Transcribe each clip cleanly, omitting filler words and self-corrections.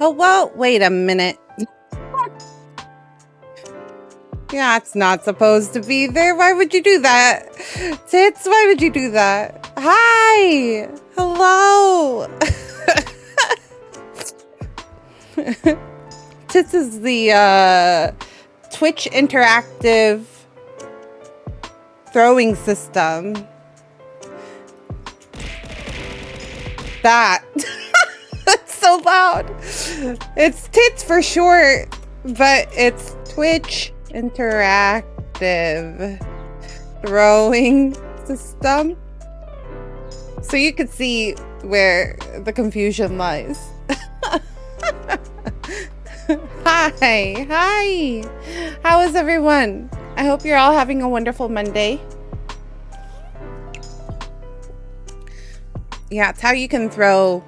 Oh, well, wait a minute. Yeah, it's not supposed to be there. Why would you do that? Tits, why would you do that? Hi! Hello! Tits is the Twitch interactive throwing system. That. That's so loud. It's Tits for short, but it's Twitch interactive throwing system. So you can see where the confusion lies. Hi. How is everyone? I hope you're all having a wonderful Monday. Yeah, it's how you can throw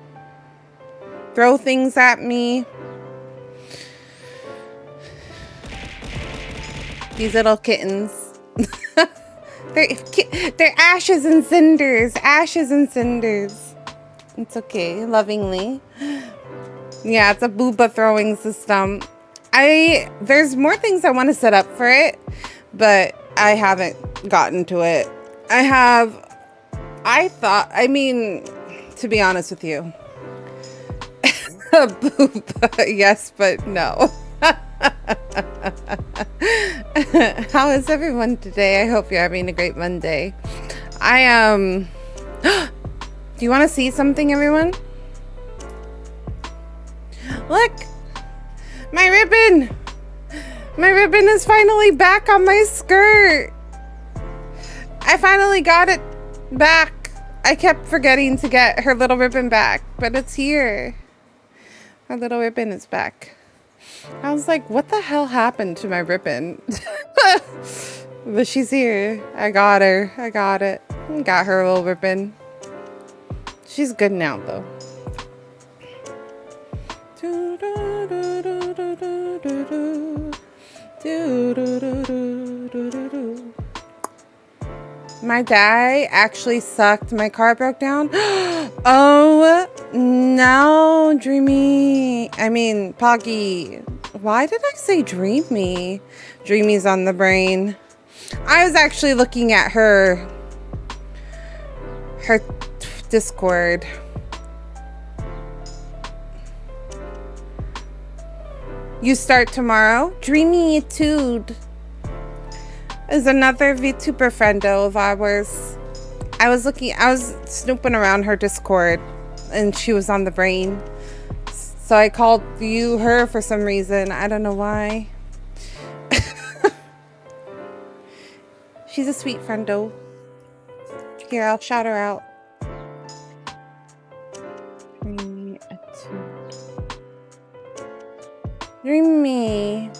things at me. These little kittens. They're ashes and cinders. Ashes and cinders. It's okay. Lovingly. Yeah, it's a booba throwing system. There's more things I want to set up for it, but I haven't gotten to it. To be honest with you. A booba, yes, but no. How is everyone today? I hope you're having a great Monday. Do you want to see something, everyone? Look, my ribbon is finally back on my skirt. I finally got it back. I kept forgetting to get her little ribbon back, but it's here. Her little ribbon is back. I was like, what the hell happened to my ribbon? But she's here. I got her. I got it. Got her little ribbon. She's good now, though. My dad actually sucked. My car broke down. Oh, no, Dreamy. I mean, Poggy. Why did I say Dreamy? Dreamy's on the brain. I was actually looking at her Discord. You start tomorrow? Dreamytude is another VTuber friendo of ours. I was snooping around her Discord and she was on the brain. So I called her for some reason. I don't know why. She's a sweet friendo. Here, I'll shout her out. Dreamy.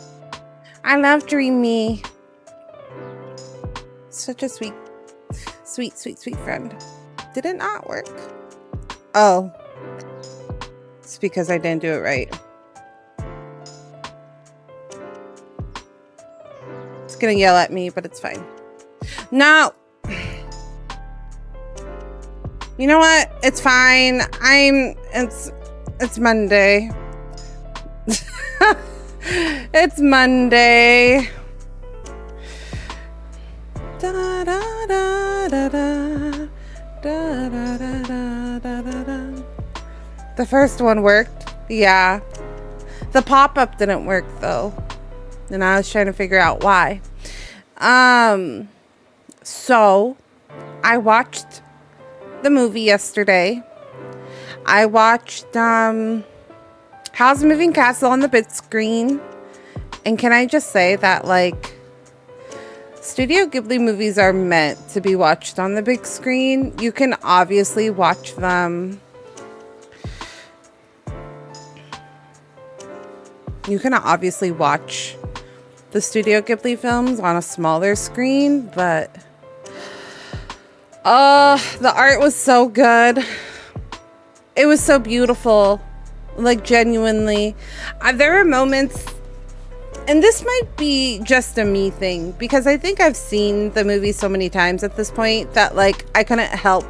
I love Dreamy. Such a sweet friend. Did it not work? Oh. It's because I didn't do it right. It's gonna yell at me, but it's fine. No! You know what? It's fine. It's Monday. It's Monday. Da, da, da, da, da, da, da, da, da, da, da. The first one worked. Yeah. The pop-up didn't work though. And I was trying to figure out why. So I watched the movie yesterday. I watched Howl's Moving Castle on the big screen. And can I just say that, like, Studio Ghibli movies are meant to be watched on the big screen. You can obviously watch them. You can obviously watch the Studio Ghibli films on a smaller screen, but the art was so good. It was so beautiful. Like, genuinely. There were moments, and this might be just a me thing, because I think I've seen the movie so many times at this point that, like, I couldn't help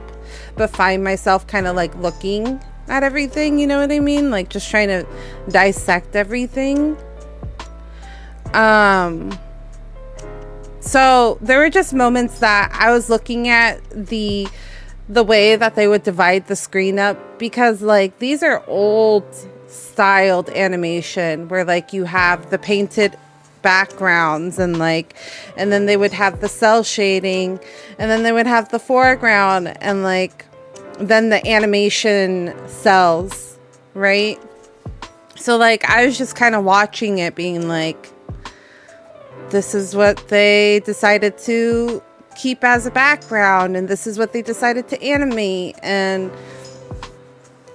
but find myself kind of, like, looking at everything, you know what I mean? Like just trying to dissect everything. So there were just moments that I was looking at the way that they would divide the screen up, because like these are old styled animation where like you have the painted backgrounds and then they would have the cell shading, and then they would have the foreground, and like then the animation cells, right? So like I was just kind of watching it being like, this is what they decided to keep as a background, and this is what they decided to animate. And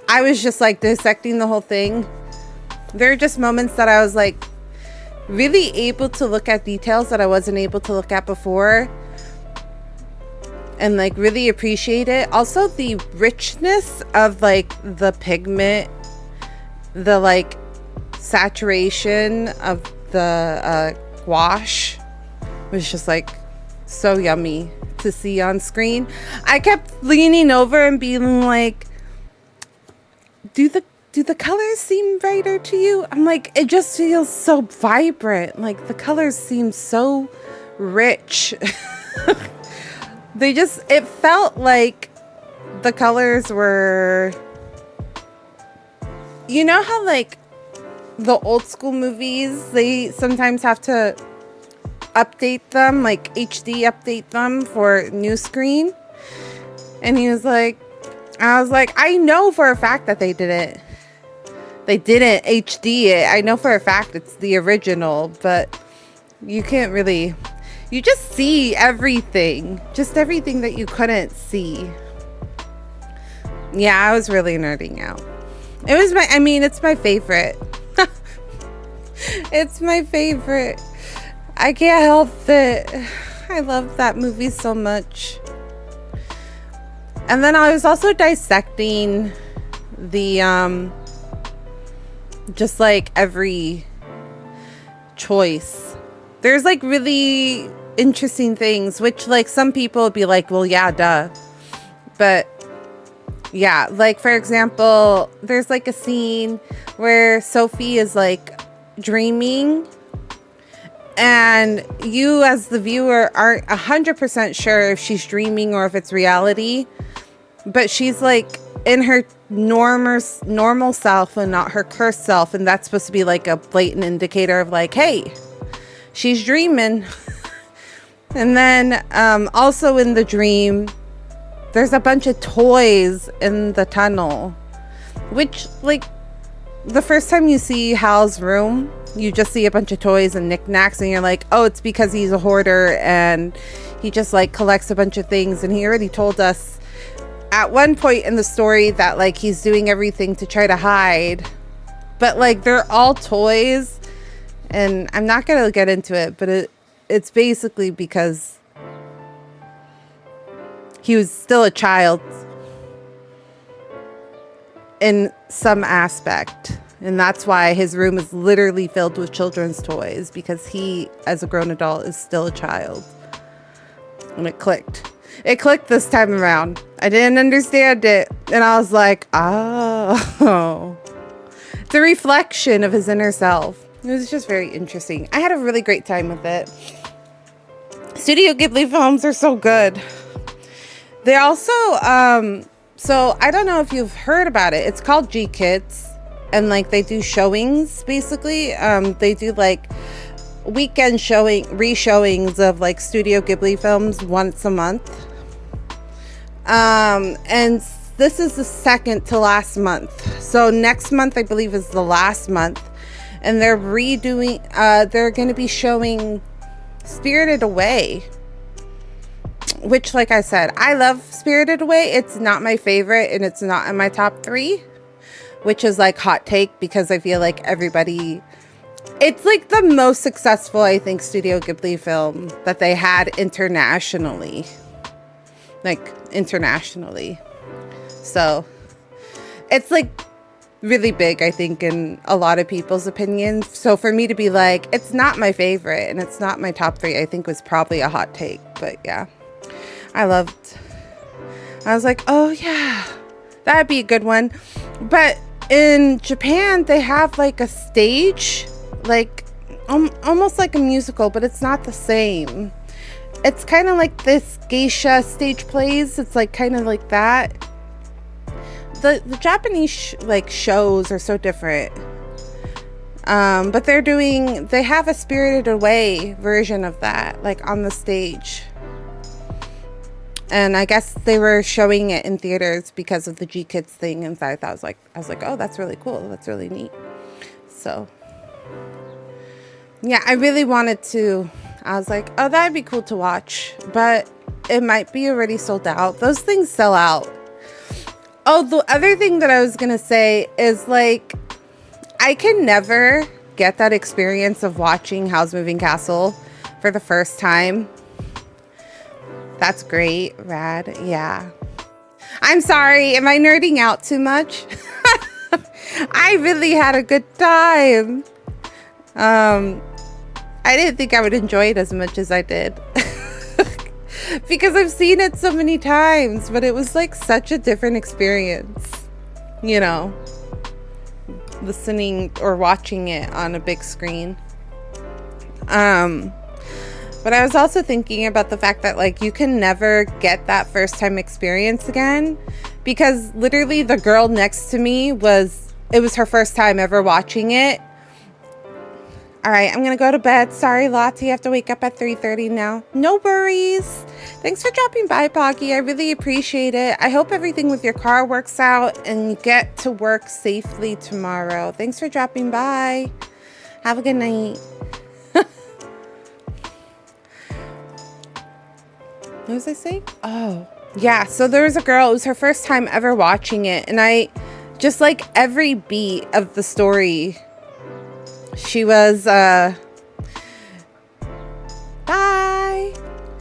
I was just like dissecting the whole thing. There are just moments that I was like really able to look at details that I wasn't able to look at before, and like really appreciate it. Also the richness of like the pigment, the like saturation of the gouache was just like so yummy to see on screen. I kept leaning over and being like, do the colors seem brighter to you? I'm like, it just feels so vibrant. Like the colors seem so rich. It felt like the colors were, you know how like the old school movies, they sometimes have to update them, like HD update them for new screen. And I was like, I know for a fact that they didn't HD it. I know for a fact it's the original, but you can't really, you just see everything, just everything that you couldn't see. Yeah, I was really nerding out. It's my favorite. It's my favorite. I can't help it. I love that movie so much. And then I was also dissecting the just like every choice. There's like really interesting things, which like some people would be like, well, yeah, duh. But yeah, like for example, there's like a scene where Sophie is like dreaming, and you as the viewer aren't 100% sure if she's dreaming or if it's reality, but she's like in her normal self and not her cursed self, and that's supposed to be like a blatant indicator of like, hey, she's dreaming. And then also in the dream there's a bunch of toys in the tunnel, which like the first time you see Hal's room, you just see a bunch of toys and knickknacks, and you're like, oh, it's because he's a hoarder and he just like collects a bunch of things. And he already told us at one point in the story that like he's doing everything to try to hide, but like they're all toys. And I'm not gonna get into it, but it's basically because he was still a child in some aspect, and that's why his room is literally filled with children's toys, because he as a grown adult is still a child. And it clicked this time around. I didn't understand it, and I was like, oh, the reflection of his inner self. It was just very interesting. I had a really great time with it. Studio Ghibli films are so good. They also so I don't know if you've heard about it. It's called G Kids, and like they do showings basically. They do like weekend re-showings of like Studio Ghibli films once a month. And this is the second to last month. So next month I believe is the last month, and they're redoing. They're going to be showing Spirited Away, which, like I said, I love Spirited Away. It's not my favorite, and it's not in my top 3, which is like hot take, because I feel like it's like the most successful, I think, Studio Ghibli film that they had internationally. So it's like really big, I think, in a lot of people's opinions. So for me to be like, it's not my favorite and it's not my top 3, I think was probably a hot take. But yeah, I was like, oh yeah, that'd be a good one. But in Japan, they have like a stage, like almost like a musical, but it's not the same. It's kind of like this geisha stage plays. It's like kind of like that. The Japanese like shows are so different. But they have a Spirited Away version of that, like on the stage. And I guess they were showing it in theaters because of the G Kids thing, and I was like, oh, that's really cool. That's really neat. So, yeah, I really wanted to. I was like, oh, that'd be cool to watch, but it might be already sold out. Those things sell out. Oh, the other thing that I was gonna say is like, I can never get that experience of watching Howl's Moving Castle for the first time. That's great. Rad. Yeah. I'm sorry. Am I nerding out too much? I really had a good time. I didn't think I would enjoy it as much as I did. Because I've seen it so many times, but it was like such a different experience, you know, listening or watching it on a big screen. But I was also thinking about the fact that like you can never get that first time experience again, because literally the girl next to me it was her first time ever watching it. All right, I'm gonna go to bed. Sorry, Lottie, I have to wake up at 3:30 now. No worries. Thanks for dropping by, Poggy. I really appreciate it. I hope everything with your car works out and you get to work safely tomorrow. Thanks for dropping by. Have a good night. What was I saying? Oh, yeah. So there was a girl, it was her first time ever watching it. And I just like every beat of the story, she was, bye.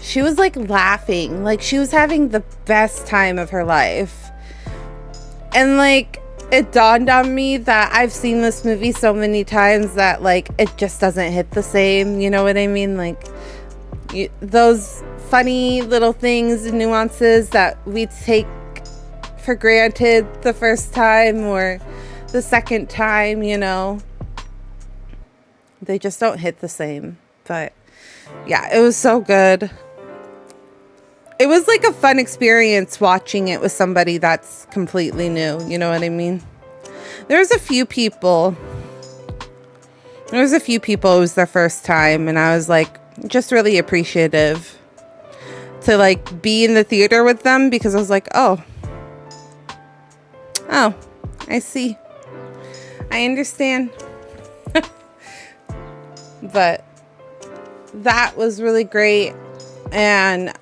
She was like laughing, like she was having the best time of her life. And like, it dawned on me that I've seen this movie so many times that like, it just doesn't hit the same. You know what I mean? Like those funny little things and nuances that we take for granted the first time or the second time, you know, they just don't hit the same. But yeah, it was so good. It was like a fun experience watching it with somebody that's completely new, you know what I mean? There was a few people it was their first time, and I was like just really appreciative to like be in the theater with them, because I was like, oh, I see. I understand. But that was really great. And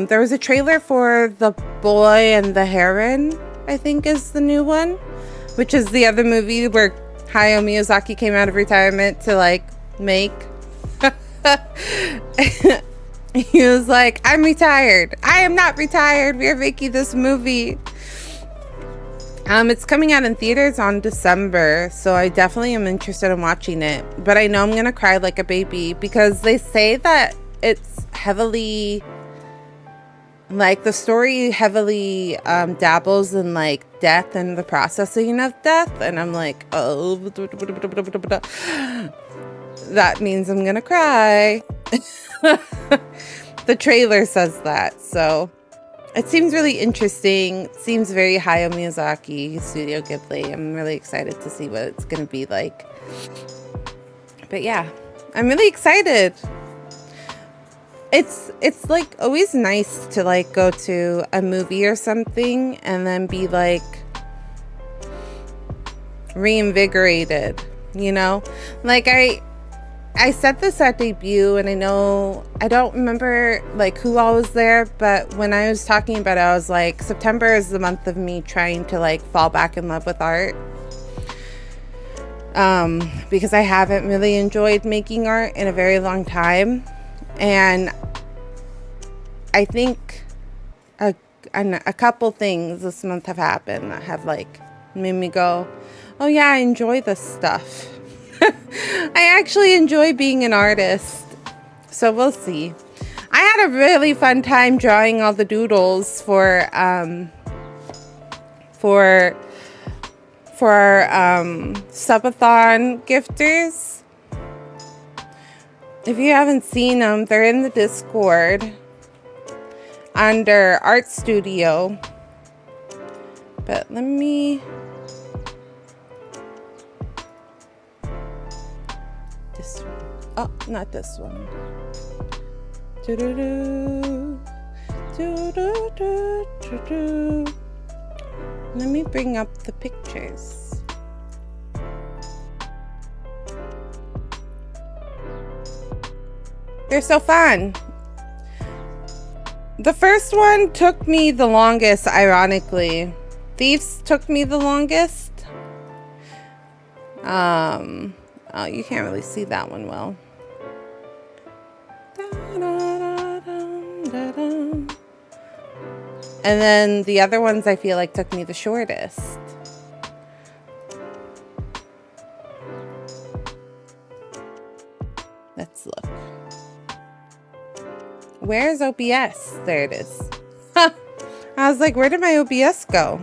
there was a trailer for The Boy and the Heron, I think is the new one, which is the other movie where Hayao Miyazaki came out of retirement to like make. He was like, I'm retired. I am not retired. We are making this movie. It's coming out in theaters on December, so I definitely am interested in watching it. But I know I'm gonna cry like a baby, because they say that it's heavily, like the story heavily dabbles in like death and the processing of death, and I'm like, oh, that means I'm gonna cry. The trailer says that, so it seems really interesting. It seems very Hayao Miyazaki, Studio Ghibli. I'm really excited to see what it's gonna be like. But yeah, I'm really excited. It's like always nice to like go to a movie or something and then be like reinvigorated, you know? Like I said this at debut, and I don't remember like who all was there, but when I was talking about it, I was like, September is the month of me trying to like fall back in love with art. Because I haven't really enjoyed making art in a very long time. And I think a couple things this month have happened that have like made me go, oh yeah, I enjoy this stuff. I actually enjoy being an artist. So we'll see. I had a really fun time drawing all the doodles for for our subathon gifters. If you haven't seen them, they're in the Discord under Art Studio. But let me... This one. Oh, not this one. Do-do-do. Do-do-do-do-do. Let me bring up the pictures. They're so fun. The first one took me the longest, ironically. Thieves took me the longest. Oh, you can't really see that one well. And then the other ones I feel like took me the shortest. Let's look. Where's OBS? There it is. I was like, where did my OBS go?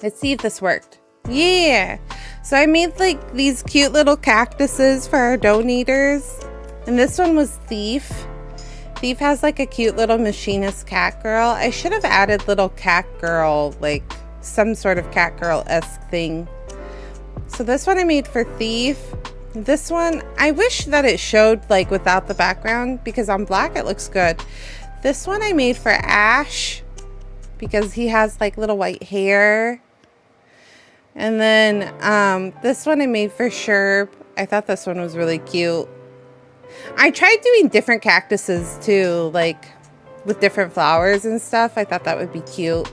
Let's see if this worked. Yeah. So I made like these cute little cactuses for our donators. And this one was Thief. Thief has like a cute little machinist cat girl. I should have added little cat girl, like some sort of cat girl-esque thing. So this one I made for Thief. This one, I wish that it showed like without the background, because on black it looks good. This one I made for Ash because he has like little white hair. And then this one I made for Sherb. I thought this one was really cute. I tried doing different cactuses too, like with different flowers and stuff. I thought that would be cute.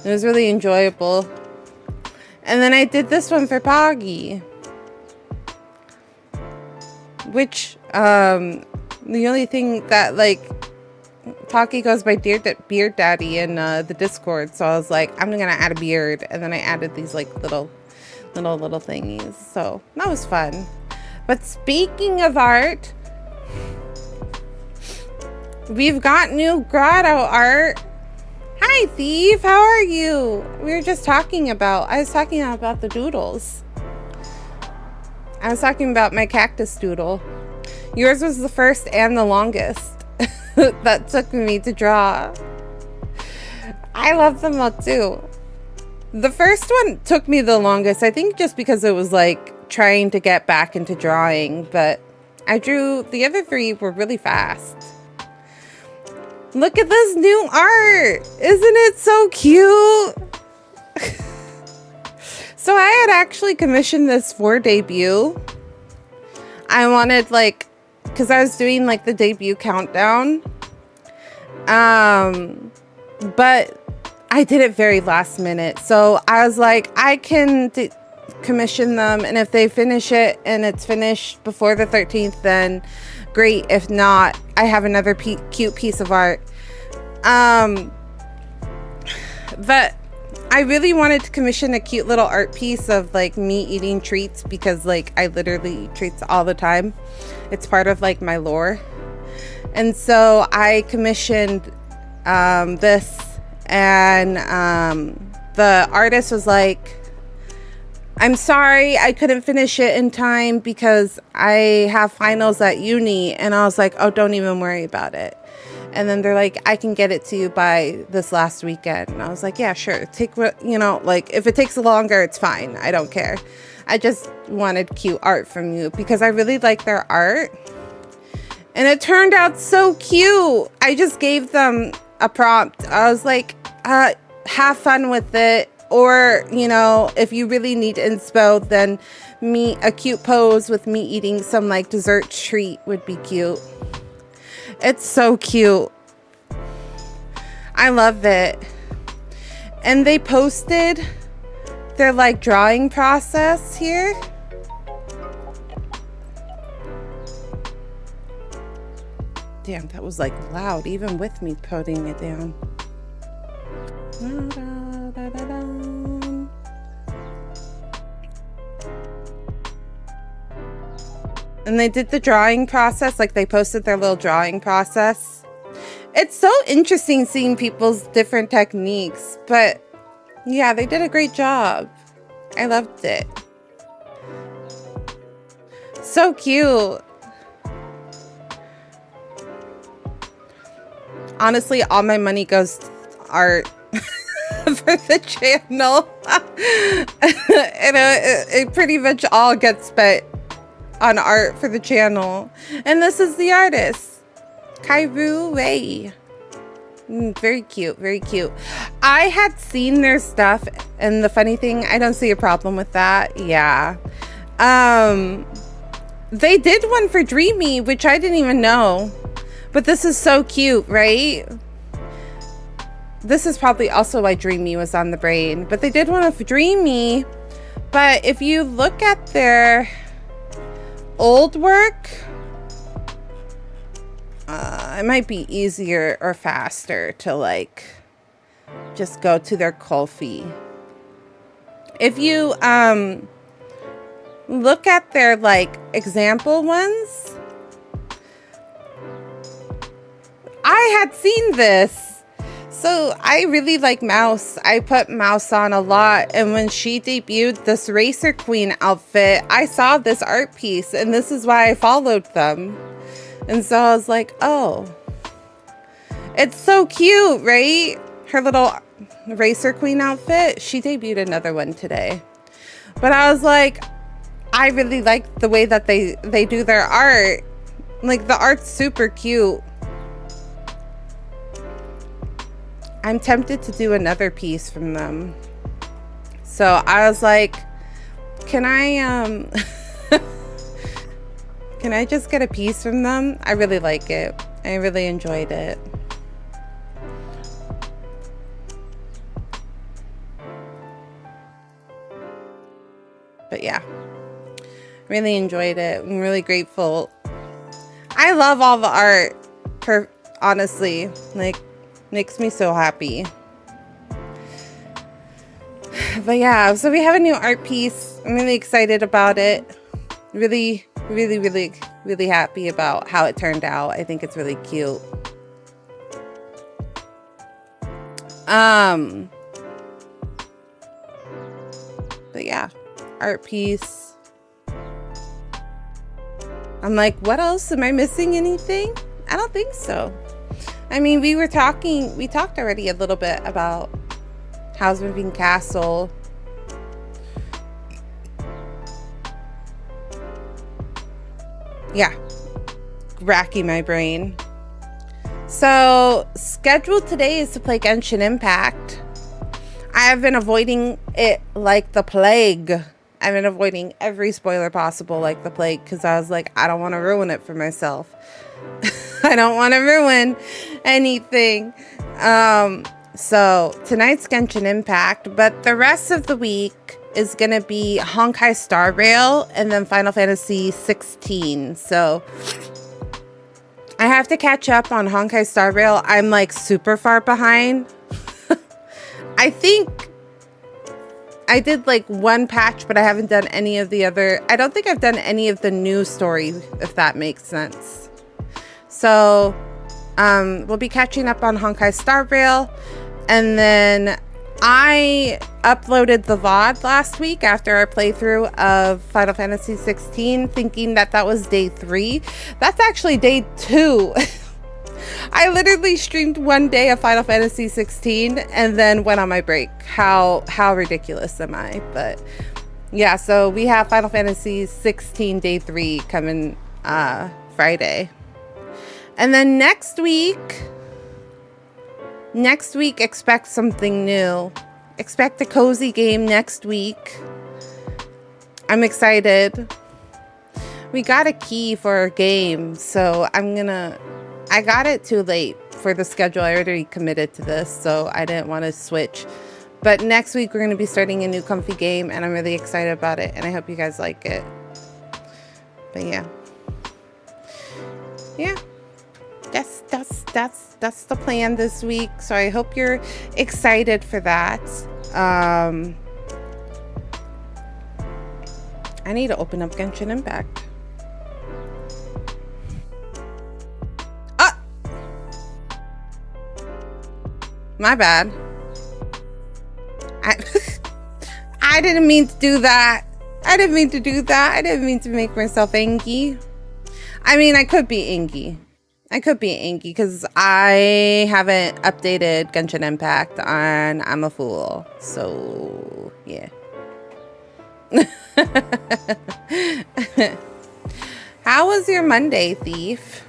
It was really enjoyable. And then I did this one for Poggy, which the only thing that like Poggy goes by Beard Daddy in the Discord, so I was like, I'm gonna add a beard, and then I added these like little thingies. So that was fun. But speaking of art, we've got new grotto art. Hi Thief, how are you? We were just talking about, I was talking about the doodles. I was talking about my cactus doodle. Yours was the first and the longest that took me to draw. I love them all too. The first one took me the longest, I think just because it was like trying to get back into drawing, but I drew, the other three were really fast. Look at this new art. Isn't it so cute? So I had actually commissioned this for debut. I wanted like, because I was doing like the debut countdown. But I did it very last minute. So I was like, I can commission them. And if they finish it and it's finished before the 13th, then great. If not, I have another cute piece of art. But I really wanted to commission a cute little art piece of like me eating treats, because like I literally eat treats all the time. It's part of like my lore. And so I commissioned this, and the artist was like, I'm sorry I couldn't finish it in time because I have finals at uni. And I was like, oh, don't even worry about it. And then they're like, I can get it to you by this last weekend. And I was like, yeah, sure. Take what, you know, like if it takes longer, it's fine. I don't care. I just wanted cute art from you because I really like their art. And it turned out so cute. I just gave them a prompt. I was like, have fun with it. Or, you know, if you really need inspo, then a cute pose with me eating some like dessert treat would be cute. It's so cute. I love it. And they posted their like drawing process here. Damn, that was like loud even with me putting it down. And they did the drawing process, like they posted their little drawing process. It's so interesting seeing people's different techniques, but yeah, they did a great job. I loved it. So cute. Honestly, all my money goes to art for the channel. It pretty much all gets spent on art for the channel. And this is the artist, Kairu Wei. Very cute, very cute. I had seen their stuff, and the funny thing, I don't see a problem with that. Yeah. They did one for Dreamy, which I didn't even know. But this is so cute, right? This is probably also why Dreamy was on the brain. But they did one of Dreamy. But if you look at their old work, it might be easier or faster to like just go to their Ko-fi. If you look at their like example ones, I had seen this, so I really like Mouse. I put Mouse on a lot, and when she debuted this Racer Queen outfit, I saw this art piece, and this is why I followed them. And so I was like, oh, it's so cute, right? Her little Racer Queen outfit. She debuted another one today, but I was like, I really like the way that they do their art. Like, the art's super cute. I'm tempted to do another piece from them. So I was like, can I can I just get a piece from them? I really like it. I really enjoyed it. But yeah, really enjoyed it. I'm really grateful. I love all the art, honestly, like, makes me so happy. But yeah, so we have a new art piece. I'm really excited about it. Really happy about how it turned out. I think it's really cute. But yeah, art piece. I'm like, what else? Am I missing anything? I don't think so. I mean, we talked already a little bit about House Moving Castle. Yeah, racking my brain. So, scheduled today is to play Genshin Impact. I have been avoiding it like the plague. I've been avoiding every spoiler possible like the plague because I was like, I don't want to ruin it for myself. I don't want to ruin anything. So tonight's Genshin Impact, but the rest of the week is going to be Honkai Star Rail and then Final Fantasy 16. So I have to catch up on Honkai Star Rail. I'm like super far behind. I think I did like one patch, but I haven't done any of the other. I don't think I've done any of the new story, if that makes sense. So we'll be catching up on Honkai Star Rail. And then I uploaded the VOD last week after our playthrough of Final Fantasy 16, thinking that that was day 3. That's actually day 2. I literally streamed one day of Final Fantasy 16 and then went on my break. How ridiculous am I? But yeah, so we have Final Fantasy 16 day 3 coming Friday. And then next week, expect something new. Expect a cozy game next week. I'm excited. We got a key for our game, so I got it too late for the schedule. I already committed to this, so I didn't want to switch. But next week, we're going to be starting a new comfy game, and I'm really excited about it, and I hope you guys like it. But yeah. Yeah. That's the plan this week. So I hope you're excited for that. I need to open up Genshin Impact. My bad. I didn't mean to do that. I didn't mean to do that. I didn't mean to make myself angry. I mean, I could be angry. I could be angry because I haven't updated Genshin Impact and I'm a fool. So, yeah. How was your Monday, Thief?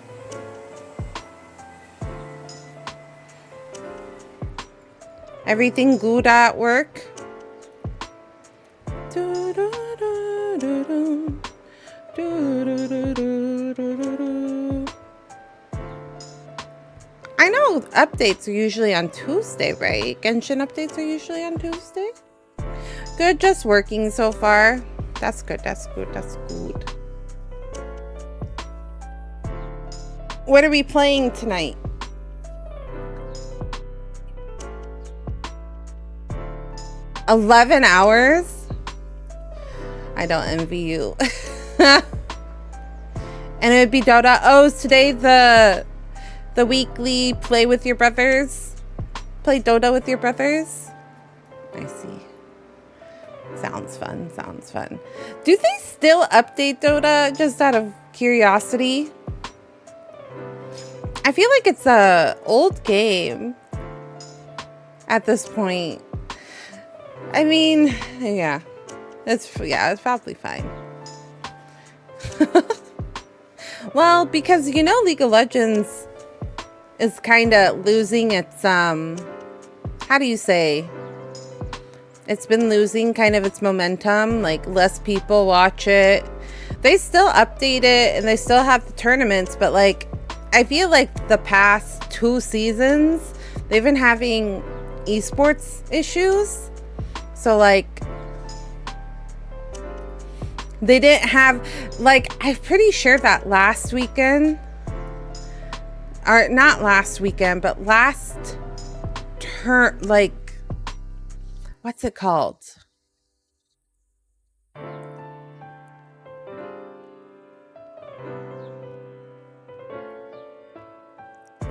Everything good at work? I know updates are usually on Tuesday, right? Genshin updates are usually on Tuesday? Good, just working so far. That's good, that's good, that's good. What are we playing tonight? $11? I don't envy you. And it would be Dota. Oh, is today the weekly play with your brothers? Play Dota with your brothers? I see. Sounds fun, sounds fun. Do they still update Dota just out of curiosity? I feel like it's a old game at this point. I mean, yeah. It's probably fine. Well, because you know League of Legends is kind of losing its how do you say? It's been losing kind of its momentum, like less people watch it. They still update it and they still have the tournaments, but like I feel like the past 2 seasons they've been having esports issues. So like they didn't have, like, I'm pretty sure that last weekend, or not last weekend, but last turn, like, what's it called?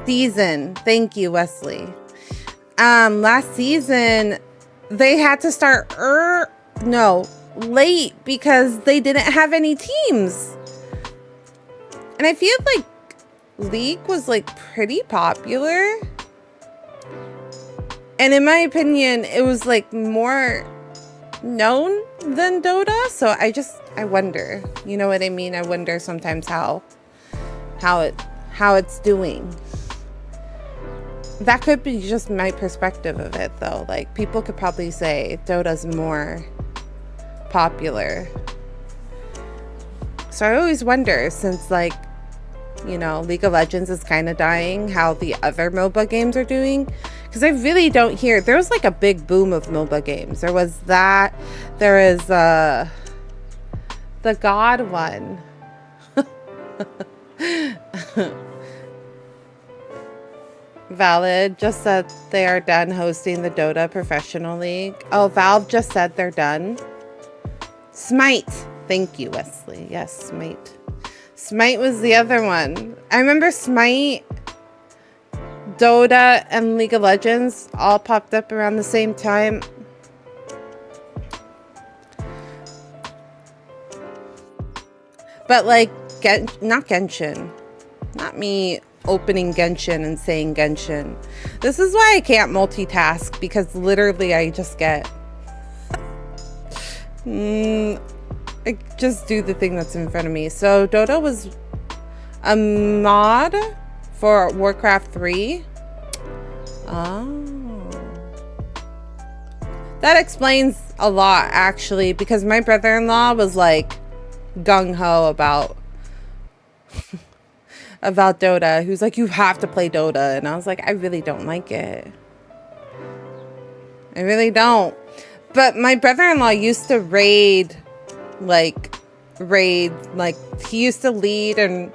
Season. Thank you, Wesley. Last season, they had to start late because they didn't have any teams. And I feel like League was like pretty popular. And in my opinion, it was like more known than Dota. So I wonder, you know what I mean? I wonder sometimes how it's doing. That could be just my perspective of it though. Like people could probably say Dota's more popular. So I always wonder, since like, you know, League of Legends is kind of dying, how the other MOBA games are doing. Because I really don't hear, there was like a big boom of MOBA games. There was that, there is the God one. Valid just said they are done hosting the Dota Professional League. Oh, Valve just said they're done. Smite. Thank you, Wesley. Yes, Smite. Smite was the other one. I remember Smite, Dota, and League of Legends all popped up around the same time. But like, not Genshin. Not me opening Genshin and saying Genshin. This is why I can't multitask, because literally I just get... I just do the thing that's in front of me. So Dota was a mod for Warcraft 3. Oh. That explains a lot, actually, because my brother-in-law was like gung-ho about Dota. He was like, you have to play Dota. And I was like, I really don't like it. I really don't. But my brother-in-law used to raid, he used to lead and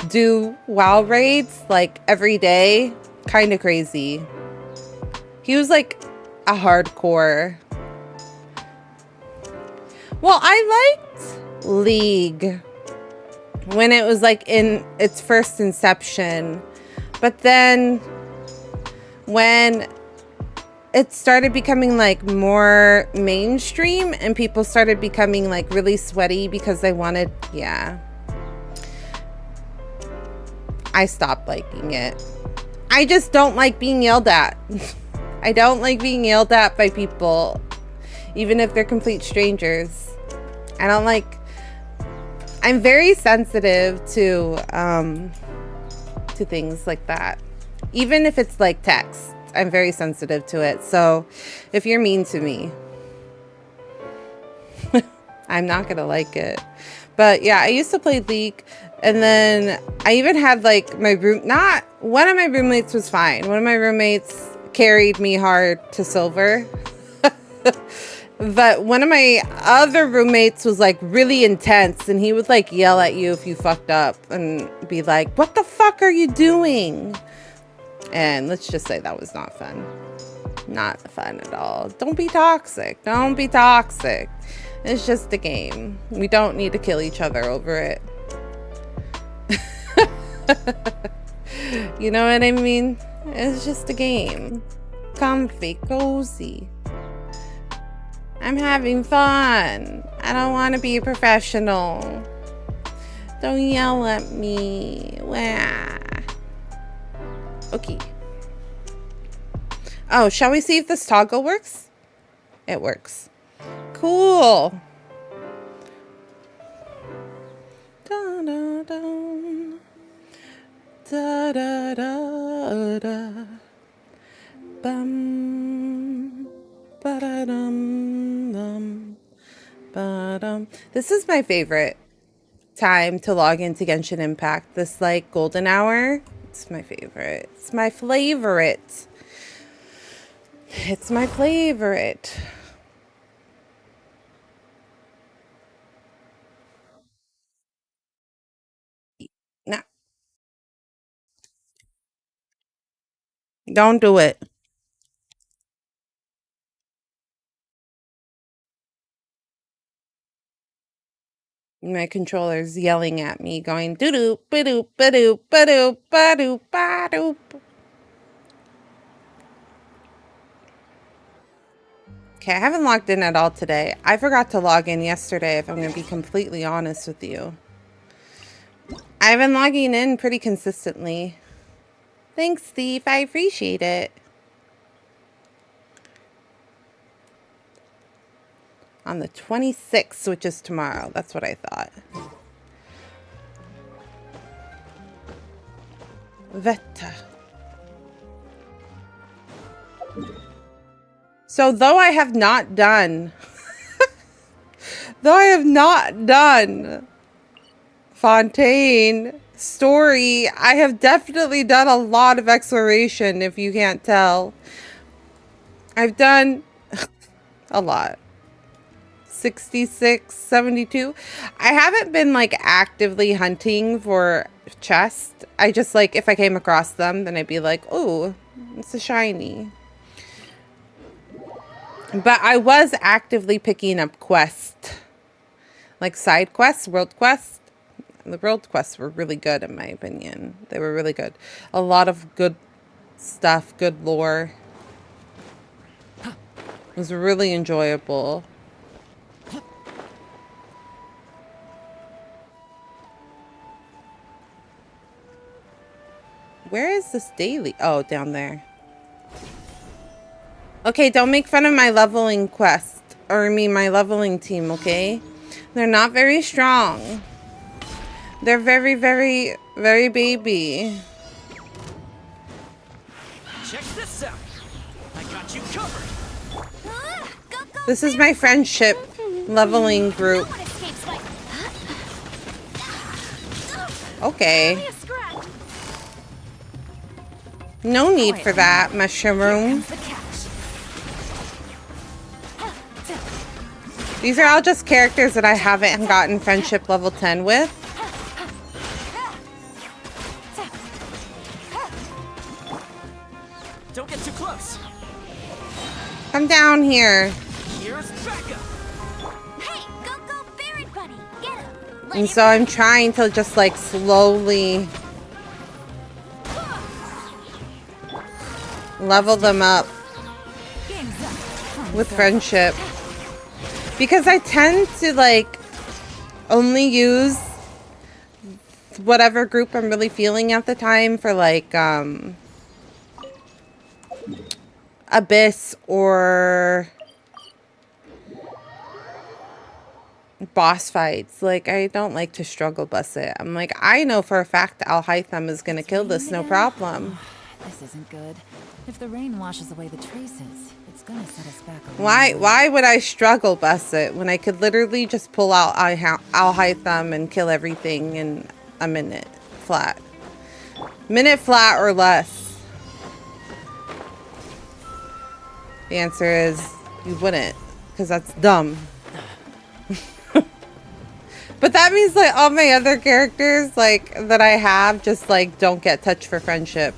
do WoW raids, like, every day. Kind of crazy. He was, like, a hardcore. Well, I liked League when it was, like, in its first inception. But then when it started becoming like more mainstream and people started becoming like really sweaty because they wanted, yeah. I stopped liking it. I just don't like being yelled at. I don't like being yelled at by people, even if they're complete strangers. I don't like, I'm very sensitive to things like that. Even if it's like text, I'm very sensitive to it. So if you're mean to me, I'm not gonna like it. But yeah, I used to play League, and then I even had like my room, not one of my roommates was fine. One of my roommates carried me hard to silver. But one of my other roommates was like really intense, and he would like yell at you if you fucked up and be like, what the fuck are you doing? And let's just say that was not fun. Not fun at all. Don't be toxic. Don't be toxic. It's just a game. We don't need to kill each other over it. You know what I mean? It's just a game. Comfy, cozy. I'm having fun. I don't want to be a professional. Don't yell at me. Wah. Okay. Oh, shall we see if this toggle works? It works. Cool. Da da da. Da da da da. Bum. Ba-da-dum, dum, ba-dum. This is my favorite time to log into Genshin Impact. This like golden hour. It's my favorite. It's my favorite. It's my favorite. Nah, don't do it. My controller's yelling at me, going doo doo ba doo ba doo ba doo ba doo ba doo. Okay, I haven't logged in at all today. I forgot to log in yesterday, if I'm going to be completely honest with you. I've been logging in pretty consistently. Thanks, Steve. I appreciate it. On the 26th, which is tomorrow. That's what I thought. Veta. So though I have not done Fontaine story, I have definitely done a lot of exploration, if you can't tell. I've done a lot. 66, 72. I haven't been like actively hunting for chests. I just like, if I came across them, then I'd be like, oh, it's a shiny. But I was actively picking up quests. Like side quests, world quests. The world quests were really good in my opinion. They were really good. A lot of good stuff, good lore. It was really enjoyable. Where is this daily? Oh, down there. Okay, don't make fun of my leveling quest. Or I mean, my leveling team, okay? They're not very strong. They're very, very, very baby. Check this out. I got you covered. This is my friendship leveling group. Okay. No need for that, mushroom. These are all just characters that I haven't gotten friendship level 10 with. Don't get too close. Come down here. Here's backup. Hey, go, Barrett buddy. Get him. And so I'm trying to just like slowly level them up. with friendship. Because I tend to, like, only use whatever group I'm really feeling at the time for, like, Abyss or boss fights. Like, I don't like to struggle bus it. I'm like, I know for a fact Al-Haytham is gonna kill this, no problem. This isn't good. If the rain washes away the traces, it's gonna set us back a long way. Why would I struggle bus it when I could literally just pull out Al-Haytham and kill everything in a minute flat? Minute flat or less. The answer is you wouldn't, because that's dumb. But that means like all my other characters like that I have just like don't get touched for friendship.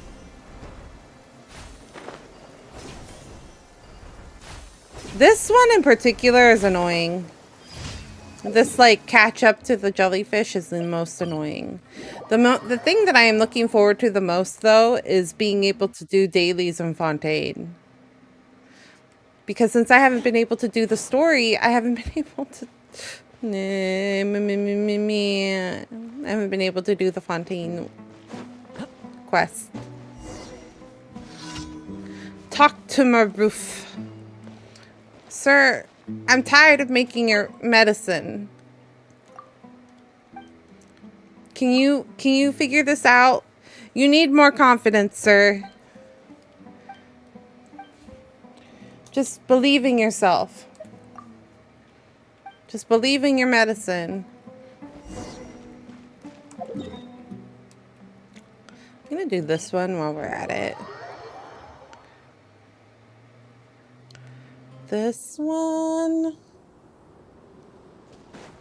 This one in particular is annoying. This like catch up to the jellyfish is the most annoying. The thing that I am looking forward to the most though is being able to do dailies in Fontaine. Because since I haven't been able to do the story, I haven't been able to I haven't been able to do the Fontaine quest. Talk to my roof. Sir, I'm tired of making your medicine. Can you figure this out? You need more confidence, sir. Just believe in yourself. Just believe in your medicine. I'm gonna do this one while we're at it. This one,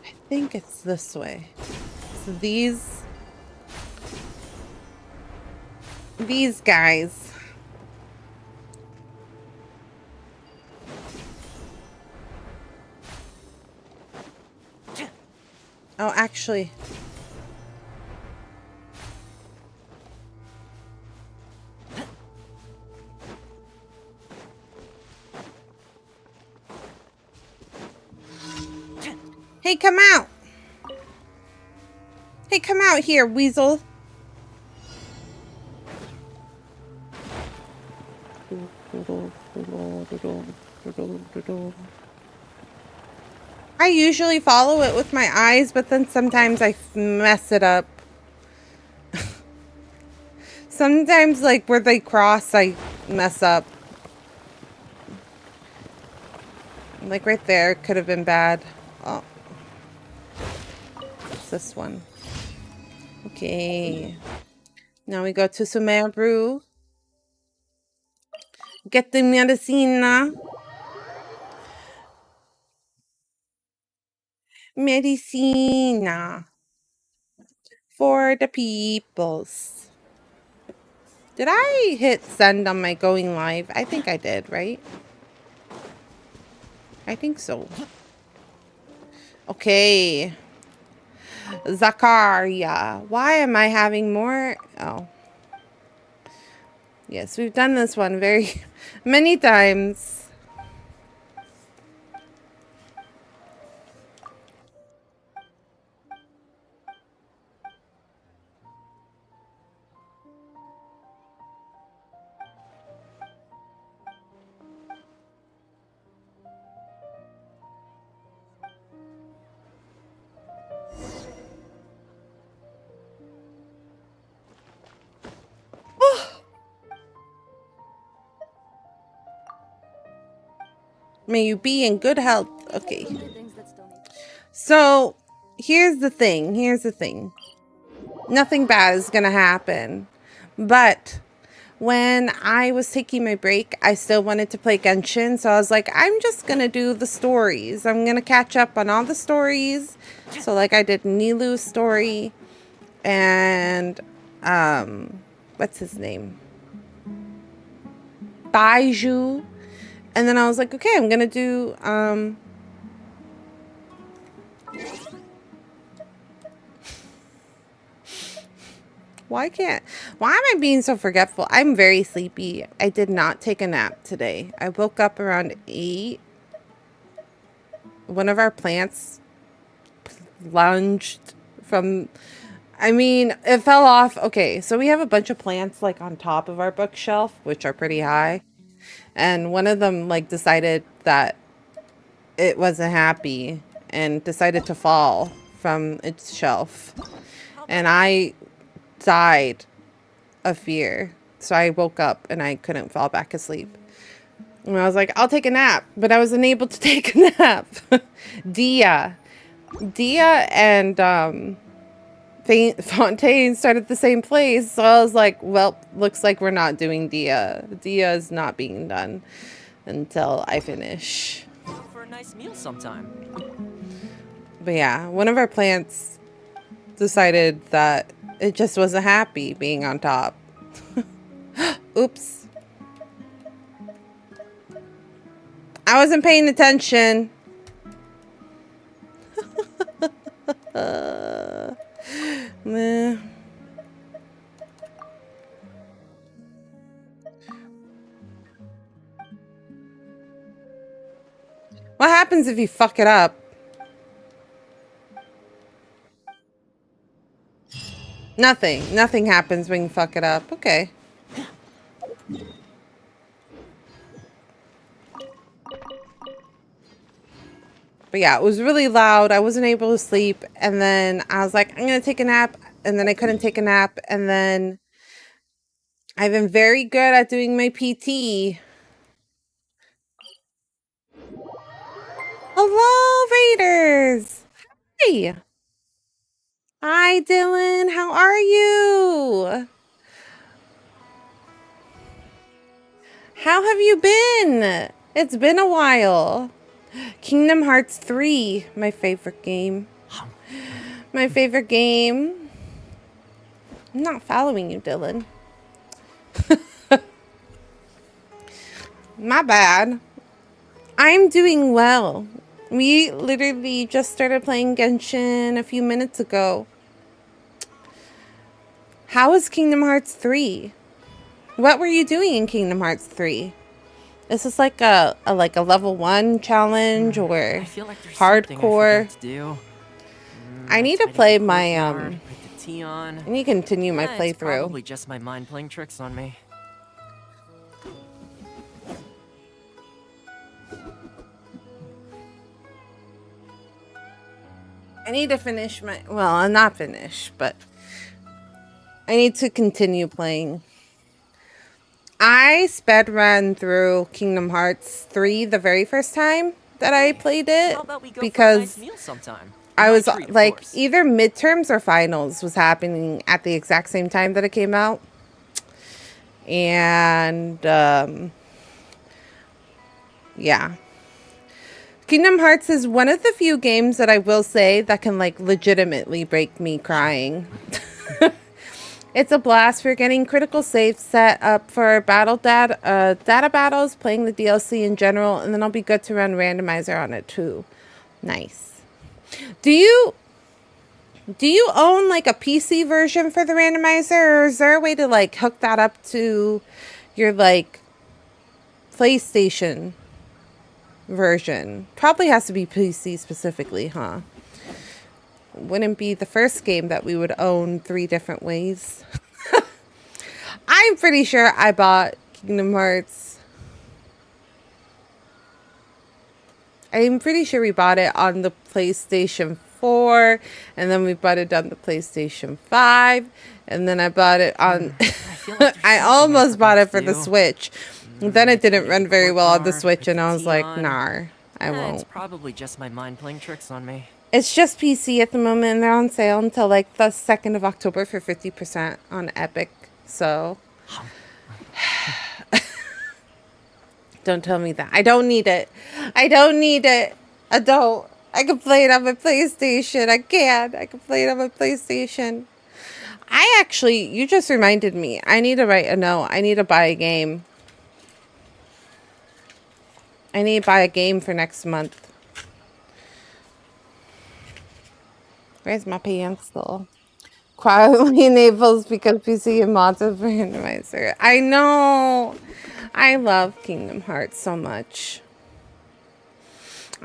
I think it's this way. So these guys. Oh, actually. Hey, come out. Hey, come out here, weasel. I usually follow it with my eyes, but then sometimes I mess it up. Sometimes, like, where they cross, I mess up. Like, right there could have been bad. Oh. It's this one. Okay. Now we go to Sumeru. Get the medicina. Medicina. For the peoples. Did I hit send on my going live? I think I did, right? I think so. Okay. Zakaria. Why am I having more? Oh. Yes, we've done this one very many times. May you be in good health. Okay. So, here's the thing. Here's the thing. Nothing bad is going to happen. But when I was taking my break, I still wanted to play Genshin. So I was like, I'm just going to do the stories. I'm going to catch up on all the stories. So like I did Nilu's story. And, what's his name? Baiju. And then I was like, okay, I'm going to do, why am I being so forgetful? I'm very sleepy. I did not take a nap today. I woke up around 8 one of our plants lunged from, I mean, it fell off. Okay, so we have a bunch of plants like on top of our bookshelf, which are pretty high. And one of them like decided that it wasn't happy and decided to fall from its shelf. And I died of fear. So I woke up and I couldn't fall back asleep. And I was like, I'll take a nap. But I wasn't able to take a nap. Dia and Fontaine started at the same place. So I was like, well, looks like we're not doing Dia. Dia is not being done until I finish. For a nice meal sometime. But yeah, one of our plants decided that it just wasn't happy being on top. Oops. I wasn't paying attention. Meh. What happens if you fuck it up? Nothing. Nothing happens when you fuck it up. Okay. But yeah, it was really loud. I wasn't able to sleep. And then I was like, I'm going to take a nap. And then I couldn't take a nap. And then I've been very good at doing my PT. Hello, Raiders. Hi. Hi, Dylan. How are you? How have you been? It's been a while. Kingdom Hearts 3, my favorite game. My favorite game. I'm not following you, Dylan. My bad. I'm doing well. We literally just started playing Genshin a few minutes ago. How was Kingdom Hearts 3? What were you doing in Kingdom Hearts 3? Is this like a level 1 challenge or I feel like there's hardcore? to do. I need to play my I need to continue my It's playthrough. probably just my mind playing tricks on me. I need to finish my, well, I'm not finished, but I need to continue playing. I sped ran through Kingdom Hearts 3 the very first time that I played it How about we go because for a nice meal sometime? I was treat, of like course. either midterms or finals was happening at the exact same time that it came out. And yeah. Kingdom Hearts is one of the few games that I will say that can like legitimately break me crying. It's a blast. We're getting critical saves set up for data battles, playing the DLC in general, and then I'll be good to run randomizer on it too. Nice. Do you own like a PC version for the randomizer, or is there a way to like hook that up to your like PlayStation version? Probably has to be PC specifically, huh? Wouldn't be the first game that we would own 3 different ways. I'm pretty sure I bought Kingdom Hearts. I'm pretty sure we bought it on the PlayStation 4, and then we bought it on the PlayStation 5, and then I bought it on... I almost bought it for the Switch. Then it didn't run very well on the Switch, and I was like, nah, I won't. It's probably just my mind playing tricks on me. It's just PC at the moment, and they're on sale until like the 2nd of October for 50% on Epic. So don't tell me that. I don't need it. I don't need it. I don't. I can play it on my PlayStation. I can play it on my PlayStation. You just reminded me. I need to write a note. I need to buy a game. I need to buy a game for next month. Where's my pencil? Quietly enables because PC and mods of randomizer. I know. I love Kingdom Hearts so much.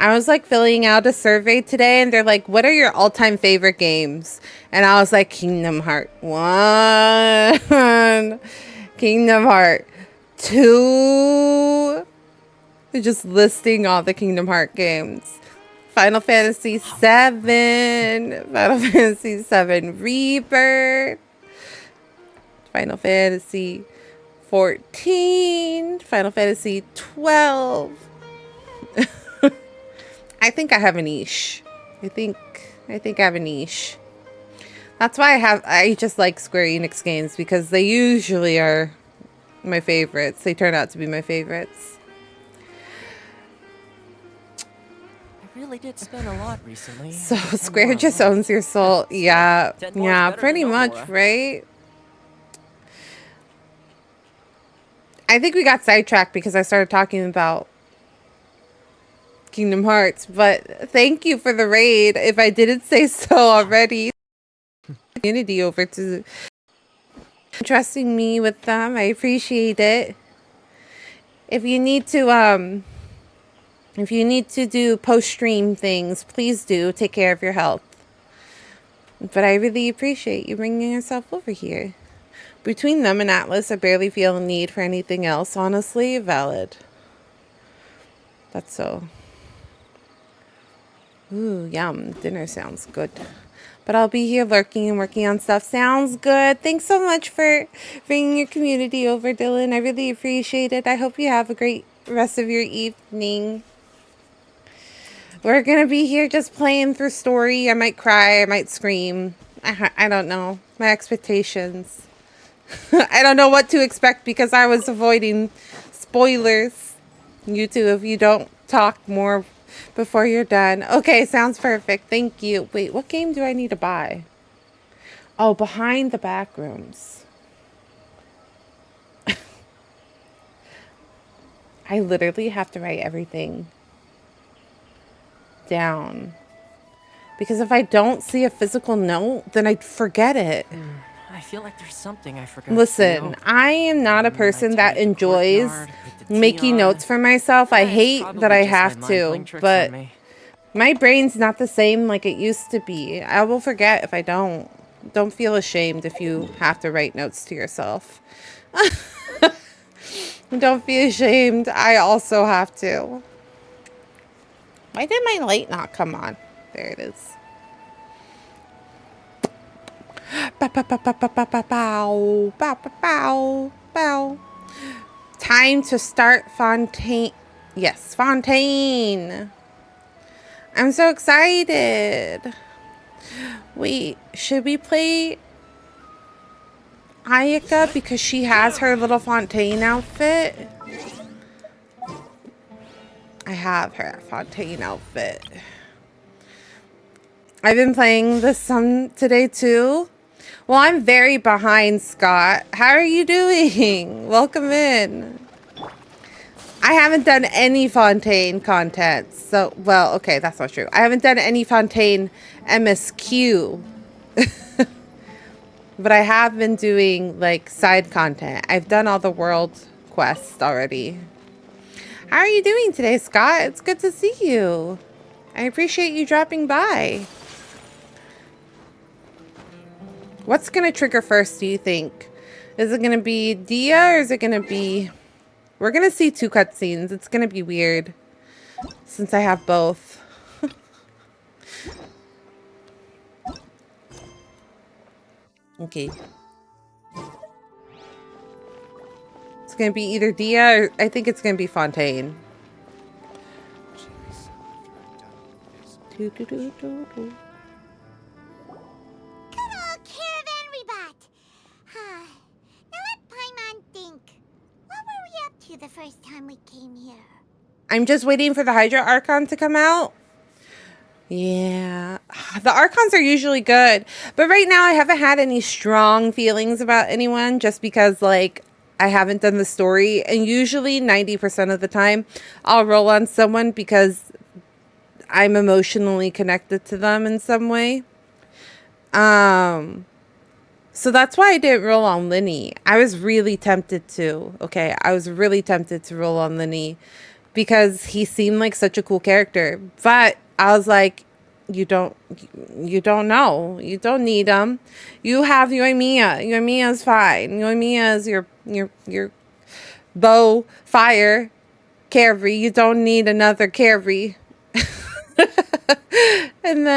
I was like filling out a survey today and they're like, what are your all-time favorite games? And I was like, Kingdom Heart 1, Kingdom Heart 2. They're just listing all the Kingdom Heart games. Final Fantasy 7, Final Fantasy 7 Rebirth, Final Fantasy 14, Final Fantasy 12. I think I have a niche. I think I have a niche. That's why I just like Square Enix games, because they usually are my favorites. They turn out to be my favorites. I really did spend a lot recently. So Square just owns your soul. Yeah. Yeah, pretty much, right? I think we got sidetracked because I started talking about Kingdom Hearts, but thank you for the raid. If I didn't say so already, community over to trusting me with them. I appreciate it. If you need to do post-stream things, please do. Take care of your health. But I really appreciate you bringing yourself over here. Between them and Atlas, I barely feel a need for anything else. Honestly, valid. That's so. Ooh, yum. Dinner sounds good. But I'll be here lurking and working on stuff. Sounds good. Thanks so much for bringing your community over, Dylan. I really appreciate it. I hope you have a great rest of your evening. We're going to be here just playing through story. I might cry. I might scream. I don't know. My expectations. I don't know what to expect because I was avoiding spoilers. You too, if you don't talk more before you're done. Okay, sounds perfect. Thank you. Wait, what game do I need to buy? Oh, Behind the Backrooms. I literally have to write everything down. Because if I don't see a physical note, then I'd forget it. I feel like there's something I forgot. Listen, I am not a person that enjoys making notes for myself. I hate that I have to, but my brain's not the same like it used to be. I will forget if I don't. Don't feel ashamed if you have to write notes to yourself. Don't be ashamed. I also have to. Why did my light not come on? There it is. Bow, bow, bow, bow, bow, bow, bow, bow, bow, bow. Time to start Fontaine. Yes, Fontaine. I'm so excited. Wait, should we play Ayaka because she has her little Fontaine outfit? I have her Fontaine outfit. I've been playing this some today too. Well, I'm very behind, Scott. How are you doing? Welcome in. I haven't done any Fontaine content. So, well, okay, that's not true. I haven't done any Fontaine MSQ. But I have been doing, like, side content. I've done all the world quests already. How are you doing today, Scott? It's good to see you. I appreciate you dropping by. What's going to trigger first, do you think? Is it going to be Dia or is it going to be... We're going to see two cutscenes. It's going to be weird since I have both. Okay. It's going to be either Dia or I think it's going to be Fontaine. The first time we came here. I'm just waiting for the Hydra Archon to come out. Yeah. The Archons are usually good. But right now I haven't had any strong feelings about anyone just because, like, I haven't done the story. And usually 90% of the time I'll roll on someone because I'm emotionally connected to them in some way. So that's why I didn't roll on Linny. I was really tempted to. Okay, I was really tempted to roll on Linny because he seemed like such a cool character. But I was like, you don't know. You don't need him. You have Yoimiya. Yoimiya's fine. Yoimiya is your bow fire carry. You don't need another carry. And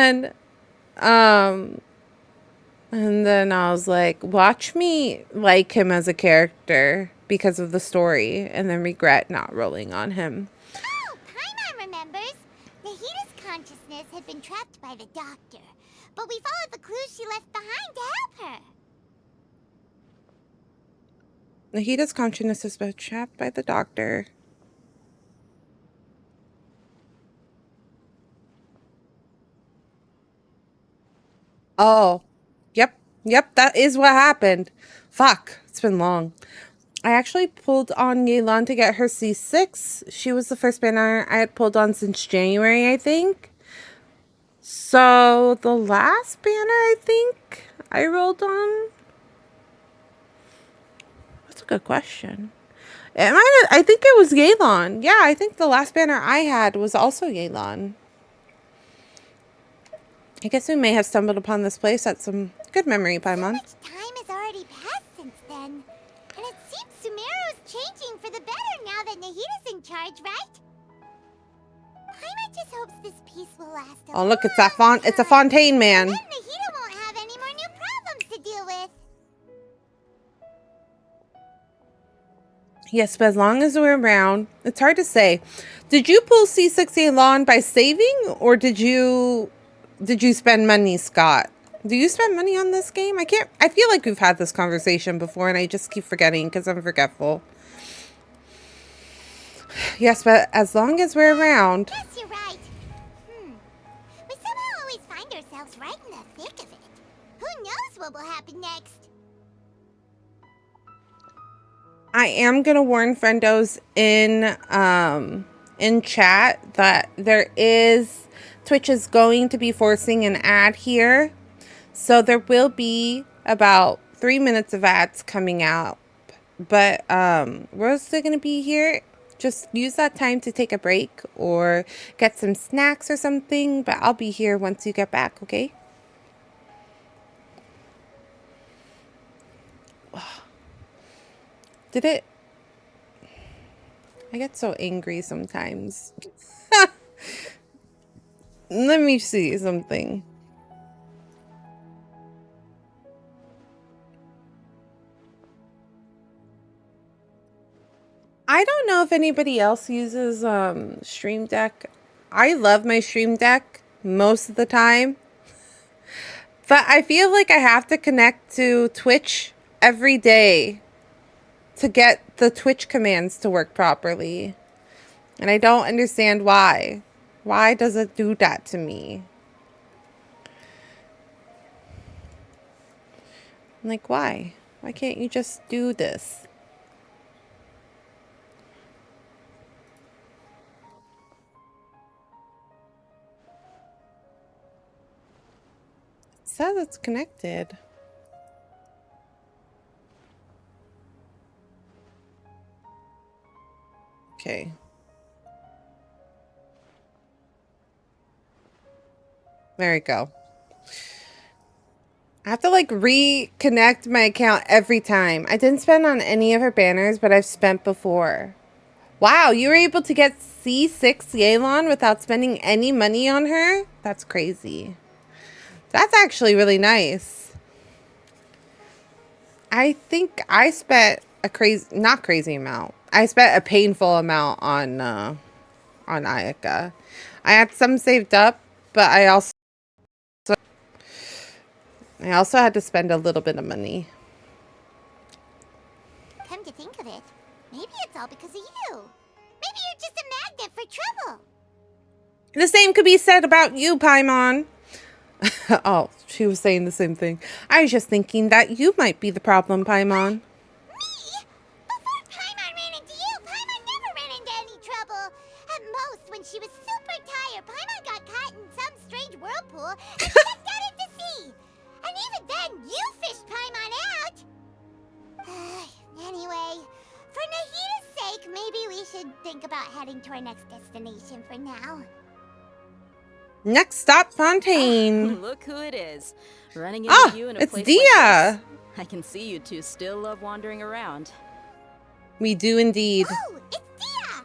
then I was like, watch me like him as a character because of the story, and then regret not rolling on him. Oh, Paimon remembers. Nahita's consciousness had been trapped by the doctor, but we followed the clues she left behind to help her. Nahita's consciousness has been trapped by the doctor. Oh, yep, that is what happened. Fuck, it's been long. I actually pulled on Yelan to get her C6. She was the first banner I had pulled on since January, I think. So the last banner I think I rolled on. That's a good question. I think it was Yelan. Yeah, I think the last banner I had was also Yelan. I guess we may have stumbled upon this place at some good memory, Paimon. So much time has already passed since then. And it seems Sumeru's changing for the better now that Nahita's in charge, right? Paimon just hopes this peace will last a Oh, look, it's it's a long time. Fontaine man. Then Nahita won't have any more new problems to deal with. Yes, but as long as we're around, it's hard to say. Did you pull C6 Yelan by saving, or did you spend money, Scott? Do you spend money on this game? I feel like we've had this conversation before, and I just keep forgetting because I'm forgetful. Yes, but as long as we're around. Yes, you're right. We somehow always find ourselves right in the thick of it. Who knows what will happen next? I am gonna warn friendos in chat that Twitch is going to be forcing an ad here. So there will be about 3 minutes of ads coming out. But we're still going to be here. Just use that time to take a break or get some snacks or something. But I'll be here once you get back, okay? Did it? I get so angry sometimes. Let me see something. I don't know if anybody else uses Stream Deck. I love my Stream Deck most of the time. But I feel like I have to connect to Twitch every day to get the Twitch commands to work properly. And I don't understand why. Why does it do that to me? I'm like, why? Why can't you just do this? It says it's connected. Okay. There we go. I have to like reconnect my account every time. I didn't spend on any of her banners, but I've spent before. Wow, you were able to get C6 Yelan without spending any money on her? That's crazy. That's actually really nice. I think I spent a not crazy amount. I spent a painful amount on Ayaka. I had some saved up, but I also had to spend a little bit of money. Come to think of it, maybe it's all because of you. Maybe you're just a magnet for trouble. The same could be said about you, Paimon. Oh, she was saying the same thing. I was just thinking that you might be the problem, Paimon. Me? Before Paimon ran into you, Paimon never ran into any trouble. At most, when she was super tired, Paimon got caught in some strange whirlpool and sucked out into sea. And even then, you fished Paimon out. Anyway, for Nahita's sake, maybe we should think about heading to our next destination for now. Next stop, Fontaine. Look who it is. Running into Ah, you in a it's place Dia. like this. I can see you two still love wandering around. We do indeed. Oh, it's Dia!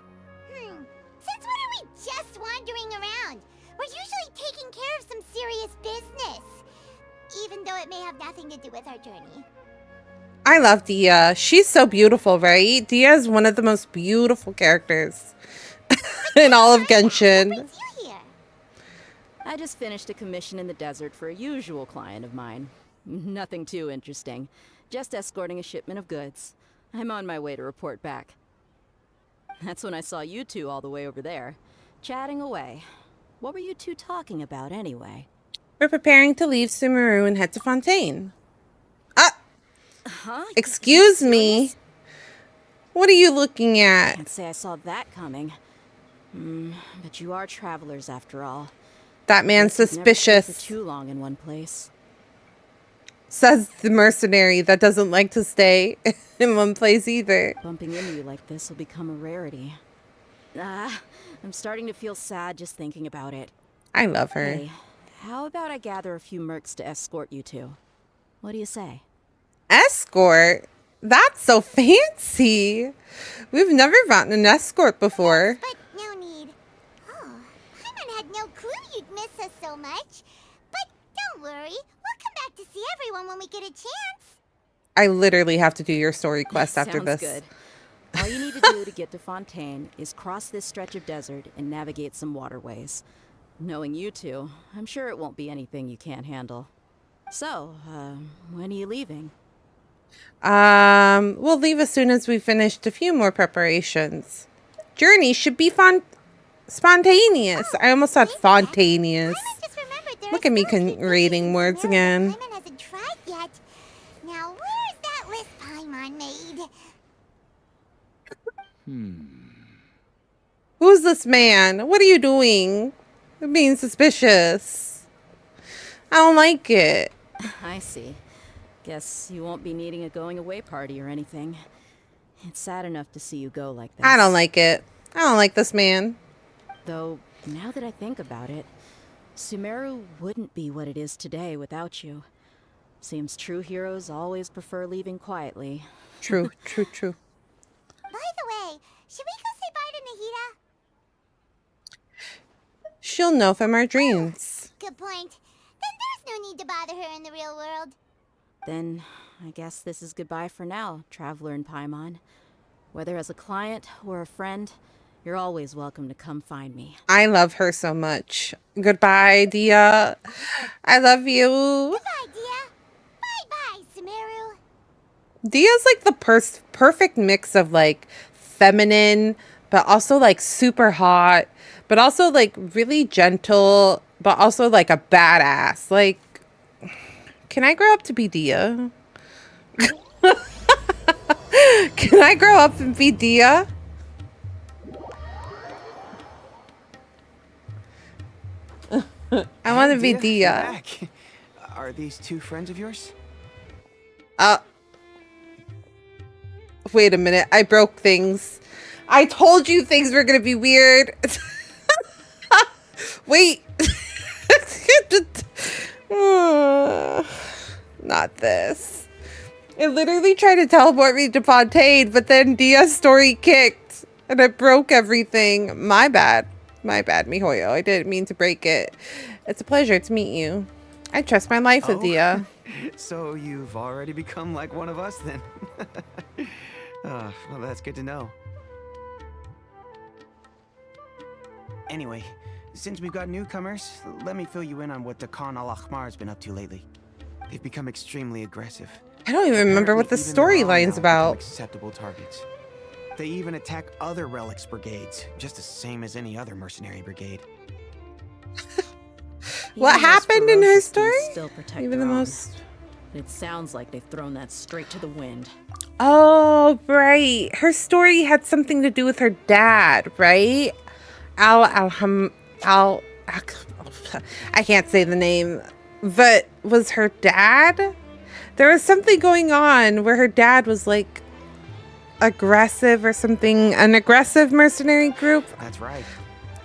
Since when are we just wandering around? We're usually taking care of some serious business. Even though it may have nothing to do with our journey. I love Dia. She's so beautiful, right? Dia is one of the most beautiful characters in all of Genshin. What brings you here? I just finished a commission in the desert for a usual client of mine. Nothing too interesting. Just escorting a shipment of goods. I'm on my way to report back. That's when I saw you two all the way over there, chatting away. What were you two talking about anyway? We're preparing to leave Sumeru and head to Fontaine. Huh? Excuse me. What are you looking at? Can't say I saw that coming. But you are travelers after all. That man's Guess you'd never stay suspicious. for too long in one place. Says the mercenary that doesn't like to stay in one place either. Bumping into you like this will become a rarity. I'm starting to feel sad just thinking about it. I love her. Hey, how about I gather a few mercs to escort you two? What do you say? Escort? That's so fancy. We've never gotten an escort before. But no need. Oh, Paimon had no clue you'd miss us so much. But don't worry, we'll come back to see everyone when we get a chance. I literally have to do your story quest after Sounds this. good. All you need to do to get to Fontaine is cross this stretch of desert and navigate some waterways. Knowing you two, I'm sure it won't be anything you can't handle. So, when are you leaving? We'll leave as soon as we've finished a few more preparations. Journey should be spontaneous. I almost said fontaneous. Paimon just remembered there Look are at me still a few reading dishes words in Sumeru again. that Paimon hasn't tried yet. Now, where's that list Paimon made? Who's this man? What are you doing? You're being suspicious. I don't like it. I see. Guess you won't be needing a going away party or anything. It's sad enough to see you go like this. I don't like it. I don't like this man. Though, now that I think about it, Sumeru wouldn't be what it is today without you. Seems true heroes always prefer leaving quietly. True, true, true. By the way, should we go say bye to Nahida? She'll know from our dreams. Good point. Then there's no need to bother her in the real world. Then, I guess this is goodbye for now, Traveler in Paimon. Whether as a client or a friend, you're always welcome to come find me. I love her so much. Goodbye, Dia. I love you. Goodbye, Dia. Bye-bye, Sumeru. Dia's like the perfect mix of like feminine, but also like super hot, but also like really gentle, but also like a badass. Like, can I grow up to be Dia? Can I grow up and be Dia? I want to be Dia. Back. Are these two friends of yours? Wait a minute. I broke things. I told you things were going to be weird. Wait. Not this. It literally tried to teleport me to Fontaine, but then Dia's story kicked and it broke everything. My bad. My bad, miHoYo. I didn't mean to break it. It's a pleasure to meet you. I trust my life with Dia. So you've already become like one of us then? Well, that's good to know. Anyway, since we've got newcomers, let me fill you in on what the Khan al-Ahmar's been up to lately. They've become extremely aggressive. I don't even remember what the Apparently, even the Raw storyline's now about. become acceptable targets. They even attack other relics brigades, just the same as any other mercenary brigade. What Even those happened in her ferocious story? beasts still protect Even the their own. most... It sounds like they've thrown that straight to the wind. Oh, right. Her story had something to do with her dad, right? I can't say the name, but was her dad? There was something going on where her dad was like aggressive or something. An aggressive mercenary group. That's right.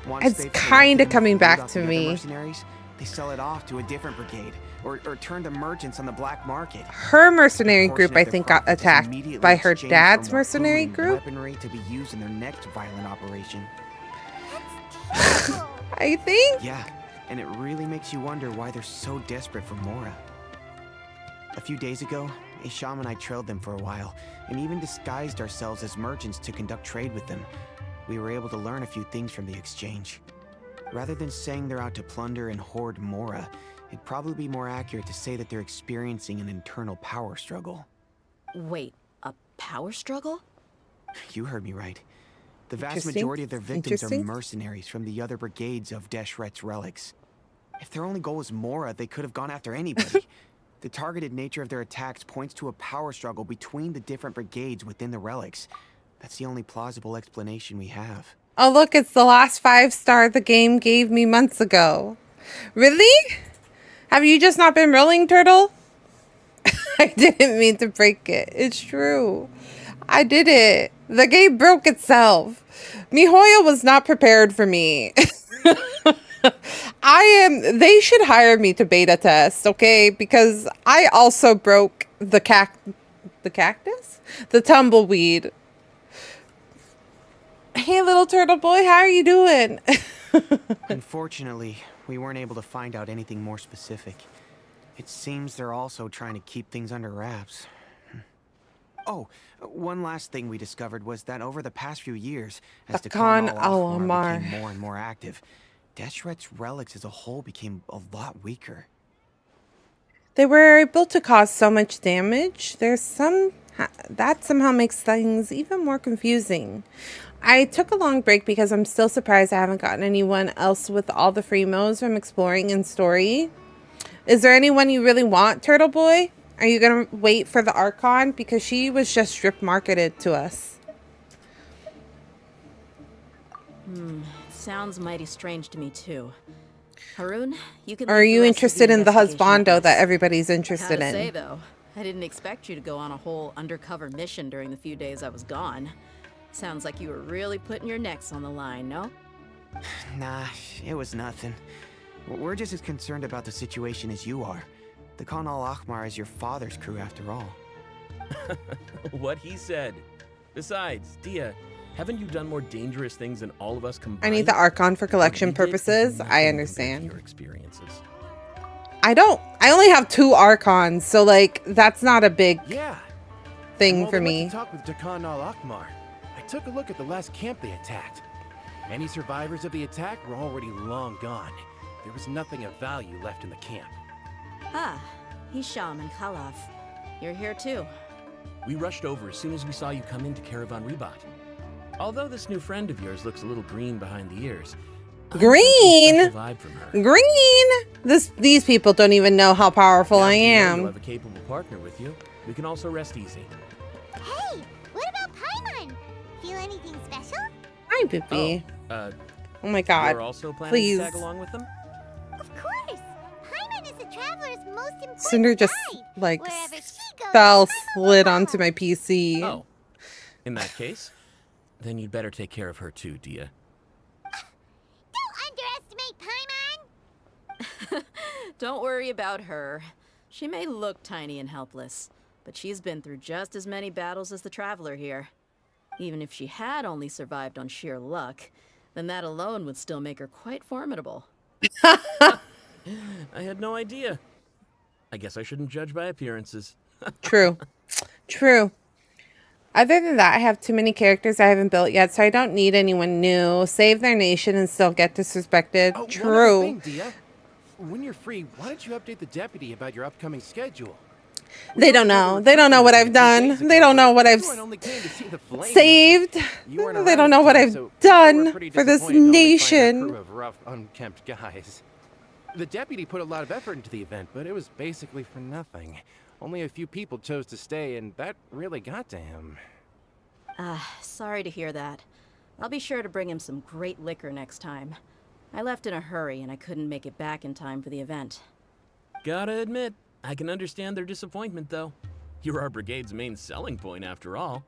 Once It's they've kinda collected coming food back off to the other me. mercenaries, they sell it off to a different brigade, or turn to merchants on the black market. Her mercenary A portion group, I of their think, got profits is attacked immediately by her exchanged dad's for more food mercenary and group. weaponry to be used in their next violent operation. I think. Yeah, and it really makes you wonder why they're so desperate for Mora. A few days ago, Isham and I trailed them for a while, and even disguised ourselves as merchants to conduct trade with them. We were able to learn a few things from the exchange. Rather than saying they're out to plunder and hoard Mora, it'd probably be more accurate to say that they're experiencing an internal power struggle. Wait, a power struggle? You heard me right. The vast Interesting. majority of their victims are Interesting. mercenaries from the other brigades of Deshret's relics. If their only goal was Mora, they could have gone after anybody. The targeted nature of their attacks points to a power struggle between the different brigades within the relics. That's the only plausible explanation we have. Oh, look, it's the last 5-star the game gave me months ago. Really? Have you just not been rolling, Turtle? I didn't mean to break it. It's true. I did it. The game broke itself. Mihoyo was not prepared for me. They should hire me to beta test, okay? Because I also broke the cactus? The tumbleweed. Hey, little turtle boy, how are you doing? Unfortunately, we weren't able to find out anything more specific. It seems they're also trying to keep things under wraps. Oh, one last thing we discovered was that over the past few years, as the Khan al-Ahmar became more and more active, Deshret's relics as a whole became a lot weaker. They were able to cause so much damage. That somehow makes things even more confusing. I took a long break because I'm still surprised I haven't gotten anyone else with all the free modes from exploring in story. Is there anyone you really want, Turtle Boy? Are you going to wait for the Archon? Because she was just strip marketed to us. Sounds mighty strange to me, too. Haroon, you can. Or are lead the you rest of interested in the investigation on husbando that this. everybody's interested Gotta say, in? though, I didn't expect you to go on a whole undercover mission during the few days I was gone. Sounds like you were really putting your necks on the line, no? Nah, it was nothing. We're just as concerned about the situation as you are. The Khan al-Ahmar is your father's crew after all. What he said. Besides, Dia, haven't you done more dangerous things than all of us combined? I need the Archon for collection What we did is purposes. nothing I compared to understand. Your experiences. I only have 2 Archons, so like that's not a big Yeah. thing While for they went me. to talk with Dakan al-Akmar, I took a look at the last camp they attacked. Any survivors of the attack were already long gone. There was nothing of value left in the camp. Ah, Hisham and Khalaf. You're here too. We rushed over as soon as we saw you come into Caravan Ribat. Although this new friend of yours looks a little green behind the ears. I got Green? some special vibe from her. Green? These people don't even know how powerful Now I that you know am. you'll have a capable partner with you. We can also rest easy. Hey, what about Paimon? Feel anything special? Hi, Bippy. Oh, Oh my god. you're also planning Please. to tag along with them? Of course. Paimon is the traveler's most important Cinder just guide. like Wherever she goes, fell, Paimon will slid follow. onto my PC. Oh. In that case, then you'd better take care of her too, Dia. Don't underestimate Paimon. Don't worry about her. She may look tiny and helpless, but she's been through just as many battles as the traveler here. Even if she had only survived on sheer luck, then that alone would still make her quite formidable. I had no idea. I guess I shouldn't judge by appearances. True. True. Other than that, I have too many characters I haven't built yet, so I don't need anyone new. Save their nation and still get disrespected. Oh, one other True. thing, Dia. When you're free, why don't you update the deputy about your upcoming schedule? They don't know. They don't know what I've done. They don't know what I've Everyone only came to see the flame. saved. You weren't They around don't know at the what time, I've so people were done pretty for this disappointed to only find a nation. crew of rough, unkempt guys. The deputy put a lot of effort into the event, but it was basically for nothing. Only a few people chose to stay, and that really got to him. Sorry to hear that. I'll be sure to bring him some great liquor next time. I left in a hurry and I couldn't make it back in time for the event. Gotta admit, I can understand their disappointment, though. You're our brigade's main selling point, after all.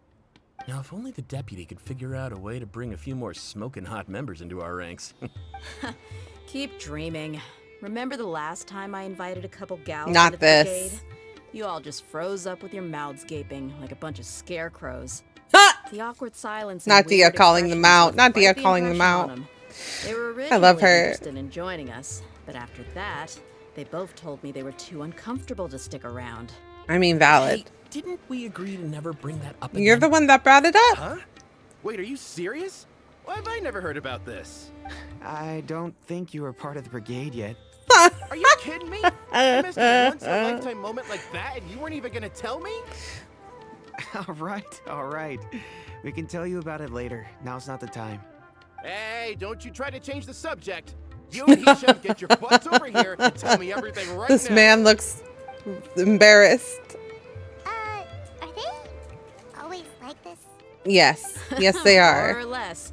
Now, if only the deputy could figure out a way to bring a few more smoking hot members into our ranks. Keep dreaming. Remember the last time I invited a couple gals Not into the this. brigade? You all just froze up with your mouths gaping like a bunch of scarecrows. Ha! The awkward silence. and Nadia weird calling them expressions out. left Nadia quite the calling them impression out. on 'em. They were originally I love her. interested in joining us, but after that, they both told me they were too uncomfortable to stick around. I mean, valid. Hey, didn't we agree to never bring that up again? You're the one that brought it up. Huh? Wait, are you serious? Why have I never heard about this? I don't think you were part of the brigade yet. Are you kidding me? I missed a once-in-a-lifetime moment like that, and you weren't even gonna tell me? All right. We can tell you about it later. Now's not the time. Hey, don't you try to change the subject. You and Hisham get your butts over here and tell me everything right This now. man looks embarrassed. Are they always like this? Yes. Yes, they More are. or less.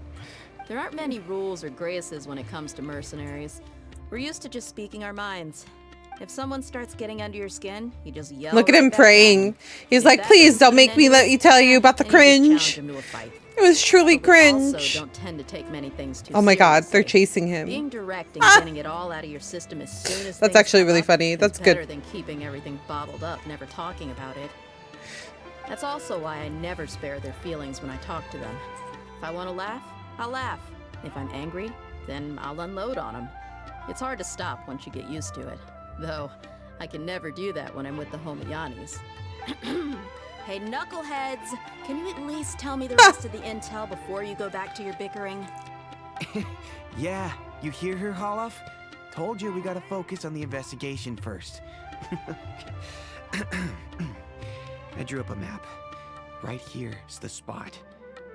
There aren't many rules or graces when it comes to mercenaries. We're used to just speaking our minds. If someone starts getting under your skin, you just yell. Look at right him back at praying. them. He's If like, that please doesn't don't make me end let you tell you about the then you just challenge cringe. him to a fight. It was truly But we also cringe. don't tend to take many things too Oh my god, they're seriously. chasing him. Being direct and getting it all out of your system as soon as That's things actually come really up funny. is That's better good. than keeping everything bottled up, never talking about it. That's also why I never spare their feelings when I talk to them. If I want to laugh, I'll laugh. If I'm angry, then I'll unload on them. It's hard to stop once you get used to it. Though, I can never do that when I'm with the Homiyanis. Hey, knuckleheads! Can you at least tell me the rest of the intel before you go back to your bickering? Yeah, you hear her, Holof? Told you we gotta focus on the investigation first. I drew up a map. Right here's the spot.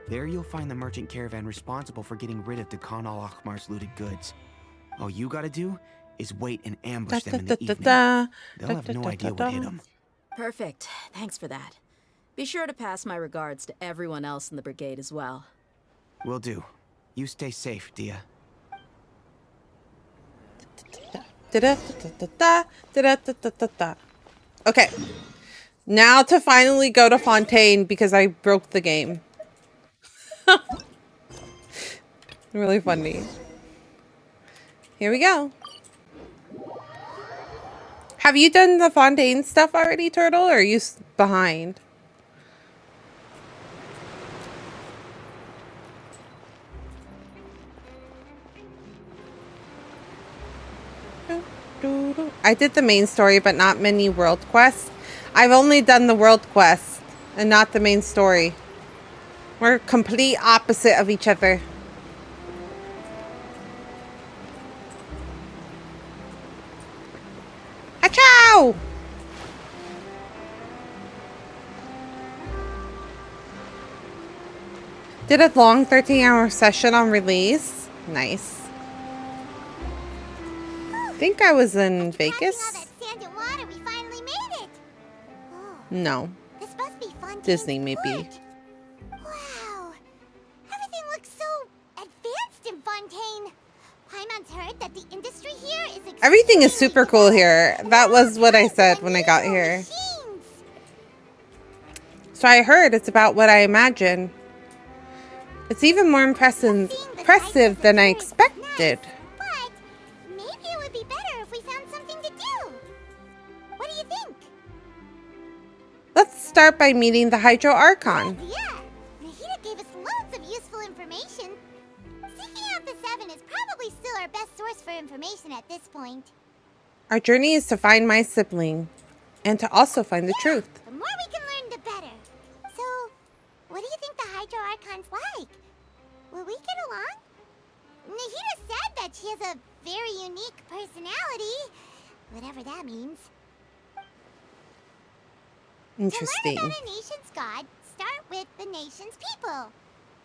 There you'll find the merchant caravan responsible for getting rid of Khan al-Akhmar's looted goods. All you gotta do is wait and ambush them in the evening. They'll have no idea what hit them. Perfect. Thanks for that. Be sure to pass my regards to everyone else in the brigade as well. Will do. You stay safe, Dia. Okay. Now to finally go to Fontaine because I broke the game. Really funny. Here we go. Have you done the Fontaine stuff already, Turtle, or are you behind? I did the main story, but not many world quests. I've only done the world quest and not the main story. We're complete opposite of each other. Achoo! Did a long 13-hour session on release. Nice. I think I was in Passing all Vegas. that sand and water, we finally made it. Oh, No. this must be fun. Disney, maybe. Wow, everything looks so advanced in Fontaine. Paimon's heard that the industry here is Everything is extremely super cool here. That was what I advanced said and when I got unusual here. machines. So I heard it's about what I imagined. It's even more impressive than I expected. But maybe it would be better if we found something to do. What do you think? Let's start by meeting the Hydro Archon. Yeah, Nahida gave us loads of useful information. Seeking out the Seven is probably still our best source for information at this point. Our journey is to find my sibling and to also find the truth. The more we can learn, the better. So, what do you think the Hydro Archon's like? Will we get along? Nahida said that she has a very unique personality, whatever that means. Interesting. To learn about a nation's god, start with the nation's people.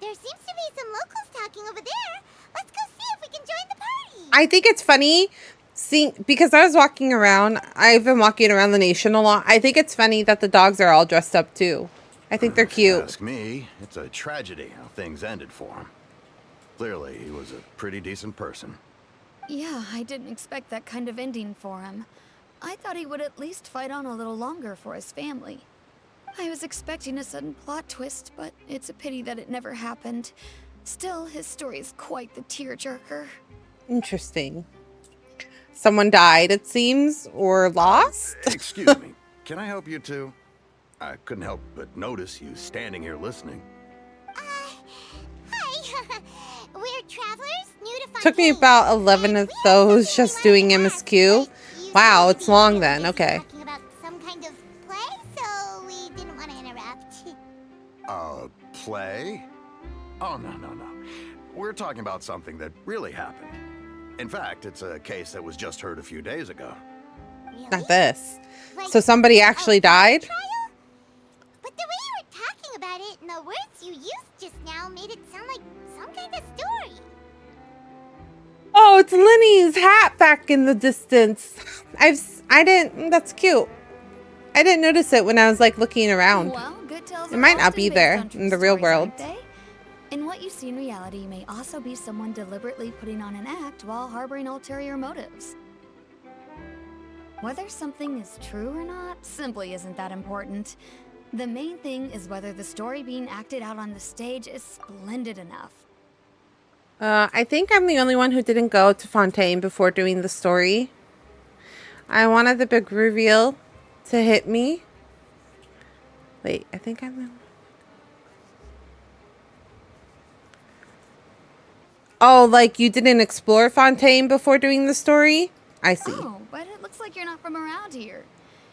There seems to be some locals talking over there. Let's go see if we can join the party. I think it's funny because I was walking around. I've been walking around the nation a lot. I think it's funny that the dogs are all dressed up too. I think they're cute. Ask me, it's a tragedy how things ended for him. Clearly, he was a pretty decent person. Yeah, I didn't expect that kind of ending for him. I thought he would at least fight on a little longer for his family. I was expecting a sudden plot twist, but it's a pity that it never happened. Still, his story is quite the tearjerker. Interesting. Someone died, it seems, or lost? Excuse me. Can I help you two? I couldn't help but notice you standing here listening. Hi. We're travelers, new to Fontaine. Took me about 11 of those just doing MSQ. Wow, it's long then. Okay. Talking about some kind of play, so we didn't want to interrupt. Play? Oh, no. We're talking about something that really happened. In fact, it's a case that was just heard a few days ago. Really? Not this. Like, So somebody actually died? trial? But the way you were talking about it and the words you used just now made it sound like some kind of story. Oh, it's Lenny's hat back in the distance. That's cute. I didn't notice it when I was like looking around. Well, good tales It are might not often be based there on true in the real stories, world. aren't they? And what you see in reality may also be someone deliberately putting on an act while harboring ulterior motives. Whether something is true or not simply isn't that important. The main thing is whether the story being acted out on the stage is splendid enough. I think I'm the only one who didn't go to Fontaine before doing the story. I wanted the big reveal to hit me. Wait, I think I'm... Oh, like you didn't explore Fontaine before doing the story? I see. Oh, but it looks like you're not from around here.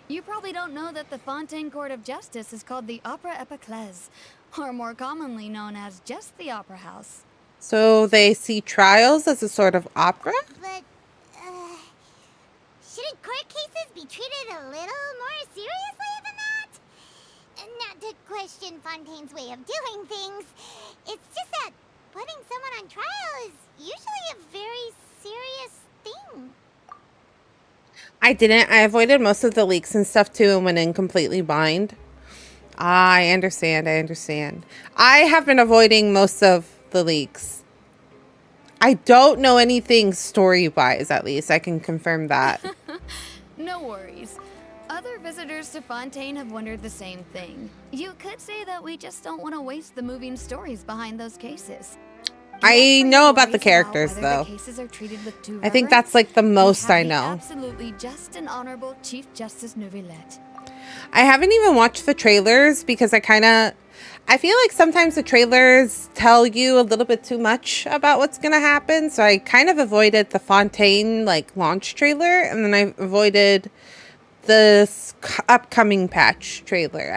You probably don't know that the Fontaine Court of Justice is called the Opera Epiclese, or more commonly known as just the Opera House. So they see trials as a sort of opera? But, shouldn't court cases be treated a little more seriously than that? Not to question Fontaine's way of doing things. It's just that putting someone on trial is usually a very serious thing. I didn't. I avoided most of the leaks and stuff too and went in completely blind. I understand. I have been avoiding most of the leaks. I don't know anything story-wise, at least. I can confirm that. No worries. Other visitors to Fontaine have wondered the same thing. You could say that we just don't want to waste the moving stories behind those cases. I know about the characters, whether though. the cases are treated with due I think reverence. that's like the most We I have the know. Absolutely just and honorable Chief Justice Neuvillette. I haven't even watched the trailers because I feel like sometimes the trailers tell you a little bit too much about what's going to happen. So I kind of avoided the Fontaine like launch trailer, and then I avoided this upcoming patch trailer.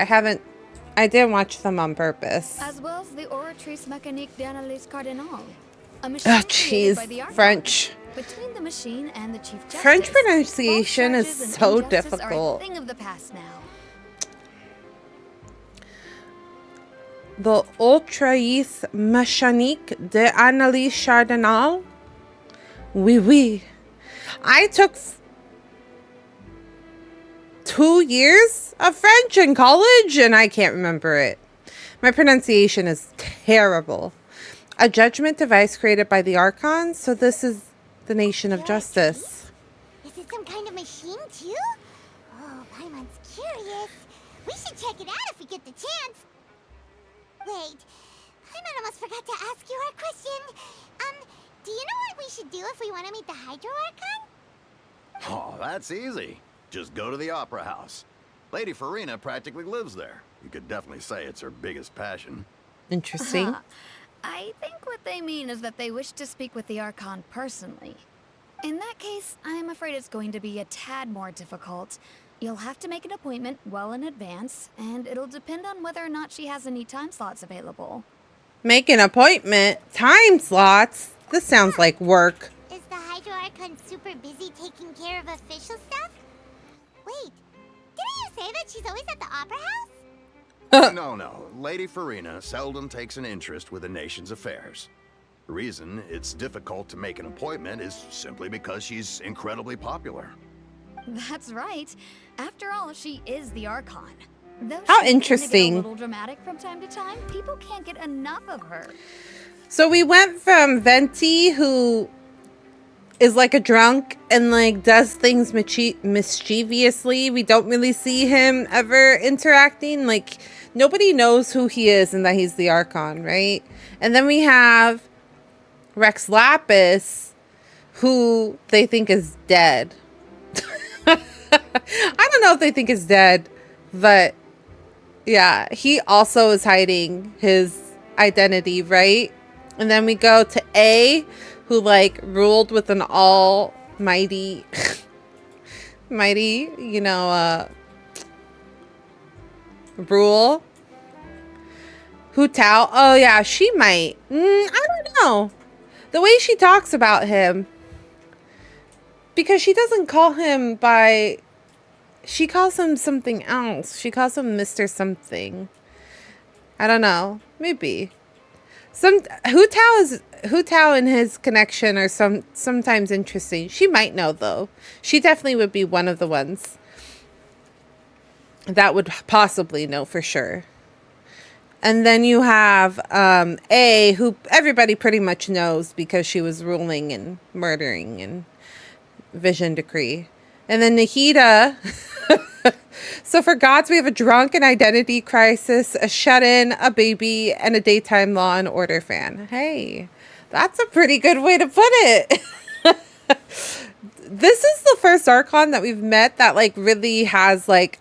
I didn't watch them on purpose. As well as the Oratrice Mécanique d'Analyse Cardinal. A Oh, machine created by the jeez. Archon. French. Between the machine and the Chief Justice, French pronunciation false is charges and so injustice difficult. Are a thing of the past now. The Ultraïs Mécanique d'Analyse Cardinal. Oui. I took 2 years of French in college and I can't remember it. My pronunciation is terrible. A judgment device created by the Archon. So this is the nation of justice. Is it some kind of machine, too? Oh, Paimon's curious. We should check it out if we get the chance. Wait, Paimon almost forgot to ask you our question. Do you know what we should do if we want to meet the Hydro Archon? Oh, that's easy. Just go to the Opera House. Lady Farina practically lives there. You could definitely say it's her biggest passion. Interesting. I think what they mean is that they wish to speak with the Archon personally. In that case, I'm afraid it's going to be a tad more difficult. You'll have to make an appointment well in advance, and it'll depend on whether or not she has any time slots available. Make an appointment? Time slots? This sounds like work. Is the Hydro Archon super busy taking care of official stuff? Wait, didn't you say that she's always at the Opera House? No. Lady Farina seldom takes an interest with the nation's affairs. The reason it's difficult to make an appointment is simply because she's incredibly popular. That's right. After all, she is the Archon. Though How she can interesting. get a little dramatic from time to time, people can't get enough of her. So we went from Venti, who is like a drunk and like does things mischievously. We don't really see him ever interacting. Like nobody knows who he is and that he's the Archon, right? And then we have Rex Lapis, who they think is dead. I don't know if they think is dead, but yeah, he also is hiding his identity, right? And then we go to A, who like ruled with an almighty mighty, you know, rule. Hu Tao, oh yeah, she might. I don't know. The way she talks about him, because she doesn't call him by, she calls him something else. She calls him Mr. Something. I don't know. Maybe. Hu Tao and his connection are sometimes interesting. She might know though. She definitely would be one of the ones that would possibly know for sure. And then you have A, who everybody pretty much knows because she was ruling and murdering and Vision Decree. And then Nahida. So for gods, we have a drunk, an identity crisis, a shut-in, a baby, and a daytime Law and Order fan. Hey, that's a pretty good way to put it. This is the first Archon that we've met that like really has like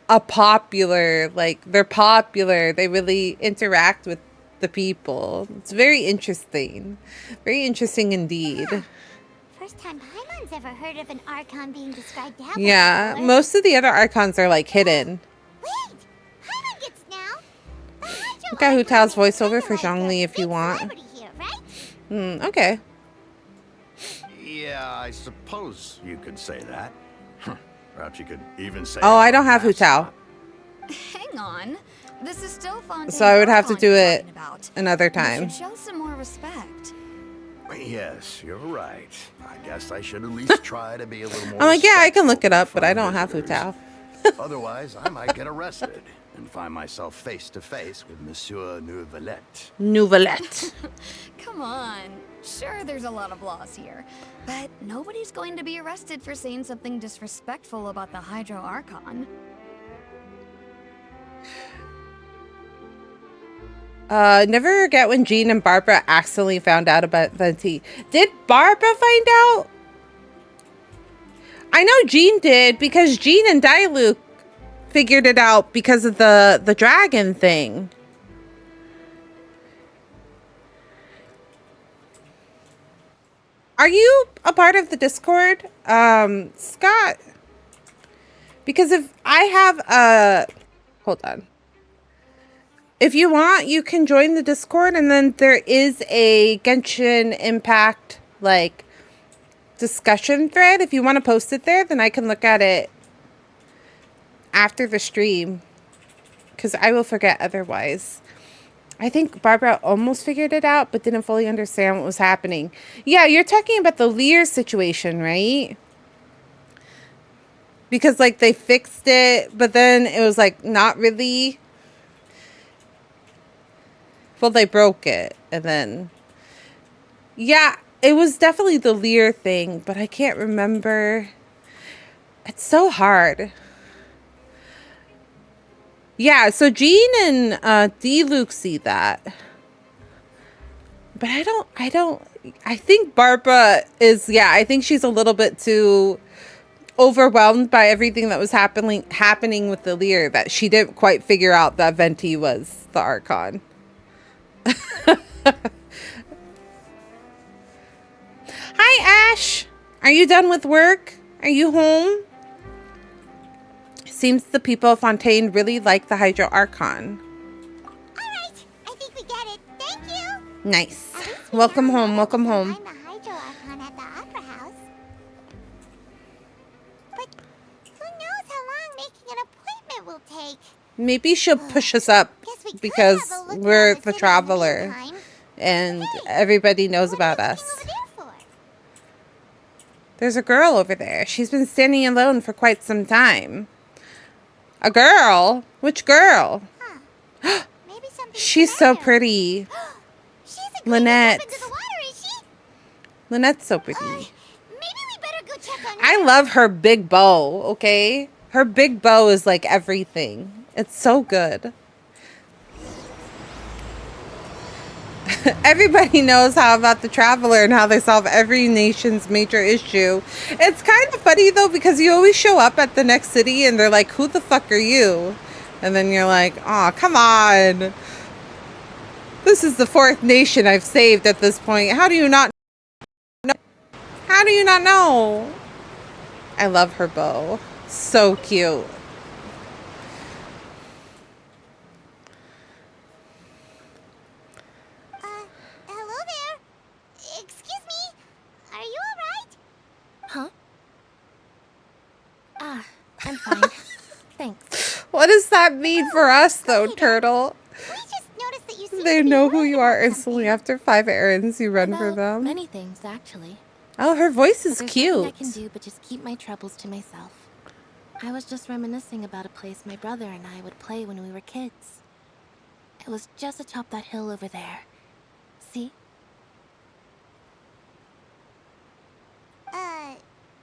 a popular, like they're popular. They really interact with the people. It's very interesting. Very interesting indeed. First time Paimon's ever heard of an Archon being described that way. Yeah, before. most of the other Archons are like hidden. Wait, Paimon gets now. The Hydro Look at Hu Archon Tao's is voiceover kinda for like Zhongli a if you big want. celebrity here, right? Okay. Yeah, I suppose you could say that. Perhaps you could even say. Oh, I don't have Hu Tao, Hang on. This is still Fontaine so I would have to Start do you're it talking about. another You time. should show some more respect. Yes, you're right. I guess I should at least try to be a little more. I'm like, yeah, I can look it up, respectful but I in don't have Hu visitors. Tao. Otherwise, I might get arrested and find myself face to face with Monsieur Nouvelette. Nouvelette. Come on. Sure, there's a lot of laws here, but nobody's going to be arrested for saying something disrespectful about the Hydro Archon. Never forget when Jean and Barbara accidentally found out about Venti. Did Barbara find out? I know Jean did because Jean and Diluc figured it out because of the dragon thing. Are you a part of the Discord, Scott? Because if I have hold on. If you want, you can join the Discord, and then there is a Genshin Impact, like, discussion thread. If you want to post it there, then I can look at it after the stream, because I will forget otherwise. I think Barbara almost figured it out, but didn't fully understand what was happening. Yeah, you're talking about the Lear situation, right? Because, like, they fixed it, but then it was, like, not really. Well, they broke it, and then... Yeah, it was definitely the Lear thing, but I can't remember. It's so hard. Yeah, so Jean and D-Luke see that. But I think Barbara is, yeah, I think she's a little bit too overwhelmed by everything that was happening with the Lear that she didn't quite figure out that Venti was the Archon. Hi, Ash. Are you done with work? Are you home? Seems the people of Fontaine really like the Hydro Archon. Alright, I think we get it. Thank you. Nice. At least we Welcome now home. know Welcome to home. find the Hydro Archon at the Opera House. But who knows how long making an appointment will take? Maybe she'll push us up Guess we could because have a look we're around the city in traveler meantime. and Hey, everybody knows What about are you us. looking over there for? There's a girl over there. She's been standing alone for quite some time. A girl? Which girl? Huh. Maybe something She's so familiar. pretty. She's agreed to Lynette. jump into the water, is she? Lynette's so pretty. Maybe we better go check on I love her big bow, okay? Her big bow is like everything. It's so good. Everybody knows how about the Traveler and how they solve every nation's major issue. It's kind of funny though, because you always show up at the next city and they're like, who the fuck are you? And then you're like, oh, come on. This is the 4th nation I've saved at this point. How do you not know? How do you not know? I love her bow. So cute. Hello there. Excuse me. Are you alright? Huh? Ah, I'm fine. Thanks. What does that mean for us, though, Turtle? We just noticed that you seem They to be know who worried you are about instantly something. after 5 errands you run for About them. many things, actually. Oh, her voice But is there's nothing I cute. can do but just keep my troubles to myself. I was just reminiscing about a place my brother and I would play when we were kids. It was just atop that hill over there. See?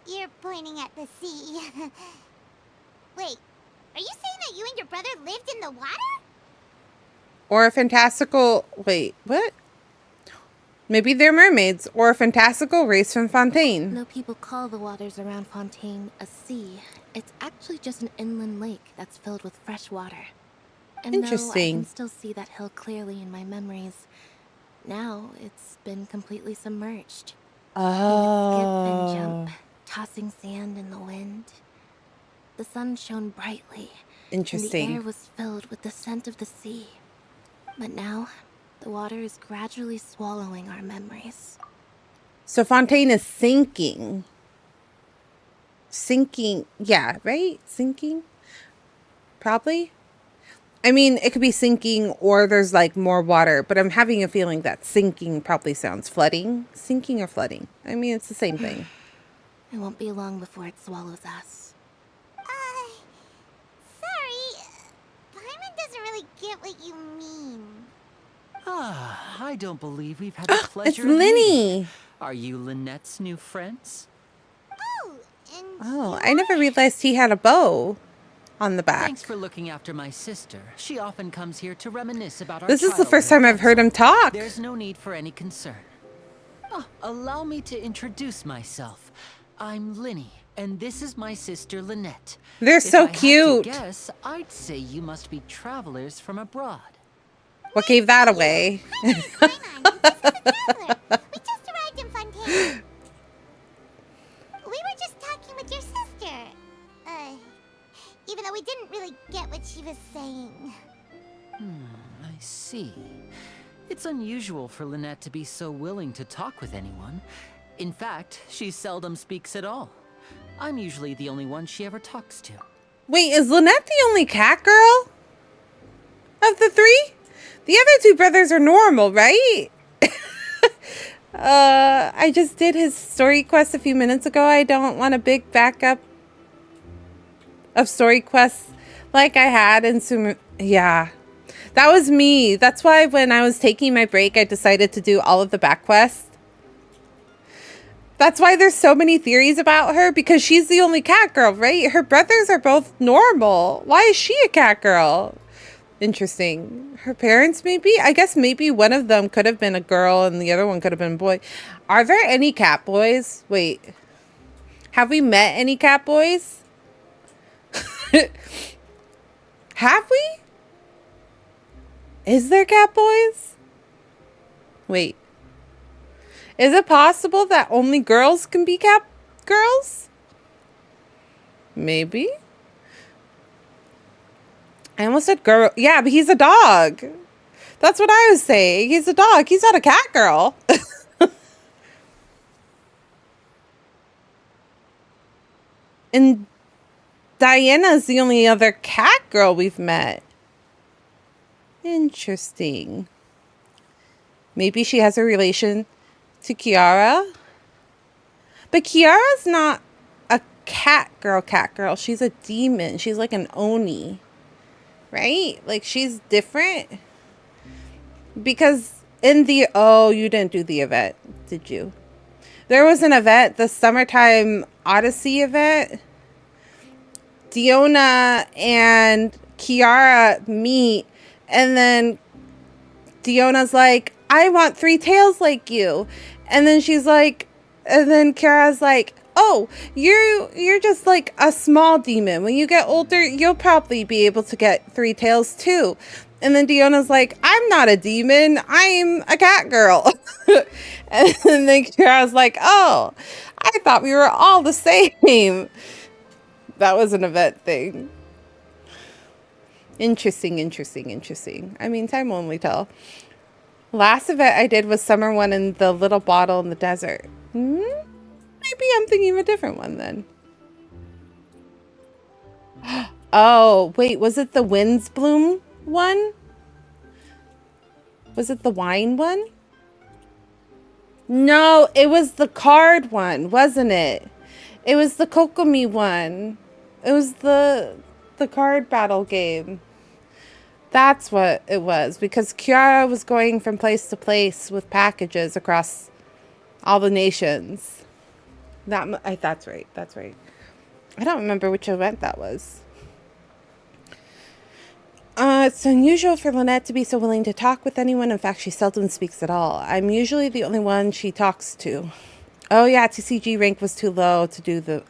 You're pointing at the sea. Wait, are you saying that you and your brother lived in the water? Or a fantastical... Wait, what? Maybe they're mermaids. Or a fantastical race from Fontaine. Though people call the waters around Fontaine a sea, it's actually just an inland lake that's filled with fresh water. And though I Interesting. can still see that hill clearly in my memories, now it's been completely submerged. You would skip and jump, tossing sand in the wind. The sun shone brightly, and the Interesting. air was filled with the scent of the sea. But now, the water is gradually swallowing our memories. So Fontaine is sinking. Sinking. Yeah, right? Sinking? Probably. I mean, it could be sinking or there's like more water, but I'm having a feeling that sinking probably sounds flooding. Sinking or flooding. I mean, it's the same thing. It won't be long before it swallows us. Sorry. Paimon doesn't really get what you mean. Ah, I don't believe we've had the It's pleasure of meeting. Linny. Are you Lynette's new friends? Oh, and Oh, I never realized he had a bow on the back. Thanks for looking after my sister. She often comes here to reminisce about our This is the first childhood. time I've heard him talk. There's no need for any concern. Oh, allow me to introduce myself. I'm Linny, and this is my sister Lynette. They're If so I had to cute. guess, I'd say you must be travelers from abroad. What gave that away? Paimon, this is the Traveler. We just arrived in Fontaine. We were just talking with your sister. Even though we didn't really get what she was saying. I see. It's unusual for Lynette to be so willing to talk with anyone. In fact, she seldom speaks at all. I'm usually the only one she ever talks to. Wait, is Lynette the only cat girl of the 3? The other 2 brothers are normal, right? I just did his story quest a few minutes ago. I don't want a big backup of story quests like I had in Yeah, that was me. That's why when I was taking my break, I decided to do all of the back quests. That's why there's so many theories about her, because she's the only cat girl, right? Her brothers are both normal. Why is she a cat girl? Interesting. Her parents, maybe? I guess maybe one of them could have been a girl and the other one could have been a boy. Are there any cat boys? Wait. Have we met any cat boys? Have we? Is there cat boys? Wait. Is it possible that only girls can be cat girls? Maybe. I almost said girl. Yeah, but he's a dog. That's what I was saying. He's a dog. He's not a cat girl. And Diana's the only other cat girl we've met. Interesting. Maybe she has a relation to Kiara. But Kiara's not a cat girl. She's a demon. She's like an Oni. Right? Like she's different. Because in the... Oh, you didn't do the event, did you? There was an event, the Summertime Odyssey event. Diona and Kiara meet, and then Diona's like, I want 3 tails like you. And then she's like, and then Kiara's like, oh, you're just like a small demon. When you get older, you'll probably be able to get 3 tails too. And then Diona's like, I'm not a demon. I'm a cat girl. And then Kiara's like, oh, I thought we were all the same. That was an event thing. Interesting. I mean, time will only tell. Last event I did was summer one in the little bottle in the desert. Maybe I'm thinking of a different one then. Oh, wait, was it the Winds Bloom one? Was it the wine one? No, it was the card one, wasn't it? It was the Kokomi one. It was the card battle game. That's what it was, because Kiara was going from place to place with packages across all the nations. That's right. I don't remember which event that was. It's unusual for Lynette to be so willing to talk with anyone. In fact, she seldom speaks at all. I'm usually the only one she talks to. Oh, yeah, TCG rank was too low to do the...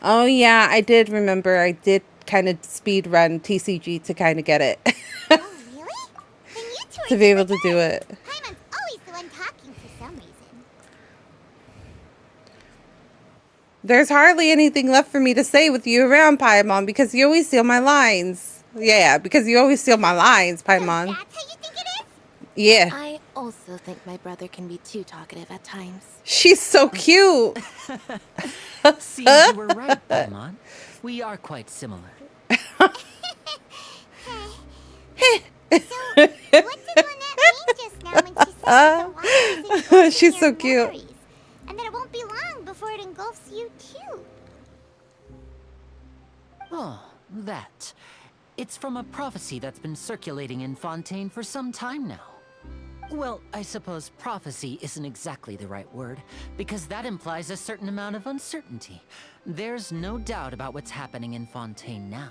Oh, yeah, I did remember. I did kind of speed run TCG to kind of get it. Oh, really? Then you two are to be able to do it. Paimon's always the one talking for some reason. There's hardly anything left for me to say with you around, Paimon, because you always steal my lines. Yeah, because you always steal my lines, Paimon. So that's how you think it is? Yeah. I also think my brother can be too talkative at times. She's so cute. Seems you were right, Paimon. We are quite similar. So, what did Lynette mean just now when she said that the water is engulfing She's so your cute. memories, and that it won't be long before it engulfs you too? Oh, that. It's from a prophecy that's been circulating in Fontaine for some time now. Well, I suppose prophecy isn't exactly the right word, because that implies a certain amount of uncertainty. There's no doubt about what's happening in Fontaine now.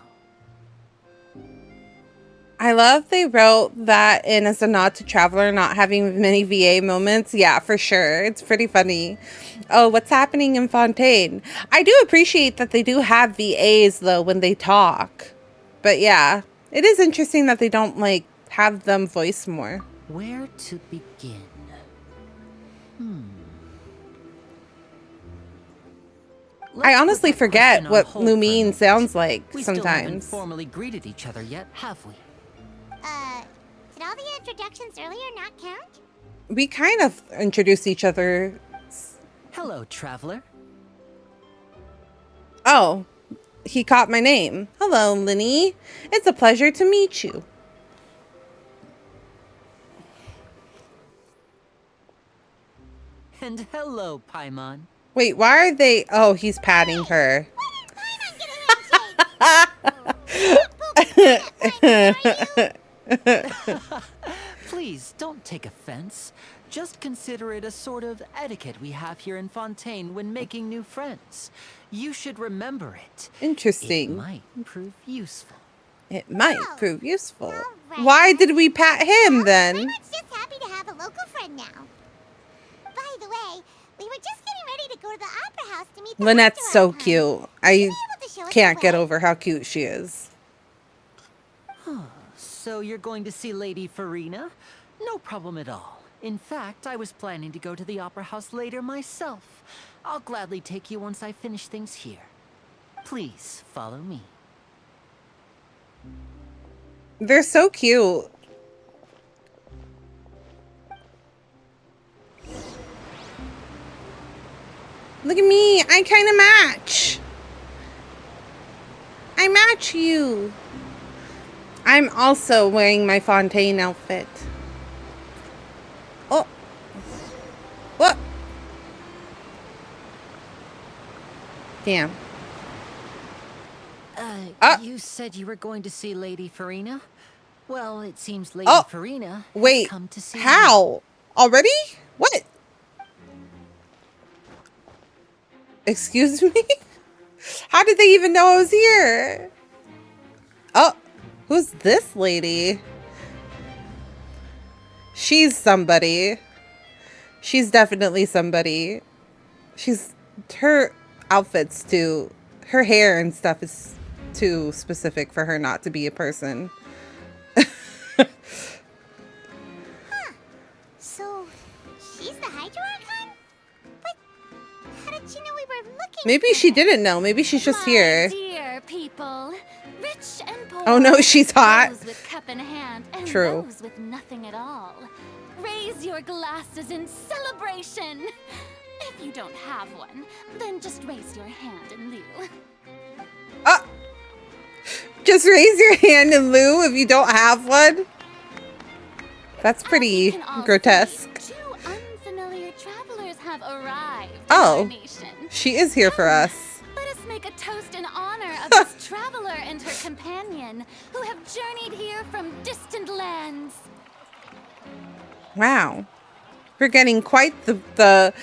I love they wrote that in as a nod to Traveler not having many VA moments. Yeah, for sure. It's pretty funny. Oh, what's happening in Fontaine? I do appreciate that they do have VAs, though, when they talk. But yeah, it is interesting that they don't, like, have them voice more. Where to begin? I honestly forget what hold for a Lumine moment. sounds like We still haven't sometimes. formally greeted each other yet, have we? Did all the introductions earlier not count? We kind of introduced each other. Hello, traveler. Oh, he caught my name. Hello, Linny. It's a pleasure to meet you. And hello, Paimon. Wait, why are they... Oh, he's patting her. Please, don't take offense. Just consider it a sort of etiquette we have here in Fontaine when making new friends. You should remember it. Interesting. It might prove useful. It might prove useful. All right. Why did we pat him then? Paimon's just happy to have a local friend now. By the way, we were just getting ready to go to the opera house to meet the Lynette's master so archon. cute. I Will you be able to show us can't the get way? over how cute she is. So you're going to see Lady Farina? No problem at all. In fact, I was planning to go to the opera house later myself. I'll gladly take you once I finish things here. Please follow me. They're so cute. Look at me. I kind of match. I match you. I'm also wearing my Fontaine outfit. Oh. What? Damn. You said you were going to see Lady Farina? Well, it seems Lady Farina has Wait. come to see you. How? Already? What? Excuse me? How did they even know I was here? Oh, who's this lady? She's somebody. She's definitely somebody. Her outfits too. Her hair and stuff is too specific for her not to be a person. So, she's the Hydro Archon? But how did she know we were looking Maybe for she her? didn't know. Maybe she's just here. Dear people, rich and poor. Oh no, she's hot. Those with cup in hand and True. those with nothing at all. Raise your glasses in celebration. If you don't have one, then just raise your hand in lieu. Just raise your hand in lieu if you don't have one. That's pretty grotesque. Two unfamiliar travelers have arrived in Oh, our nation. she is here for us. Let us make a toast in honor of this traveler and her companion who have journeyed here from distant lands. Wow. We're getting quite the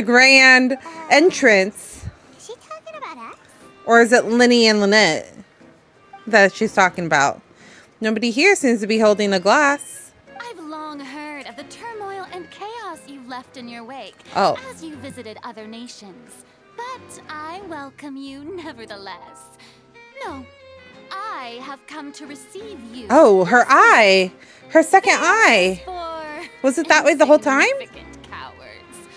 grand entrance. Is she talking about us? Or is it Linny and Lynette that she's talking about? Nobody here seems to be holding a glass. I've long heard of the turmoil and chaos you left in your wake as you visited other nations. But I welcome you nevertheless. No, I have come to receive you. Oh, her eye. Her second eye. Was it that way the whole time? Cowards.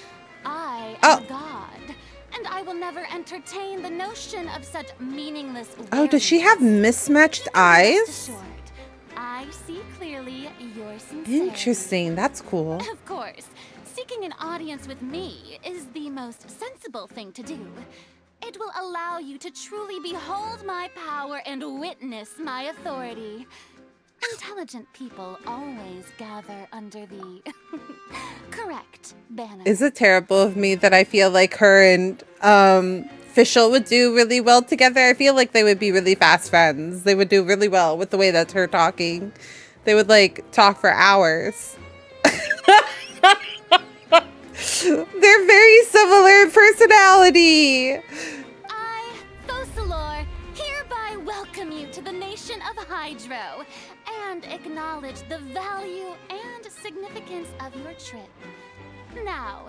I am a god, and I will never entertain the notion of such meaningless. Oh, does she have mismatched eyes? I see clearly your sincerity. Interesting. That's cool. Of course, seeking an audience with me is the most sensible thing to do. It will allow you to truly behold my power and witness my authority. Intelligent people always gather under the correct banner. Is it terrible of me that I feel like her and Fischl would do really well together? I feel like they would be really fast friends. They would do really well with the way that's her talking. They would like talk for hours. They're very similar in personality. I, Focalor, hereby welcome you to the nation of Hydro and acknowledge the value and significance of your trip. Now,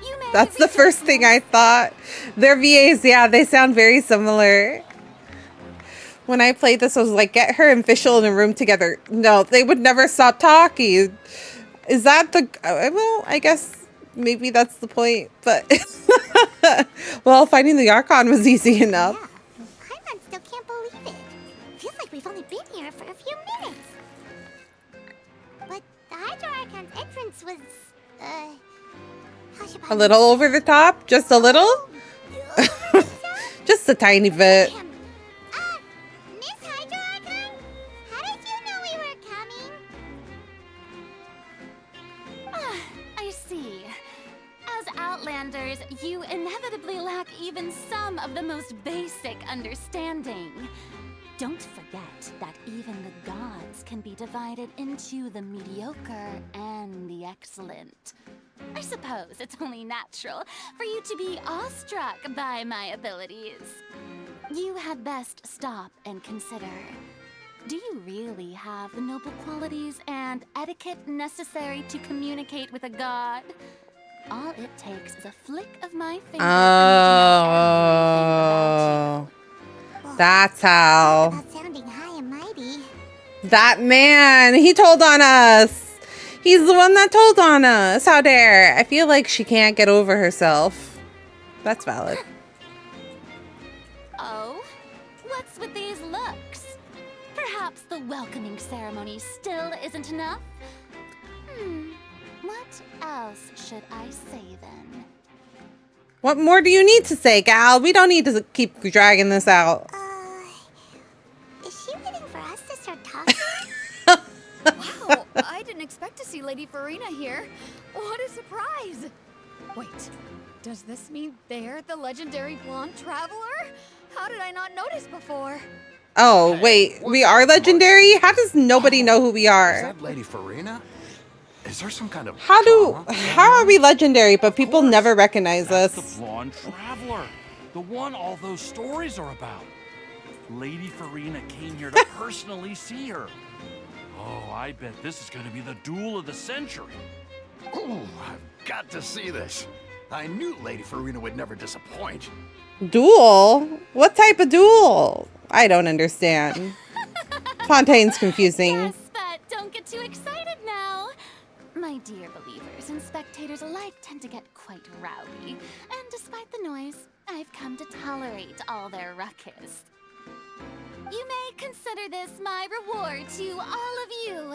you may. That's the first thing I thought. Their VAs, yeah, they sound very similar. When I played this, I was like, get her and Fischl in a room together. No, they would never stop talking. Is that the... Well, I guess maybe that's the point, but... Well, finding the Archon was easy enough. Yeah, Paimon still can't believe it. Feels like we've only been here for a few minutes. But the Hydro Archon's entrance was, how should I A little over the top? Just a little? Just a tiny bit. Miss Hydro Archon? How did you know we were coming? I see. As Outlanders, you inevitably lack even some of the most basic understanding. Don't forget that even the gods can be divided into the mediocre and the excellent. I suppose it's only natural for you to be awestruck by my abilities. You had best stop and consider. Do you really have the noble qualities and etiquette necessary to communicate with a god? All it takes is a flick of my finger Oh. That's how. About sounding high and mighty. That man, he told on us. He's the one that told on us. How dare. I feel like she can't get over herself. That's valid. Oh? What's with these looks? Perhaps the welcoming ceremony still isn't enough? What else should I say then? What more do you need to say, gal? We don't need to keep dragging this out. Is she waiting for us to start talking? Wow, I didn't expect to see Lady Farina here. What a surprise! Wait, does this mean they're the legendary blonde traveler? How did I not notice before? Oh, wait. We are legendary? How does nobody know who we Is are? that Lady Farina? Is there some kind of How are we legendary, but people never recognize us? The blonde traveler. The one all those stories are about. Lady Farina came here to personally see her. Oh, I bet this is gonna be the duel of the century. Oh, I've got to see this. I knew Lady Farina would never disappoint. Duel? What type of duel? I don't understand. Fontaine's confusing. Yes, but don't get too excited now. My dear believers and spectators alike tend to get quite rowdy, and despite the noise, I've come to tolerate all their ruckus. You may consider this my reward to all of you.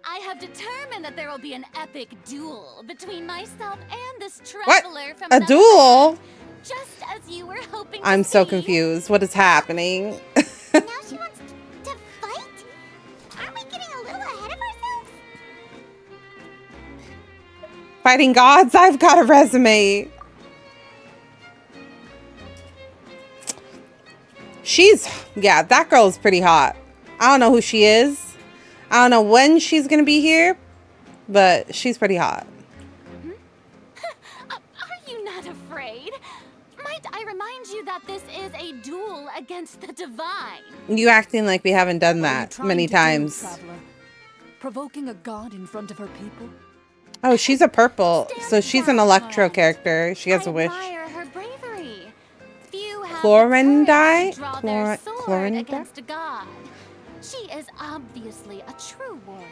I have determined that there will be an epic duel between myself and this traveler from a another duel? land, just as you were hoping to I'm so see. confused. What is happening? Now she wants to fight? Aren't we getting a little ahead of ourselves? Fighting gods? I've got a resume. Yeah, that girl's pretty hot. I don't know who she is. I don't know when she's gonna be here, but she's pretty hot. Are you not afraid? Might I remind you that this is a duel against the divine? You acting like we haven't done that many times. Provoking a god in front of her people? Oh, she's a purple, so she's an Electro character. She has a wish. I admire her bravery. Few have Chlorindite? the courage to draw their sword Chlorindite? against a god. She is obviously a true warrior.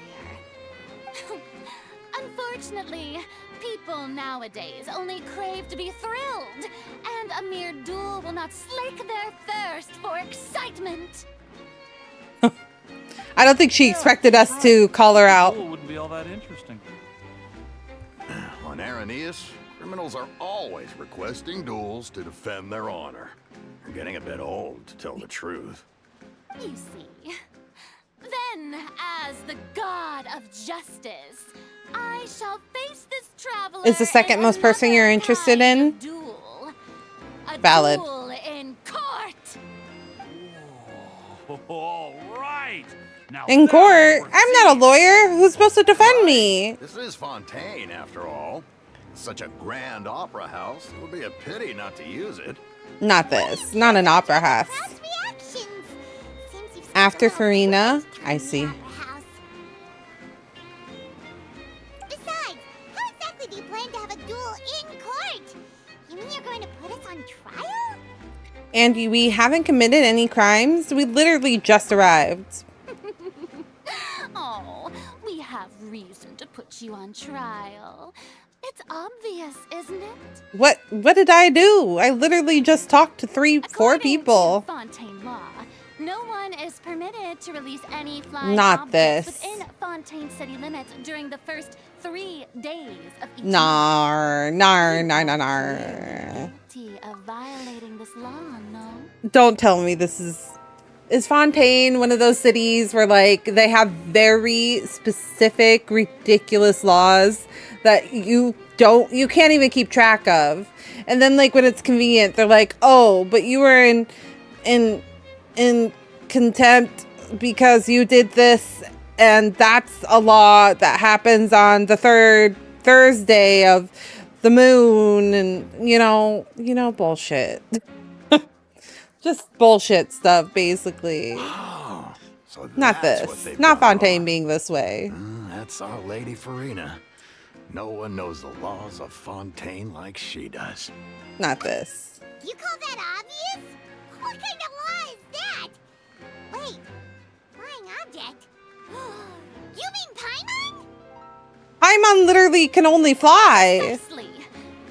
Unfortunately, people nowadays only crave to be thrilled, and a mere duel will not slake their thirst for excitement. I don't think she expected us to call her out. Duel wouldn't be all that interesting. On Araneus, criminals are always requesting duels to defend their honor. They're getting a bit old, to tell the truth. You see. Then, as the god of justice, I shall face this traveler. Is the second most person you're interested in? Duel. A Valid. duel in court. All right. Now In that court? we're I'm not a lawyer. Who's supposed to defend me? This is Fontaine, after all. Such a grand opera house, it would be a pity not to use it. Not this. Not an opera house. Crowd's reactions. Seems you've spent After a lot of Farina, time I in see. the opera house. Besides, how exactly do you plan to have a duel in court? You mean you're going to put us on trial? And we haven't committed any crimes. We literally just arrived. Oh, we have reason to put you on trial. It's obvious, isn't it? What did I do? I literally just talked to 4 According people. to Fontaine law, no one is permitted to release any flying Not objects this. within Fontaine city limits during the first 3 days of each month. Nar. Guilty of violating this law, no? Don't tell me this is Fontaine one of those cities where like they have very specific, ridiculous laws that you can't even keep track of. And then like when it's convenient, they're like, oh, but you were in contempt because you did this, and that's a law that happens on the 3rd Thursday of the moon, and you know bullshit. Just bullshit stuff, basically. Oh, so Not that's what this. they've Not got Fontaine on. being this way. That's our Lady Farina. No one knows the laws of Fontaine like she does. Not this. You call that obvious? What kind of law is that? Wait, flying object? You mean Paimon? Paimon literally can only fly. Precisely.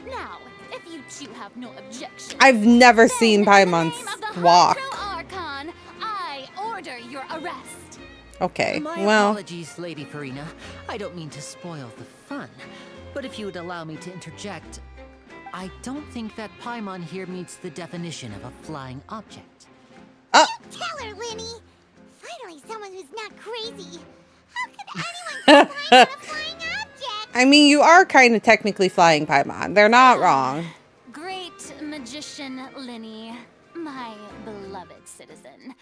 Now, if you two have no objection, I've never then seen in the Paimon name of the walk. Hydro Archon, I order your arrest. Okay, My well, apologies, Lady Farina. I don't mean to spoil the fun, but if you would allow me to interject, I don't think that Paimon here meets the definition of a flying object. You tell her, Linny. Finally, someone who's not crazy. How could anyone call Paimon a flying object? I mean, you are kind of technically flying Paimon. They're not wrong. Great magician Linny, my beloved citizen.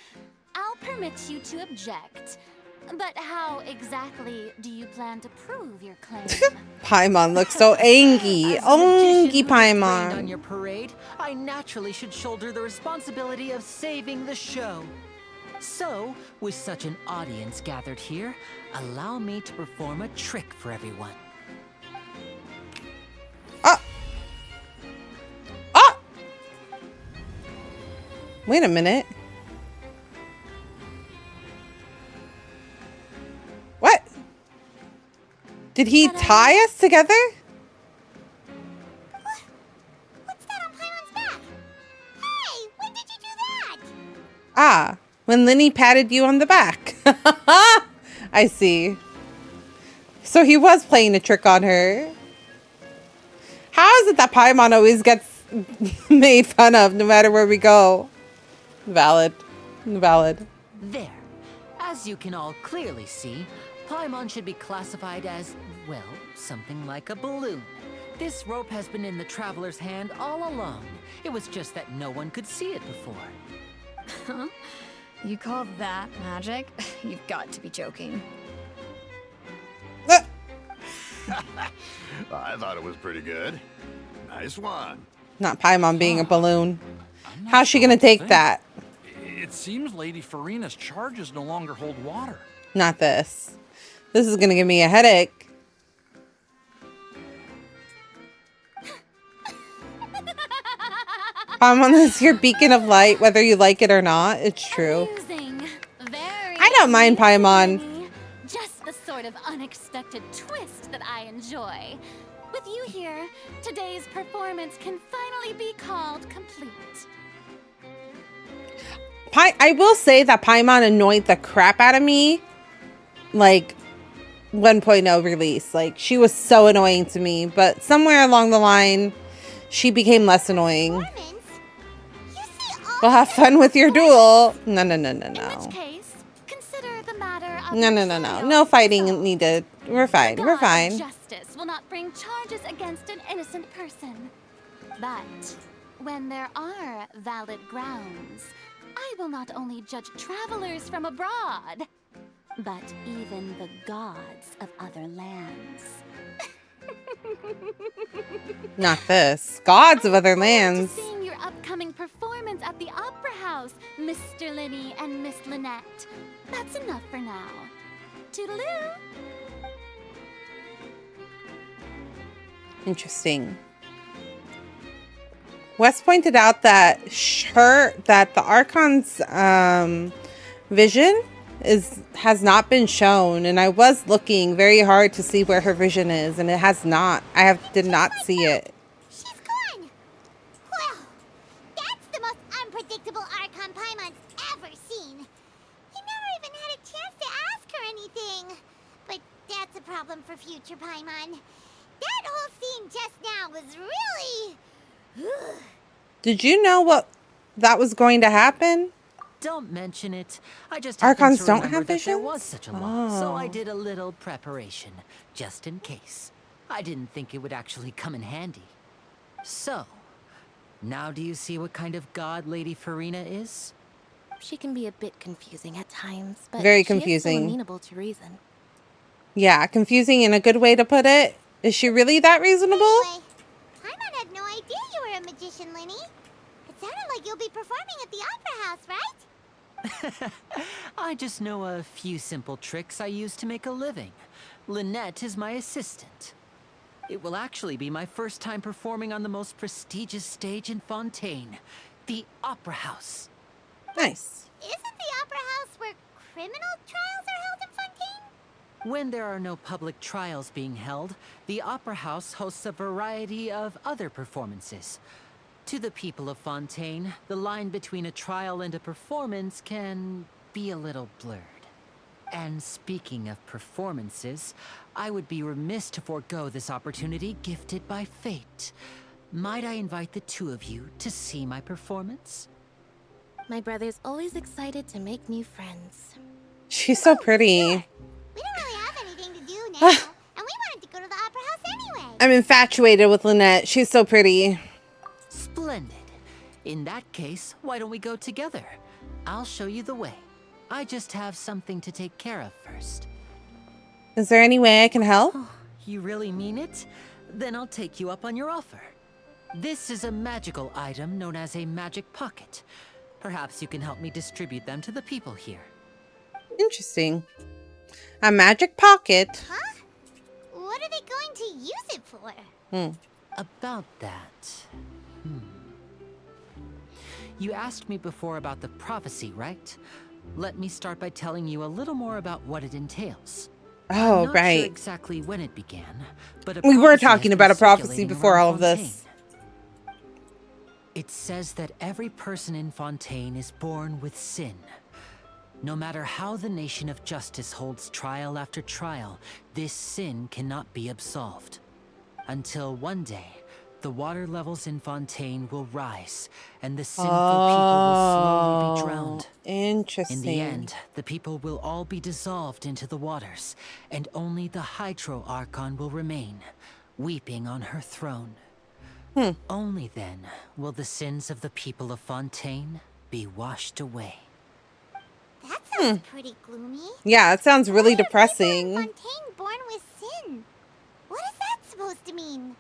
I'll permit you to object, But how exactly do you plan to prove your claim? Paimon looks so angry. As a magician Ongy who was trained Paimon. on your parade, I naturally should shoulder the responsibility of saving the show. So, with such an audience gathered here, allow me to perform a trick for everyone. Wait a minute. What? Did he tie us together? What's that on Paimon's back? Hey, when did you do that? Ah, when Linny patted you on the back. I see. So he was playing a trick on her. How is it that Paimon always gets made fun of no matter where we go? Valid. Valid. There. As you can all clearly see, Paimon should be classified as, well, something like a balloon. This rope has been in the traveler's hand all along. It was just that no one could see it before. Huh? You call that magic? You've got to be joking. I thought it was pretty good. Nice one. Not Paimon being a balloon. How's she gonna take that? It seems Lady Farina's charges no longer hold water. Not this. This is gonna give me a headache. Paimon is your beacon of light, whether you like it or not. It's true. I don't mind Paimon. Just the sort of unexpected twist that I enjoy. With you here, today's performance can finally be called complete. I will say that Paimon annoyed the crap out of me. Like 1.0 release. Like she was so annoying to me. But somewhere along the line, she became less annoying. Well, have fun with your duel. No. No fighting needed. We're fine. We're fine. Justice will not bring charges against an innocent person. But when there are valid grounds, I will not only judge travelers from abroad, but even the gods of other lands. Not this. Gods of other lands. Seeing your upcoming performance at the Opera House, Mr. Linny and Miss Lynette. That's enough for now. Toodaloo! Interesting. Wes pointed out that the Archon's vision has not been shown, and I was looking very hard to see where her vision is, and it has not. Did not see it. She's gone. Well, that's the most unpredictable Archon Paimon's ever seen. He never even had a chance to ask her anything. But that's a problem for future Paimon. That whole scene just now was really... Did you know what that was going to happen? Don't mention it. I just Archons to don't remember have that there visions? was such a law, so I Oh. did a little preparation, just in case. I didn't think it would actually come in handy. So, now do you see what kind of god Lady Farina is? She can be a bit confusing at times, but Very she is so confusing. amenable to reason. Yeah, confusing in a good way to put it. Is she really that reasonable? Anyway, Paimon had no idea you were a magician, Linny. It sounded like you'll be performing at the Opera House, right? I just know a few simple tricks I use to make a living. Lynette is my assistant. It will actually be my first time performing on the most prestigious stage in Fontaine, the Opera House. Nice. Isn't the Opera House where criminal trials are held in Fontaine? When there are no public trials being held, the Opera House hosts a variety of other performances. To the people of Fontaine, the line between a trial and a performance can be a little blurred. And speaking of performances, I would be remiss to forego this opportunity gifted by fate. Might I invite the two of you to see my performance? My brother's always excited to make new friends. She's so pretty. We don't really have anything to do now, and we wanted to go to the Opera House anyway. I'm infatuated with Lynette. She's so pretty. Splendid. In that case, why don't we go together? I'll show you the way. I just have something to take care of first. Is there any way I can help? Oh, you really mean it? Then I'll take you up on your offer. This is a magical item known as a magic pocket. Perhaps you can help me distribute them to the people here. Interesting. A magic pocket? Huh? What are they going to use it for? About that. You asked me before about the prophecy, right? Let me start by telling you a little more about what it entails. Oh, I'm not right. sure exactly when it began, but we were prophecy talking has about been a prophecy circulating before around all of this. It says that every person in Fontaine is born with sin. No matter how the nation of justice holds trial after trial, this sin cannot be absolved. Until one day, the water levels in Fontaine will rise, and the sinful people will slowly be drowned. Interesting. In the end, the people will all be dissolved into the waters, and only the Hydro Archon will remain, weeping on her throne. Only then will the sins of the people of Fontaine be washed away. That sounds pretty gloomy. Yeah, it sounds really Why are depressing. people in Fontaine born with sin? What is that supposed to mean?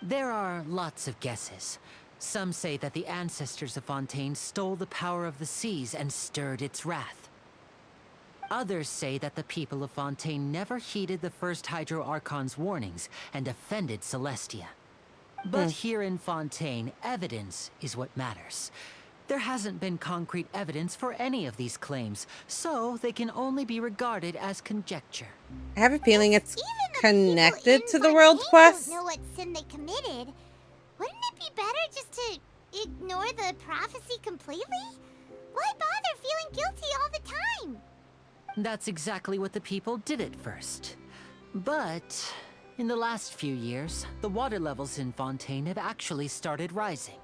There are lots of guesses. Some say that the ancestors of Fontaine stole the power of the seas and stirred its wrath. Others say that the people of Fontaine never heeded the first Hydro Archon's warnings and offended Celestia. But here in Fontaine, evidence is what matters. There hasn't been concrete evidence for any of these claims, so they can only be regarded as conjecture. I have a feeling it's Even connected the to people the in world Fontaine quest. don't know what sin they committed. Wouldn't it be better just to ignore the prophecy completely? Why bother feeling guilty all the time? That's exactly what the people did at first. But in the last few years, the water levels in Fontaine have actually started rising.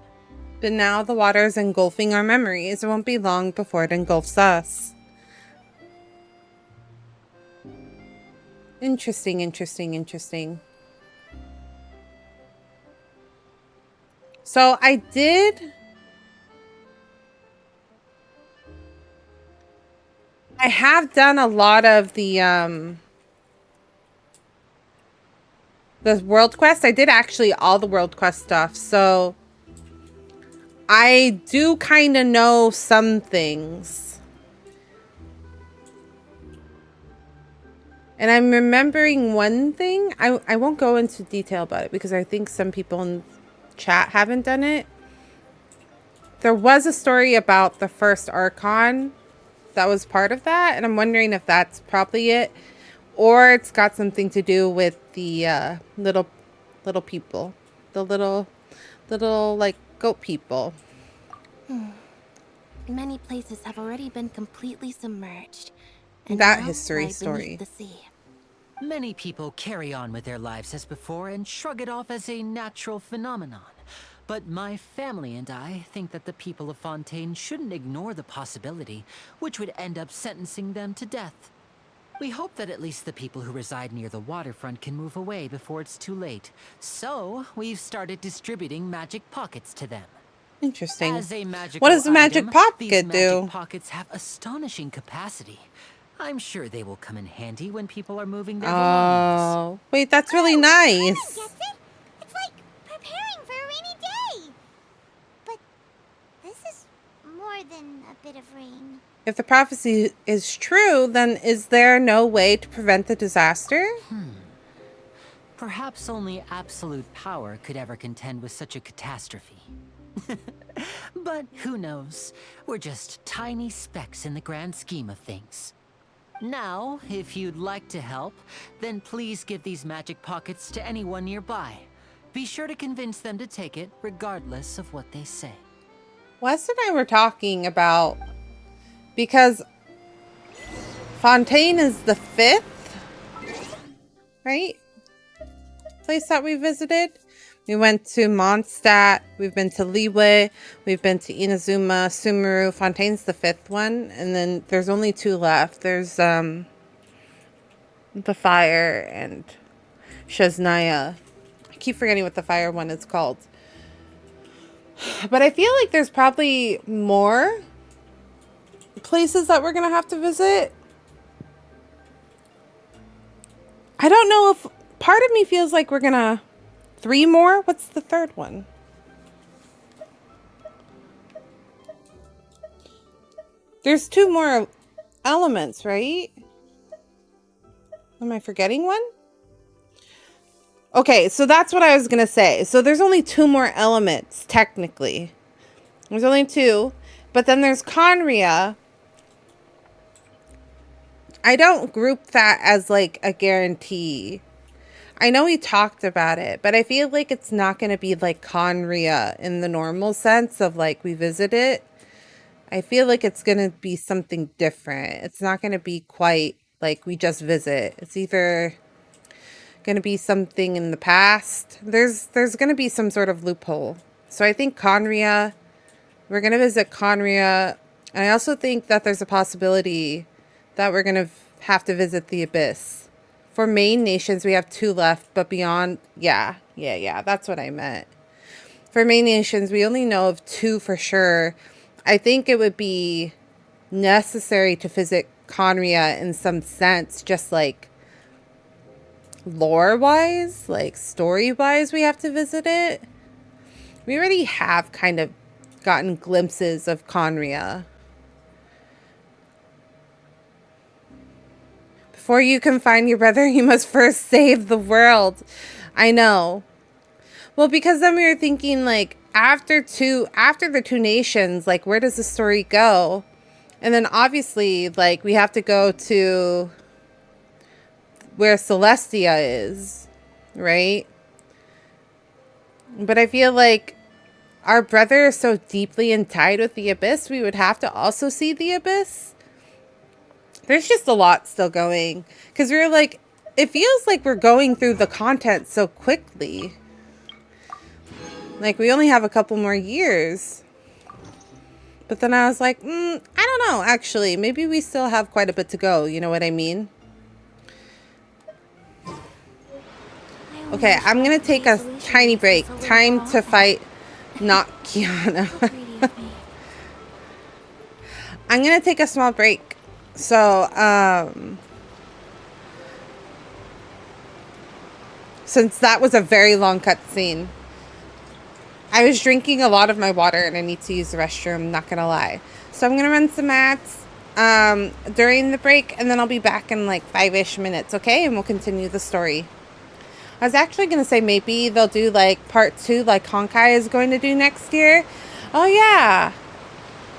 But now the water is engulfing our memories. It won't be long before it engulfs us. Interesting, interesting, interesting. So I have done a lot of the world quest. I did actually all the world quest stuff. So I do kind of know some things. And I'm remembering one thing. I won't go into detail about it because I think some people in chat haven't done it. There was a story about the first Archon that was part of that. And I'm wondering if that's probably it. Or it's got something to do with the little people. The little like goat people. Many places have already been completely submerged. And That now history lie story. beneath the sea. Many people carry on with their lives as before and shrug it off as a natural phenomenon. But my family and I think that the people of Fontaine shouldn't ignore the possibility, which would end up sentencing them to death. We hope that at least the people who reside near the waterfront can move away before it's too late. So, we've started distributing magic pockets to them. Interesting. As a magical What does the magic item, pocket these do? magic pockets have astonishing capacity. I'm sure they will come in handy when people are moving their belongings. Oh, wait, that's really nice. Gets it? It's like preparing for a rainy day. But this is more than a bit of rain. If the prophecy is true, then is there no way to prevent the disaster? Perhaps only absolute power could ever contend with such a catastrophe. But who knows? We're just tiny specks in the grand scheme of things. Now, if you'd like to help, then please give these magic pockets to anyone nearby. Be sure to convince them to take it, regardless of what they say. Wes and I were talking about, because Fontaine is the 5th, right? Place that we visited. We went to Mondstadt, we've been to Liyue, we've been to Inazuma, Sumeru. Fontaine's the 5th one, and then there's only 2 left. There's the Fire and Shaznaya. I keep forgetting what the Fire one is called. But I feel like there's probably more places that we're gonna have to visit. I don't know if part of me feels like we're gonna 3 more. What's the third one? There's 2 more elements, right? Am I forgetting one? Okay, so that's what I was gonna say. So there's only 2 more elements, technically. There's only 2. But then there's Conria. I don't group that as like a guarantee. I know we talked about it, but I feel like it's not going to be like Conria in the normal sense of like we visit it. I feel like it's going to be something different. It's not going to be quite like we just visit. It's either going to be something in the past. There's going to be some sort of loophole. So I think Conria, we're going to visit Conria. And I also think that there's a possibility that we're going to have to visit the Abyss. For main nations, we have 2 left, but beyond, yeah, that's what I meant. For main nations, we only know of 2 for sure. I think it would be necessary to visit Conria in some sense, just like lore-wise, like story-wise, we have to visit it. We already have kind of gotten glimpses of Conria. Before you can find your brother, you must first save the world. I know. Well, because then we were thinking, like, after the 2 nations, like, where does the story go? And then obviously, like, we have to go to where Celestia is, right? But I feel like our brother is so deeply tied with the Abyss, we would have to also see the Abyss. There's just a lot still going. Because we're like, it feels like we're going through the content so quickly. Like, we only have a couple more years. But then I was like, I don't know, actually. Maybe we still have quite a bit to go. You know what I mean? Okay, I'm going to take a tiny break. Time to fight not Kiana. I'm going to take a small break. So, since that was a very long cutscene, I was drinking a lot of my water and I need to use the restroom, not gonna lie. So I'm gonna run some ads during the break, and then I'll be back in like 5-ish minutes, okay? And we'll continue the story. I was actually gonna say maybe they'll do like part 2 like Honkai is going to do next year. Oh yeah.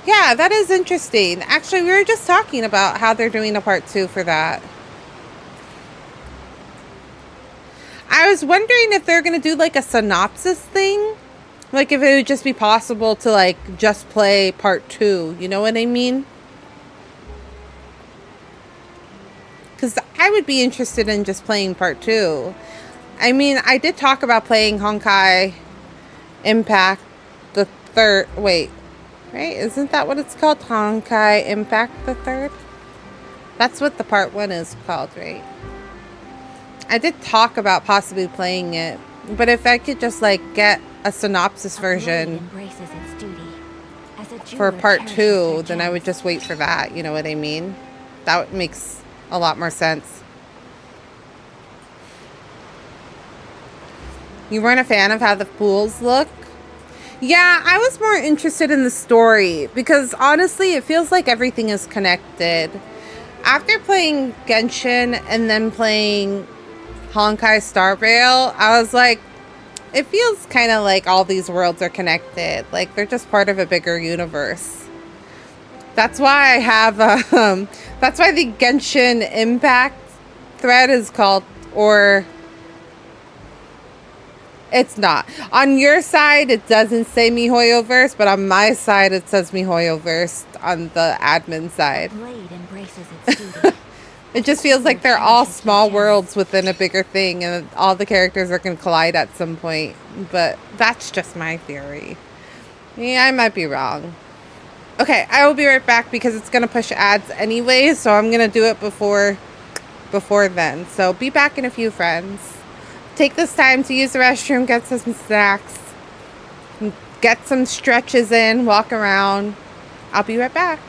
Yeah, that is interesting. Actually, we were just talking about how they're doing a part 2 for that. I was wondering if they're going to do like a synopsis thing. Like if it would just be possible to like just play part 2. You know what I mean? Because I would be interested in just playing part 2. I mean, I did talk about playing Honkai Impact the 3rd. Wait. Right? Isn't that what it's called? Honkai Impact the 3rd? That's what the part 1 is called, right? I did talk about possibly playing it. But if I could just, like, get a synopsis version for part 2, then I would just wait for that. You know what I mean? That makes a lot more sense. You weren't a fan of how the pools look? Yeah, I was more interested in the story because honestly, it feels like everything is connected. After playing Genshin and then playing Honkai Star Rail, I was like, it feels kind of like all these worlds are connected. Like they're just part of a bigger universe. That's why I have, that's why the Genshin Impact thread is called, or it's not. On your side, it doesn't say MiHoYoverse, but on my side, it says MiHoYoverse on the admin side. It just feels like they're all small worlds within a bigger thing, and all the characters are going to collide at some point. But that's just my theory. Yeah, I might be wrong. Okay, I will be right back because it's going to push ads anyway, so I'm going to do it before then. So be back in a few, friends. Take this time to use the restroom, get some snacks, get some stretches in, walk around. I'll be right back.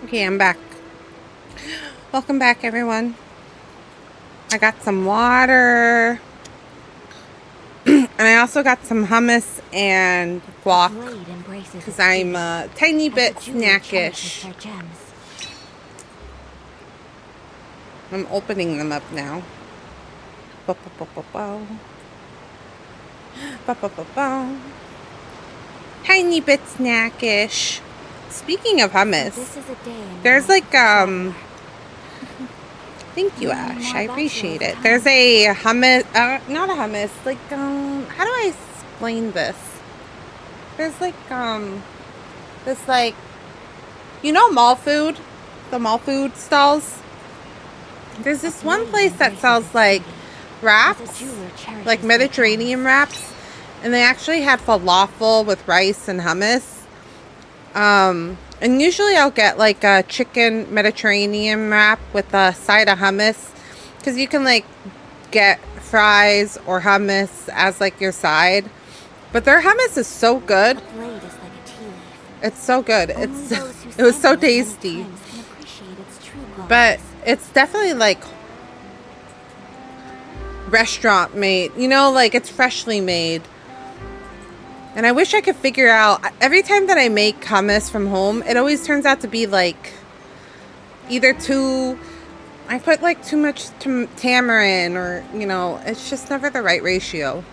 Okay, I'm back. Welcome back, everyone. I got some water. And I also got some hummus and guac. Because I'm a tiny bit snackish. I'm opening them up now. Tiny bit snackish. Speaking of hummus, there's like thank you, Ash. I appreciate it. There's a hummus, not a hummus. Like how do I explain this? There's like this like, you know, mall food, the mall food stalls. There's this one place that sells like wraps, like Mediterranean wraps, and they actually had falafel with rice and hummus. And usually I'll get like a chicken Mediterranean wrap with a side of hummus, because you can like get fries or hummus as like your side. But their hummus is so good. It's so good. It was so tasty. But it's definitely like restaurant made, you know, like it's freshly made. And I wish I could figure out, every time that I make hummus from home, it always turns out to be like either I put like too much tamarind, or, you know, it's just never the right ratio.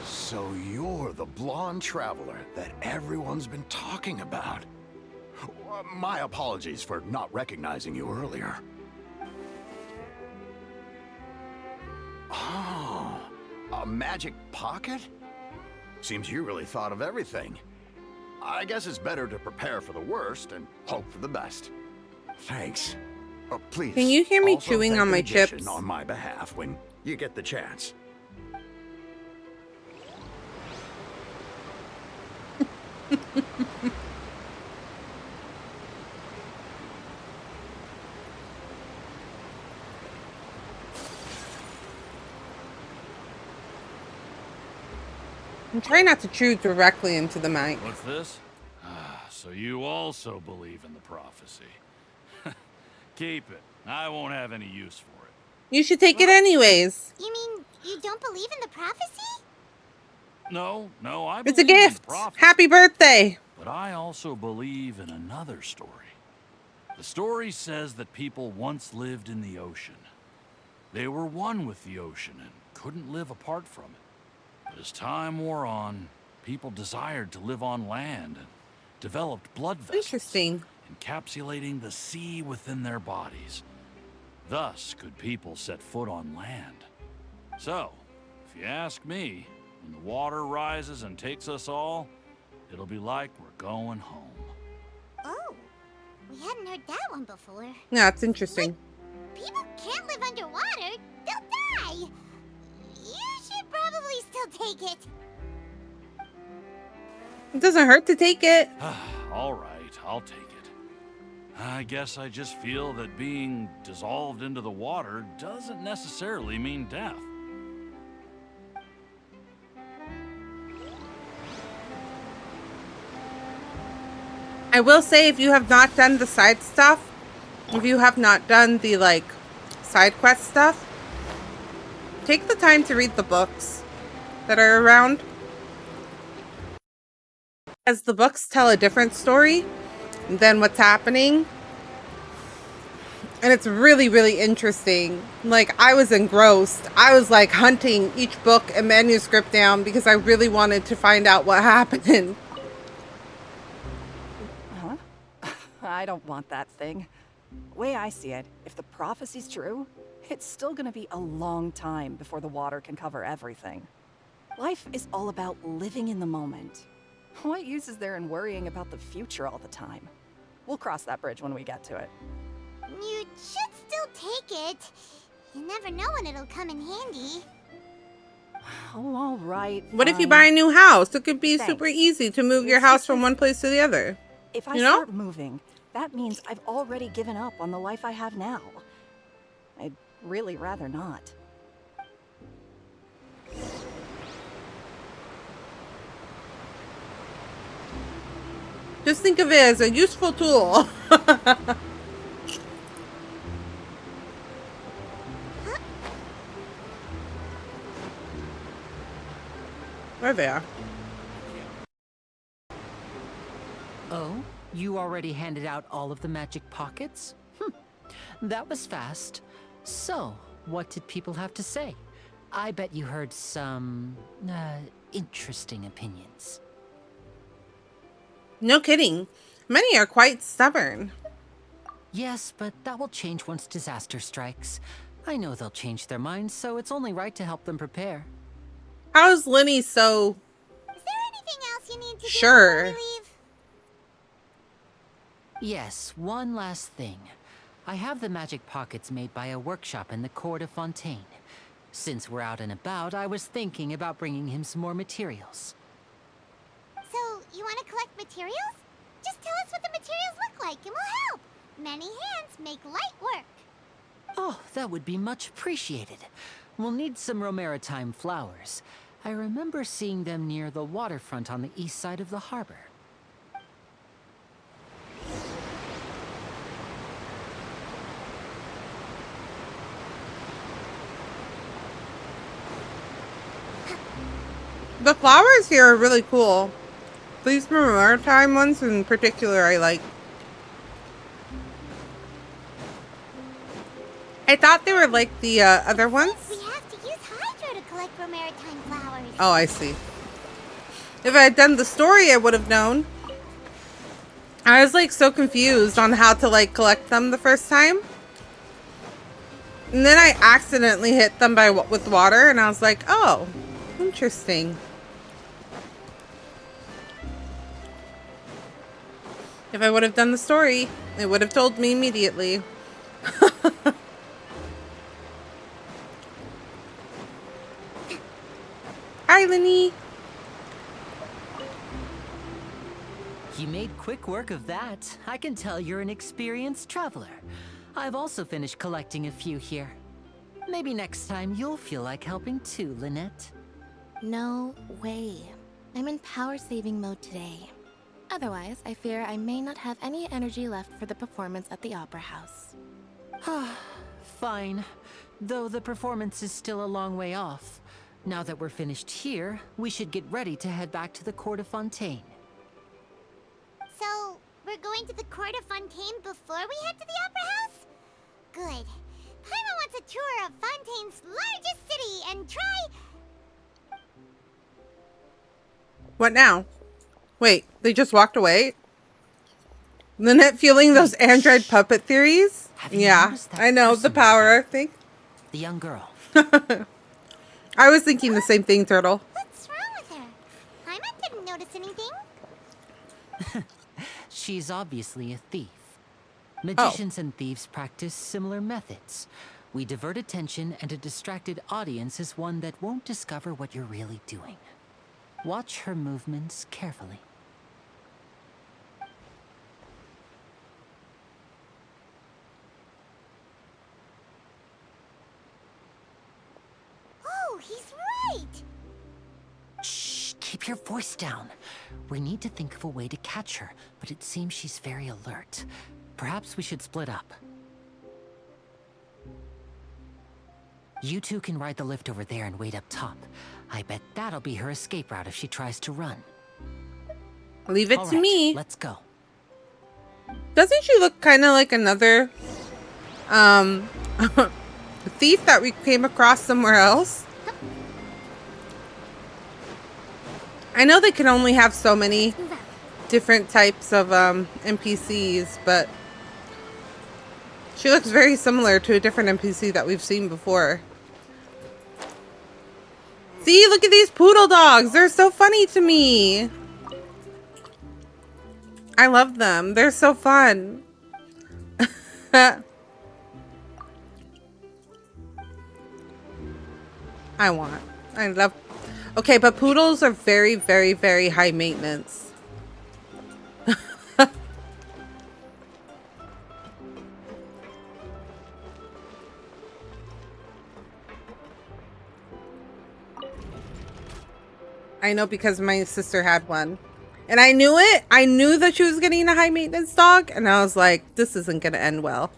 So you're the blonde traveler that everyone's been talking about. My apologies for not recognizing you earlier. Oh, a magic pocket? Seems you really thought of everything. I guess it's better to prepare for the worst and hope for the best. Thanks. Please. Can you hear me also chewing thank on my the magician chips? on my behalf when you get the chance. I'm trying not to chew directly into the mic. What's this? So you also believe in the prophecy. Keep it. I won't have any use for it. You should take it anyways. You mean you don't believe in the prophecy? No, I It's a believe in gift. prophecy. Happy birthday. But I also believe in another story. The story says that people once lived in the ocean. They were one with the ocean and couldn't live apart from it. But as time wore on, people desired to live on land and developed blood vessels. Interesting. Encapsulating the sea within their bodies. Thus could people set foot on land. So, if you ask me, when the water rises and takes us all, it'll be like we're going home. Oh, we hadn't heard that one before. Yeah, it's interesting. People can't live underwater. They'll die. You should probably still take it. It doesn't hurt to take it. All right, I'll take it. I guess I just feel that being dissolved into the water doesn't necessarily mean death. I will say, if you have not done the side stuff, if you have not done the like side quest stuff, take the time to read the books that are around, as the books tell a different story than what's happening. And it's really, really interesting. Like, I was engrossed. I was like hunting each book and manuscript down because I really wanted to find out what happened. Huh? I don't want that thing. The way I see it, if the prophecy's true, it's still gonna be a long time before the water can cover everything. Life is all about living in the moment. What use is there in worrying about the future all the time? We'll cross that bridge when we get to it. You should still take it. You never know when it'll come in handy. Oh, all right. What if you buy a new house? It could be Thanks. super easy to move your house from one place to the other. If I You know? start moving, that means I've already given up on the life I have now. I'd really rather not. Just think of it as a useful tool. There they are. Oh, you already handed out all of the magic pockets? That was fast. So, what did people have to say? I bet you heard some, interesting opinions. No kidding. Many are quite stubborn. Yes, but that will change once disaster strikes. I know they'll change their minds, so it's only right to help them prepare. How's Lenny so... Is there anything else you need to do sure. before we leave? Yes, one last thing. I have the magic pockets made by a workshop in the court of Fontaine. Since we're out and about, I was thinking about bringing him some more materials. So, you want to collect materials? Just tell us what the materials look like and we'll help. Many hands make light work. Oh, that would be much appreciated. We'll need some Romaritime flowers. I remember seeing them near the waterfront on the east side of the harbor. The flowers here are really cool. These Romaritime ones in particular I like. I thought they were like the other ones. We have to use Hydro to collect Romaritime flowers. Oh, I see. If I had done the story, I would have known. I was like so confused on how to like collect them the first time. And then I accidentally hit them with water and I was like, oh, interesting. If I would have done the story, it would have told me immediately. Hi, Lenny. You made quick work of that. I can tell you're an experienced traveler. I've also finished collecting a few here. Maybe next time you'll feel like helping too, Lynette. No way. I'm in power-saving mode today. Otherwise, I fear I may not have any energy left for the performance at the Opera House. Fine. Though the performance is still a long way off. Now that we're finished here, we should get ready to head back to the Court of Fontaine. So, we're going to the Court of Fontaine before we head to the Opera House? Good. Paimon wants a tour of Fontaine's largest city and try... What now? Wait, they just walked away? Lynette feeling those android puppet theories? Yeah, I know, the power thing. The young girl. I was thinking the same thing, Turtle. What's wrong with her? Paimon didn't notice anything. She's obviously a thief. Magicians and thieves practice similar methods. We divert attention, and a distracted audience is one that won't discover what you're really doing. Watch her movements carefully. Oh, he's right! Shh, keep your voice down. We need to think of a way to catch her, but it seems she's very alert. Perhaps we should split up. You two can ride the lift over there and wait up top. I bet that'll be her escape route if she tries to run. Leave it to me. Let's go. Doesn't she look kind of like another thief that we came across somewhere else? I know they can only have so many different types of NPCs, but she looks very similar to a different NPC that we've seen before. See, look at these poodle dogs. They're so funny to me. I love them. They're so fun. I love... Okay, but poodles are very, very, very high maintenance. I know because my sister had one. And I knew it. I knew that she was getting a high maintenance dog. And I was like, this isn't going to end well.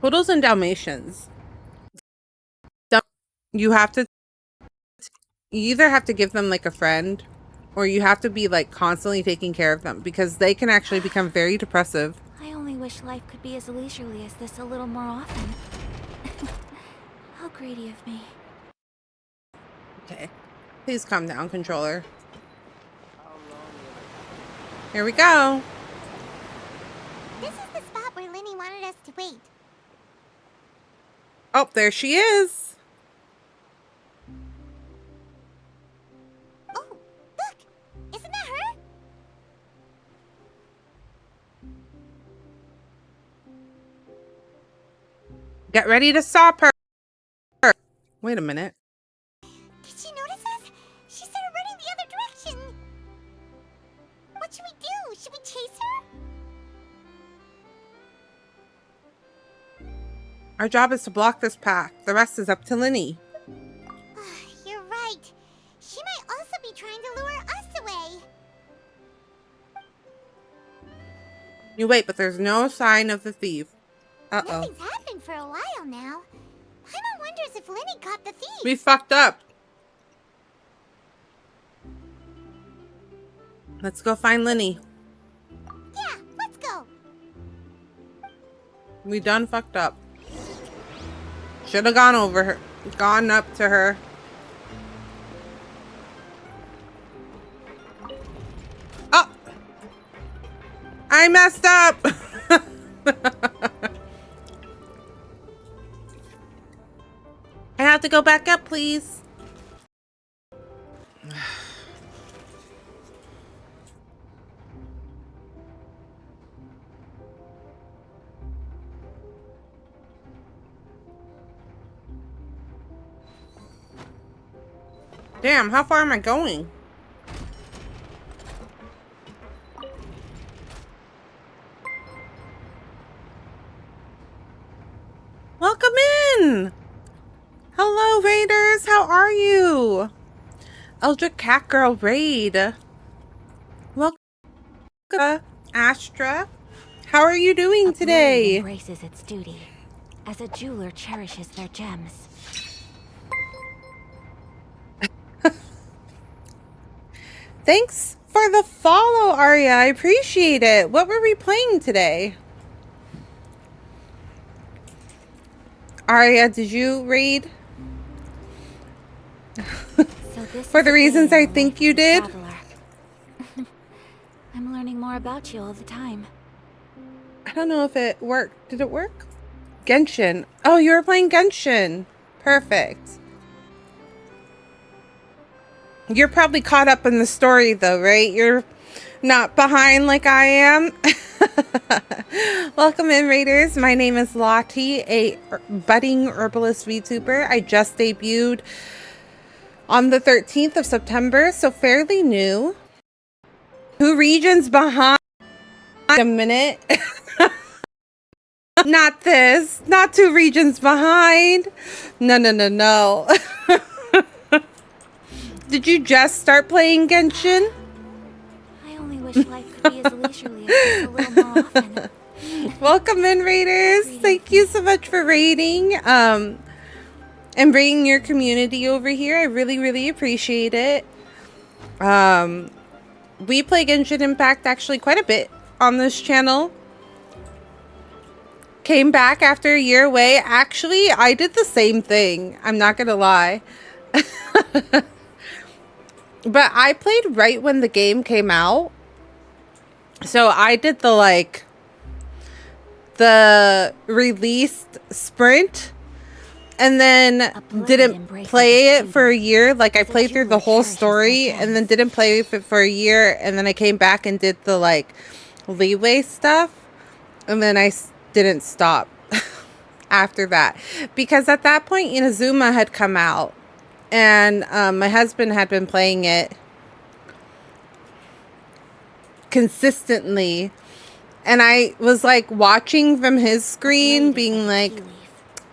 Poodles and Dalmatians. You have to, you either have to give them like a friend, or you have to be like constantly taking care of them, because they can actually become very depressive. I only wish life could be as leisurely as this a little more often. How greedy of me. Okay. Please calm down, controller. Here we go. This is the spot where Linny wanted us to wait. Oh, there she is. Oh, look! Isn't that her? Get ready to stop her. Wait a minute. Did she notice us? She started running the other direction. What should we do? Should we chase her? Our job is to block this path. The rest is up to Linny. You're right. She might also be trying to lure us away. You wait, but there's no sign of the thief. Uh-oh. Nothing's happened for a while now. Paimon wonders if Linny caught the thief. We fucked up. Let's go find Linny. Yeah, let's go. We done fucked up. Should have gone over her. Gone up to her. Oh! I messed up! I have to go back up, please. Damn, how far am I going? Welcome in! Hello, Raiders! How are you? Eldritch Cat Girl Raid. Welcome, Astra. How are you doing today? Embraces its duty, as a jeweler cherishes their gems. Thanks for the follow, Arya. I appreciate it. What were we playing today? Arya, did you raid? For the reasons I think you did? I'm learning more about you all the time. I don't know if it worked. Did it work? Genshin. Oh, you were playing Genshin. Perfect. You're probably caught up in the story though, right? You're not behind like I am. Welcome in, Raiders. My name is Lottie, a budding herbalist VTuber. I just debuted on the 13th of September, so fairly new. 2 regions behind. A minute. Not this. Not 2 regions behind. No. Did you just start playing Genshin? I only wish life could be as leisurely as this a little more often. Welcome in, Raiders. Thank you so much for raiding and bringing your community over here. I really appreciate it. We play Genshin Impact actually quite a bit on this channel. Came back after a year away. Actually, I did the same thing. I'm not gonna lie. But I played right when the game came out. So I did the released sprint and then didn't play it for a year. Like I played through the whole story and then didn't play it for a year, and then I came back and did the leeway stuff, and then I didn't stop after that, because at that point Inazuma had come out. And my husband had been playing it. consistently. And I was like watching from his screen, being like,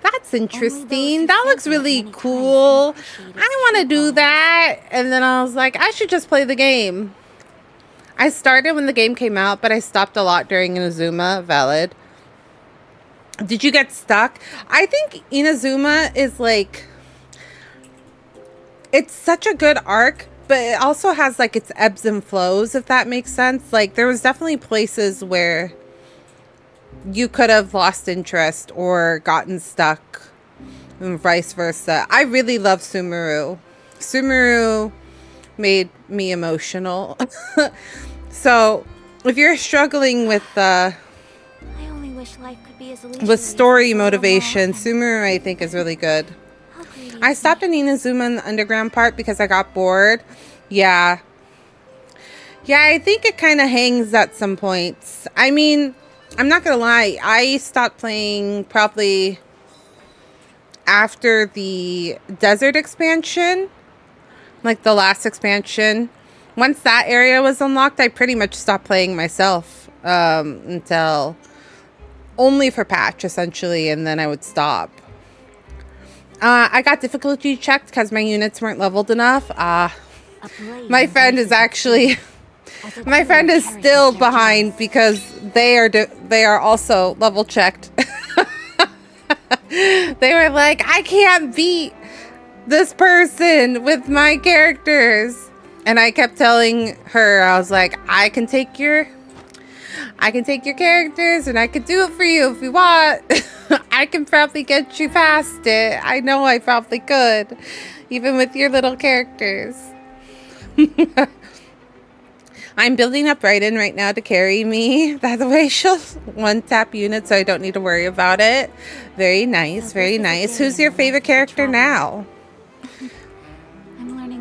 that's interesting. That looks really cool. I don't want to do that. And then I was like, I should just play the game. I started when the game came out, but I stopped a lot during Inazuma. Valid. Did you get stuck? I think Inazuma is like, it's such a good arc, but it also has like its ebbs and flows, if that makes sense. Like there was definitely places where you could have lost interest or gotten stuck and vice versa. I really love Sumeru. Sumeru made me emotional. So if you're struggling with I only wish life could be as with story motivation, Sumeru I think is really good. I stopped in Inazuma in the underground part because I got bored. Yeah, I think it kind of hangs at some points. I mean, I'm not gonna lie, I stopped playing probably after the desert expansion, like the last expansion. Once that area was unlocked, I pretty much stopped playing myself until only for patch, essentially, and then I would stop. I got difficulty checked because my units weren't leveled enough. My friend is actually... my friend is still behind because they are also level checked. They were like, I can't beat this person with my characters. And I kept telling her, I was like, I can take your characters and I can do it for you if you want. I can probably get you past it. I know I probably could, even with your little characters. I'm building up Raiden right now to carry me. By the way, she'll one-tap unit, so I don't need to worry about it. Very nice, very nice. Who's your favorite character now?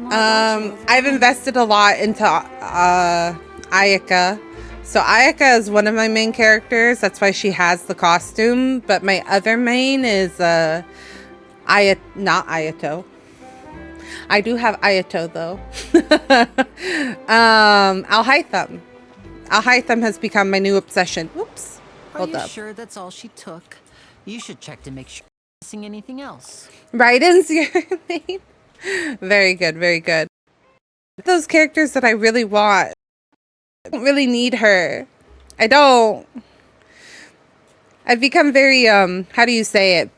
I've invested a lot into Ayaka. So Ayaka is one of my main characters. That's why she has the costume. But my other main is not Ayato. I do have Ayato though. Alhaitham. Alhaitham has become my new obsession. Oops. Hold Are you up. sure that's all she took? You should check to make sure you're missing anything else. Raiden's your main. Very good, very good. Those characters that I really want. I don't really need her. I don't. I've become very, how do you say it?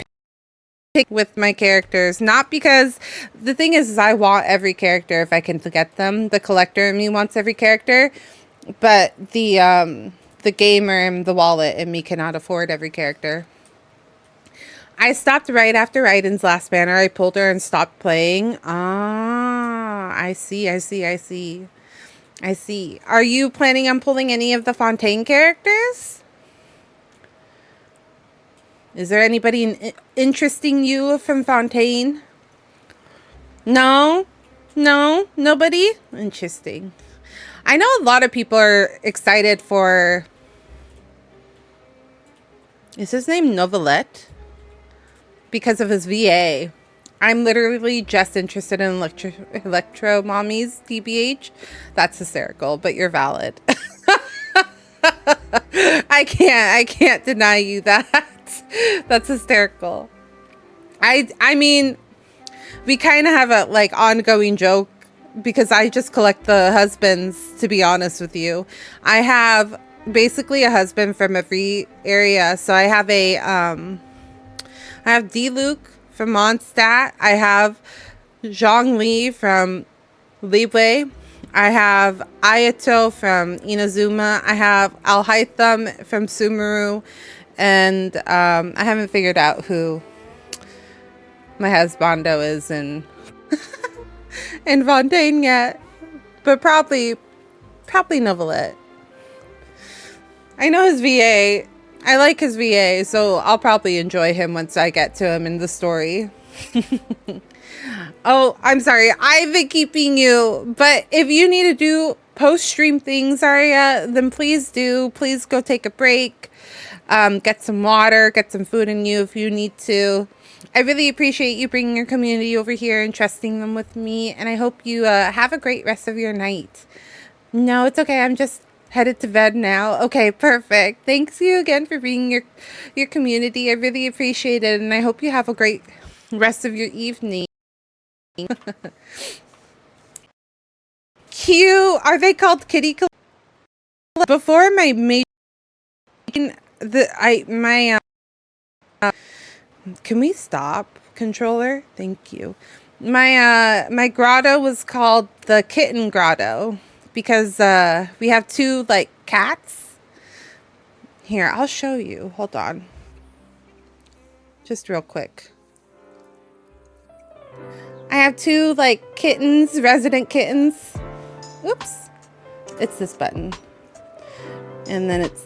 Pick with my characters. Not because, the thing is I want every character if I can get them. The collector in me wants every character. But the gamer and the wallet in me cannot afford every character. I stopped right after Raiden's last banner. I pulled her and stopped playing. Ah, I see. Are you planning on pulling any of the Fontaine characters? Is there anybody interesting you from Fontaine? No? Nobody? Interesting. I know a lot of people are excited for... Is his name Novelette? Because of his VA. I'm literally just interested in Electro Mommies, TBH. That's hysterical, but you're valid. I can't deny you that. That's hysterical. I mean, we kind of have a like ongoing joke because I just collect the husbands, to be honest with you. I have basically a husband from every area. So I have I have D-Luke from Mondstadt. I have Zhongli from Liyue. I have Ayato from Inazuma. I have Alhaitham from Sumeru. And I haven't figured out who my husbando is in Fontaine yet. But probably Novelette. I know his VA. I like his VA, so I'll probably enjoy him once I get to him in the story. Oh, I'm sorry. I've been keeping you. But if you need to do post-stream things, Arya, then please do. Please go take a break. Get some water. Get some food in you if you need to. I really appreciate you bringing your community over here and trusting them with me. And I hope you have a great rest of your night. No, it's okay. I'm just Headed to bed now. Okay, perfect. Thanks you again for being your community. I really appreciate it, and I hope you have a great rest of your evening. Cute. Are they called kitty? Before my main, can we stop, controller? Thank you. My grotto was called the kitten grotto because we have two like cats. Here, I'll show you. Hold on. Just real quick. I have two like kittens, resident kittens. Oops. It's this button. And then it's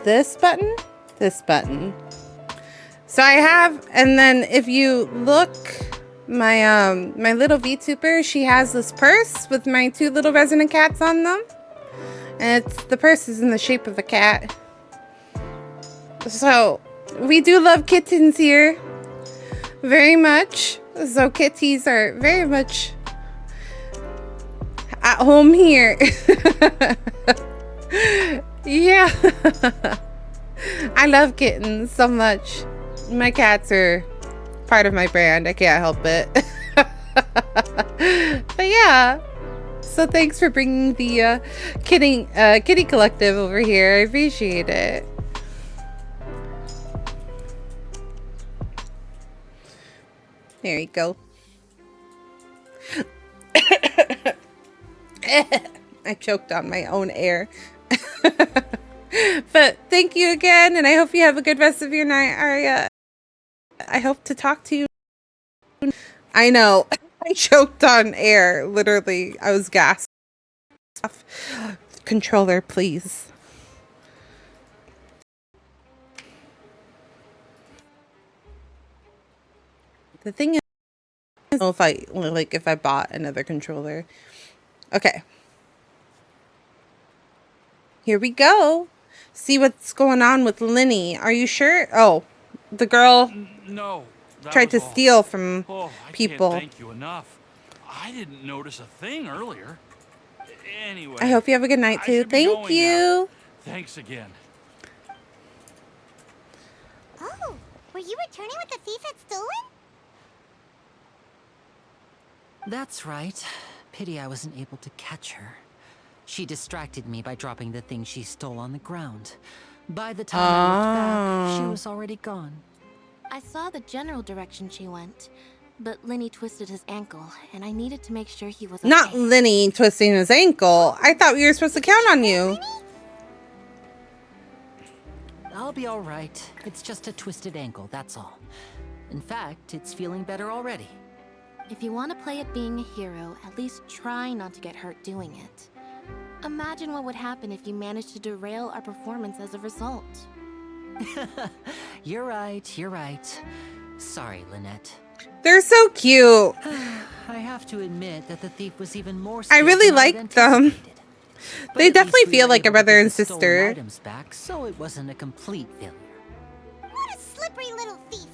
this button, this button. So I have, and then if you look, my my little VTuber, she has this purse with my two little resident cats on them. And the purse is in the shape of a cat. So we do love kittens here very much. So kitties are very much at home here. Yeah. I love kittens so much. My cats are part of my brand. I can't help it. But yeah. So thanks for bringing the kitty collective over here. I appreciate it. There you go. I choked on my own air. But thank you again, and I hope you have a good rest of your night. I hope to talk to you. I know. I choked on air. Literally, I was gasped. Controller, please. The thing is, I don't know if I bought another controller. Okay. Here we go. See what's going on with Linny. Are you sure? Oh, the girl tried to steal from people. Can't thank you enough. I didn't notice a thing earlier. Anyway, I hope you have a good night too. Thank you. Thanks again. Oh, were you returning what the thief had stolen? That's right. Pity I wasn't able to catch her. She distracted me by dropping the thing she stole on the ground. By the time I looked back, she was already gone. I saw the general direction she went, but Linny twisted his ankle, and I needed to make sure he was okay. Not Linny twisting his ankle. I thought we were supposed to count on you. I'll be all right. It's just a twisted ankle, that's all. In fact, it's feeling better already. If you want to play at being a hero, at least try not to get hurt doing it. Imagine what would happen if you managed to derail our performance as a result. You're right, you're right. Sorry, Lynette. They're so cute. I have to admit that the thief was even more I really like them. But They definitely feel like a brother and sister. Items back, so it wasn't a complete failure. What a slippery little thief.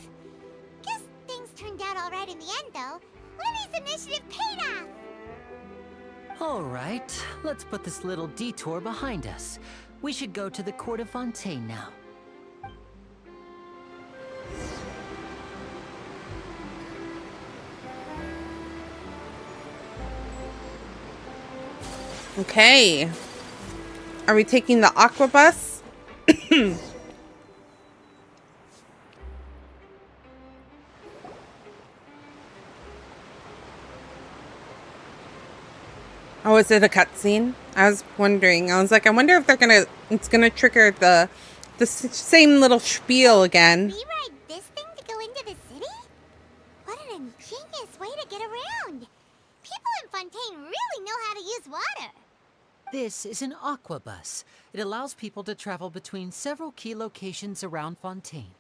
Guess things turned out all right in the end, though. Linny's initiative paid off. All right, let's put this little detour behind us. We should go to the court of Fontaine now. Okay. Are we taking the aqua bus? Oh, is it a cutscene? I was wondering. I was like, I wonder if it's gonna trigger the same little spiel again. Rewrite this thing to go into the city? What an ingenious way to get around. People in Fontaine really know how to use water. This is an aqua bus. It allows people to travel between several key locations around Fontaine.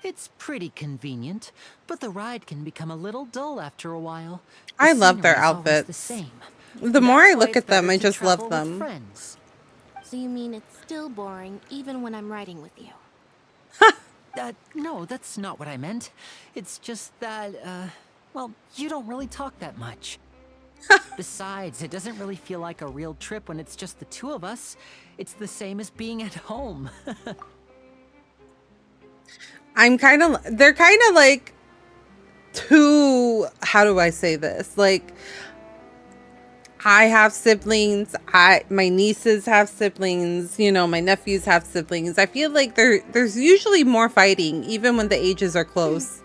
It's pretty convenient, but the ride can become a little dull after a while. I love their outfits. The same. The more I look at them, I just love them. So you mean it's still boring even when I'm riding with you? No, that's not what I meant. It's just that, well, you don't really talk that much. Besides, it doesn't really feel like a real trip when it's just the two of us. It's the same as being at home. they're kind of like two, how do I say this? Like, I have siblings, my nieces have siblings, you know, my nephews have siblings. I feel like there's usually more fighting, even when the ages are close.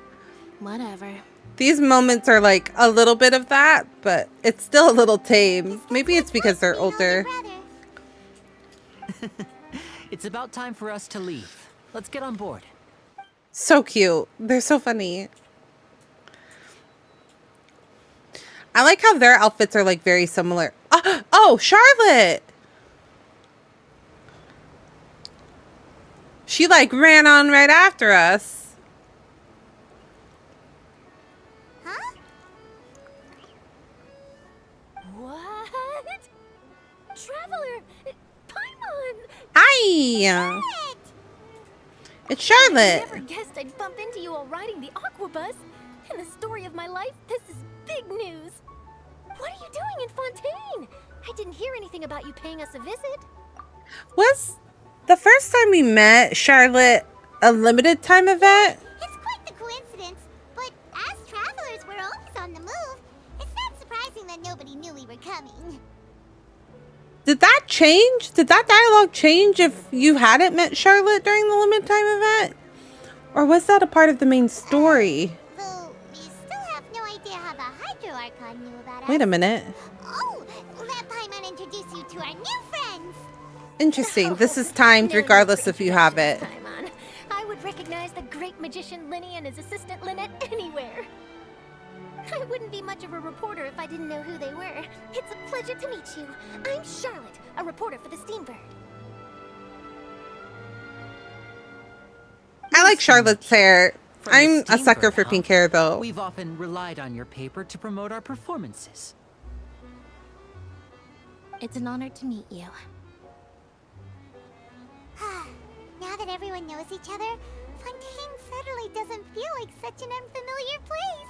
Whatever. These moments are like a little bit of that, but it's still a little tame. Maybe it's because they're older. It's about time for us to leave. Let's get on board. So cute. They're so funny. I like how their outfits are like very similar. Oh, Charlotte! She like ran on right after us. Huh? What? Traveler! Paimon! Hi! It's Charlotte. I never guessed I'd bump into you all riding the Aquabus. In the story of my life, this is big news. What are you doing in Fontaine? I didn't hear anything about you paying us a visit. Was the first time we met Charlotte a limited time event? It's quite the coincidence, but as travelers, we're always on the move. It's not surprising that nobody knew we were coming. Did that change? Did that dialogue change if you hadn't met Charlotte during the limited time event? Or was that a part of the main story? Though we still have no idea how the Hydro Archon knew about us. Wait a minute. Oh, let Paimon introduce you to our new friends. Interesting. This is timed regardless if you have it. Paimon, I would recognize the great magician Linny and his assistant Lynette anywhere. I wouldn't be much of a reporter if I didn't know who they were. It's a pleasure to meet you. I'm Charlotte, a reporter for the Steambird. I like Charlotte's hair. I'm a sucker for pink hair, though. We've often relied on your paper to promote our performances. It's an honor to meet you. Now that everyone knows each other, Fontaine suddenly doesn't feel like such an unfamiliar place.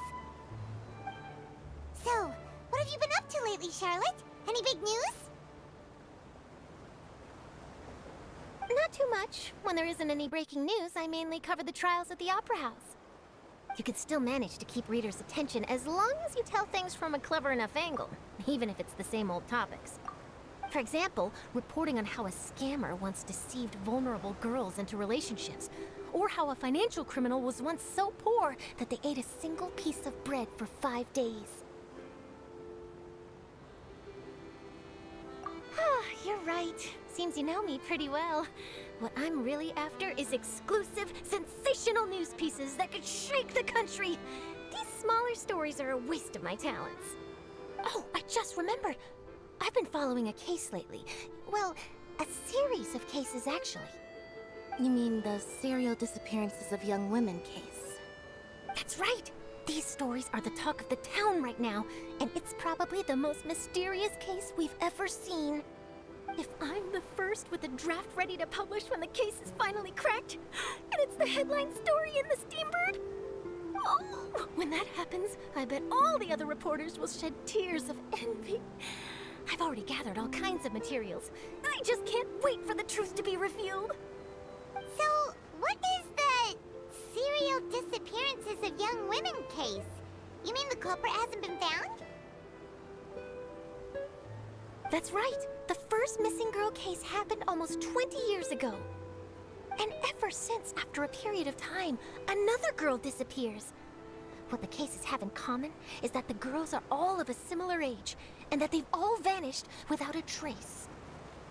So, what have you been up to lately, Charlotte? Any big news? Not too much. When there isn't any breaking news, I mainly cover the trials at the Opera House. You could still manage to keep readers' attention as long as you tell things from a clever enough angle, even if it's the same old topics. For example, reporting on how a scammer once deceived vulnerable girls into relationships, or how a financial criminal was once so poor that they ate a single piece of bread for 5 days. You're right. Seems you know me pretty well. What I'm really after is exclusive, sensational news pieces that could shake the country. These smaller stories are a waste of my talents. Oh, I just remembered. I've been following a case lately. Well, a series of cases, actually. You mean the serial disappearances of young women case? That's right. These stories are the talk of the town right now, and it's probably the most mysterious case we've ever seen. If I'm the first with a draft ready to publish when the case is finally cracked, and it's the headline story in the Steambird, oh, when that happens, I bet all the other reporters will shed tears of envy. I've already gathered all kinds of materials. I just can't wait for the truth to be revealed. So, what is the serial disappearances of young women case? You mean the culprit hasn't been found? That's right. The first missing girl case happened almost 20 years ago. And ever since, after a period of time, another girl disappears. What the cases have in common is that the girls are all of a similar age, and that they've all vanished without a trace.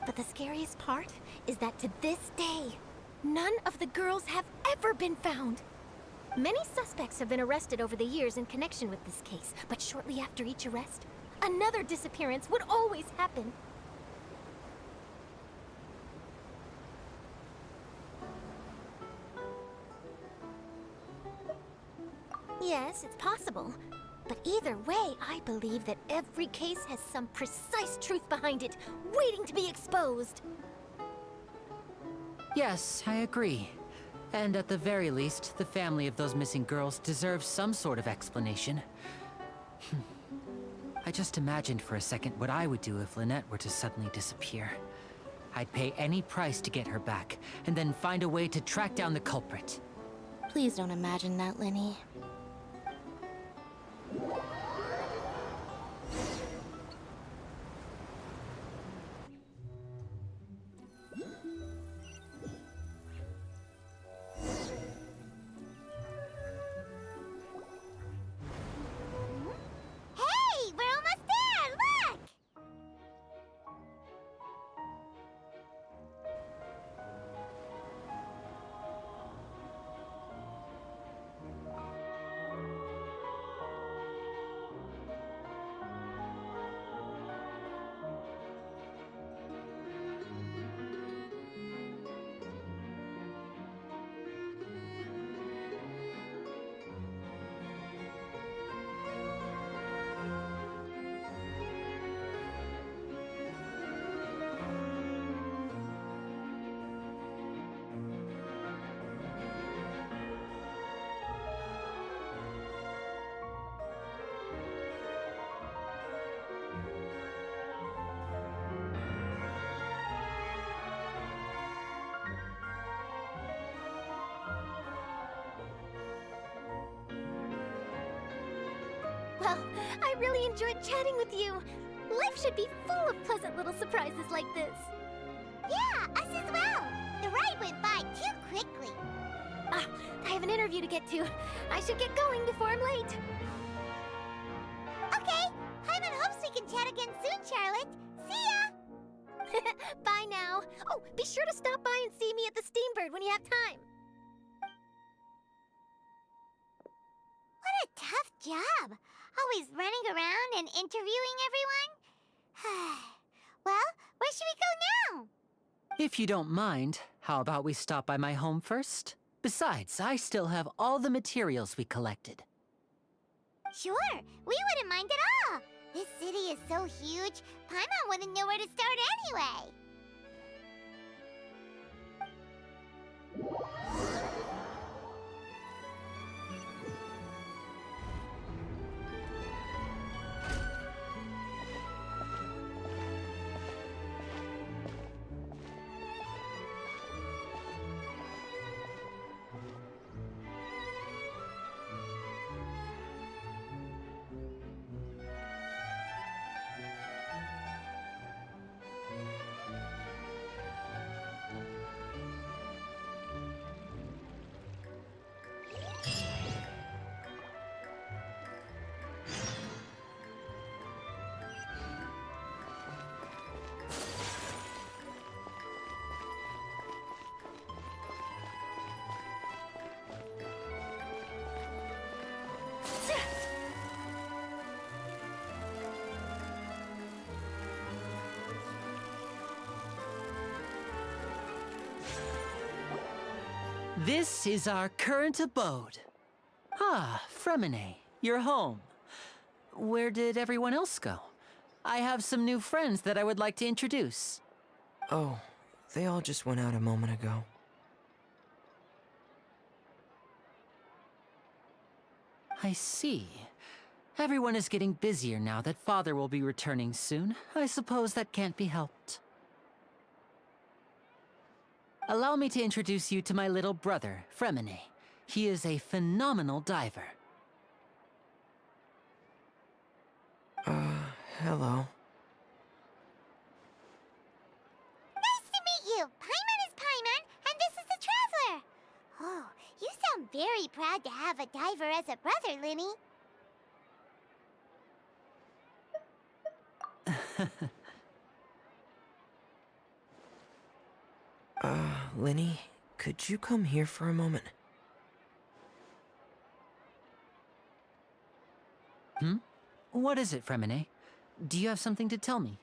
But the scariest part is that to this day, none of the girls have ever been found. Many suspects have been arrested over the years in connection with this case, but shortly after each arrest, another disappearance would always happen. Yes, it's possible. But either way, I believe that every case has some precise truth behind it, waiting to be exposed. Yes, I agree. And at the very least, the family of those missing girls deserves some sort of explanation. I just imagined for a second what I would do if Lynette were to suddenly disappear. I'd pay any price to get her back, and then find a way to track down the culprit. Please don't imagine that, Lenny. Hey, we're almost there! Look! Well, I really enjoyed chatting with you. Life should be full of pleasant little surprises like this. Yeah, us as well. The ride went by too quickly. Ah, I have an interview to get to. I should get going before I'm late. Okay, Paimon hopes we can chat again soon, Charlotte. See ya! Bye now. Oh, be sure to stop by and see me at the Steambird when you have time. What a tough job. Always running around and interviewing everyone. Well, where should we go now? If you don't mind, how about we stop by my home first? Besides, I still have all the materials we collected. Sure, we wouldn't mind at all. This city is so huge, Paimon wouldn't know where to start anyway. This is our current abode. Ah, Fremine, you're home. Where did everyone else go? I have some new friends that I would like to introduce. Oh, they all just went out a moment ago. I see. Everyone is getting busier now that Father will be returning soon. I suppose that can't be helped. Allow me to introduce you to my little brother, Fremine. He is a phenomenal diver. Hello. Nice to meet you. Paimon is Paimon, and this is the Traveler. Oh, you sound very proud to have a diver as a brother, Linny. Lenny, could you come here for a moment? What is it, Fremine? Do you have something to tell me?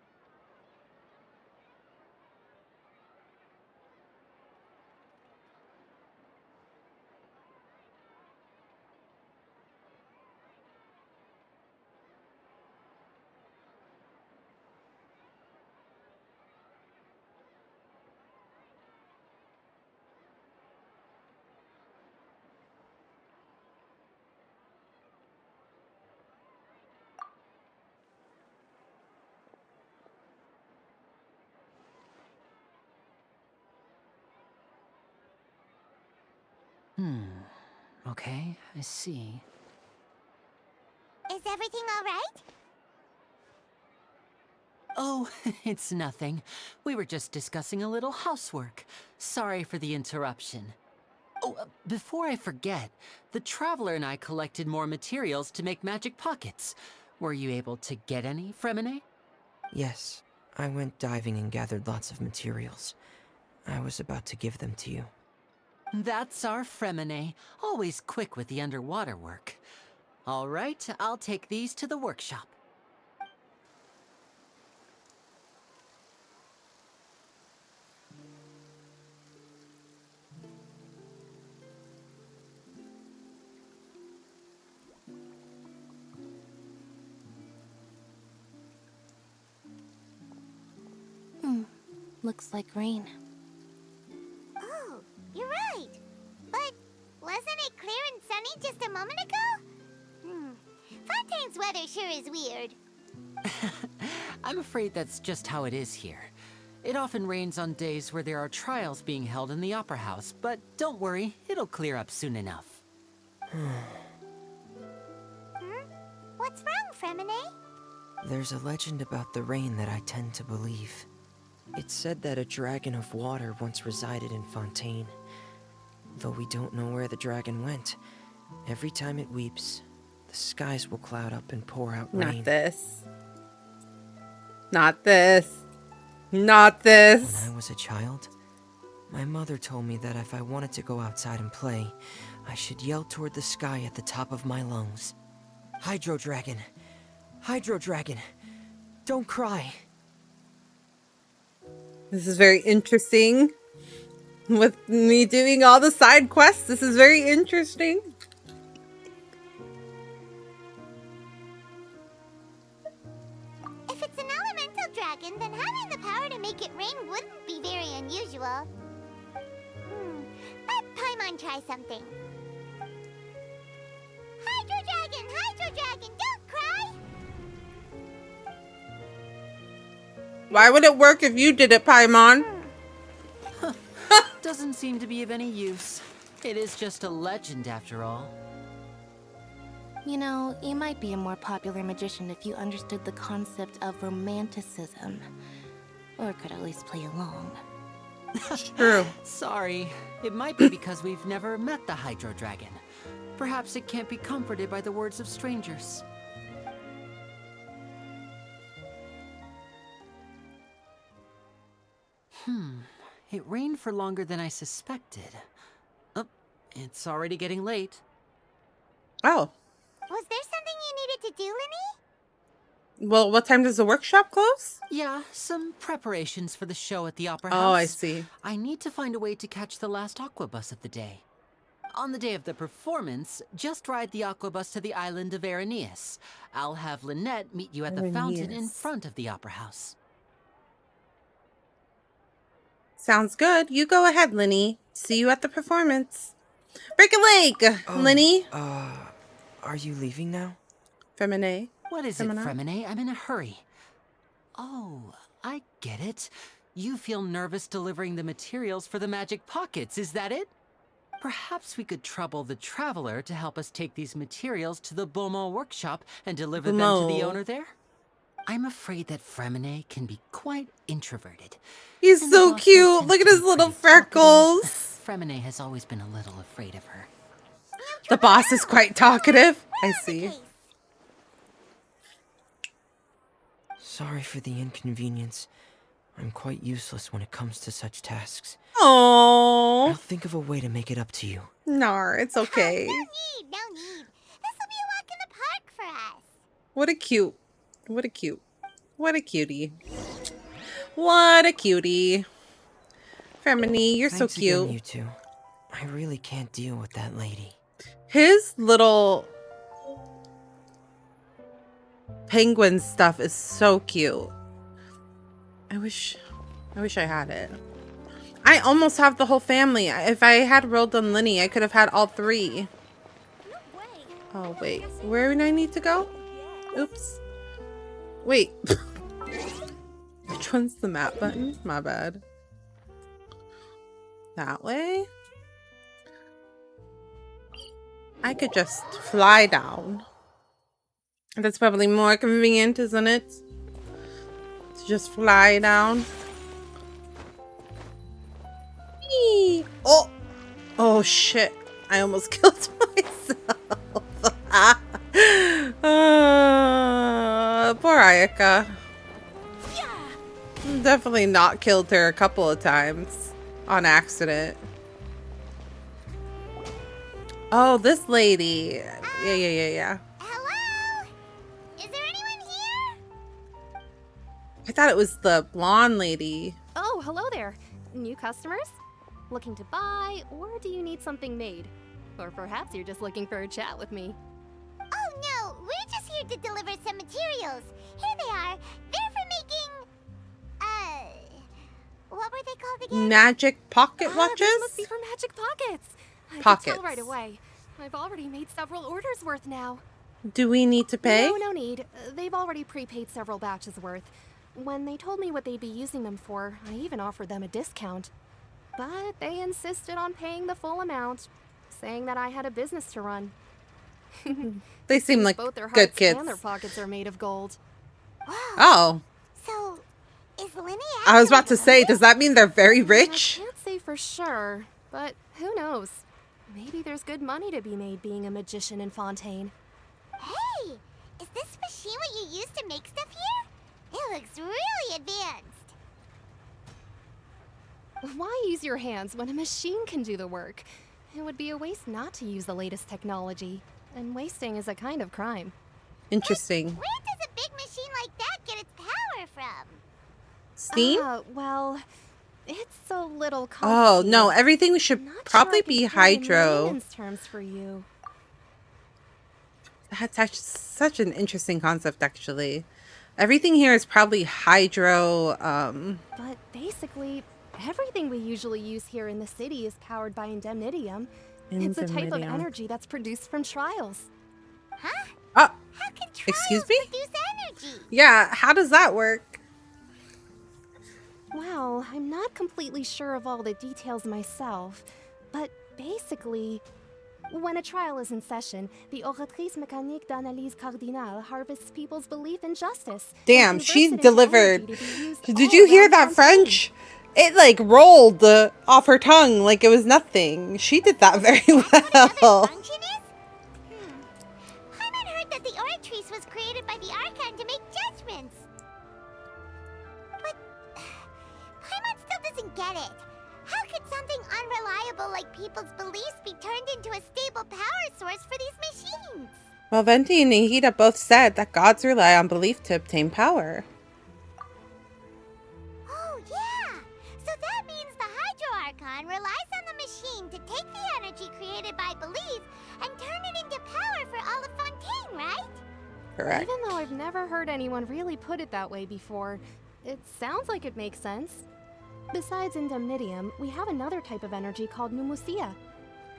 Okay, I see. Is everything all right? Oh, it's nothing. We were just discussing a little housework. Sorry for the interruption. Oh, before I forget, the Traveler and I collected more materials to make magic pockets. Were you able to get any, Fremine? Yes, I went diving and gathered lots of materials. I was about to give them to you. That's our Fremine, always quick with the underwater work. All right, I'll take these to the workshop. Looks like rain. Oh, you're right. But wasn't it clear and sunny just a moment ago? Fontaine's weather sure is weird. I'm afraid that's just how it is here. It often rains on days where there are trials being held in the Opera House, but don't worry, it'll clear up soon enough. What's wrong, Fremine? There's a legend about the rain that I tend to believe. It's said that a dragon of water once resided in Fontaine. Though we don't know where the dragon went, every time it weeps, the skies will cloud up and pour out rain. Not this. Not this. Not this. When I was a child, my mother told me that if I wanted to go outside and play, I should yell toward the sky at the top of my lungs. Hydro Dragon! Hydro Dragon! Don't cry! This is very interesting. With me doing all the side quests, this is very interesting. If it's an elemental dragon, then having the power to make it rain wouldn't be very unusual. Let Paimon try something. Hydro Dragon, don't cry! Why would it work if you did it, Paimon? Doesn't seem to be of any use. It is just a legend after all. You know, you might be a more popular magician if you understood the concept of romanticism. Or could at least play along. True. Sorry. It might be because we've never met the Hydro Dragon. Perhaps it can't be comforted by the words of strangers. It rained for longer than I suspected. Oh, it's already getting late. Oh. Was there something you needed to do, Linny? Well, what time does the workshop close? Yeah, some preparations for the show at the Opera House. Oh, I see. I need to find a way to catch the last aqua bus of the day. On the day of the performance, just ride the aqua bus to the island of Aeneas. I'll have Lynette meet you at the fountain in front of the Opera House. Sounds good. You go ahead, Linny. See you at the performance. Break a leg, Linny. Are you leaving now? Femine. What is it, Fremine? I'm in a hurry. Oh, I get it. You feel nervous delivering the materials for the magic pockets, is that it? Perhaps we could trouble the Traveler to help us take these materials to the Beaumont workshop and deliver them to the owner there? I'm afraid that Fremine can be quite introverted. He's so cute. Look at his little freckles. Fremine has always been a little afraid of her. The boss is quite talkative. I see. Sorry for the inconvenience. I'm quite useless when it comes to such tasks. Oh. I'll think of a way to make it up to you. Nar, it's okay. No need. This will be a walk in the park for us. What a cute. What a cute. What a cutie. What a cutie. Femini, you're so cute. Again, you two. I really can't deal with that lady. His little penguin stuff is so cute. I wish I had it. I almost have the whole family. If I had rolled on Linny, I could have had all three. Oh, wait. Where do I need to go? Oops. Wait. Which one's the map button? My bad. That way? I could just fly down. That's probably more convenient, isn't it? To just fly down. Whee! Oh! Oh shit. I almost killed myself. Poor Ayaka. Definitely not killed her a couple of times on accident. Oh, this lady. Yeah. Hello? Is there anyone here? I thought it was the blonde lady. Oh, hello there. New customers? Looking to buy, or do you need something made? Or perhaps you're just looking for a chat with me. Oh no, we're just here to deliver some materials. Here they are. They're for making... what were they called again? Magic pocket watches? These must be for Magic Pockets. I Pockets. could tell right away. I've already made several orders worth now. Do we need to pay? No need. They've already prepaid several batches worth. When they told me what they'd be using them for, I even offered them a discount. But they insisted on paying the full amount, saying that I had a business to run. They seem like both their good hearts kids. and their pockets are made of gold. Oh. So, is Linny I was about to say, does that mean they're very rich? I can't say for sure, but who knows? Maybe there's good money to be made being a magician in Fontaine. Hey, is this machine what you use to make stuff here? It looks really advanced. Why use your hands when a machine can do the work? It would be a waste not to use the latest technology, and wasting is a kind of crime. Interesting. Where does a big machine like that get its power from? Steam? Well, it's a little Oh, complicated. no, everything should probably be In hydro. layman's terms for you. That's actually such an interesting concept, actually. Everything here is probably hydro. But basically, everything we usually use here in the city is powered by indemnitium. It's a type of Indemnitium. energy that's produced from trials. Huh? Oh, How can trials excuse me? produce energy? Yeah, how does that work? Well, I'm not completely sure of all the details myself, but basically, when a trial is in session, the Oratrice Mécanique d'Analyse Cardinale harvests people's belief in justice. and Damn, converts she it into delivered. energy to be used Did all you hear around that Fontaine. French? It like rolled off her tongue like it was nothing. She did that very well. Function is? Paimon heard that the Oratrice was created by the Archon to make judgments. But Paimon still doesn't get it. How could something unreliable like people's beliefs be turned into a stable power source for these machines? Well, Venti and Nihida both said that gods rely on belief to obtain power. Oh, yeah! So that means the Hydro Archon relies on the machine to take the energy created by belief and turn it into power for all of Fontaine, right? Correct. Even though I've never heard anyone really put it that way before, it sounds like it makes sense. Besides indemnitium, we have another type of energy called pneumosia.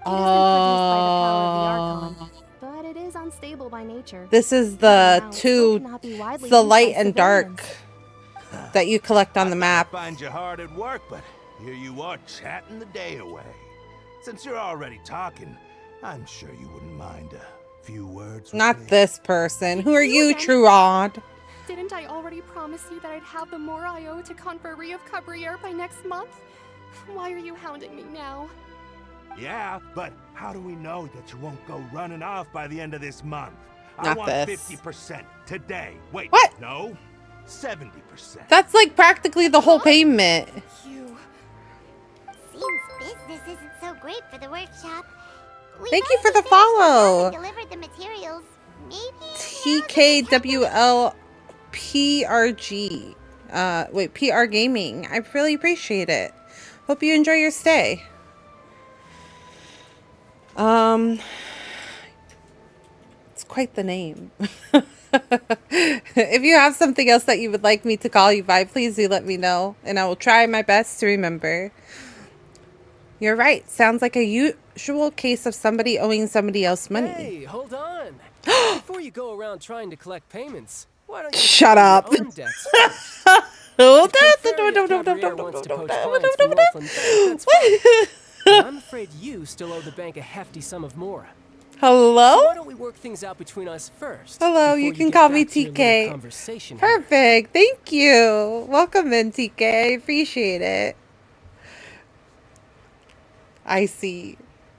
It isn't produced by the power of the Archon, but it is unstable by nature. This is the Now, it two, cannot be widely the used light by and dark that you collect on the map. Find you hard at work, but here you are chatting the day away. Since you're already talking, I'm sure you wouldn't mind a few words. Not this person. Who are you, Truad? Didn't I already promise you that I'd have the more I owe to Conferee of Cabriere by next month? Why are you hounding me now? Yeah, but how do we know that you won't go running off by the end of this month? I Not want this. 50% today. Wait, What? No, 70%. That's like practically the whole payment. Seems business isn't so great for the workshop. We Thank you might for the be finished by the time follow. we delivered the materials. Maybe TKWLPRG. Wait, PR Gaming. I really appreciate it. Hope you enjoy your stay. It's quite the name. If you have something else that you would like me to call you by, please do let me know, and I will try my best to remember. You're right. Sounds like a usual case of somebody owing somebody else money. Hey, hold on. Before you go around trying to collect payments, why don't you Shut pay up. your own debts first? Oh, I'm afraid you still owe the bank a hefty sum of mora. Hello? So why don't we work things out between us first? Hello, you can call me TK. Conversation Perfect. Thank you. Welcome in, TK. I appreciate it. I see.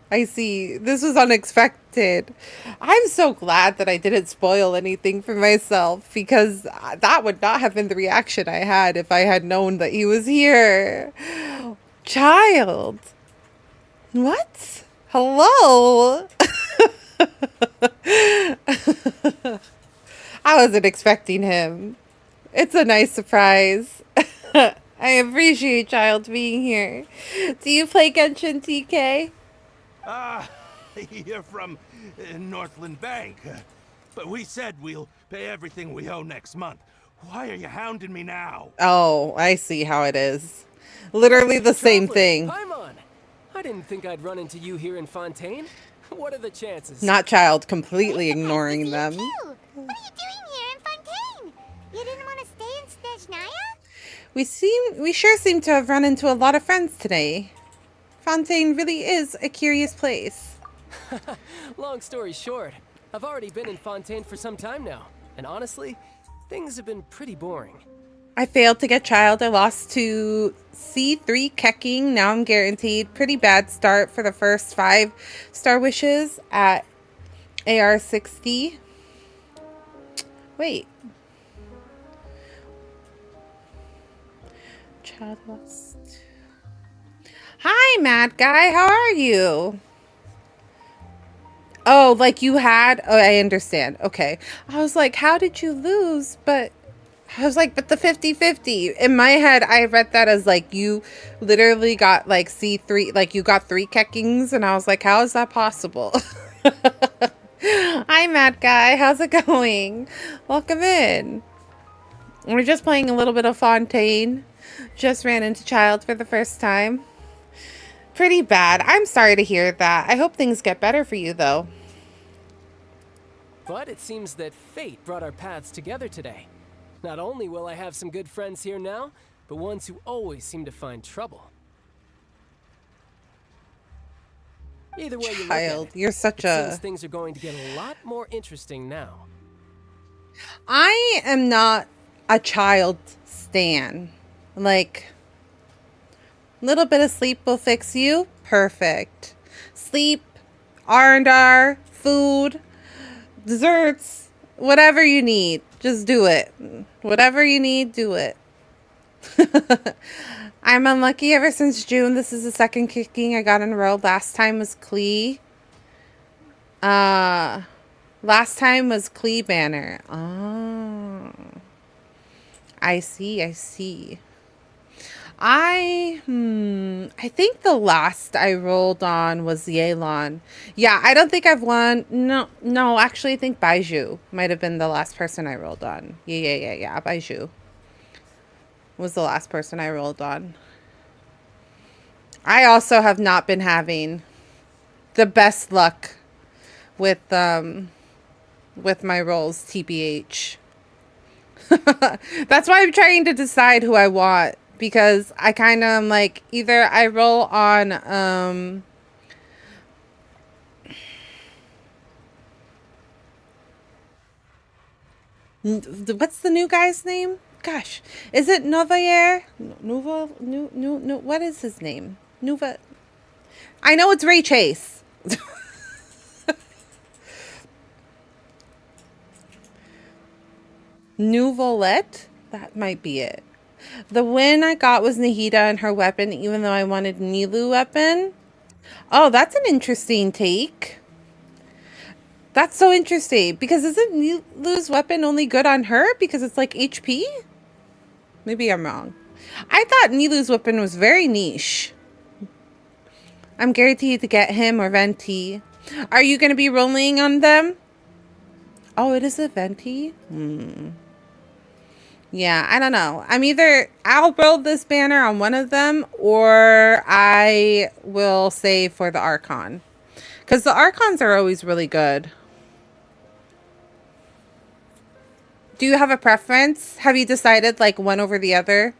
I see. This was unexpected. I'm so glad that I didn't spoil anything for myself, because that would not have been the reaction I had if I had known that he was here. Child. What? Hello? I wasn't expecting him. It's a nice surprise. I appreciate Child being here. Do you play Genshin, TK? You're from Northland Bank. But we said we'll pay everything we owe next month. Why are you hounding me now? Oh, I see how it is. Literally the same thing. Paimon! I didn't think I'd run into you here in Fontaine. What are the chances? Not Child, completely ignoring them. What are you doing here in Fontaine? You didn't want to stay in Snezhnaya? We sure seem to have run into a lot of friends today. Fontaine really is a curious place. Long story short, I've already been in Fontaine for some time now, and honestly, things have been pretty boring. I failed to get Child. I lost to C3 Kecking. Now I'm guaranteed. Pretty bad start for the first 5 star wishes at AR60. Wait. Child lost. Hi, Mad Guy. How are you? Oh, like you had? Oh, I understand. Okay. I was like, how did you lose? But I was like, but the 50-50. In my head, I read that as like you literally got like C3, like you got 3 Keckings. And I was like, how is that possible? Hi, Mad Guy. How's it going? Welcome in. We're just playing a little bit of Fontaine. Just ran into Child for the first time. Pretty bad. I'm sorry to hear that. I hope things get better for you, though. But it seems that fate brought our paths together today. Not only will I have some good friends here now, but ones who always seem to find trouble. Either way you look at it, you're such it seems things are going to get a lot more interesting now. I am not a Child stan. Like, little bit of sleep will fix you. Perfect. Sleep, R&R, food, desserts, whatever you need. Just do it. Whatever you need, do it. I'm unlucky ever since June. This is the second kicking I got in a row. Last time was Klee. Last time was Klee banner. Oh. I see, I see. I think the last I rolled on was Yelan. Yeah, I don't think I've won. No, actually, I think Baiju might have been the last person I rolled on. Yeah. Baiju was the last person I rolled on. I also have not been having the best luck with my rolls, TBH. That's why I'm trying to decide who I want. Because I kind of am like, either I roll on, what's the new guy's name? Gosh, is it Novayer? What is his name? Nuva. I know it's Ray Chase. Nouvelette? That might be it. The win I got was Nahida and her weapon, even though I wanted Nilu weapon. Oh, that's an interesting take. That's so interesting. Because isn't Nilu's weapon only good on her? Because it's like HP? Maybe I'm wrong. I thought Nilu's weapon was very niche. I'm guaranteed to get him or Venti. Are you going to be rolling on them? Oh, it is a Venti? Yeah, I don't know. I'll build this banner on one of them, or I will save for the Archon. Because the Archons are always really good. Do you have a preference? Have you decided like one over the other?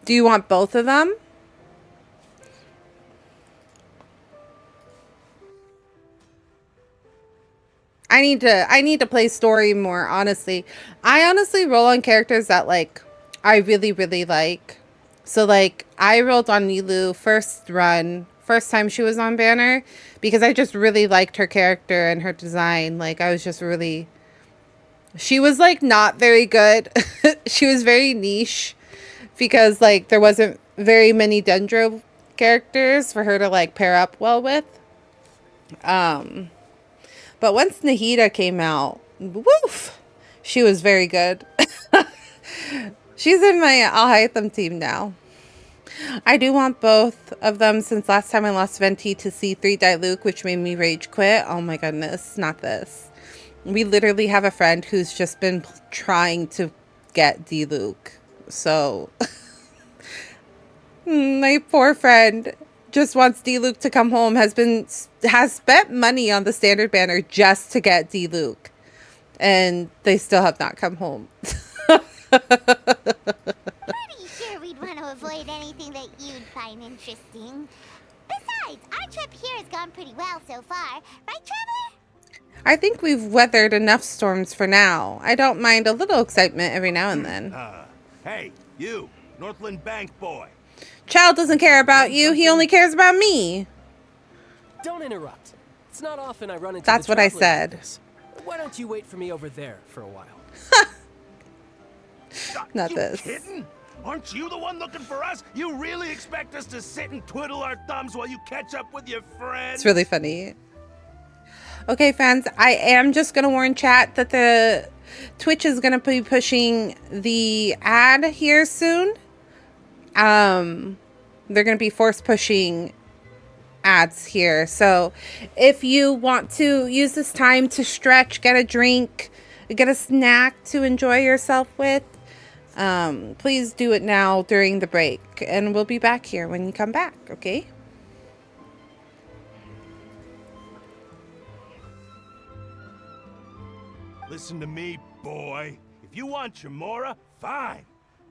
Do you want both of them? I need to play story more, honestly. I honestly roll on characters that like I really, really like. So like I rolled on Nilu first time she was on Banner, because I just really liked her character and her design. Like I was just really, she was like not very good. She was very niche because like there wasn't very many Dendro characters for her to like pair up well with. But once Nahida came out, woof, she was very good. She's in my Alhaitham team now. I do want both of them since last time I lost Venti to C3 Diluc, which made me rage quit. Oh my goodness, not this. We literally have a friend who's just been trying to get Diluc. So, my poor friend just wants Diluc to come home, has spent money on the standard banner just to get Diluc, and they still have not come home. Pretty sure we'd want to avoid anything that you'd find interesting. Besides, our trip here has gone pretty well so far, right, Traveler? I think we've weathered enough storms for now. I don't mind a little excitement every now and then. Hey, you, Northland Bank boy. Child doesn't care about you. He only cares about me. Don't interrupt. It's not often I run into That's the what I traveler like said. this. Why don't you wait for me over there for a while? Not this. Kidding? Aren't you the one looking for us? You really expect us to sit and twiddle our thumbs while you catch up with your friends? It's really funny. Okay, fans, I am just going to warn chat that the Twitch is going to be pushing the ad here soon. They're going to be force pushing ads here. So if you want to use this time to stretch, get a drink, get a snack to enjoy yourself with, please do it now during the break. And we'll be back here when you come back, okay? Listen to me, boy. If you want your Mora, fine.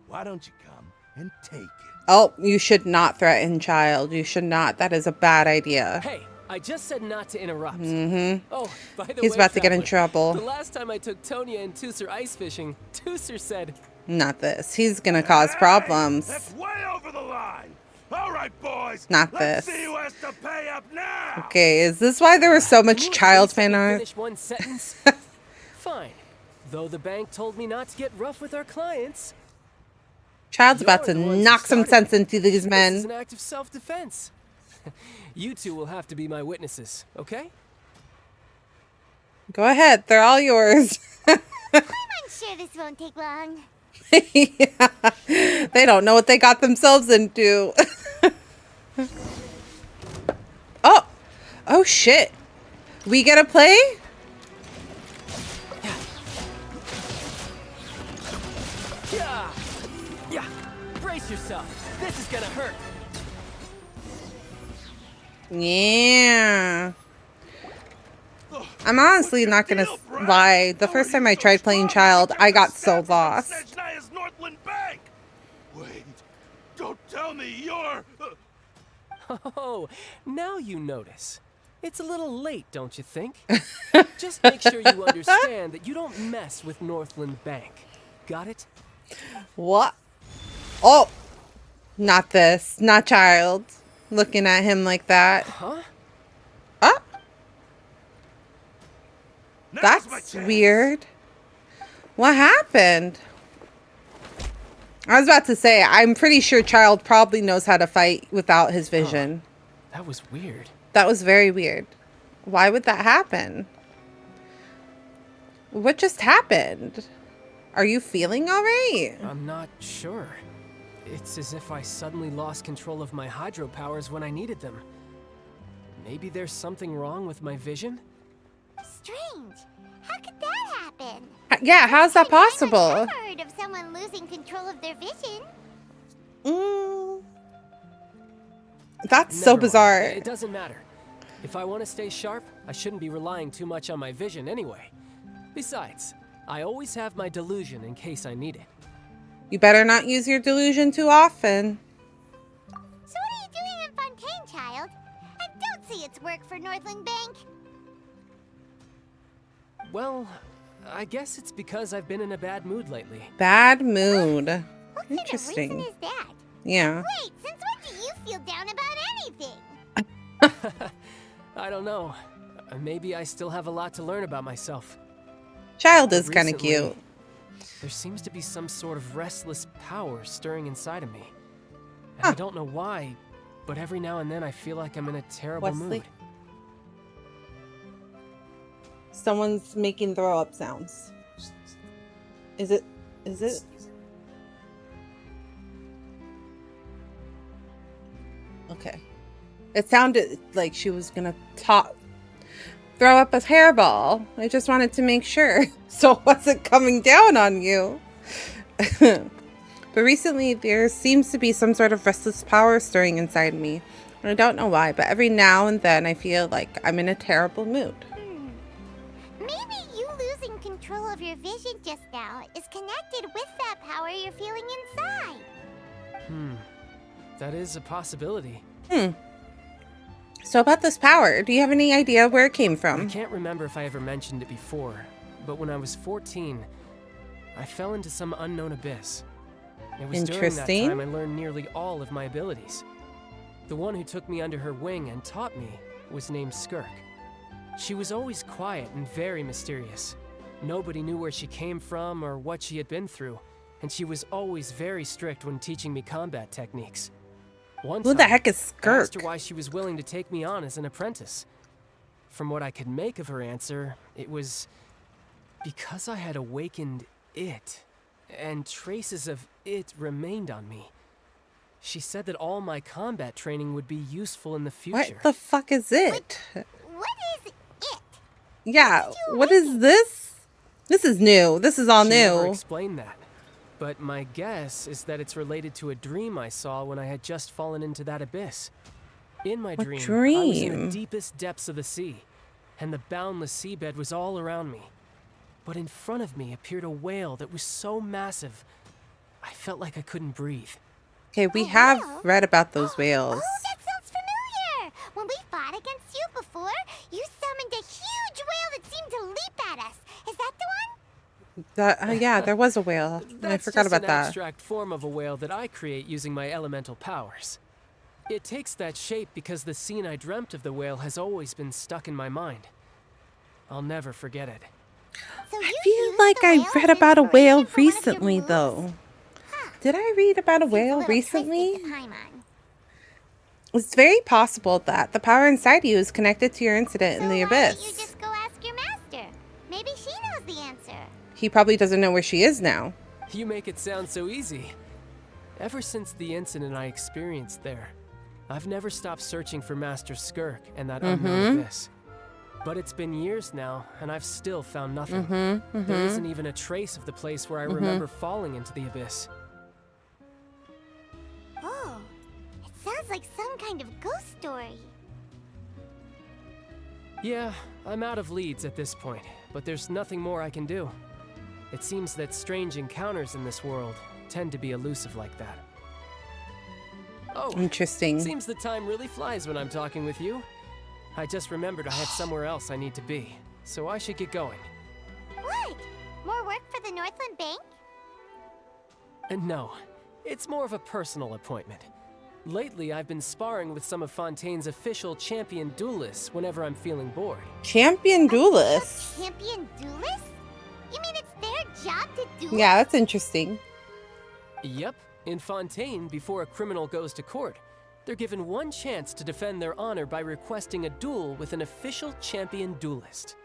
Why don't you come and take it? Oh, you should not threaten child. You should not. That is a bad idea. Hey, I just said not to interrupt. Mm-hmm. Oh, by the way, He's about to get in trouble. The last time I took Tonya and Tusser ice fishing, Tusser said, Not this. He's gonna cause problems. That's way over the line. All right, boys. Not Let's this. see who has to pay up now. Okay, is this why there was so much child fan art? Finish one sentence? Fine. Though the bank told me not to get rough with our clients. Child's about to knock some sense into these men. This is an act of self-defense. You two will have to be my witnesses, okay? Go ahead, they're all yours. I'm sure this won't take long. Yeah. They don't know what they got themselves into. Oh shit. We get to play? Yeah. Yeah. Brace yourself. This is gonna hurt. Yeah. I'm honestly not gonna lie. The first time I tried playing Child, I got so lost. Wait, don't tell me you're... Oh, now you notice. It's a little late, don't you think? Just make sure you understand that you don't mess with Northland Bank. Got it? What? Oh, not this. Not Child. Looking at him like that. Huh? Oh. That's weird. What happened? I was about to say, I'm pretty sure Child probably knows how to fight without his vision. That was weird. That was very weird. Why would that happen? What just happened? Are you feeling all right? I'm not sure. It's as if I suddenly lost control of my hydro powers when I needed them. Maybe there's something wrong with my vision? Strange. How could that happen? Yeah, how's that possible? I've never heard of someone losing control of their vision. That's so bizarre. It doesn't matter. If I want to stay sharp, I shouldn't be relying too much on my vision anyway. Besides, I always have my delusion in case I need it. You better not use your delusion too often. So what are you doing in Fontaine, child? I don't see its work for Northland Bank. Well, I guess it's because I've been in a bad mood lately. Bad mood. What Interesting. kind of reason is that? Yeah. Wait, since when do you feel down about anything? I don't know. Maybe I still have a lot to learn about myself. Child is kind of cute. There seems to be some sort of restless power stirring inside of me. And I don't know why, but every now and then I feel like I'm in a terrible mood. Someone's making throw up sounds. Is it? Okay. It sounded like she was gonna throw up a hairball. I just wanted to make sure so it wasn't coming down on you. But recently there seems to be some sort of restless power stirring inside me. I don't know why, but every now and then I feel like I'm in a terrible mood. Maybe you losing control of your vision just now is connected with that power you're feeling inside. That is a possibility. So about this power, do you have any idea where it came I from? can't remember if I ever mentioned it before, but when I was 14, I fell into some unknown abyss. It was during that time I learned nearly all of my abilities. The one who took me under her wing and taught me was named Skirk. She was always quiet and very mysterious. Nobody knew where she came from or what she had been through, and she was always very strict when teaching me combat techniques. One Who the time, heck is I Skirk? asked her why she was willing to take me on as an apprentice. From what I could make of her answer, it was because I had awakened it, and traces of it remained on me. She said that all my combat training would be useful in the future. What the fuck is it? What is it? Yeah, what is this? This is new. This is all She never new. explained that. But my guess is that it's related to a dream I saw when I had just fallen into that abyss. In my dream, I was in the deepest depths of the sea, and the boundless seabed was all around me. But in front of me appeared a whale that was so massive, I felt like I couldn't breathe. Okay, we have read about those whales. Oh, that sounds familiar. When we fought against you before, you summoned a huge whale that seemed to leap at us. Is that the one? Yeah, there was a whale. I forgot about That's just an that. abstract form of a whale that I create using my elemental powers. It takes that shape because the scene I dreamt of the whale has always been stuck in my mind. I'll never forget it. I feel like I read about a whale recently, though. Did I read about a whale recently? It's very possible that the power inside you is connected to your incident in the abyss. You just go ask your master. Maybe she knows the answer. He probably doesn't know where she is now. You make it sound so easy. Ever since the incident I experienced there, I've never stopped searching for Master Skirk and that unknown abyss. But it's been years now, and I've still found nothing. There isn't even a trace of the place where I remember falling into the abyss. Oh, it sounds like some kind of ghost story. Yeah, I'm out of leads at this point, but there's nothing more I can do. It seems that strange encounters in this world tend to be elusive like that. Oh, interesting. Seems the time really flies when I'm talking with you. I just remembered I have somewhere else I need to be, so I should get going. What? More work for the Northland Bank? No, it's more of a personal appointment. Lately, I've been sparring with some of Fontaine's official champion duelists whenever I'm feeling bored. Champion duelist? Champion duelist? You mean it's their job to duel? Yeah, that's interesting. Yep. In Fontaine, before a criminal goes to court, they're given one chance to defend their honor by requesting a duel with an official champion duelist.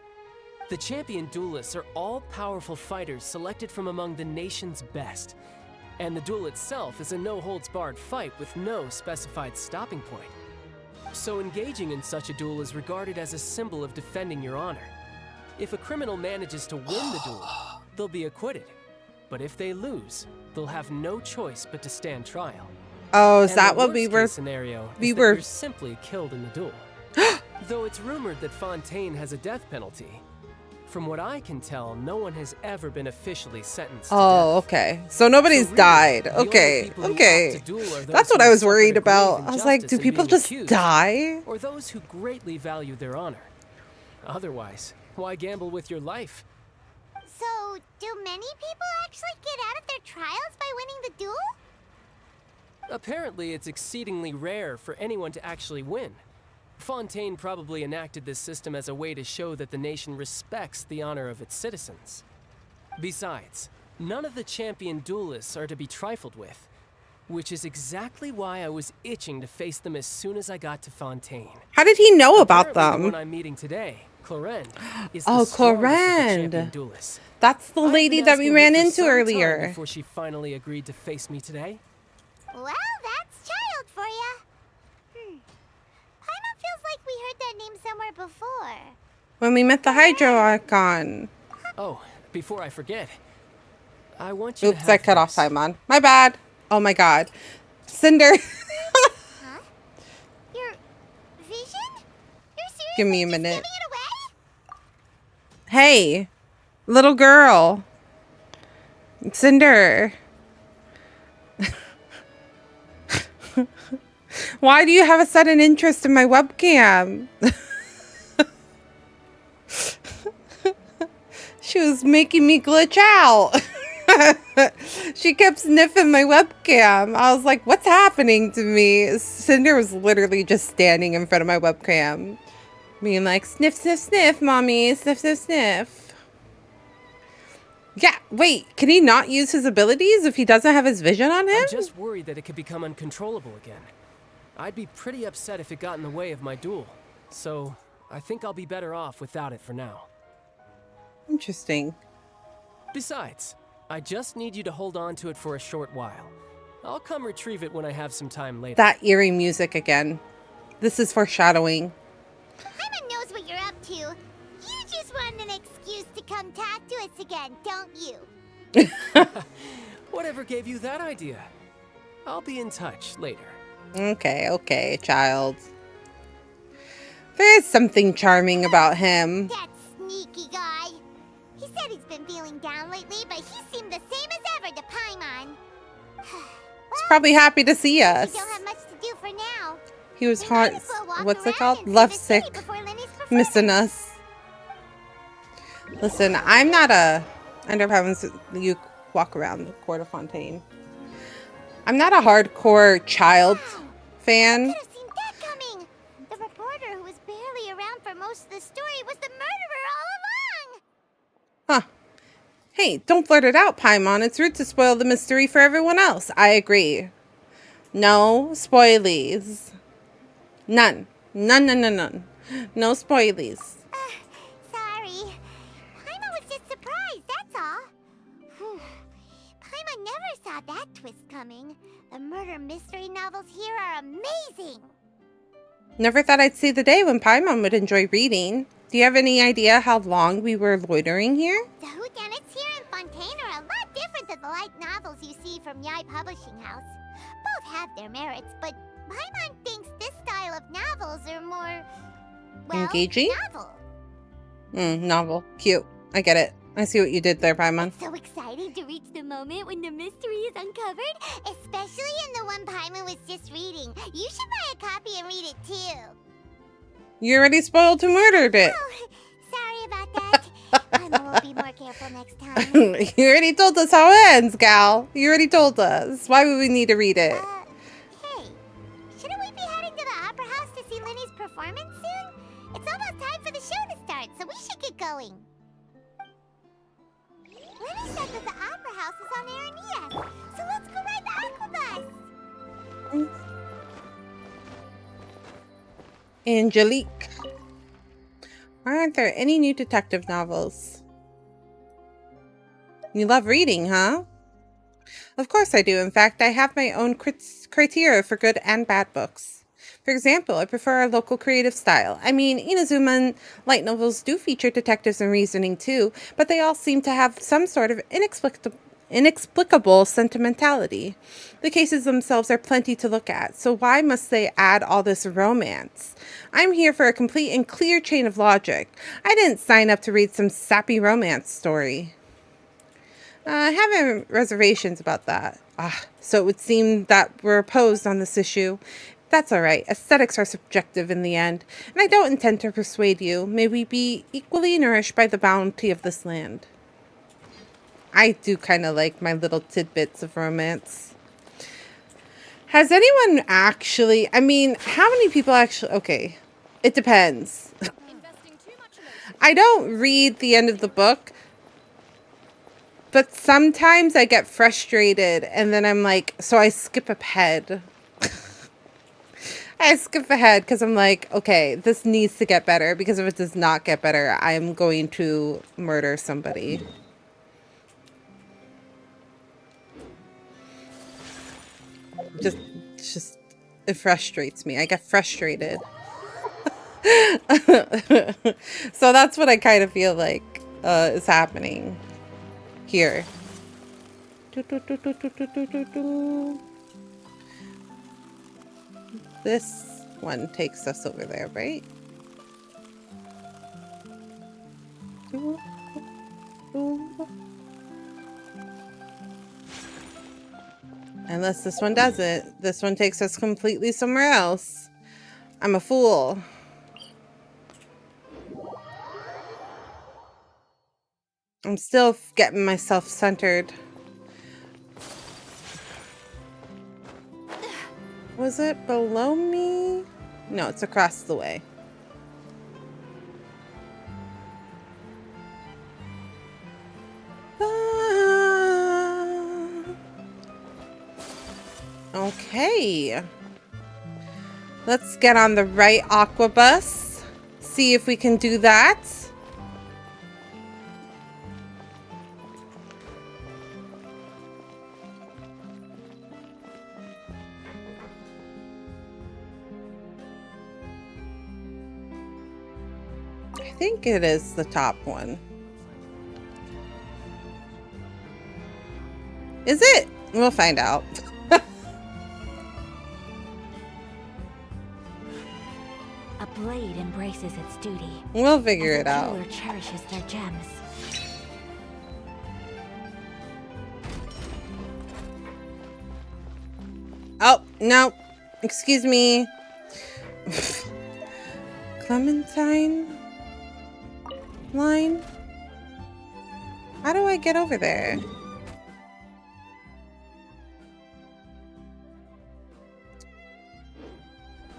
The champion duelists are all powerful fighters selected from among the nation's best, and the duel itself is a no-holds-barred fight with no specified stopping point. So engaging in such a duel is regarded as a symbol of defending your honor. If a criminal manages to win the duel, they'll be acquitted. But if they lose, they'll have no choice but to stand trial. Oh, is And that the what we were? worst-case scenario is that you're simply killed in the duel. Though it's rumored that Fontaine has a death penalty, from what I can tell, no one has ever been officially sentenced to Oh, okay. So nobody's died. Okay, okay. That's what I was worried about. I was like, do people just die? Or those who greatly value their honor. Otherwise, Why gamble with your life? So, do many people actually get out of their trials by winning the duel? Apparently, it's exceedingly rare for anyone to actually win. Fontaine probably enacted this system as a way to show that the nation respects the honor of its citizens. Besides, none of the champion duelists are to be trifled with, which is exactly why I was itching to face them as soon as I got to Fontaine. How did he know about Apparently, them? the one I'm meeting today, Clorinde, is Oh, the strongest of the Clorinde. champion duelists. That's the I've lady been that we asking ran her for into some time earlier. before she finally agreed to face me today. Well, that's child for ya. Paimon feels like we heard that name somewhere before. When we met the Hydro Icon. Oh, before I forget, I want you to Oops, have I cut off Paimon. My bad. Oh my god. Cinder. Huh? Your vision? You're seriously Give me a just minute. giving it away? Hey, little girl. Cinder. Why do you have a sudden interest in my webcam? She was making me glitch out. She kept sniffing my webcam. I was like, what's happening to me? Cinder was literally just standing in front of my webcam, being like, sniff, sniff, sniff, mommy. Sniff, sniff, sniff. Yeah, wait, can he not use his abilities if he doesn't have his vision on him? I'm just worried that it could become uncontrollable again. I'd be pretty upset if it got in the way of my duel. So, I think I'll be better off without it for now. Interesting. Besides, I just need you to hold on to it for a short while. I'll come retrieve it when I have some time later. That eerie music again. This is foreshadowing. Paimon knows what you're up to. You just want an excuse to come talk to us again, don't you? Whatever gave you that idea? I'll be in touch later. Okay, okay, child. There is something charming about him. That sneaky guy. He said he's been feeling down lately, but he seemed the same as ever to Paimon. He's probably happy to see us. We don't have much to do for now. He was hot. What's it called? and see Love the sick. city before Lenny's Missing us. Listen, I'm not a... I never have you walk around the court of Fontaine. I'm not a hardcore child fan. Could have seen that coming. The reporter who was barely around for most of the story was the murderer all along. Huh. Hey, don't blurt it out, Paimon. It's rude to spoil the mystery for everyone else. I agree. No spoilies. None. None, none, none, none. No spoilies. Sorry. Paimon was just surprised, that's all. Whew. Paimon never saw that twist coming. The murder mystery novels here are amazing. Never thought I'd see the day when Paimon would enjoy reading. Do you have any idea how long we were loitering here? The whodunits here in Fontaine are a lot different than the light novels you see from Yai Publishing House. Both have their merits, but Paimon thinks this style of novels are more, well, Engaging? novel. Novel. Cute. I get it. I see what you did there, Paimon. So exciting to reach the moment when the mystery is uncovered, especially in the one Paimon was just reading. You should buy a copy and read it too. You already spoiled who murdered it. Oh, sorry about that. Paimon will be more careful next time. You already told us how it ends, gal. You already told us. Why would we need to read it? Hey, shouldn't we be heading to the Opera House to see Lenny's performance soon? It's almost time for the show to start, so we should get going. Lenny said that the Opera House is on Aranea, so let's go ride the Aquabus. Angelique. Why aren't there any new detective novels? You love reading, huh? Of course I do. In fact, I have my own criteria for good and bad books. For example, I prefer a local creative style. I mean, Inazuma light novels do feature detectives and reasoning too, but they all seem to have some sort of inexplicable sentimentality. The cases themselves are plenty to look at, so why must they add all this romance? I'm here for a complete and clear chain of logic. I didn't sign up to read some sappy romance story. I have reservations about that. So it would seem that we're opposed on this issue. That's all right. Aesthetics are subjective in the end, and I don't intend to persuade you. May we be equally nourished by the bounty of this land. I do kind of like my little tidbits of romance. Has anyone actually... I mean, how many people actually... Okay, it depends. I don't read the end of the book, but sometimes I get frustrated, and then I'm like... So I skip ahead. I skip ahead because I'm like, okay, this needs to get better, because if it does not get better, I'm going to murder somebody. Just it frustrates me. I get frustrated. So that's what I kind of feel like is happening here. This one takes us over there, right? Unless this one doesn't. This one takes us completely somewhere else. I'm a fool. I'm still getting myself centered. Was it below me? No, it's across the way. Okay. Let's get on the right aqua bus. See if we can do that. I think it is the top one. Is it? We'll find out. A blade embraces its duty. We'll figure it out. A jeweler cherishes their gems. Oh, no. Excuse me. Clementine line? How do I get over there?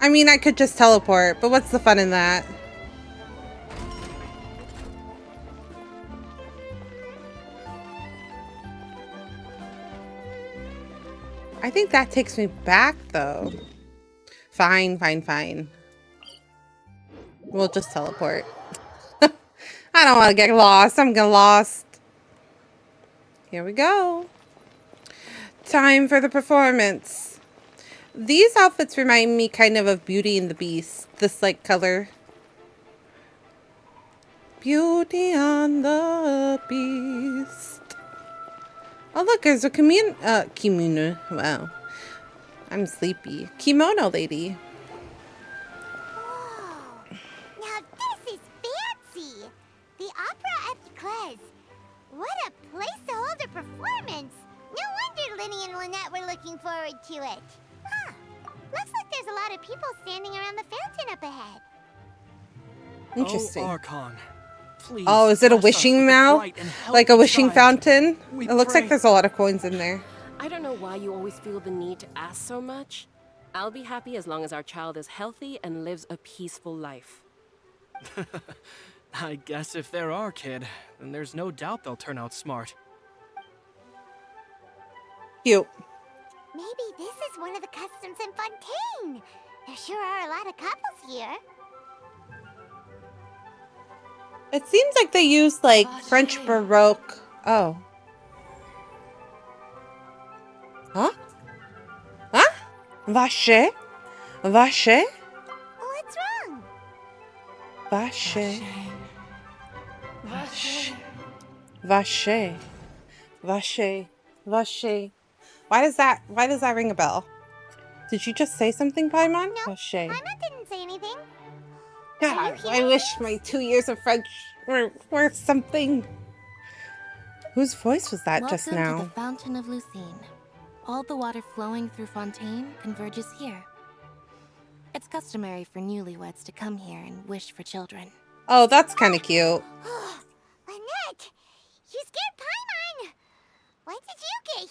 I mean, I could just teleport, but what's the fun in that? I think that takes me back, though. Fine, fine, fine. We'll just teleport. I don't want to get lost. I'm getting lost. Here we go. Time for the performance. These outfits remind me kind of Beauty and the Beast. This, like, color. Beauty and the Beast. Oh, look, there's a kimono. Wow. I'm sleepy. Kimono lady. Whoa. Now this is fancy. The Opera at Cles. What a place to hold a performance. No wonder Linny and Lynette were looking forward to it. Huh. Looks like there's a lot of people standing around the fountain up ahead. Interesting. Oh, Archon. Please, oh, is it a wishing mouth? Like a wishing fountain? It looks like there's a lot of coins in there. I don't know why you always feel the need to ask so much. I'll be happy as long as our child is healthy and lives a peaceful life. I guess if they're our kid, then there's no doubt they'll turn out smart. Cute. Maybe this is one of the customs in Fontaine. There sure are a lot of couples here. It seems like they use, like, French Baroque. Oh. Huh? Huh? Vache? Vache? What's wrong? Vache. Vache. Vache. Vache. Vache. Why does that ring a bell? Did you just say something, Paimon? No, Vache. Paimon didn't say anything. God, I wish my 2 years of French were worth something. Whose voice was that just now? Welcome to the Fountain of Lucine. All the water flowing through Fontaine converges here. It's customary for newlyweds to come here and wish for children. Oh, that's kind of cute. Lynette! You scared Paimon! When did you get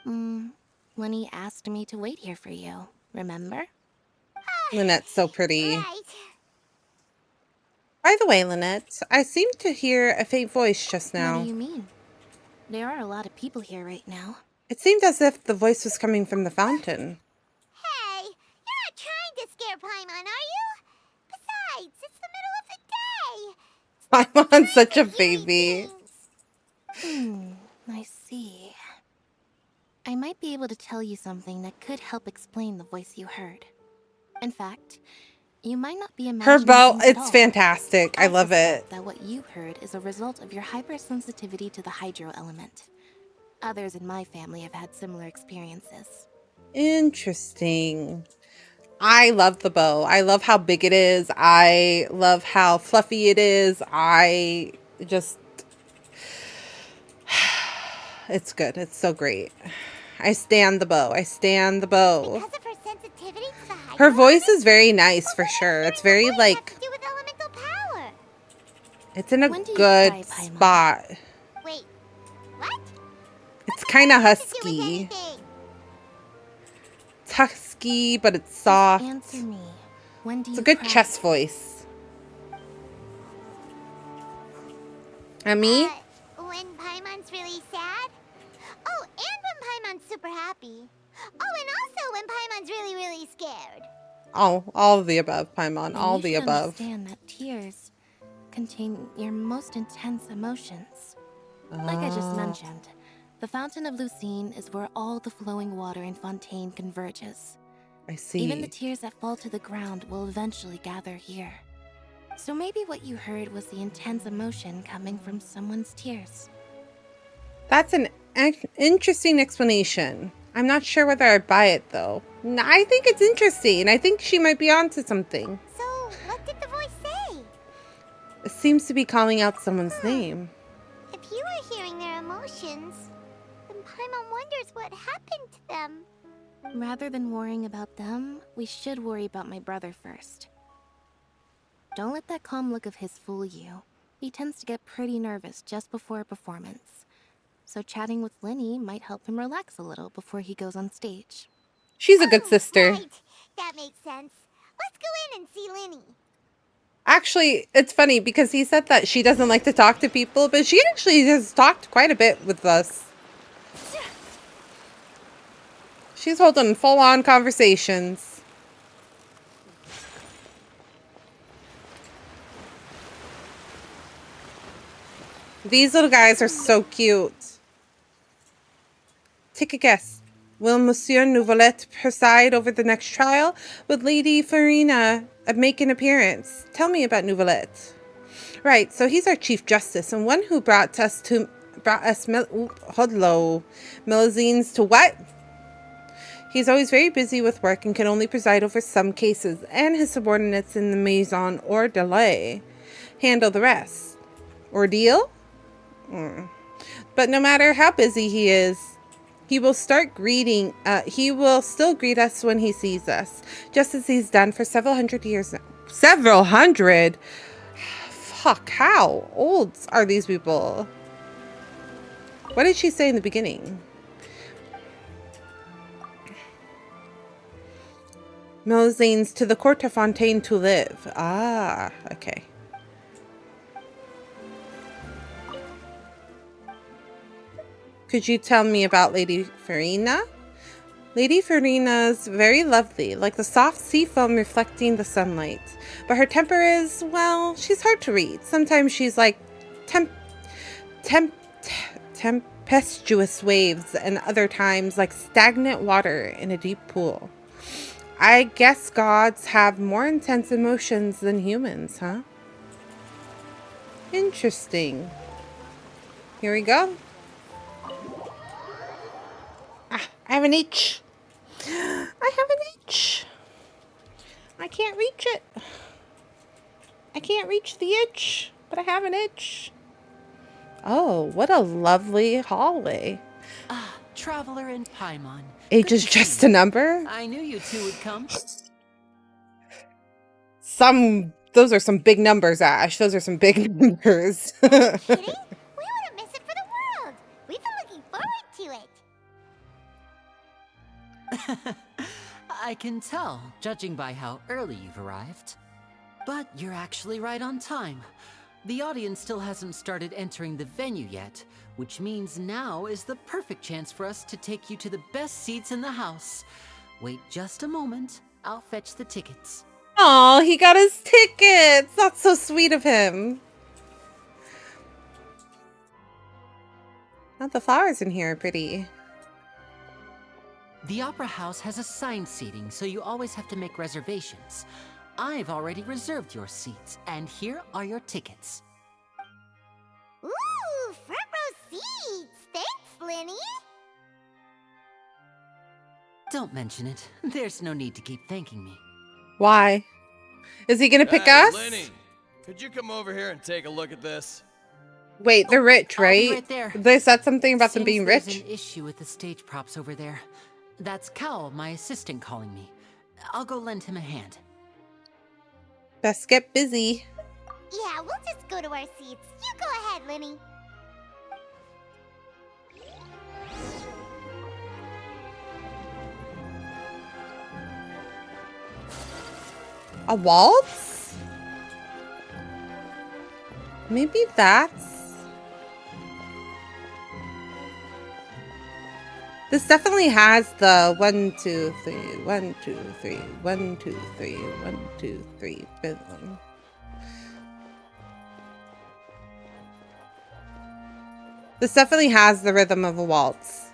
here? When he asked me to wait here for you, remember? Lynette's so pretty. Right. By the way, Lynette, I seem to hear a faint voice just now. What do you mean? There are a lot of people here right now. It seemed as if the voice was coming from the fountain. Hey, you're not trying to scare Paimon, are you? Besides, it's the middle of the day. Paimon's such a baby. I see. I might be able to tell you something that could help explain the voice you heard. In fact, you might not be imagining Her bow, things at it's all. fantastic. I love it. That what you heard is a result of your hypersensitivity to the hydro element. Others in my family have had similar experiences. Interesting. I love the bow. I love how big it is. I love how fluffy it is. I just... It's good. It's so great. I stand the bow. I stand the bow. Because of her sensitivity to the hydro Her voice is very nice for sure. It's very like... to do with elemental power. It's in a When do you good cry, Paimon? spot. Wait, what? It's kind of husky. It's husky, but it's soft. Answer me. When do It's you a good cry? chest voice. And me? When Paimon's really sad? Oh, and when Paimon's super happy. Oh, and also when Paimon's really, really scared. Oh, all of the above, Paimon. All You the should above. understand that tears contain your most intense emotions. Like I just mentioned, the Fountain of Lucine is where all the flowing water in Fontaine converges. I see. Even the tears that fall to the ground will eventually gather here. So maybe what you heard was the intense emotion coming from someone's tears. That's an interesting explanation. I'm not sure whether I buy it, though. I think it's interesting. I think she might be onto something. So, what did the voice say? It seems to be calling out someone's name. If you were hearing their emotions, then Paimon wonders what happened to them. Rather than worrying about them, we should worry about my brother first. Don't let that calm look of his fool you. He tends to get pretty nervous just before a performance. So chatting with Linny might help him relax a little before he goes on stage. She's a good sister. Right, that makes sense. Let's go in and see Linny. Actually, it's funny because he said that she doesn't like to talk to people, but she actually has talked quite a bit with us. She's holding full-on conversations. These little guys are so cute. Take a guess. Will Monsieur Nouvelette preside over the next trial? Would Lady Farina make an appearance? Tell me about Nouvelette. Right, so he's our Chief Justice and one who brought us Melusines to what? He's always very busy with work and can only preside over some cases, and his subordinates in the Maison Ordelay handle the rest. Ordeal? But no matter how busy he is, he will still greet us when he sees us, just as he's done for several hundred years now. Several hundred? Fuck, how old are these people? What did she say in the beginning? Melusines to the court of Fontaine to live. Ah, okay. Could you tell me about Lady Farina? Lady Farina's very lovely, like the soft sea foam reflecting the sunlight. But her temper is, well, she's hard to read. Sometimes she's like tempestuous waves, and other times like stagnant water in a deep pool. I guess gods have more intense emotions than humans, huh? Interesting. Here we go. Ah, I have an itch. I have an itch. I can't reach it. I can't reach the itch, but I have an itch. Oh, what a lovely hallway. Ah, Traveler and Paimon. Age is just a number? I knew you two would come. Those are some big numbers, Ash. Those are some big numbers. Kidding? We wouldn't miss it for the world. We've been looking forward to it. I can tell, judging by how early you've arrived. But you're actually right on time. The audience still hasn't started entering the venue yet, which means now is the perfect chance for us to take you to the best seats in the house. Wait just a moment. I'll fetch the tickets. Oh, he got his tickets. That's so sweet of him. Oh, the flowers in here are pretty. The Opera House has assigned seating, so you always have to make reservations. I've already reserved your seats, and here are your tickets. Ooh, front row seats. Thanks, Linny. Don't mention it. There's no need to keep thanking me. Why? Is he gonna pick Hey, us? Lenny, could you come over here and take a look at this? Wait, they're rich, I'll be right? right there. They said something about them Seems being there's rich. an issue with the stage props over there. That's Cal, my assistant, calling me. I'll go lend him a hand. Best get busy. Yeah, we'll just go to our seats. You go ahead, Linny. A waltz? Maybe that's... This definitely has the 1, 2, 3, 1, 2, 3, 1, 2, 3, 1, 2, 3 rhythm. This definitely has the rhythm of a waltz.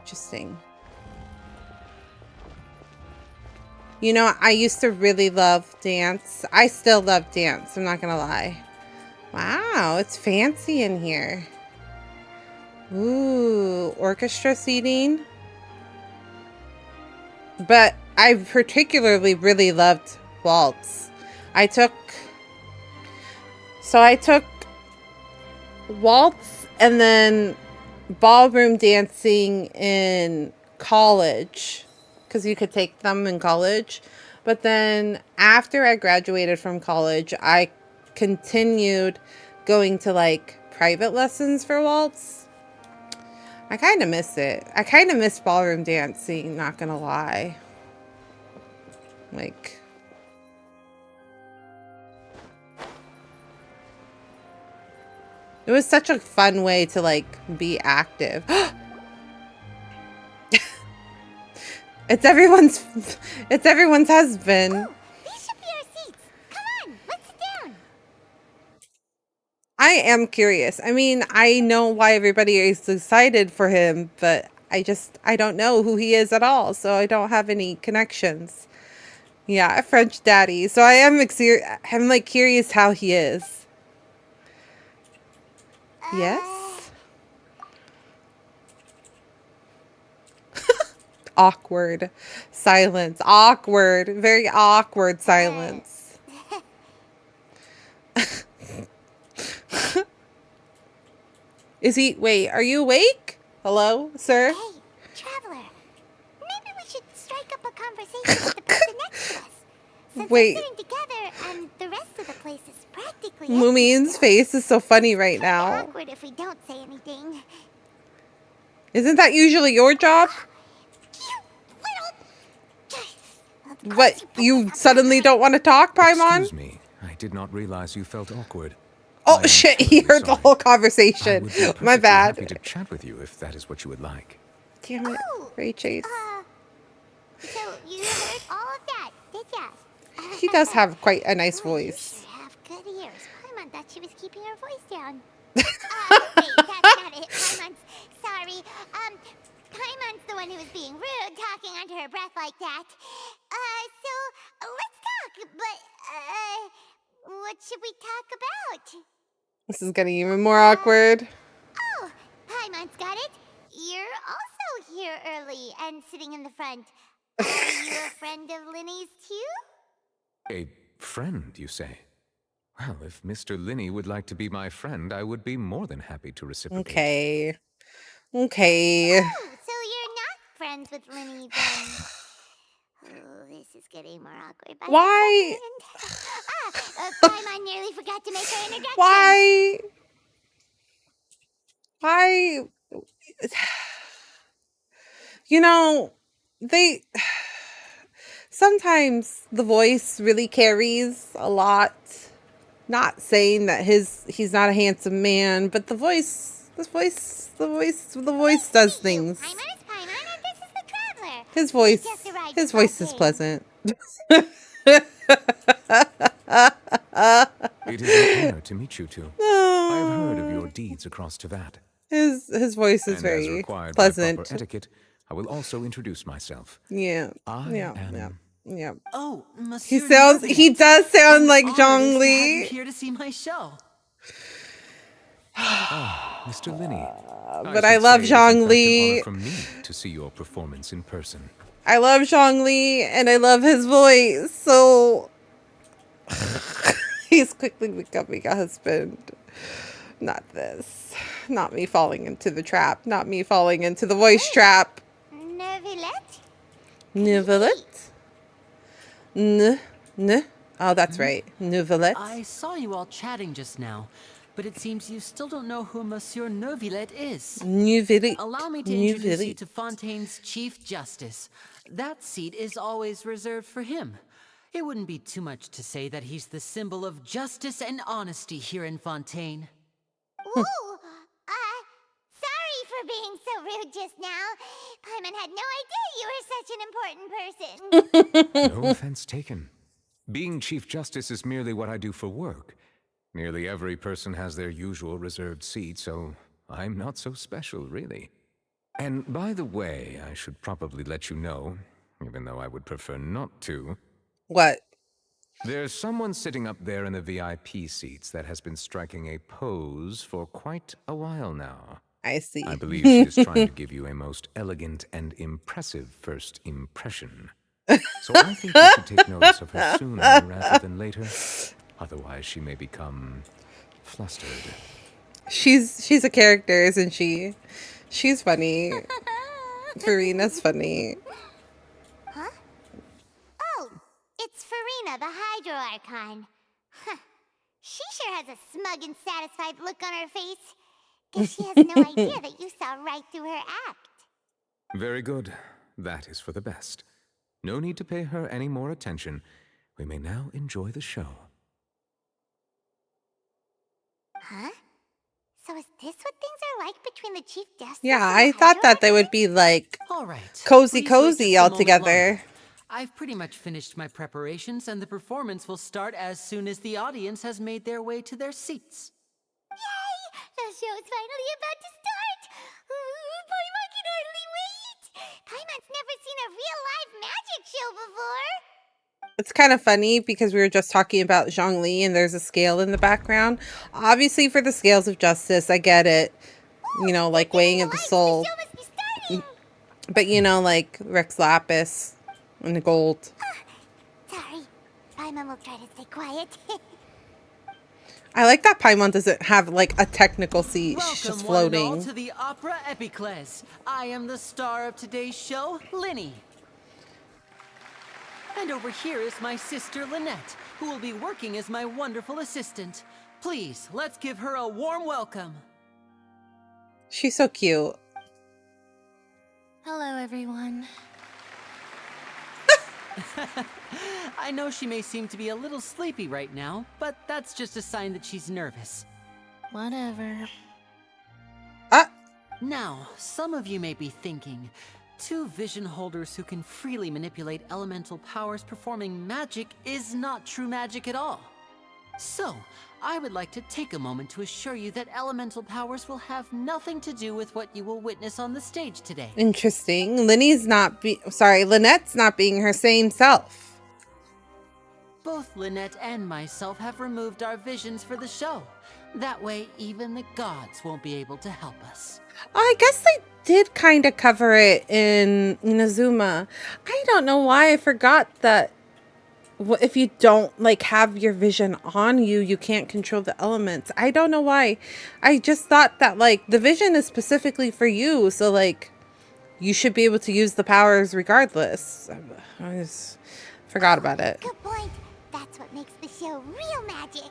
Interesting. You know, I used to really love dance. I still love dance, I'm not gonna lie. Wow, it's fancy in here. Ooh, orchestra seating. But I particularly really loved waltz. I took waltz and then ballroom dancing in college, because you could take them in college. But then after I graduated from college, I continued going to like private lessons for waltz. I kind of miss it. I kind of miss ballroom dancing, not gonna lie. Like, it was such a fun way to like be active. It's everyone's husband. Ooh, these should be our seats. Come on, let's sit down. I am curious. I mean, I know why everybody is excited for him, but I don't know who he is at all, so I don't have any connections. Yeah, a French daddy. So I'm like curious how he is. Yes. Awkward silence. Awkward. Very awkward silence. Wait, are you awake? Hello, sir? Hey, traveler. Maybe we should strike up a conversation with the person next to us. Since Wait. we're sitting together and the rest of the place is practically Mumin's face is so funny right now. awkward if we don't say anything. Isn't that usually your job? What, you suddenly don't want to talk, Paimon? Excuse me. I did not realize you felt awkward. Oh shit, he heard the whole conversation. I would be My perfectly bad. happy to chat with you if that is what you would like. Damn it, Ray Chase. So you heard all of that, did ya? He does have quite a nice voice. You have good ears. Paimon thought she was keeping her voice down. Wait, that's not it. Paimon's sorry. Paimon's the one who was being rude, talking under her breath like that. So let's talk. But what should we talk about? This is getting even more awkward. Oh, Paimon's got it. You're also here early and sitting in the front. Are you a friend of Linny's too? A friend, you say? Well, if Mr. Linney would like to be my friend, I would be more than happy to reciprocate. Okay. Okay. Oh, so you're not friends with Linny then? Oh, this is getting more awkward. Why? Paimon nearly forgot to make her introduction. Why? Why? You know, they sometimes the voice really carries a lot. Not saying that he's not a handsome man, but the voice does things. His voice is pleasant. It is an honor to meet you two. I have heard of your deeds across Tevat. His voice is And very as required pleasant. by proper etiquette, I will also introduce myself. Yeah. I am... Oh, He Monsieur does sound like What an honor it is to have you Zhongli. here to see my show. Mr. Linny. But I love Zhongli. Zhongli. From me to see your performance in person. I love Zhongli and I love his voice. So he's quickly becoming a husband. Not this. Not me falling into the trap. Not me falling into the voice trap. Neuvillette? Neuvillette? Oh, that's right. Neuvillette. I saw you all chatting just now, but it seems you still don't know who Monsieur Neuvillette is. Neuvillette. Allow me to introduce you to Fontaine's Chief Justice. That seat is always reserved for him. It wouldn't be too much to say that he's the symbol of justice and honesty here in Fontaine. Ooh, sorry for being so rude just now. Paimon had no idea you were such an important person. No offense taken. Being Chief Justice is merely what I do for work. Nearly every person has their usual reserved seat, so I'm not so special, really. And by the way, I should probably let you know, even though I would prefer not to. What? There's someone sitting up there in the VIP seats that has been striking a pose for quite a while now. I see. I believe she is trying to give you a most elegant and impressive first impression. So I think you should take notice of her sooner rather than later. Otherwise, she may become flustered. She's a character, isn't she? She's funny. Farina's funny. Huh? Oh, it's Farina, the Hydro Archon. Huh. She sure has a smug and satisfied look on her face. Guess she has no idea that you saw right through her act. Very good. That is for the best. No need to pay her any more attention. We may now enjoy the show. Huh? So is this what things are like between the Chief Justice Yeah, and I the thought Hydro that they would be like All right. cozy Please wait just a all moment together. longer. I've pretty much finished my preparations, and the performance will start as soon as the audience has made their way to their seats. Yay! The show's finally about to start! Paimon can hardly wait! Paimon's never seen a real live magic show before! It's kind of funny because we were just talking about Zhongli and there's a scale in the background. Obviously for the scales of justice, I get it. You know, like weighing of the soul. But you know, like Rex Lapis and the gold. Sorry. Paimon will try to stay quiet. I like that Paimon doesn't have like a technical seat. She's just floating. Welcome one and all to the Opera Epiclese. I am the star of today's show, Linny. And over here is my sister Lynette, who will be working as my wonderful assistant. Please, let's give her a warm welcome. She's so cute. Hello, everyone. I know she may seem to be a little sleepy right now, but that's just a sign that she's nervous. Whatever. Now, some of you may be thinking, two vision holders who can freely manipulate elemental powers performing magic is not true magic at all. So, I would like to take a moment to assure you that elemental powers will have nothing to do with what you will witness on the stage today. Interesting. Lynette's not being her same self. Both Lynette and myself have removed our visions for the show. That way, even the gods won't be able to help us. I guess they did kind of cover it in Inazuma. I don't know why I forgot that if you don't like have your vision on you, you can't control the elements. I don't know why. I just thought that like the vision is specifically for you. So like You should be able to use the powers regardless. I just forgot about it. Good point. That's what makes the show real magic.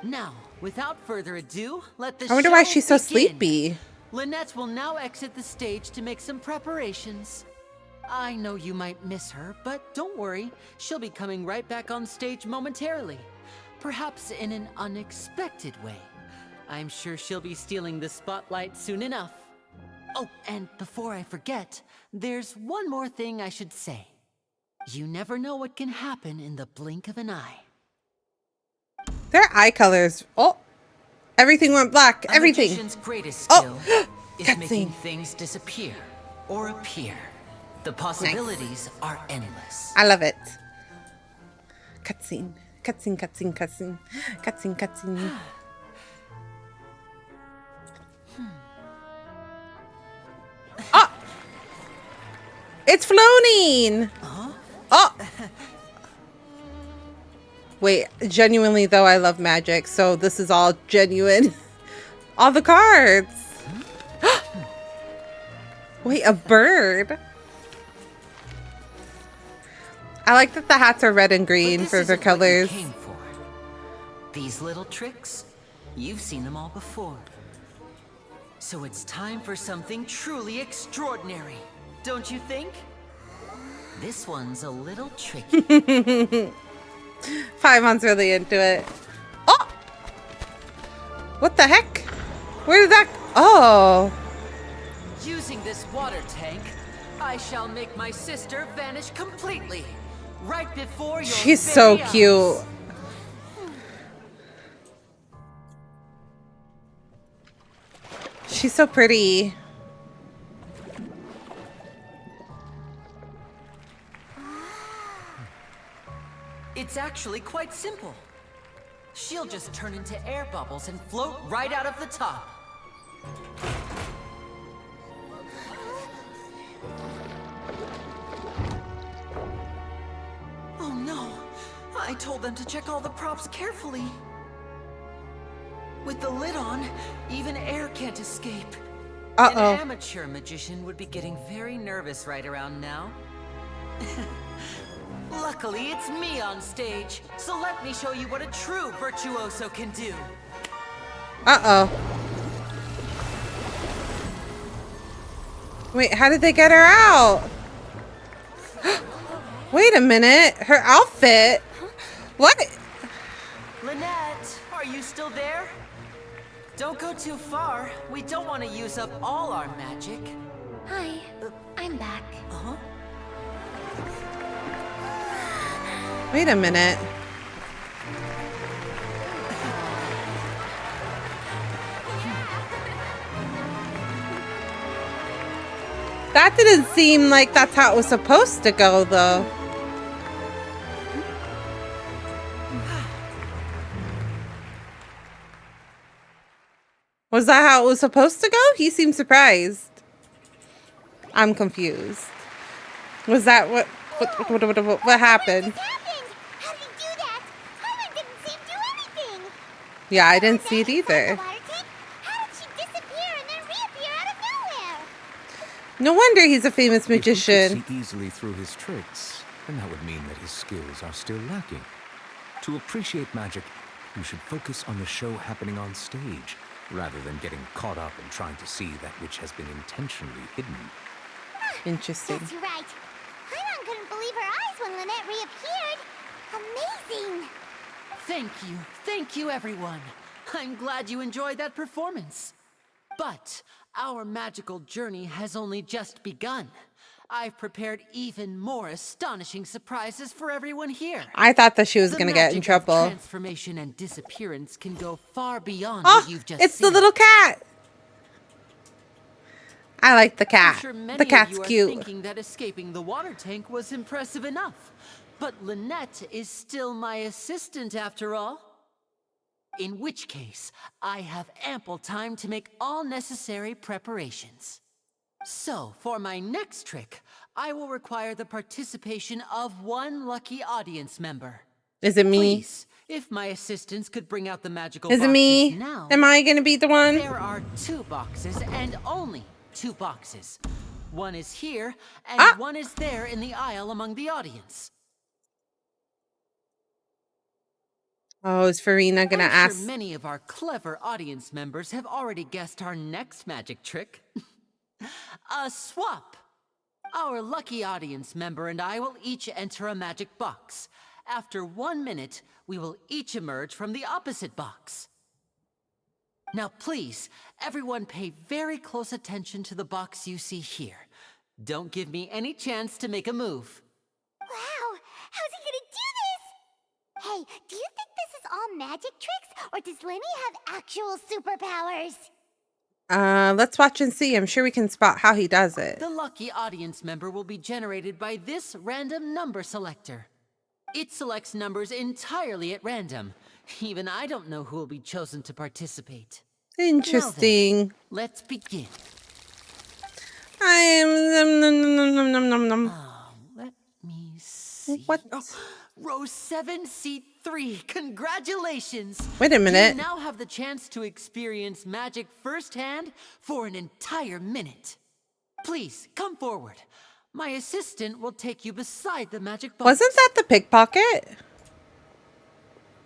Now, without further ado, let the I wonder why show she's so begin. sleepy. Lynette will now exit the stage to make some preparations. I know you might miss her, but don't worry. She'll be coming right back on stage momentarily. Perhaps in an unexpected way. I'm sure she'll be stealing the spotlight soon enough. Oh, and before I forget, there's one more thing I should say. You never know what can happen in the blink of an eye. Their eye colors. Oh, everything went black. Everything. A magician's greatest skill is cutscene. making things disappear or appear. The possibilities are endless. I love it. Cutscene. Cutscene, cutscene, cutscene. Cutscene, cutscene. Oh! It's floating! Oh! Wait, genuinely though, I love magic, so this is all genuine. All the cards! Wait, a bird? I like that the hats are red and green for their colors. These little tricks, you've seen them all before. So it's time for something truly extraordinary, don't you think? This one's a little tricky. Paimon's really into it. Oh! What the heck? Where did that... Oh. Using this water tank, I shall make my sister vanish completely. Right before your She's so very cute. eyes. She's so pretty. It's actually quite simple. She'll just turn into air bubbles and float right out of the top. Oh no! I told them to check all the props carefully. With the lid on, even air can't escape. Uh-oh. An amateur magician would be getting very nervous right around now. Luckily, it's me on stage, so let me show you what a true virtuoso can do. Uh-oh. Wait, how did they get her out? Wait a minute. Her outfit? What? Lynette, are you still there? Don't go too far. We don't want to use up all our magic. Hi, I'm back. Uh-huh. Wait a minute. That didn't seem like that's how it was supposed to go, though. Was that how it was supposed to go? He seemed surprised. I'm confused. Was that what happened? How did he do that? Paimon didn't see him do anything. Yeah, I didn't see it either. How did she disappear and then reappear out of nowhere? No wonder he's a famous If he magician. could see easily through his tricks, then that would mean that his skills are still lacking. To appreciate magic, you should focus on the show happening on stage, rather than getting caught up in trying to see that which has been intentionally hidden. Interesting. That's right. Paimon couldn't believe her eyes when Lynette reappeared. Amazing. Thank you everyone. I'm glad you enjoyed that performance. But our magical journey has only just begun. I've prepared even more astonishing surprises for everyone here. I thought that she was The going to get in magic of trouble. Transformation and disappearance can go far beyond Oh, what you've just it's seen. the little cat. I like the I'm cat. sure many The of cat's you are cute. thinking that escaping the water tank was impressive enough. But Lynette is still my assistant after all. In which case, I have ample time to make all necessary preparations. So, for my next trick, I will require the participation of one lucky audience member. Is it me? Please, if my assistants could bring out the magical Is it boxes me? now. Am I going to be the one? There are 2 boxes and only 2 boxes. One is here, and one is there in the aisle among the audience. Oh, is Farina gonna I'm ask? sure many of our clever audience members have already guessed our next magic trick. A swap. Our lucky audience member and I will each enter a magic box. After 1 minute, we will each emerge from the opposite box. Now please, everyone pay very close attention to the box you see here. Don't give me any chance to make a move. Wow, how's he gonna do this? Hey, do you think this is all magic tricks, or does Lenny have actual superpowers? Let's watch and see. I'm sure we can spot how he does it. The lucky audience member will be generated by this random number selector. It selects numbers entirely at random. Even I don't know who will be chosen to participate. Interesting. Now then, let's begin. Let me see. What? Oh, row 7, seat 3. Congratulations. Wait a minute. You now have the chance to experience magic firsthand for an entire minute. Please, come forward. My assistant will take you beside the magic box. Wasn't that the pickpocket?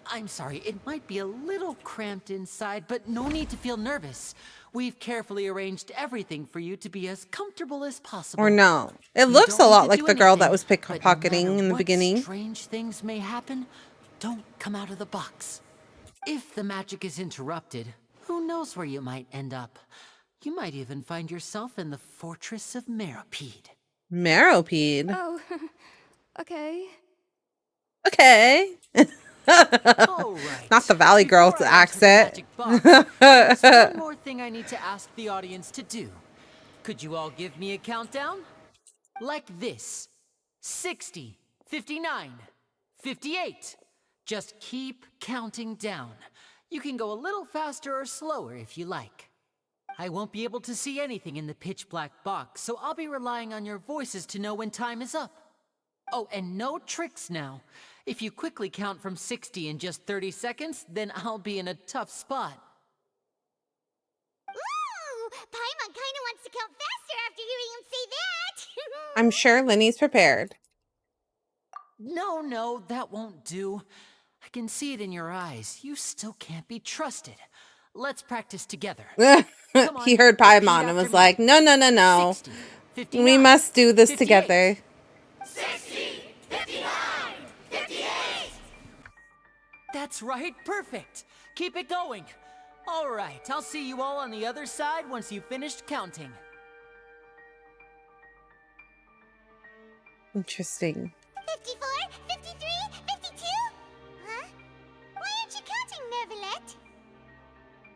I'm sorry, it might be a little cramped inside, but no need to feel nervous. We've carefully arranged everything for you to be as comfortable as possible. Or no? It looks a lot like the girl that was pickpocketing in the beginning. Strange things may happen. Don't come out of the box. If the magic is interrupted, who knows where you might end up? You might even find yourself in the Fortress of Meropide. Meropide? Oh, okay. Okay. Not the Valley Girl's accent. There's one more thing I need to ask the audience to do. Could you all give me a countdown? Like this. 60, 59, 58. Just keep counting down. You can go a little faster or slower if you like. I won't be able to see anything in the pitch black box, so I'll be relying on your voices to know when time is up. Oh, and no tricks now. If you quickly count from 60 in just 30 seconds, then I'll be in a tough spot. Ooh, Paimon kinda wants to count faster after hearing him say that. I'm sure Lenny's prepared. No, that won't do. I can see it in your eyes. You still can't be trusted. Let's practice together. He heard Paimon and was like, no. 60, 59, we must do this 58. together. 60, 59, 58. That's right, perfect. Keep it going. All right, I'll see you all on the other side once you've finished counting. Interesting. 54, 53, 52? Huh? Why aren't you counting, Nervalet?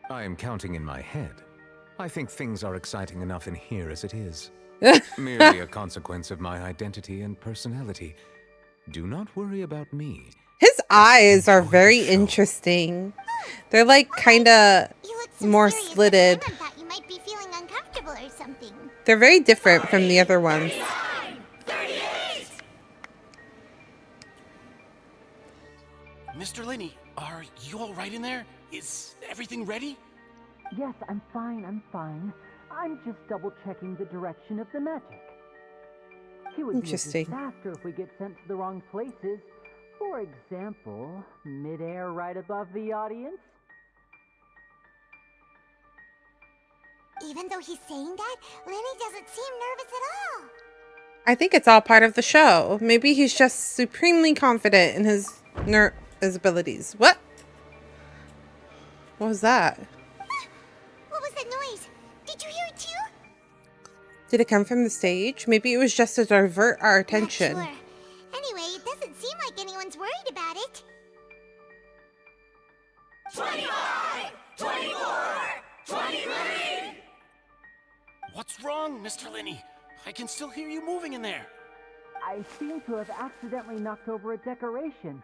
I am counting in my head. I think things are exciting enough in here as it is. Merely a consequence of my identity and personality. Do not worry about me. His eyes are very interesting. They're like kind of more slitted. I thought you might be feeling uncomfortable or something. They're very different from the other ones. 38. Mr. Lenny, are you all right in there? Is everything ready? Yes, I'm fine. I'm just double-checking the direction of the magic. It would Interesting. be a disaster if we get sent to the wrong places. For example, midair right above the audience. Even though he's saying that, Lenny doesn't seem nervous at all. I think it's all part of the show. Maybe he's just supremely confident in his abilities. What? What was that? What was that noise? Did you hear it too? Did it come from the stage? Maybe it was just to divert our attention. Not sure. Anyway, it doesn't seem like anyone's worried about it. 25, 24, 23. What's wrong, Mr. Lenny? I can still hear you moving in there. I seem to have accidentally knocked over a decoration.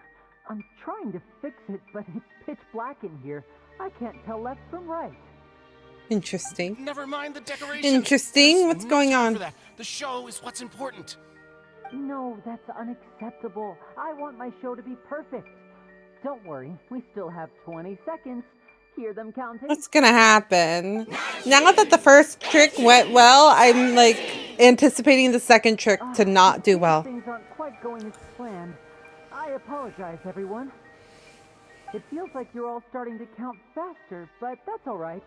I'm trying to fix it, but it's pitch black in here. I can't tell left from right. Interesting. Never mind the decorations. Interesting. What's going on? For that. The show is what's important. No, that's unacceptable. I want my show to be perfect. Don't worry, we still have 20 seconds. Hear them counting? What's gonna happen? Now that the first trick went well, I'm like anticipating the second trick to not do well. Things aren't quite going as planned. I apologize, everyone. It feels like you're all starting to count faster, but that's all right.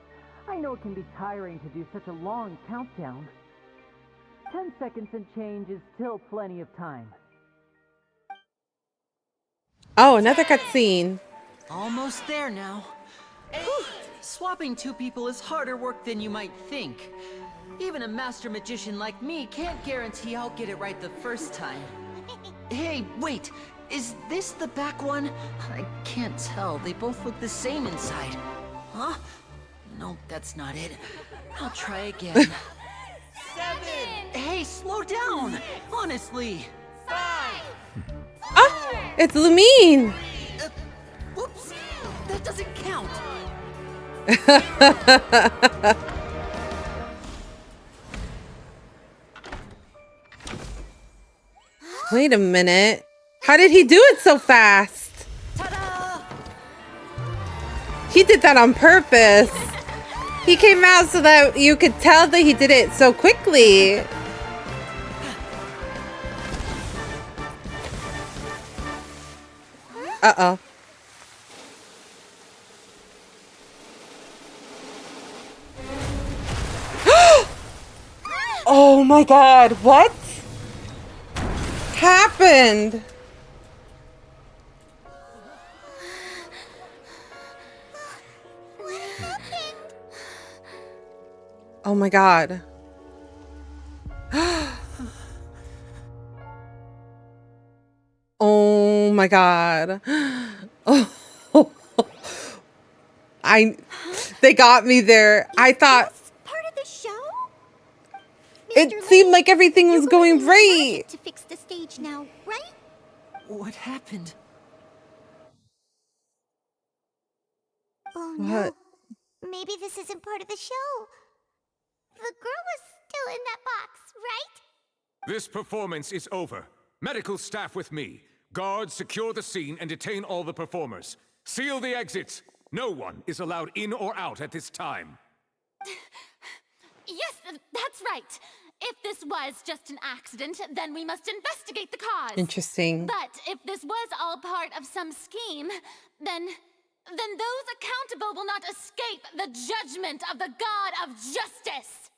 I know it can be tiring to do such a long countdown. 10 seconds and change is still plenty of time. Oh, another cutscene. Almost there now. Whew. Swapping two people is harder work than you might think. Even a master magician like me can't guarantee I'll get it right the first time. Hey, wait. Is this the back one? I can't tell. They both look the same inside. Huh? No, that's not it. I'll try again. 7. Hey, slow down! Honestly. 5. Ah, it's Lumine. Whoops! That doesn't count. Wait a minute. How did he do it so fast? He did that on purpose. He came out so that you could tell that he did it so quickly. Uh-oh. Oh my god, what happened? What happened? Oh my god. Oh my god. Oh. They got me there. I thought Part of the show? it seemed like everything was going great. To fix the stage now, right? What happened? Oh What? no. Maybe this isn't part of the show. The girl was still in that box, right? This performance is over. Medical staff with me. Guards, secure the scene and detain all the performers. Seal the exits. No one is allowed in or out at this time. Yes, that's right. If this was just an accident, then we must investigate the cause. Interesting. But if this was all part of some scheme, then those accountable will not escape the judgment of the God of Justice.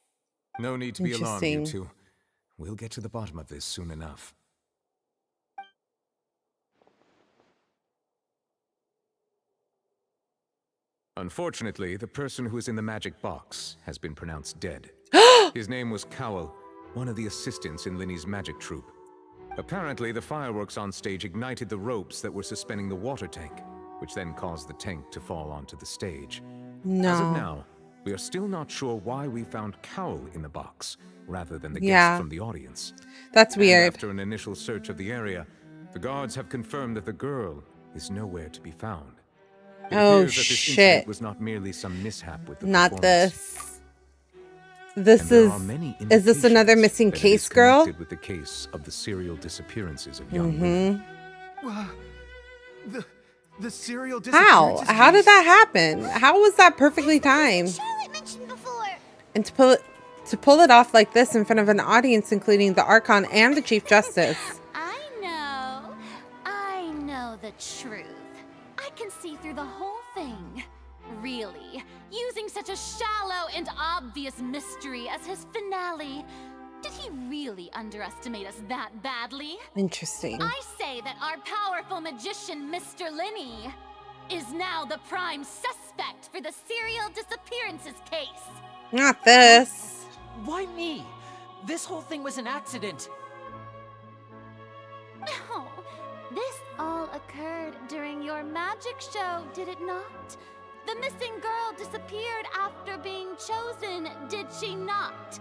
No need to be alarmed, you Interesting. two. We'll get to the bottom of this soon enough. Unfortunately, the person who is in the magic box has been pronounced dead. His name was Cowell, one of the assistants in Linny's magic troupe. Apparently, the fireworks on stage ignited the ropes that were suspending the water tank, which then caused the tank to fall onto the stage. As of No. now, we are still not sure why we found Cowell in the box, rather than the Yeah. guests from the audience. That's And weird. after an initial search of the area, the guards have confirmed that the girl is nowhere to be found. It Oh, appears that this shit. incident was not merely some mishap with the Not performance. this. This And there is. are many Is this another indications missing that it case, is girl? connected with the case of the serial disappearances of young women. Mm-hmm. The serial How? disappearances How did case? that happen? How was that perfectly timed? Charlotte mentioned before. And to pull it off like this in front of an audience, including the Archon and the Chief Justice. I know the truth. I can see through the whole thing. Really, using such a shallow and obvious mystery as his finale. Did he really underestimate us that badly? Interesting. I say that our powerful magician, Mr. Linny, is now the prime suspect for the serial disappearances case. Not this. Why me? This whole thing was an accident. No, this all occurred during your magic show, did it not? The missing girl disappeared after being chosen, did she not?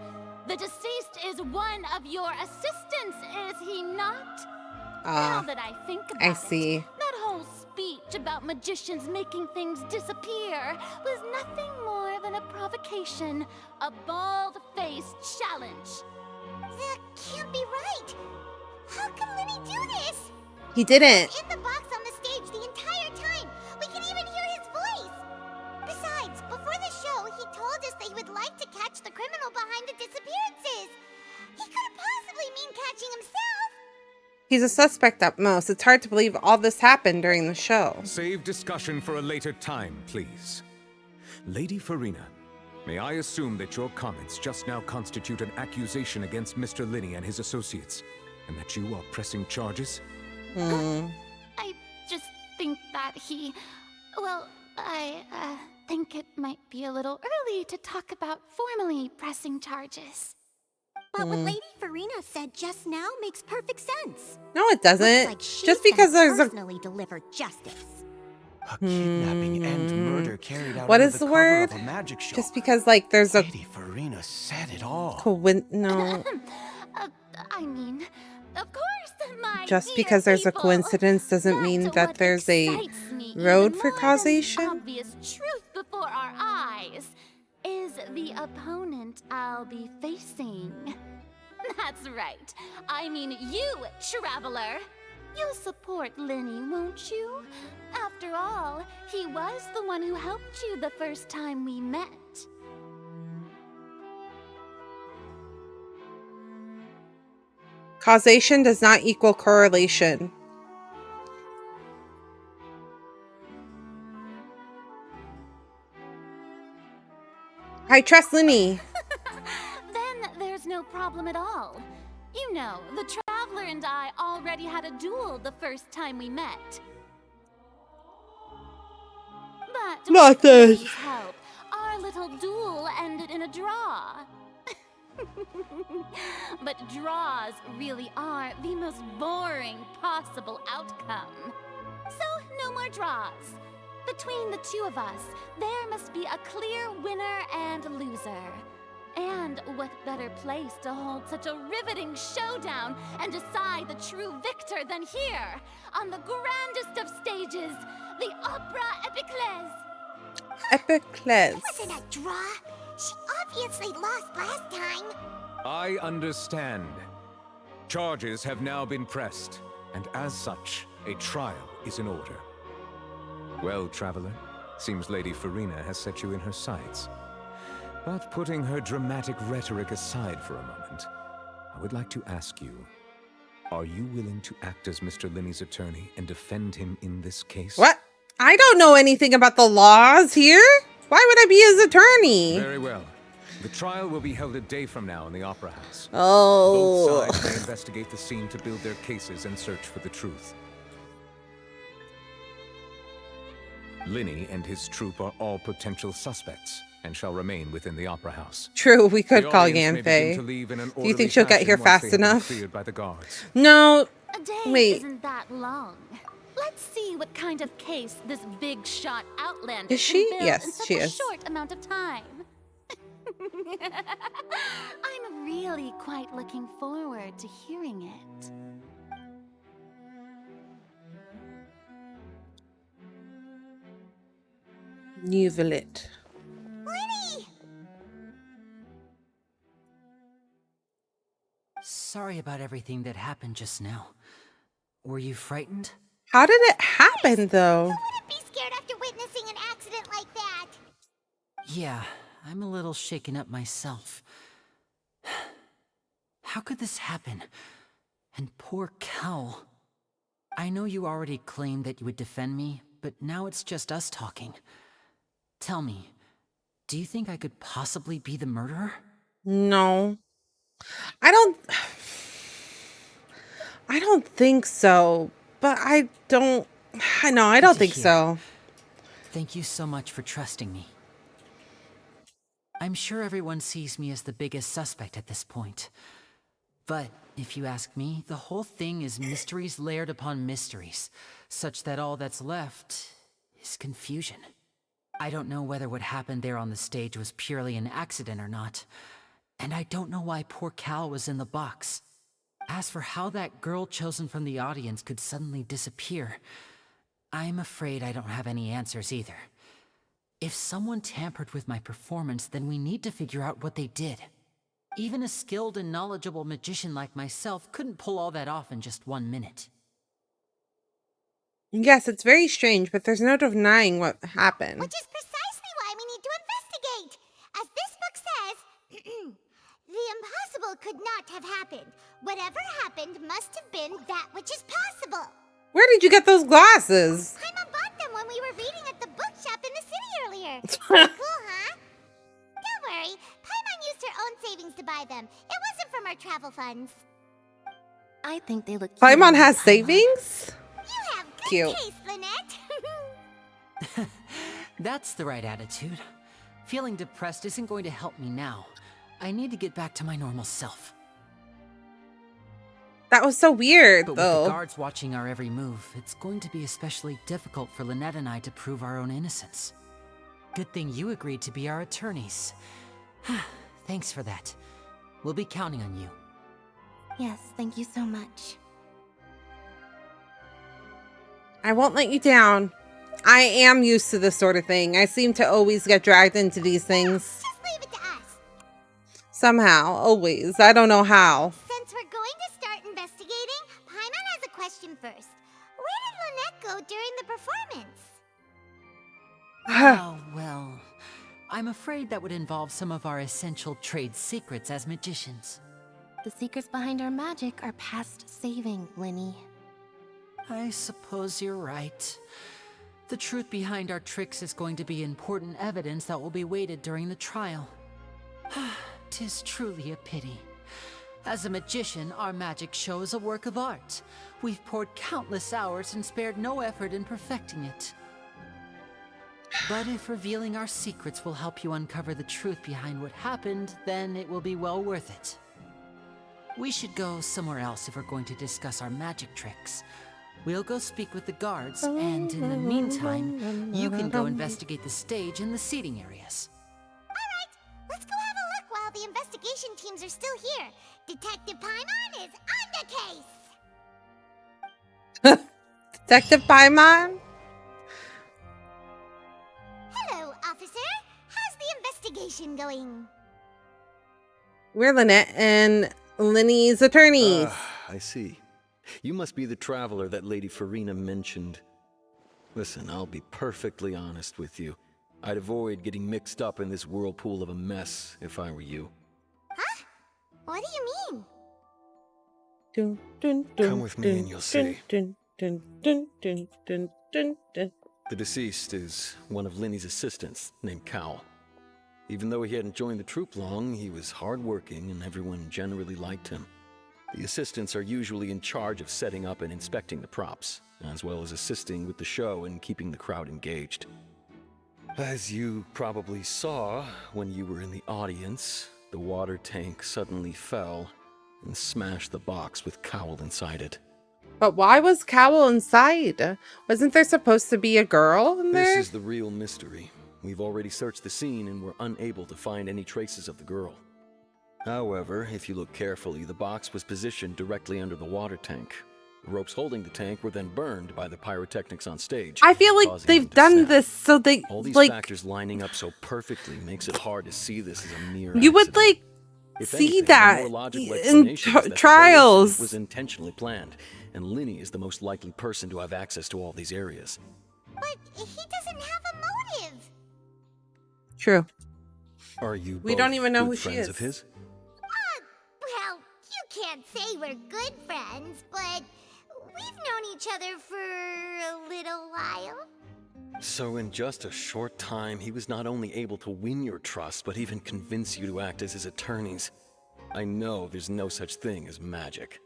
The deceased is one of your assistants, is he not? Now that I think about I see. it, that whole speech about magicians making things disappear was nothing more than a provocation, a bald-faced challenge. That can't be right. How can Linny do this? He didn't. In the box on the stage the entire time. We can even hear his voice. Besides, before the show, he told us that he would like to catch the criminal behind the disappearances. He watching himself. He's a suspect at most. It's hard to believe all this happened during the show. Save discussion for a later time, please. Lady Farina, may I assume that your comments just now constitute an accusation against Mr. Linney and his associates, and that you are pressing charges? I just think that he... Well, I think it might be a little early to talk about formally pressing charges. But what Lady Farina said just now makes perfect sense. No, it doesn't. Looks like she's Just because gonna there's a personally deliver justice. A kidnapping and murder carried out what under is the the cover word? of a magic show. Just because like there's a Lady Farina said it all. no. I mean, of course, my Just dear because there's a people. coincidence doesn't mean that there's a Excites me road even for more than the causation. obvious truth before our eyes is the opponent I'll be facing. That's right. I mean you, traveler. You'll support Linney, won't you? After all, he was the one who helped you the first time we met. Causation does not equal correlation. I trust Linney. Then there's no problem at all. You know, the traveler and I already had a duel the first time we met. But Not with this. Linney's help, our little duel ended in a draw. But draws really are the most boring possible outcome. So, no more draws. Between the two of us, there must be a clear winner and loser. And what better place to hold such a riveting showdown and decide the true victor than here, on the grandest of stages, the Opera Epiclese. Epiclese. It wasn't a draw. She obviously lost last time. I understand. Charges have now been pressed, and as such, a trial is in order. Well, traveler, seems Lady Farina has set you in her sights. But putting her dramatic rhetoric aside for a moment, I would like to ask you, are you willing to act as Mr. Linney's attorney and defend him in this case? What? I don't know anything about the laws here. Why would I be his attorney? Very well. The trial will be held a day from now in the Opera House. Oh. Both sides may investigate the scene to build their cases and search for the truth. Linney and his troupe are all potential suspects and shall remain within the Opera House. True, we could The call audience may begin to Yanfei. leave in an Do you orderly think she'll get here fashion once fast they have been enough? cleared by the guards. No. A day Wait. isn't that long. Let's see what kind of case this big shot outlander Is she? can build Yes, in such she a is. short amount of time. I'm really quite looking forward to hearing it. Nuvelet. Linney! Sorry about everything that happened just now. Were you frightened? How did it happen, though? Wouldn't be scared after witnessing an accident like that. Yeah, I'm a little shaken up myself. How could this happen? And poor Cal. I know you already claimed that you would defend me, but now it's just us talking. Tell me, do you think I could possibly be the murderer? No. I don't think so. But I don't think so. Thank you so much for trusting me. I'm sure everyone sees me as the biggest suspect at this point. But if you ask me, the whole thing is mysteries layered upon mysteries, such that all that's left is confusion. I don't know whether what happened there on the stage was purely an accident or not, and I don't know why poor Cal was in the box. As for how that girl chosen from the audience could suddenly disappear, I'm afraid I don't have any answers either. If someone tampered with my performance, then we need to figure out what they did. Even a skilled and knowledgeable magician like myself couldn't pull all that off in just 1 minute. Yes, it's very strange, but there's no denying what happened. Which is precisely why we need to investigate. As this book says, the impossible could not have happened. Whatever happened must have been that which is possible. Where did you get those glasses? Paimon bought them when we were reading at the bookshop in the city earlier. Cool, huh? Don't worry, Paimon used her own savings to buy them. It wasn't from our travel funds. I think they look cute. Paimon has savings? You have good Cute. taste, Lynette. That's the right attitude. Feeling depressed isn't going to help me now. I need to get back to my normal self. That was so weird, But though. with the guards watching our every move, it's going to be especially difficult for Lynette and I to prove our own innocence. Good thing you agreed to be our attorneys. Thanks for that. We'll be counting on you. Yes, thank you so much. I won't let you down. I am used to this sort of thing. I seem to always get dragged into these things. Just leave it to us. Somehow, always. I don't know how. Since we're going to start investigating, Paimon has a question first. Where did Lynette go during the performance? Oh, well, I'm afraid that would involve some of our essential trade secrets as magicians. The secrets behind our magic are past saving, Linny. I suppose you're right. The truth behind our tricks is going to be important evidence that will be weighted during the trial. 'Tis truly a pity. As a magician, our magic show is a work of art. We've poured countless hours and spared no effort in perfecting it. But if revealing our secrets will help you uncover the truth behind what happened, then it will be well worth it. We should go somewhere else if we're going to discuss our magic tricks. We'll go speak with the guards, and in the meantime, you can go investigate the stage and the seating areas. Alright, let's go have a look while the investigation teams are still here. Detective Paimon is on the case! Detective Paimon? Hello, officer. How's the investigation going? We're Lynette and Linny's attorneys. I see. You must be the traveler that Lady Farina mentioned. Listen, I'll be perfectly honest with you. I'd avoid getting mixed up in this whirlpool of a mess if I were you. Huh? What do you mean? Come with me and you'll see. The deceased is one of Linny's assistants, named Cal. Even though he hadn't joined the troupe long, he was hardworking and everyone generally liked him. The assistants are usually in charge of setting up and inspecting the props, as well as assisting with the show and keeping the crowd engaged. As you probably saw when you were in the audience, the water tank suddenly fell and smashed the box with Cowl inside it. But why was Cowl inside? Wasn't there supposed to be a girl in there? This is the real mystery. We've already searched the scene and were unable to find any traces of the girl. However, if you look carefully, the box was positioned directly under the water tank. The ropes holding the tank were then burned by the pyrotechnics on stage. I feel like they've done this so they, all these like, factors lining up so perfectly makes it hard to see this as a mere you would, accident. like, If see anything, that the more logical in explanation is that the whole trials. incident was intentionally planned, and Linny is the most likely person to have access to all these areas. But he doesn't have a motive. True. Are you We both don't even know good who she friends is. of his? Well, you can't say we're good friends, but we've known each other for a little while. So in just a short time, he was not only able to win your trust, but even convince you to act as his attorneys. I know there's no such thing as magic.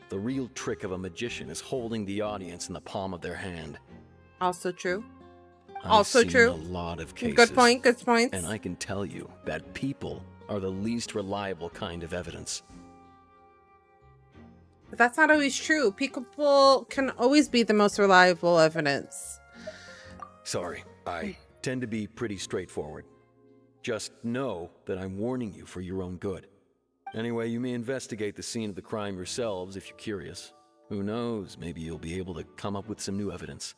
The real trick of a magician is holding the audience in the palm of their hand. Also true. I've seen a lot of cases. Good point, good point. And I can tell you that people are the least reliable kind of evidence. But that's not always true. People can always be the most reliable evidence. Sorry, I tend to be pretty straightforward. Just know that I'm warning you for your own good. Anyway, you may investigate the scene of the crime yourselves if you're curious. Who knows, maybe you'll be able to come up with some new evidence.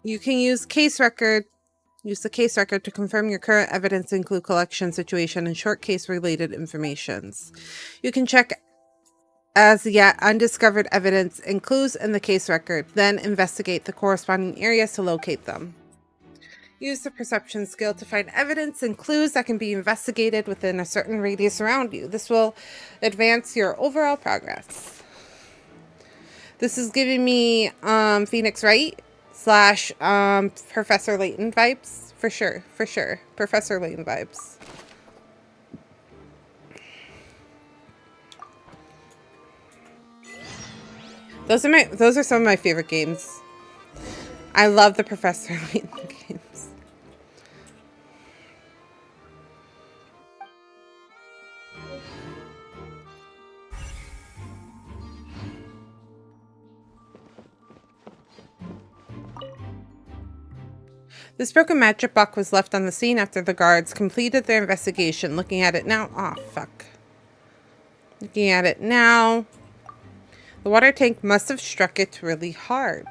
You can use case record. Use the case record to confirm your current evidence, include collection, situation, and short case-related informations. You can check as yet undiscovered evidence and clues in the case record, then investigate the corresponding areas to locate them. Use the perception skill to find evidence and clues that can be investigated within a certain radius around you. This will advance your overall progress. This is giving me Phoenix Wright / Professor Layton vibes. For sure. Professor Layton vibes. Those are some of my favorite games. I love the Professor Layton games. This broken magic box was left on the scene after the guards completed their investigation. Looking at it now. Oh, fuck. Looking at it now. The water tank must have struck it really hard.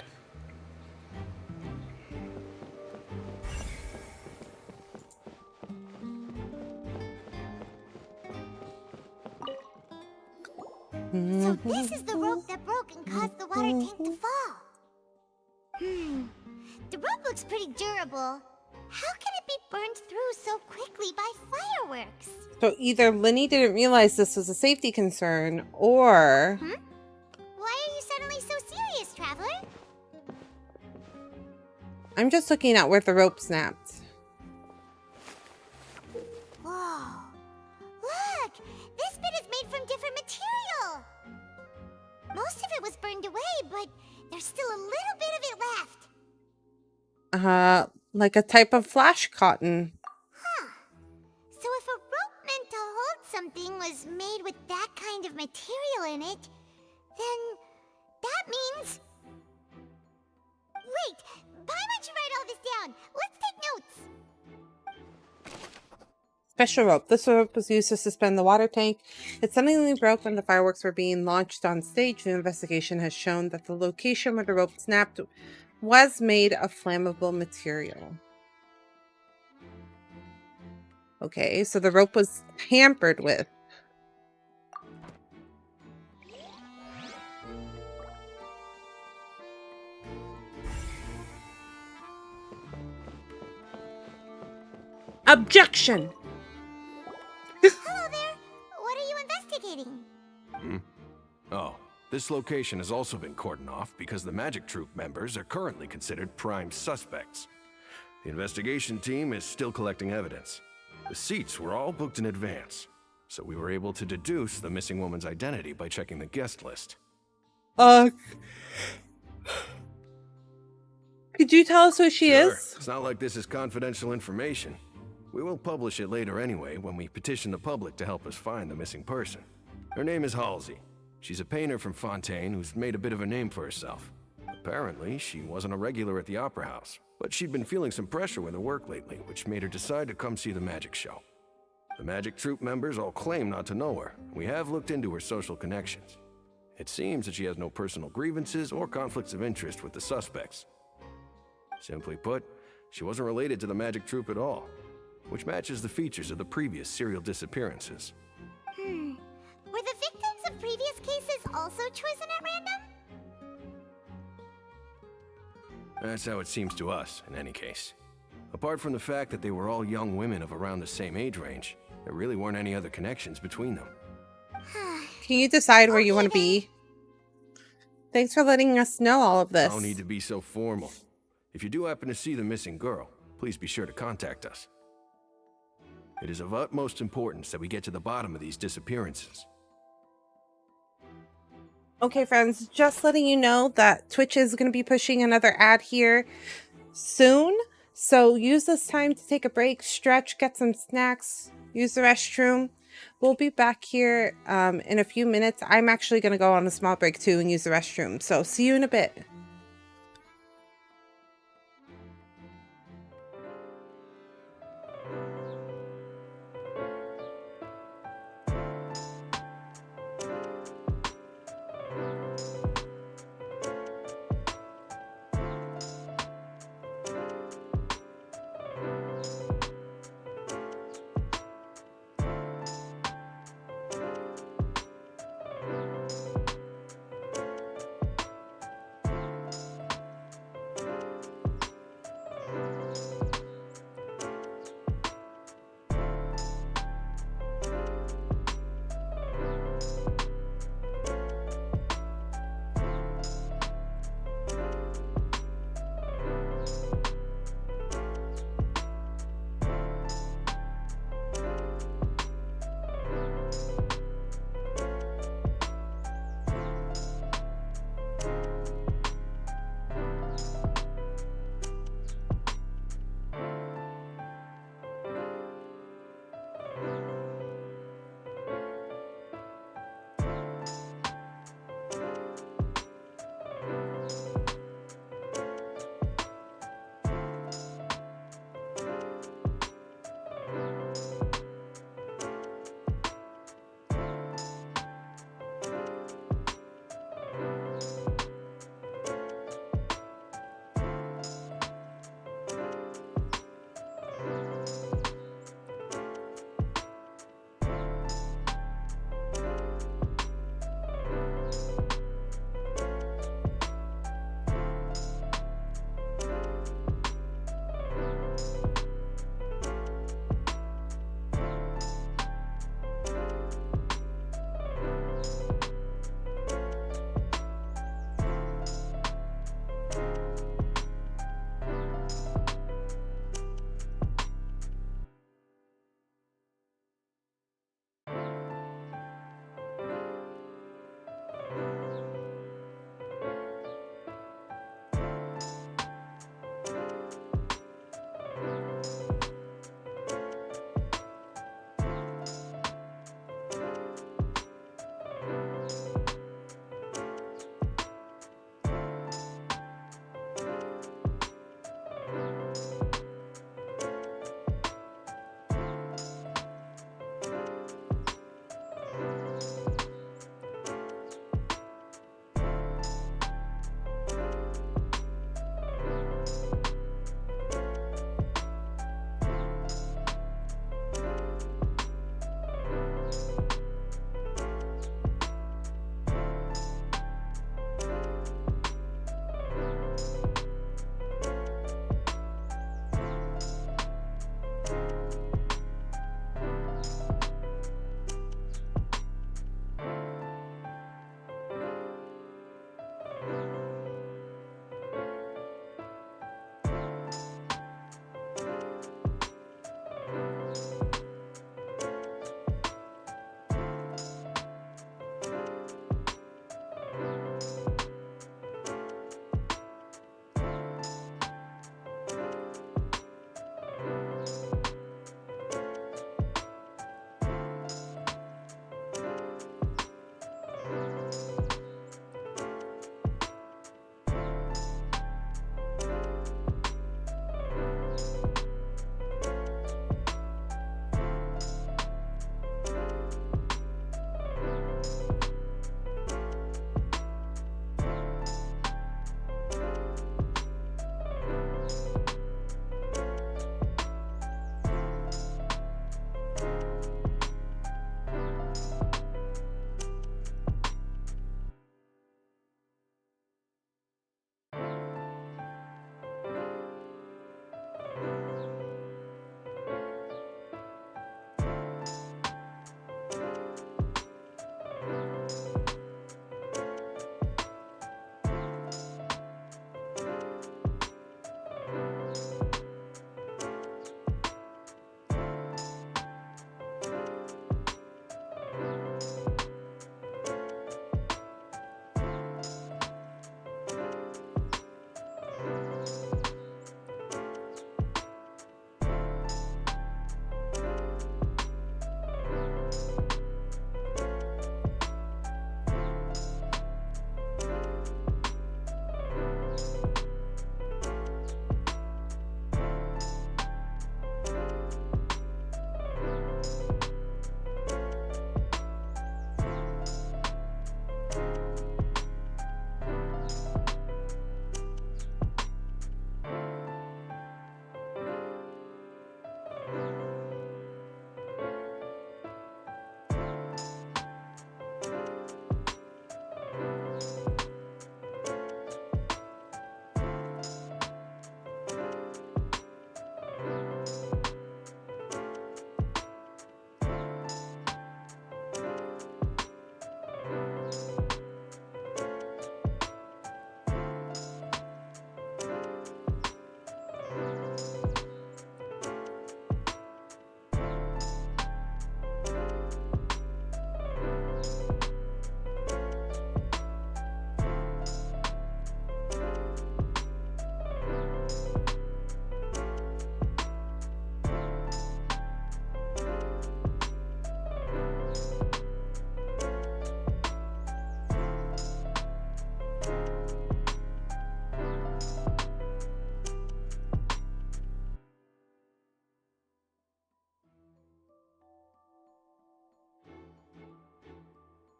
So this is the rope that broke and caused the water tank to fall. The rope looks pretty durable. How can it be burned through so quickly by fireworks? So either Linny didn't realize this was a safety concern, or... Why are you suddenly so serious, Traveler? I'm just looking at where the rope snapped. Whoa. Look! This bit is made from different material! Most of it was burned away, but there's still a little bit of it left. Like a type of flash cotton. So if a rope meant to hold something was made with that kind of material in it, then that means... Wait! Why don't you write all this down? Let's take notes! Special rope. This rope was used to suspend the water tank. It suddenly broke when the fireworks were being launched on stage. The investigation has shown that the location where the rope snapped was made of flammable material. Okay, so the rope was tampered with. Objection! Hello there! What are you investigating? Oh, this location has also been cordoned off because the Magic Troop members are currently considered prime suspects. The investigation team is still collecting evidence. The seats were all booked in advance, so we were able to deduce the missing woman's identity by checking the guest list. Could you tell us who she is? It's not like this is confidential information. We will publish it later anyway when we petition the public to help us find the missing person. Her name is Halsey. She's a painter from Fontaine who's made a bit of a name for herself. Apparently, she wasn't a regular at the Opera House, but she'd been feeling some pressure with her work lately, which made her decide to come see the magic show. The Magic Troop members all claim not to know her. We have looked into her social connections. It seems that she has no personal grievances or conflicts of interest with the suspects. Simply put, she wasn't related to the Magic Troop at all, which matches the features of the previous serial disappearances. Were the victims of previous cases also chosen at random? That's how it seems to us, in any case. Apart from the fact that they were all young women of around the same age range, there really weren't any other connections between them. Can you decide where you want to be? Thanks for letting us know all of this. No need to be so formal. If you do happen to see the missing girl, please be sure to contact us. It is of utmost importance that we get to the bottom of these disappearances. Okay, friends, just letting you know that Twitch is going to be pushing another ad here soon. So use this time to take a break, stretch, get some snacks, use the restroom. We'll be back here in a few minutes. I'm actually going to go on a small break too and use the restroom. So see you in a bit.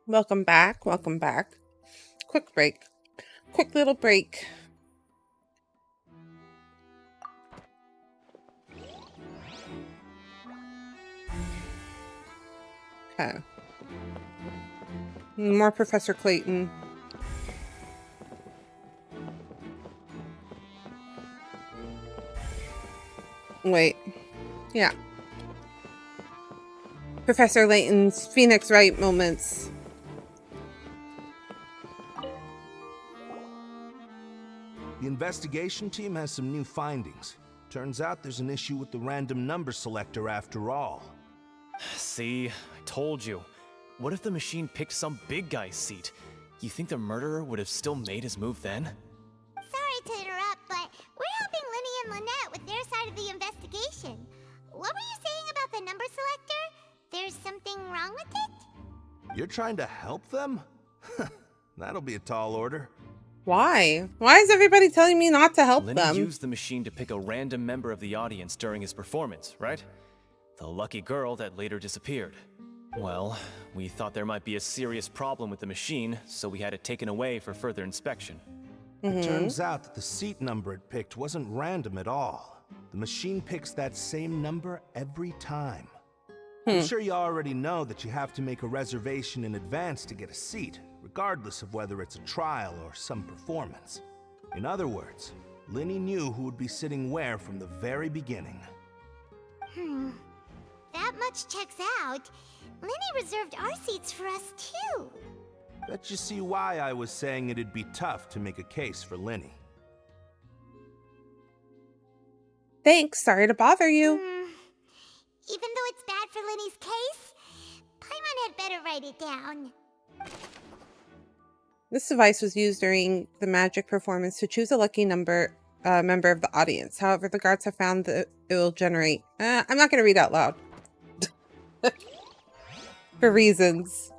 Welcome back. Welcome back. Quick break. Quick little break. Okay. More Professor Clayton. Wait. Yeah. Professor Layton's Phoenix Wright moments. The investigation team has some new findings. Turns out there's an issue with the random number selector after all. See, I told you. What if the machine picked some big guy's seat? You think the murderer would have still made his move then? Sorry to interrupt, but we're helping Linny and Lynette with their side of the investigation. What were you saying about the number selector? There's something wrong with it? You're trying to help them? That'll be a tall order. Why? Why is everybody telling me not to help Linny them? used the machine to pick a random member of the audience during his performance, right? The lucky girl that later disappeared. Well, we thought there might be a serious problem with the machine, so we had it taken away for further inspection. It turns out that the seat number it picked wasn't random at all. The machine picks that same number every time. I'm sure you already know that you have to make a reservation in advance to get a seat, regardless of whether it's a trial or some performance. In other words, Linny knew who would be sitting where from the very beginning. That much checks out. Linny reserved our seats for us too. Bet you see why I was saying it'd be tough to make a case for Linny. Thanks, sorry to bother you. Even though it's bad for Linny's case, Paimon had better write it down. This device was used during the magic performance to choose a lucky member of the audience. However, the guards have found that it will generate... I'm not going to read out loud. For reasons.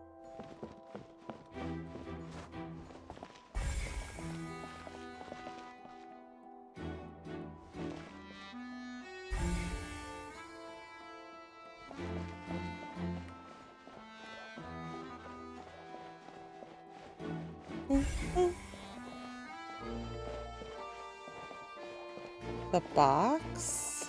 The box?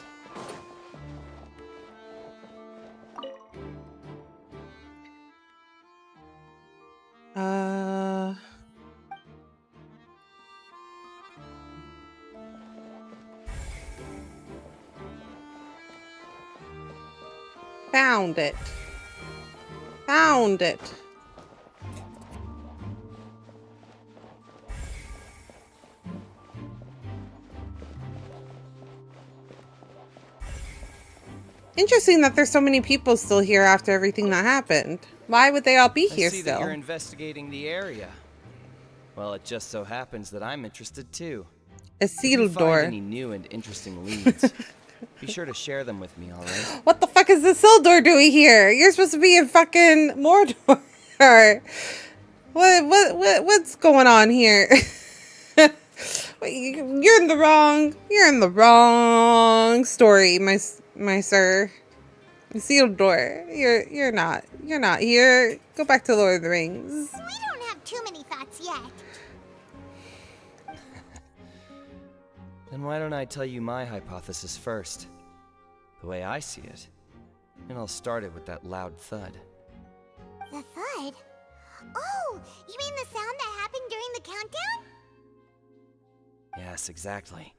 Found it. Found it. Interesting that there's so many people still here after everything that happened. Why would they all be here I see still? that you're investigating the area. Well, it just so happens that I'm interested too. A If you sealed door. find any new and interesting leads, be sure to share them with me, all right? What the fuck is the Sildor doing here? You're supposed to be in fucking Mordor. What's going on here? You're in the wrong story, my sir. Isildur, you're not here. Go back to Lord of the Rings. We don't have too many thoughts yet. Then why don't I tell you my hypothesis first? The way I see it. And I'll start it with that loud thud. The thud? Oh, you mean the sound that happened during the countdown? Yes, exactly.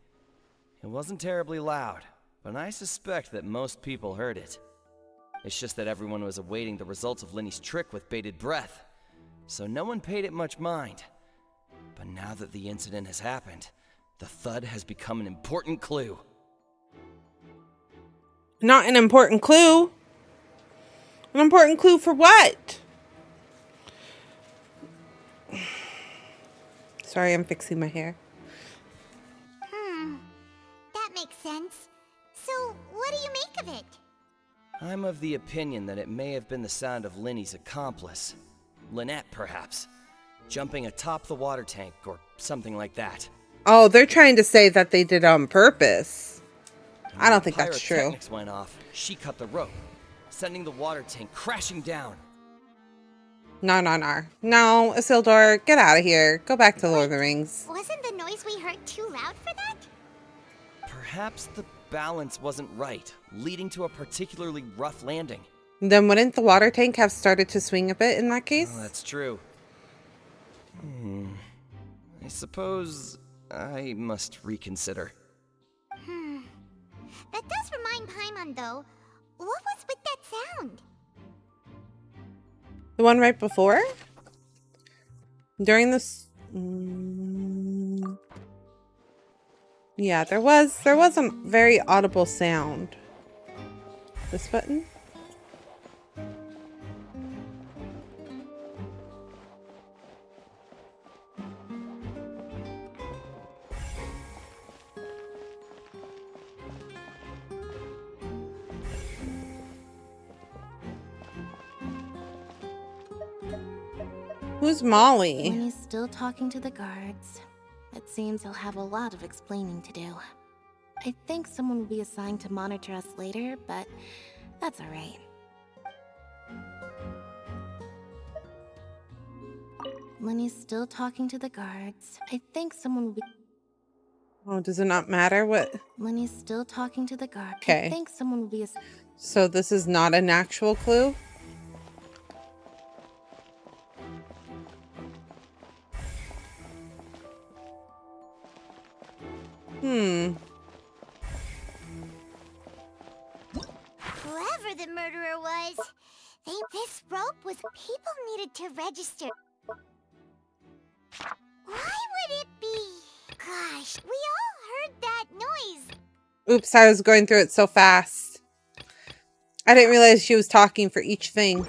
It wasn't terribly loud, but I suspect that most people heard it. It's just that everyone was awaiting the results of Linny's trick with bated breath, so no one paid it much mind. But now that the incident has happened, the thud has become an important clue. Not an important clue. An important clue for what? Sorry, I'm fixing my hair. That makes sense. So, what do you make of it? I'm of the opinion that it may have been the sound of Linny's accomplice. Lynette, perhaps. Jumping atop the water tank or something like that. Oh, they're trying to say that they did it on purpose. I don't think that's true. Pyrotechnics went off. She cut the rope, sending the water tank crashing down. No, no, no. No, Isildur, get out of here. Go back to Lord of the Rings. Wasn't the noise we heard too loud for that? Perhaps the balance wasn't right, leading to a particularly rough landing. Then wouldn't the water tank have started to swing a bit in that case? Oh, that's true. I suppose I must reconsider. That does remind Paimon, though. What was with that sound? The one right before? During this... yeah, there was a very audible sound. This button? Who's Molly? When he's still talking to the guards, it seems he'll have a lot of explaining to do. I think someone will be assigned to monitor us later, but that's alright. When he's still talking to the guards, I think someone will be... Oh, does it not matter what? When he's still talking to the guards, Okay. I think someone will be... So this is not an actual clue? Whoever the murderer was, this rope was people needed to register. Why would it be? Gosh, we all heard that noise. Oops, I was going through it so fast. I didn't realize she was talking for each thing.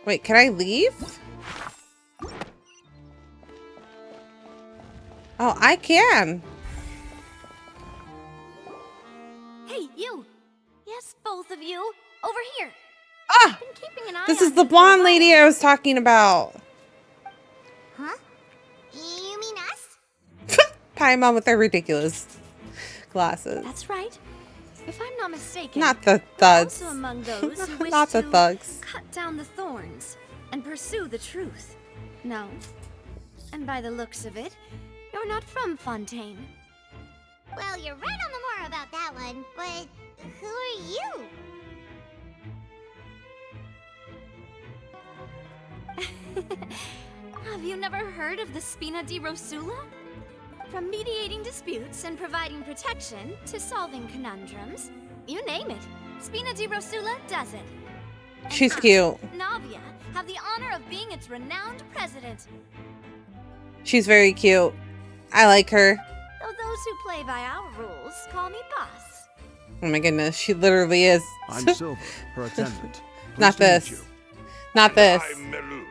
Wait, can I leave? Oh, I can. Hey, you! Yes, both of you! Over here! Ah! Been keeping an eye This on is the you for a blonde while. lady I was talking about. Huh? You mean us? Paimon with her ridiculous glasses. That's right. If I'm not mistaken, Not the you're thugs. also among those who wish Not the to thugs. cut down the thorns and pursue the truth. No. And by the looks of it, you're not from Fontaine. Well, you're right on the more about that one, but who are you? Have you never heard of the Spina di Rosula? From mediating disputes and providing protection to solving conundrums, you name it, Spina di Rosula does it. And She's I, cute. Navia, have the honor of being its renowned president. She's very cute. I like her. Though those who play by our rules call me boss. Oh my goodness, she literally is. I'm Silver, her attendant. Not Pleased to meet this. you. Not this. I'm Melus.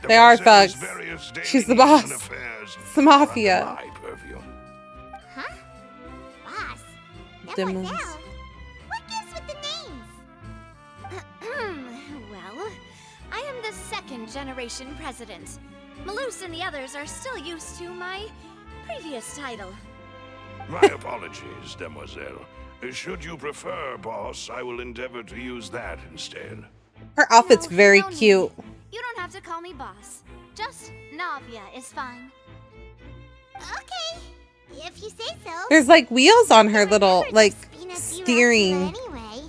They are Demoiselle's thugs. various daily She's the needs and boss. affairs It's the are under mafia. my purview. Huh? Boss? Demos. Demoiselle? What gives with the names? Well, I am the second generation president. Malus and the others are still used to my previous title. My apologies, Demoiselle. Should you prefer, boss, I will endeavor to use that instead. Her outfit's very no need. cute. You don't have to call me boss. Just Navia is fine. Okay, if you say so. There's like wheels on her little like steering, Anyway.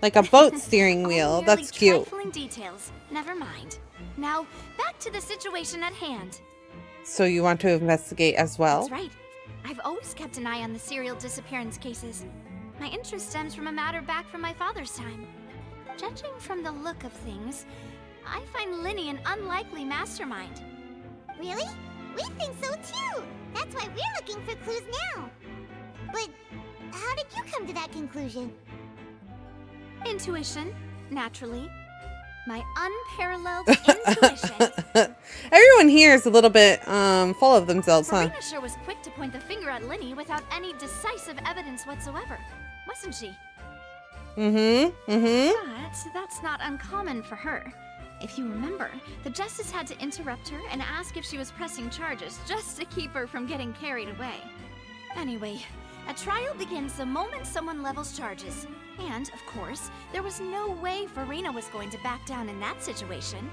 like a boat steering wheel. Merely That's cute. Trifling details. Never mind. Now, back to the situation at hand. So you want to investigate as well? That's right. I've always kept an eye on the serial disappearance cases. My interest stems from a matter back from my father's time. Judging from the look of things, I find Linny an unlikely mastermind. Really? We think so too. That's why we're looking for clues now. But how did you come to that conclusion? Intuition, naturally. My unparalleled intuition. Everyone here is a little bit full of themselves, huh? Farina sure was quick to point the finger at Linny without any decisive evidence whatsoever, wasn't she? But that's not uncommon for her. If you remember, the Justice had to interrupt her and ask if she was pressing charges just to keep her from getting carried away. Anyway, A trial begins the moment someone levels charges. And, of course, there was no way Farina was going to back down in that situation.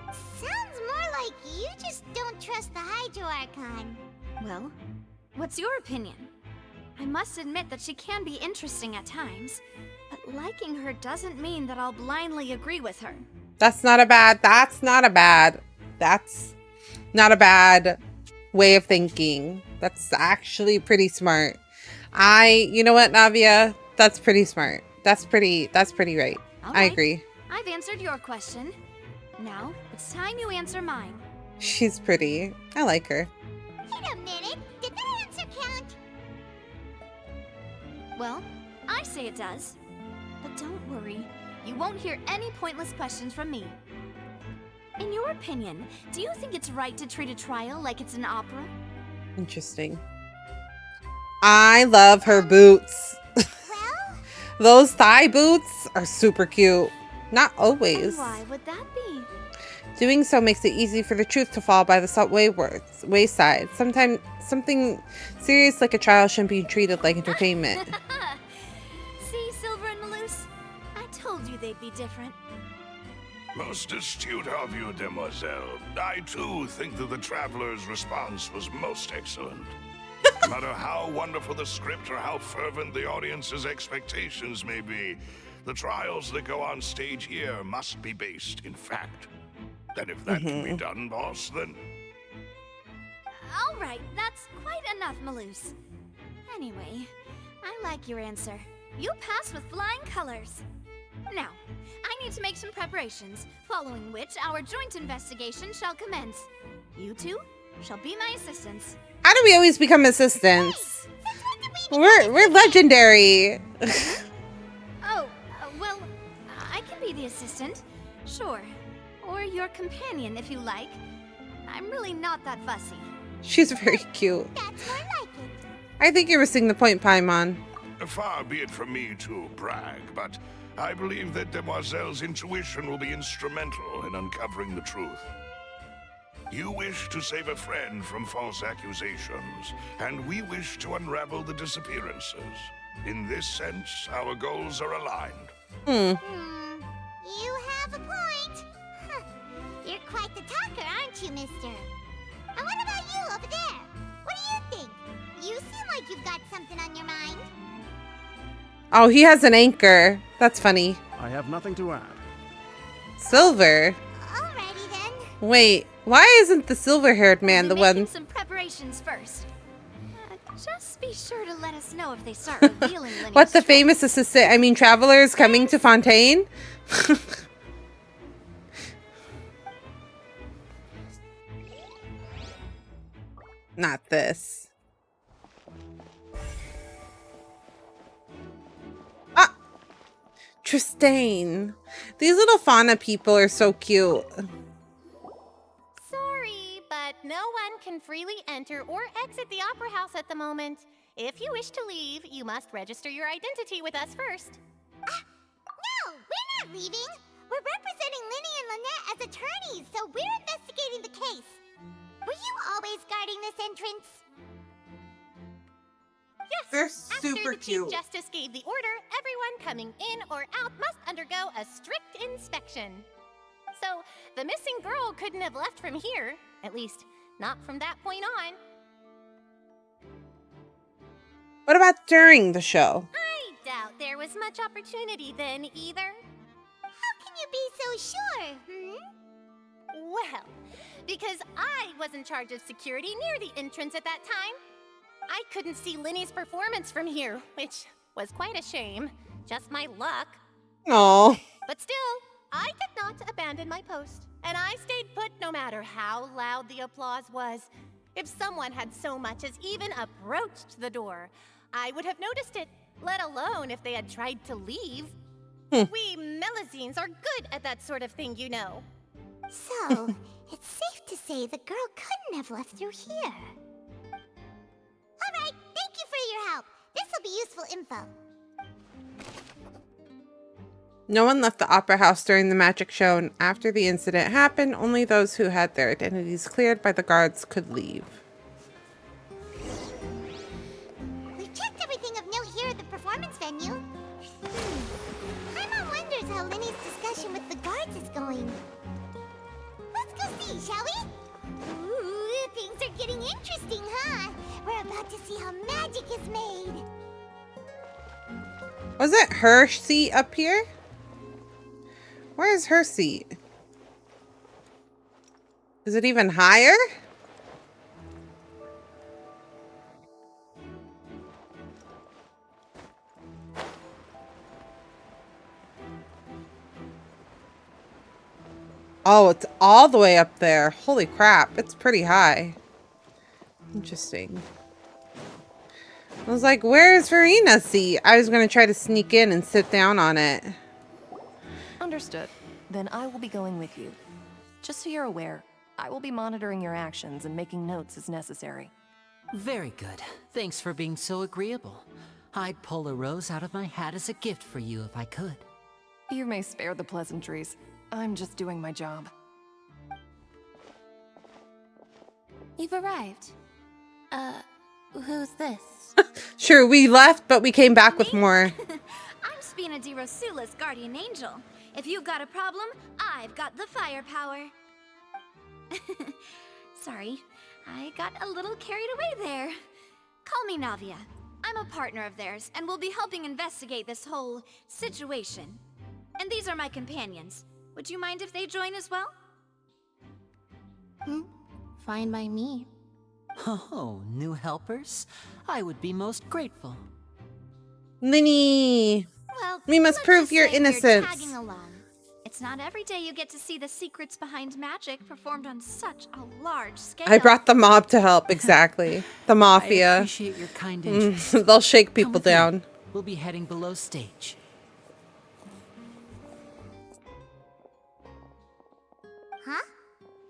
Sounds more like you just don't trust the Hydro Archon. Well, what's your opinion? I must admit that she can be interesting at times, but liking her doesn't mean that I'll blindly agree with her. That's not a bad way of thinking. That's actually pretty smart. You know what, Navia? That's pretty smart. That's pretty right. I agree. I've answered your question. Now, it's time you answer mine. She's pretty. I like her. Wait a minute. Did that answer count? Well, I say it does. But don't worry. You won't hear any pointless questions from me. In your opinion, do you think it's right to treat a trial like it's an opera? Interesting. I love her boots. Those thigh boots are super cute. Not always. And why would that be? Doing so makes it easy for the truth to fall by the wayside. Sometimes something serious like a trial shouldn't be treated like entertainment. See, Silver and Maloose? I told you they'd be different. Most astute of you, demoiselle. I too think that the traveler's response was most excellent. No matter how wonderful the script or how fervent the audience's expectations may be, the trials that go on stage here must be based in fact. And if that can be done, boss, then... All right, that's quite enough, Maloose. Anyway, I like your answer. You passed with flying colors. Now, I need to make some preparations, following which our joint investigation shall commence. You two shall be my assistants. How do we always become assistants? We're legendary. Well, I can be the assistant. Sure. Or your companion, if you like. I'm really not that fussy. She's very cute. That's more like it. I think you're missing the point, Paimon. Far be it from me to brag, but I believe that Demoiselle's intuition will be instrumental in uncovering the truth. You wish to save a friend from false accusations, and we wish to unravel the disappearances. In this sense, our goals are aligned. You have a point. You're quite the talker, aren't you, mister? And what about you over there? What do you think? You seem like you've got something on your mind. Oh, he has an anchor. That's funny. I have nothing to add. Silver? Alrighty then. Wait, why isn't the silver-haired man the one? Some preparations first. Just be sure to let us know if they start revealing Lenny's What, the famous travelers coming to Fontaine? Not this. Ah! Tristane. These little fauna people are so cute. Sorry, but no one can freely enter or exit the Opera House at the moment. If you wish to leave, you must register your identity with us first. No, we're not leaving. We're representing Linny and Lynette as attorneys, so we're investigating the case. Were you always guarding this entrance? Yes. They're super After the cute. Chief Justice gave the order, everyone coming in or out must undergo a strict inspection. So, the missing girl couldn't have left from here. At least, not from that point on. What about during the show? I doubt there was much opportunity then, either. How can you be so sure, Well, because I was in charge of security near the entrance at that time. I couldn't see Linny's performance from here, which was quite a shame. Just my luck. Aww. But still, I did not abandon my post, and I stayed put no matter how loud the applause was. If someone had so much as even approached the door, I would have noticed it, let alone if they had tried to leave. We Melazines are good at that sort of thing, you know. So, it's safe to say the girl couldn't have left through here. Alright, thank you for your help. This will be useful info. No one left the opera house during the magic show, and after the incident happened, only those who had their identities cleared by the guards could leave. We've checked Interesting, huh? We're about to see how magic is made. Was it her seat up here? Where is her seat? Is it even higher? Oh, it's all the way up there. Holy crap, it's pretty high. Interesting. I was like, where's Farina's seat? I was going to try to sneak in and sit down on it. Understood. Then I will be going with you. Just so you're aware, I will be monitoring your actions and making notes as necessary. Very good. Thanks for being so agreeable. I'd pull a rose out of my hat as a gift for you if I could. You may spare the pleasantries. I'm just doing my job. You've arrived. Who's this? Sure, we left, but we came back with more. I'm Spina di Rosula's guardian angel. If you've got a problem, I've got the firepower. Sorry, I got a little carried away there. Call me Navia. I'm a partner of theirs, and will be helping investigate this whole situation. And these are my companions. Would you mind if they join as well? Fine by me. Oh, new helpers? I would be most grateful. Linny! Well, We must let's prove just your say you're innocence. tagging along. It's not every day you get to see the secrets behind magic performed on such a large scale. I brought the mob to help, exactly. The I mafia. appreciate your kind interest. They'll shake Come people with me. down. We'll be heading below stage. Huh?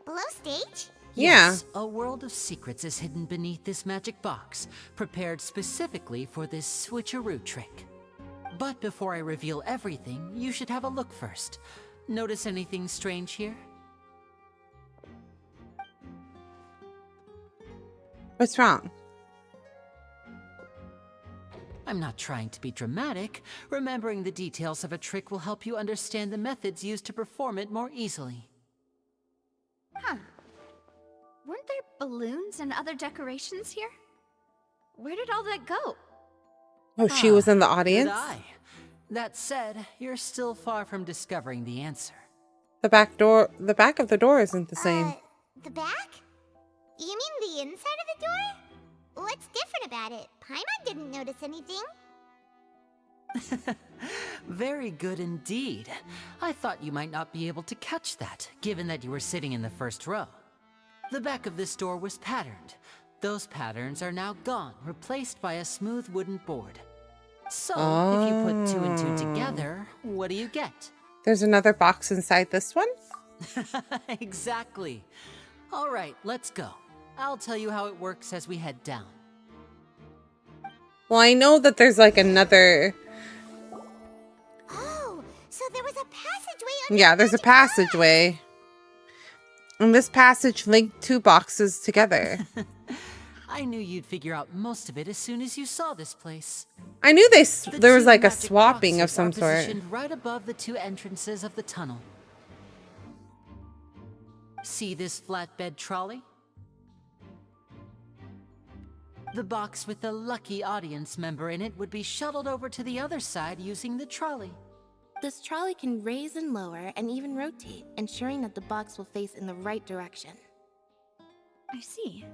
Below stage? Yes, a world of secrets is hidden beneath this magic box, prepared specifically for this switcheroo trick. But before I reveal everything, you should have a look first. Notice anything strange here? What's wrong? I'm not trying to be dramatic. Remembering the details of a trick will help you understand the methods used to perform it more easily. Huh. Weren't there balloons and other decorations here? Where did all that go? Oh, she was in the Good audience? eye. That said, you're still far from discovering the answer. The back of the door isn't the same. The back? You mean the inside of the door? What's different about it? Paimon didn't notice anything. Very good indeed. I thought you might not be able to catch that, given that you were sitting in the first row. The back of this door was patterned. Those patterns are now gone, replaced by a smooth wooden board. So, if you put two and two together, what do you get? There's another box inside this one? Exactly. All right, let's go. I'll tell you how it works as we head down. Well, I know that there's like another... Oh, so there was a passageway Yeah, there's a passageway. And this passage linked two boxes together. I knew you'd figure out most of it as soon as you saw this place. I knew there was two like a magic swapping of boxes some are sort. positioned right above the two entrances of the tunnel. See this flatbed trolley? The box with the lucky audience member in it would be shuttled over to the other side using the trolley. This trolley can raise and lower and even rotate, ensuring that the box will face in the right direction. I see.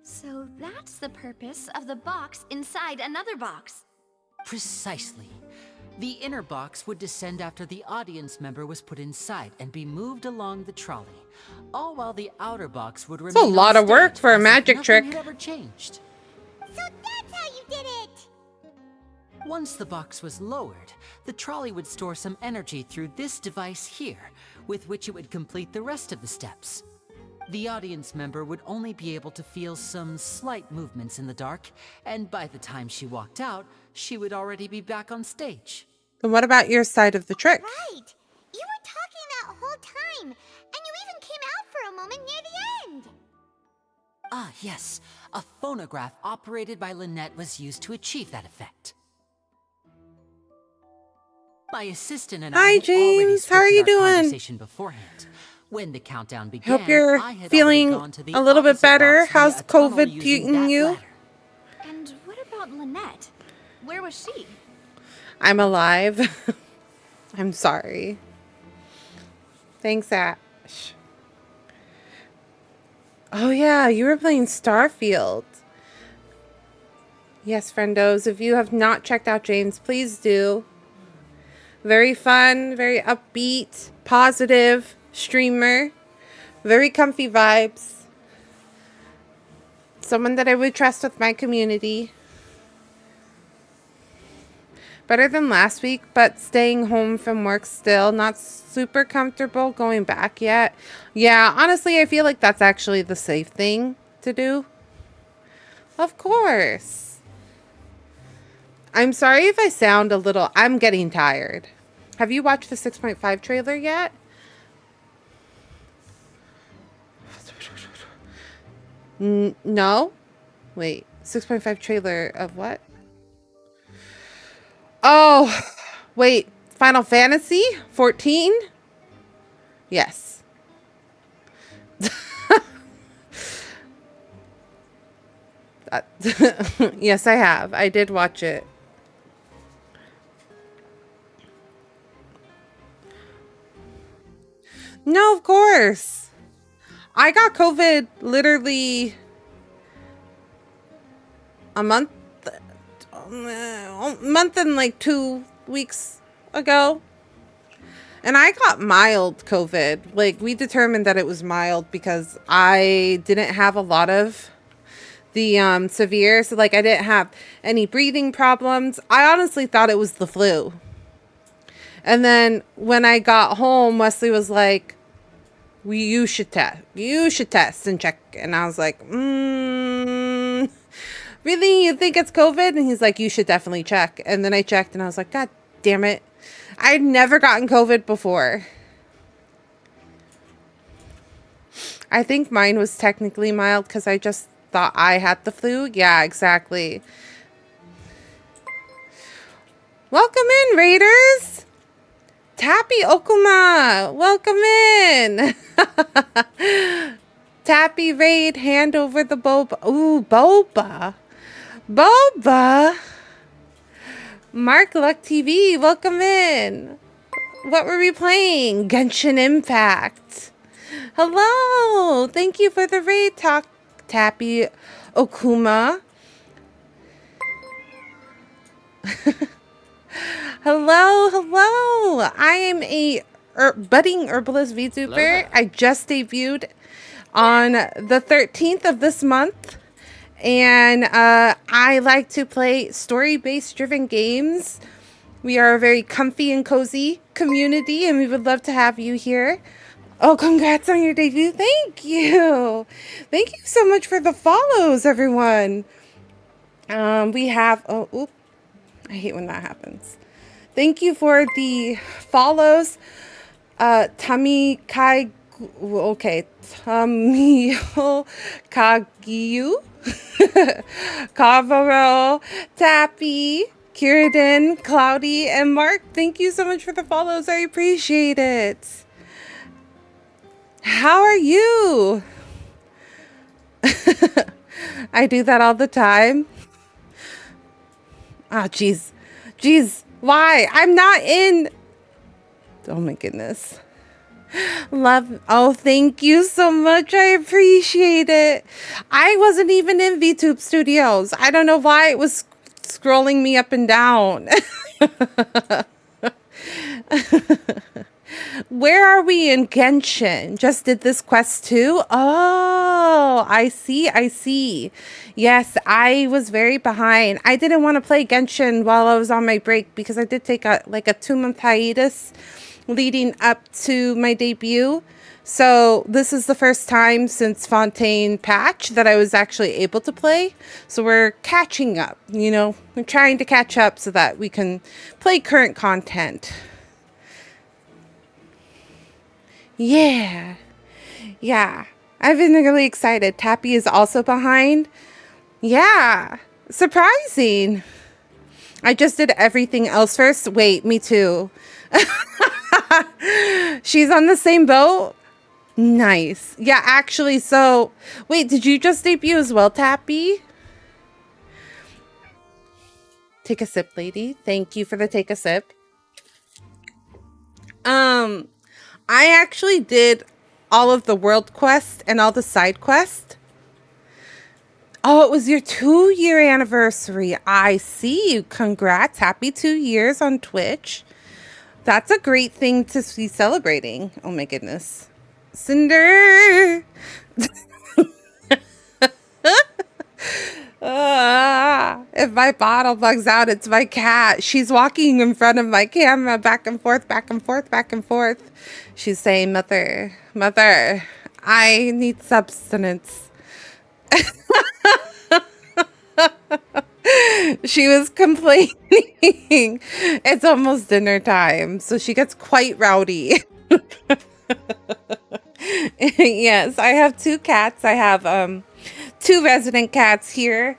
So that's the purpose of the box inside another box. Precisely. The inner box would descend after the audience member was put inside and be moved along the trolley, all while the outer box would remain It's a lot on of work stage for a as if magic nothing trick. had ever changed. So that's how you did it! Once the box was lowered, the trolley would store some energy through this device here, with which it would complete the rest of the steps. The audience member would only be able to feel some slight movements in the dark, and by the time she walked out, she would already be back on stage. Then what about your side of the trick? Right! You were talking that whole time, and you even came out for a moment near the end! Ah, yes. A phonograph operated by Lynette was used to achieve that effect. My assistant and Hi, I had already James. How are scripted you our doing? conversation beforehand. When the countdown began, Hope you're I had feeling already gone to the a little bit opposite better. box via How's a tunnel COVID using treating that you? ladder. And what about Lynette? Where was she? I'm alive. I'm sorry. Thanks, Ash. Oh yeah, you were playing Starfield. Yes, friendos, if you have not checked out James, please do. Very fun, very upbeat, positive streamer. Very comfy vibes. Someone that I would trust with my community. Better than last week, but staying home from work still. Not super comfortable going back yet. Yeah, honestly, I feel like that's actually the safe thing to do. Of course. I'm sorry if I sound a little... I'm getting tired. Have you watched the 6.5 trailer yet? No? Wait, 6.5 trailer of what? Oh, wait, Final Fantasy 14? Yes. Yes, I have. I did watch it. No, of course. I got COVID literally a month and like 2 weeks ago. And I got mild COVID. Like, we determined that it was mild because I didn't have a lot of the severe. So, like, I didn't have any breathing problems. I honestly thought it was the flu. And then when I got home, Wesley was like, you should test. You should test and check. And I was like, really? You think it's COVID? And he's like, you should definitely check. And then I checked and I was like, God damn it. I'd never gotten COVID before. I think mine was technically mild because I just thought I had the flu. Yeah, exactly. Welcome in, Raiders. Tappy Okuma, welcome in. Tappy Raid, hand over the boba. Ooh, boba. Boba. Mark Luck TV, welcome in. What were we playing? Genshin Impact. Hello. Thank you for the raid, Tappy Okuma. Hello, hello. I am a budding herbalist VTuber. I just debuted on the 13th of this month. And I like to play story-based driven games. We are a very comfy and cozy community, and we would love to have you here. Oh, congrats on your debut. Thank you. Thank you so much for the follows, everyone. We have... Oh, oop. I hate when that happens. Thank you for the follows. Tami Kai... Okay. Tamio Kagiyu. Kavaro, Tappy, Kiridan, Cloudy, and Mark. Thank you so much for the follows. I appreciate it. How are you? I do that all the time. Ah, jeez. Jeez. Why? I'm not in... Oh my goodness. Love. Oh, thank you so much. I appreciate it. I wasn't even in VTube Studios. I don't know why it was scrolling me up and down. Where are we in Genshin? Just did this quest too? Oh, I see. I see. Yes, I was very behind. I didn't want to play Genshin while I was on my break because I did take a 2-month hiatus leading up to my debut. So this is the first time since Fontaine patch that I was actually able to play. So we're catching up, you know, we're trying to catch up so that we can play current content. Yeah. Yeah. I've been really excited. Tappy is also behind. Yeah. Surprising. I just did everything else first. Wait, me too. She's on the same boat? Nice. Yeah, actually, so... Wait, did you just debut as well, Tappy? Take a sip, lady. Thank you for the take a sip. I actually did all of the world quests and all the side quests. Oh, it was your 2-year anniversary. I see you. Congrats. Happy 2 years on Twitch. That's a great thing to be celebrating. Oh my goodness. Cinder. If my bottle bugs out, it's my cat. She's walking in front of my camera, back and forth, back and forth, back and forth. She's saying, mother, mother, I need substance. She was complaining. It's almost dinner time, so she gets quite rowdy. Yes, I have 2 cats. I have 2 resident cats here.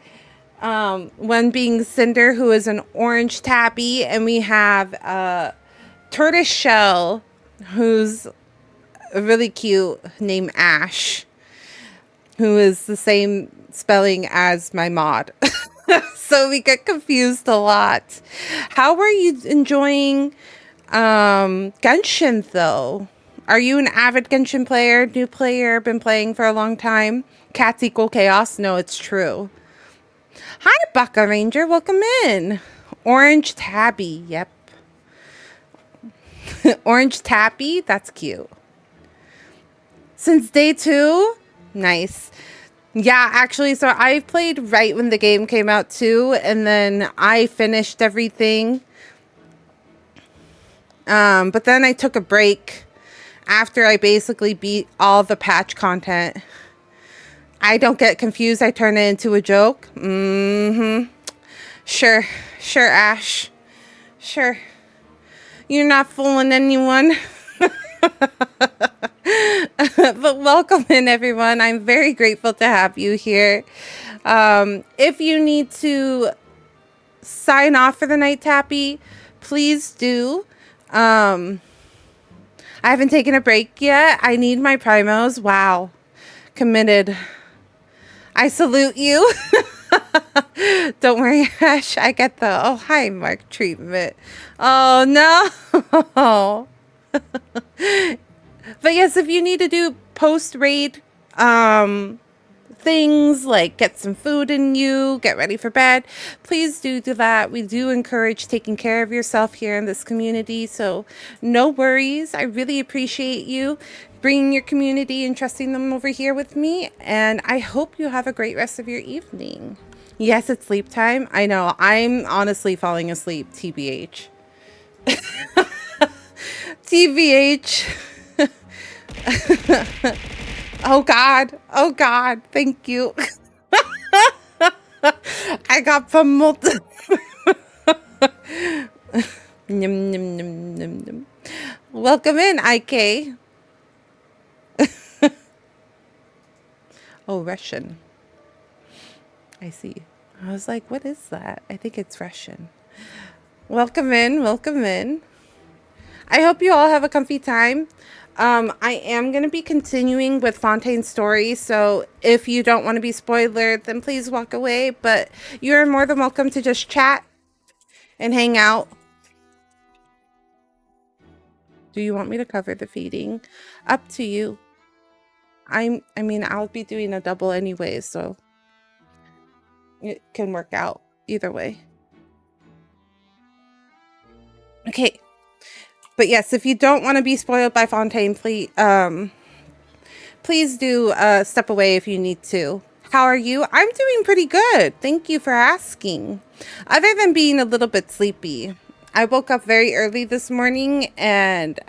One being Cinder, who is an orange tabby, and we have Tortoise Shell, who's really cute, named Ash, who is the same spelling as my mod. So we get confused a lot. How are you enjoying Genshin though? Are you an avid Genshin player, new player, been playing for a long time? Cats equal chaos? No, it's true. Hi, Baka Ranger. Welcome in. Orange Tabby. Yep. Orange Tabby. That's cute. Since day 2? Nice. Yeah, actually, so I played right when the game came out too, and then I finished everything. But then I took a break after I basically beat all the patch content. I don't get confused. I turn it into a joke. Sure, Ash. Sure. You're not fooling anyone. But welcome in, everyone. I'm very grateful to have you here. If you need to sign off for the night, Tappy, please do. I haven't taken a break yet. I need my primos. Wow. Committed. I salute you. Don't worry, Ash. I get the oh hi Mark treatment. Oh no. But yes, if you need to do post-raid things like get some food in you, get ready for bed, please do that. We do encourage taking care of yourself here in this community, so no worries. I really appreciate you bringing your community and trusting them over here with me, and I hope you have a great rest of your evening. Yes, it's sleep time. I know. I'm honestly falling asleep, TBH. TBH. Oh God. Oh God. Thank you. I got pummeled. Nim, nim, nim, nim, nim. Welcome in, IK. Oh, Russian. I see. I was like, what is that? I think it's Russian. Welcome in. Welcome in. I hope you all have a comfy time. I am going to be continuing with Fontaine's story, so if you don't want to be spoiled, then please walk away, but you're more than welcome to just chat and hang out. Do you want me to cover the feeding? Up to you. I mean, I'll be doing a double anyway, so it can work out either way. Okay. But yes, if you don't want to be spoiled by Fontaine, please do step away if you need to. How are you? I'm doing pretty good. Thank you for asking. Other than being a little bit sleepy. I woke up very early this morning and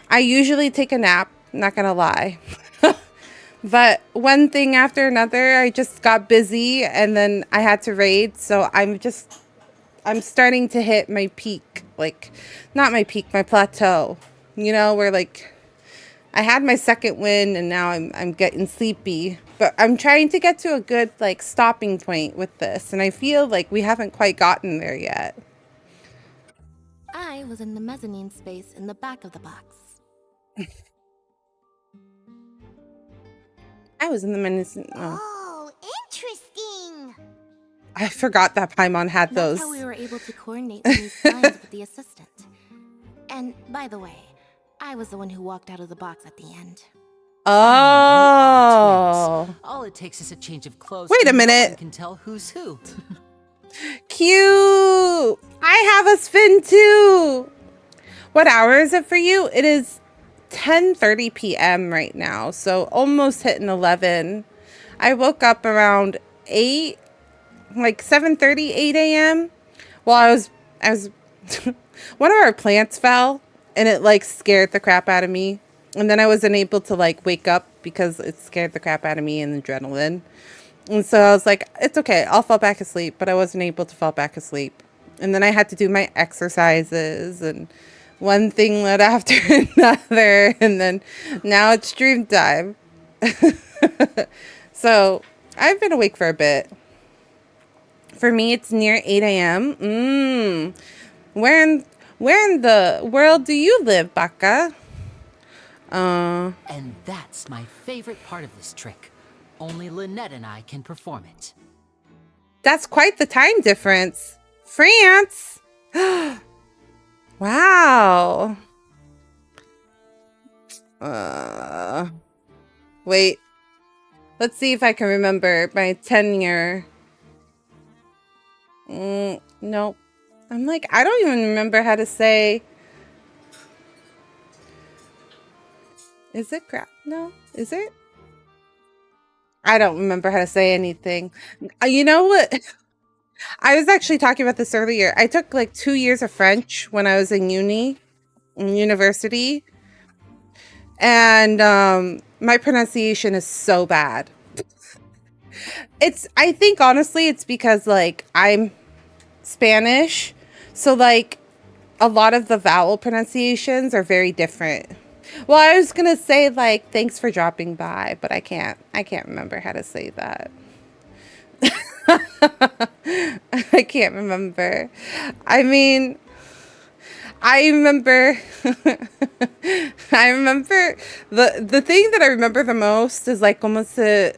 I usually take a nap, not gonna lie. But one thing after another, I just got busy and then I had to raid, so I'm starting to hit my peak, like, not my peak, my plateau, you know, where like I had my second win and now I'm getting sleepy. But I'm trying to get to a good like stopping point with this, and I feel like we haven't quite gotten there yet. I was in the mezzanine space in the back of the box. I was in the mezzanine. Oh, interesting. I forgot that Paimon had those. That's how we were able to coordinate these lines with the assistant. And by the way, I was the one who walked out of the box at the end. Oh. All it takes is a change of clothes. Wait a minute. No one can tell who's who. Cute. I have a spin too. What hour is it for you? It is 10:30 p.m. right now, so almost hitting 11. I woke up around 8, like 7:30, 8 a.m. Well, I was one of our plants fell and it like scared the crap out of me. And then I wasn't able to like wake up because it scared the crap out of me and adrenaline. And so I was like, it's okay, I'll fall back asleep. But I wasn't able to fall back asleep. And then I had to do my exercises and one thing led after another. And then now it's dream time. So I've been awake for a bit. For me, it's near 8 a.m. Where in the world do you live, Baka? And that's my favorite part of this trick. Only Lynette and I can perform it. That's quite the time difference. France! Wow. Wait. Let's see if I can remember my tenure. Nope. I'm like, I don't even remember how to say... Is it crap? No. Is it? I don't remember how to say anything. You know what? I was actually talking about this earlier. I took like 2 years of French when I was in university. And my pronunciation is so bad. I think honestly it's because like I'm Spanish. So like a lot of the vowel pronunciations are very different. Well, I was going to say like thanks for dropping by, but I can't remember how to say that. I can't remember. I mean, I remember the thing that I remember the most is like como te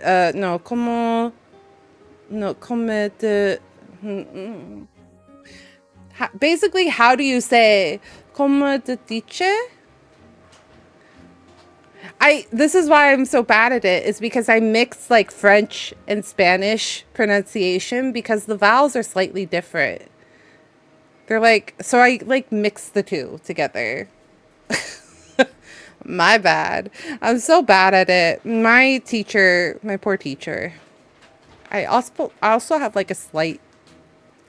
basically how do you say como te dice? This is why I'm so bad at it, is because I mix like French and Spanish pronunciation because the vowels are slightly different. They're like, so I like mix the two together. My bad. I'm so bad at it. My poor teacher. I also have like a slight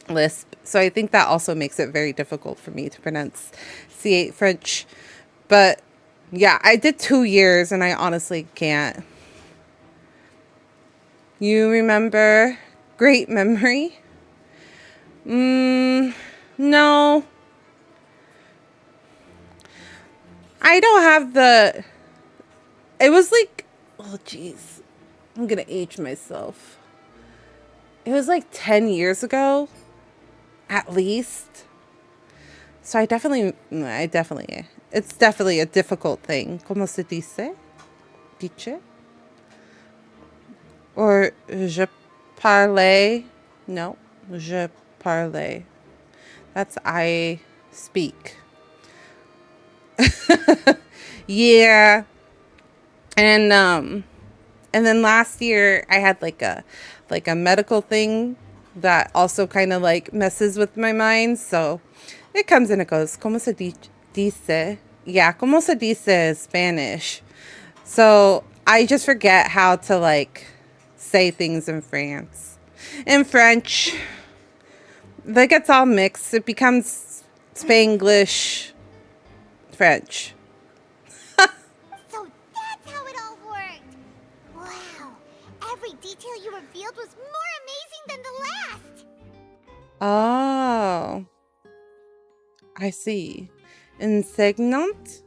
lisp, so I think that also makes it very difficult for me to pronounce C8 French. But yeah, I did 2 years and I honestly can't. You remember? Great memory? No. I don't have it was like, oh geez, I'm gonna age myself. It was like 10 years ago, at least. So it's definitely a difficult thing. Como se dice? Dice? Or je parle? No, je parle. That's I speak. Yeah. And then last year I had like a medical thing that also kind of like messes with my mind. So it comes and it goes. Como se dice? Yeah, como se dice is Spanish. So I just forget how to like say things in French. That gets all mixed. It becomes Spanglish, French. So that's how it all worked. Wow. Every detail you revealed was more amazing than the last. Oh. I see. Insignant?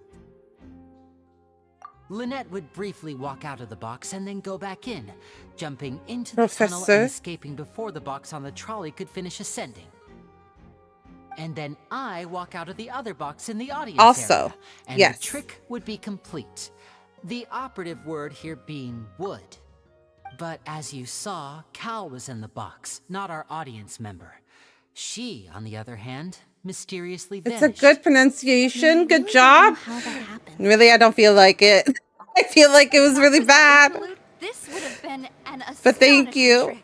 Lynette would briefly walk out of the box and then go back in, jumping into the tunnel Professor? and escaping before the box on the trolley could finish ascending. And then I walk out of the other box in the audience Also, area, and yes. the trick would be complete. The operative word here being would. But as you saw, Cal was in the box, not our audience member. She, on the other hand, mysteriously It's vanished. a good pronunciation. Good job. Really, I don't feel like it. I feel like it was really bad. This would have been an But thank you.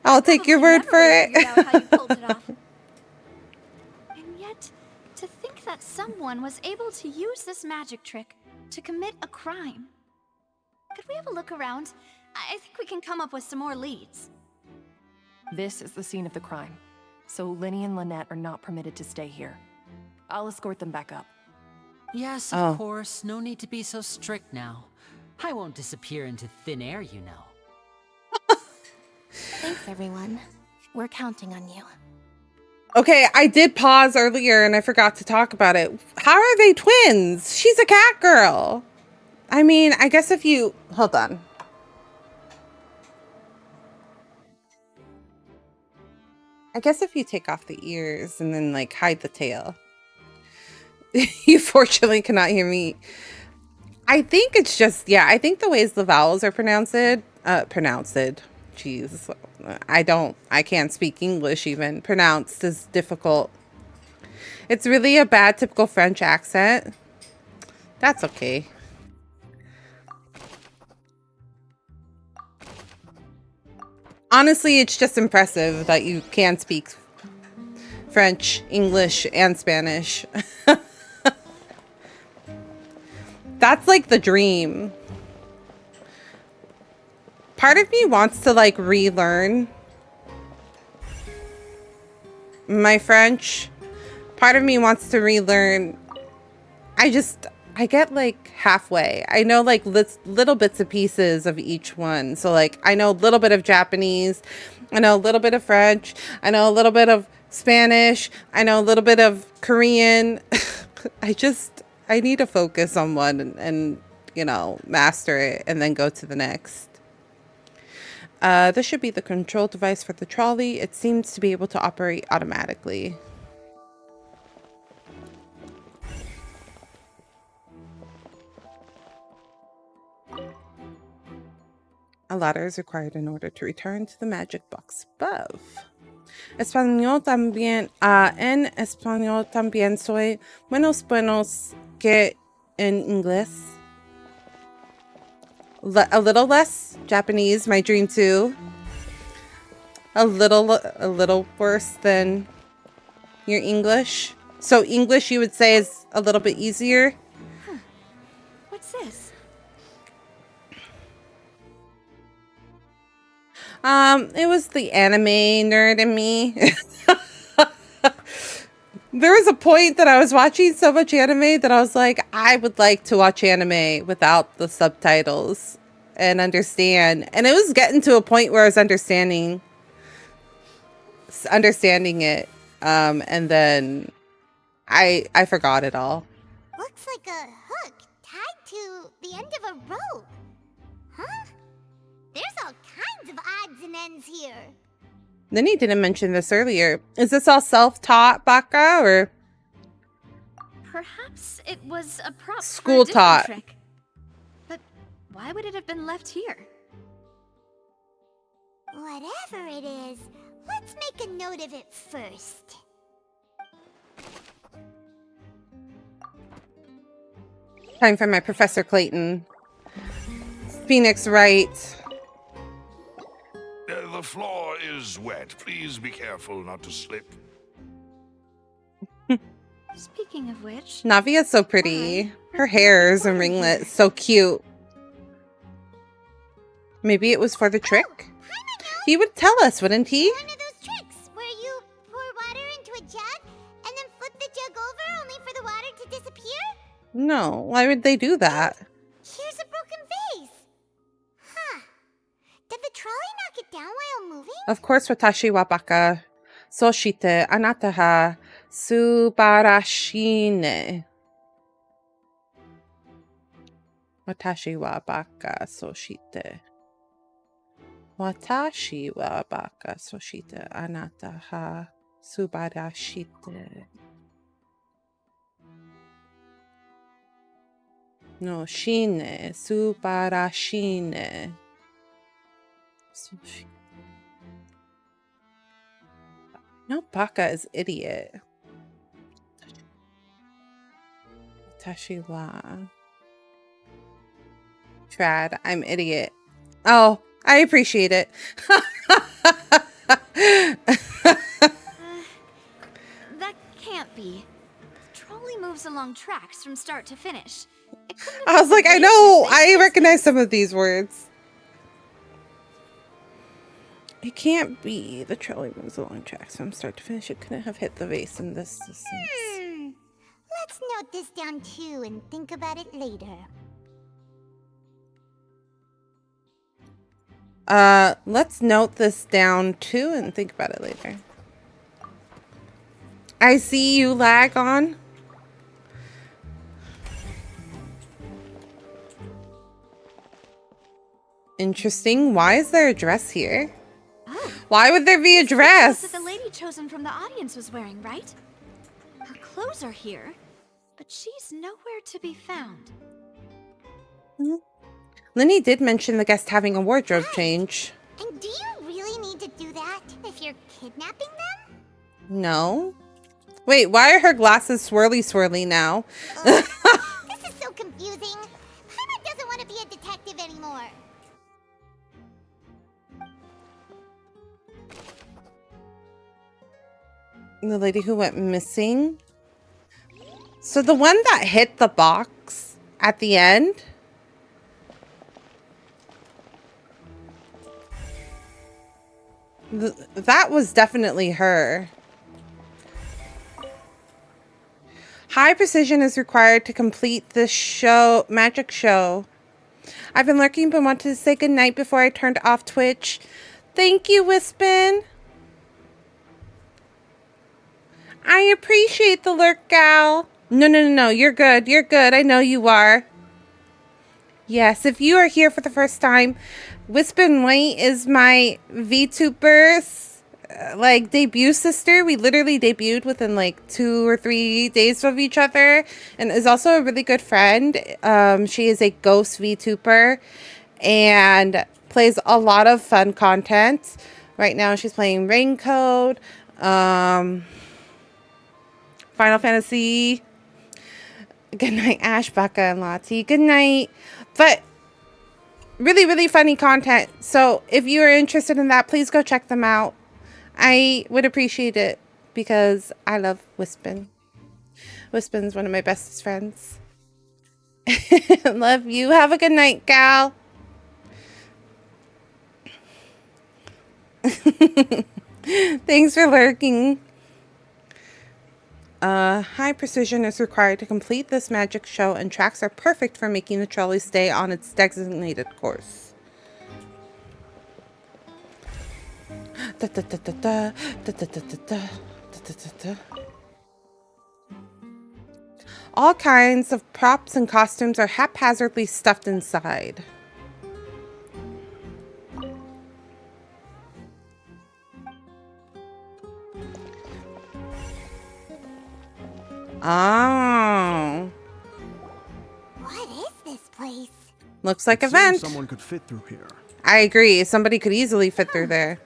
I'll take your word for it. And yet, to think that someone was able to use this magic trick to commit a crime. Could we have a look around? I think we can come up with some more leads. This is the scene of the crime, so Linny and Lynette are not permitted to stay here. I'll escort them back up. Yes, of course. No need to be so strict now. I won't disappear into thin air, you know. Thanks, everyone. We're counting on you. Okay, I did pause earlier and I forgot to talk about it. How are they twins? She's a cat girl. I mean, I guess if you... Hold on. I guess if you take off the ears and then, like, hide the tail. You fortunately cannot hear me. I think it's just... Yeah, I think the ways the vowels are pronounced... Jeez. I can't speak English even. Pronounced is difficult. It's really a bad typical French accent. That's okay. Honestly, it's just impressive that you can speak French, English, and Spanish. That's like the dream. Part of me wants to like relearn my French. Part of me wants to relearn. I get like halfway. I know like little bits and pieces of each one. So like I know a little bit of Japanese. I know a little bit of French. I know a little bit of Spanish. I know a little bit of Korean. I need to focus on one and you know, master it and then go to the next. This should be the control device for the trolley. It seems to be able to operate automatically. A ladder is required in order to return to the magic box above. En español también soy menos buenos que en inglés. A little less Japanese, my dream too. A little worse than your English. So English you would say is a little bit easier. Huh. What's this? It was the anime nerd in me. There was a point that I was watching so much anime that I was like, I would like to watch anime without the subtitles and understand. And it was getting to a point where I was understanding it. And then I forgot it all. Looks like a hook tied to the end of a rope. Huh? There's all kinds of odds and ends here. Linny didn't mention this earlier. Is this all self-taught, Baka, or Perhaps it was a prop school for a taught? different trick. But why would it have been left here? Whatever it is, let's make a note of it first. Time for my Professor Clayton. Phoenix Wright. The floor is wet. Please be careful not to slip. Speaking of which... Navia's so pretty. Her hair is a ringlet. So cute. Maybe it was for the trick? He would tell us, wouldn't he? One of those tricks where you pour water into a jug and then flip the jug over only for the water to disappear? No. Why would they do that? Here's a broken vase. Huh. Did the trolley knock it down while moving? Of course, watashi wa baka. Soshite anata ha subarashine. Watashi wa baka soshite. Watashi wa baka soshite. Anata ha subarashite. No, shine. Subarashine. No, baka is idiot. Watashi wa. Trad, I'm idiot. Oh, I appreciate it. That can't be. The trolley moves along tracks from start to finish. I was like, I know, I recognize some of these words. It can't be. The trolley moves along tracks from start to finish. It couldn't have hit the vase in this distance. Let's note this down too and think about it later. Let's note this down too and think about it later. I see you lag on. Interesting. Why is there a dress here? Oh. Why would there be a dress? That the lady chosen from the audience was wearing, right? Her clothes are here, but she's nowhere to be found. Linny did mention the guest having a wardrobe change. And do you really need to do that if you're kidnapping them? No. Wait, why are her glasses swirly now? This is so confusing. Paimon doesn't want to be a detective anymore. The lady who went missing. So the one that hit the box at the end. That was definitely her. High precision is required to complete the magic show. I've been lurking but wanted to say goodnight before I turned off Twitch. Thank you, Wispin. I appreciate the lurk, gal. No. You're good. You're good. I know you are. Yes, if you are here for the first time, Wispin White is my VTuber's debut sister. We literally debuted within like 2 or 3 days of each other, and is also a really good friend. She is a ghost VTuber and plays a lot of fun content. Right now she's playing Raincode, Final Fantasy. Good night, Ash, Becca, and Lottie. Good night. But really funny content. So if you are interested in that, please go check them out. I would appreciate it because I love Wispin. Wispin's one of my bestest friends. Love you. Have a good night, gal. Thanks for lurking. High precision is required to complete this magic show, and tracks are perfect for making the trolley stay on its designated course. All kinds of props and costumes are haphazardly stuffed inside. Oh. What is this place? Looks like a vent. Someone could fit through here. I agree. Somebody could easily fit through there.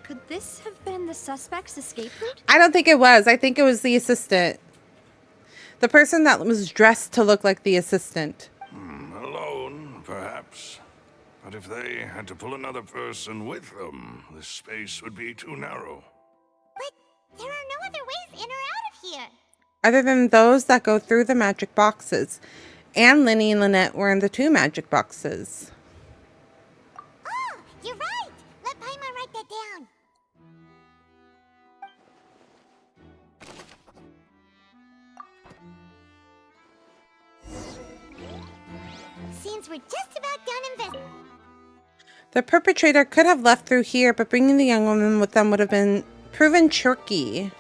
Could this have been the suspect's escape route? I don't think it was. I think it was the assistant. The person that was dressed to look like the assistant. Alone, perhaps. But if they had to pull another person with them, the space would be too narrow. But there are no other ways in or out of here. Other than those that go through the magic boxes. And Linny and Lynette were in the 2 magic boxes. Oh, you're right. Let Paimon write that down. Seems we're just about done investigating. The perpetrator could have left through here, but bringing the young woman with them would have been proven tricky.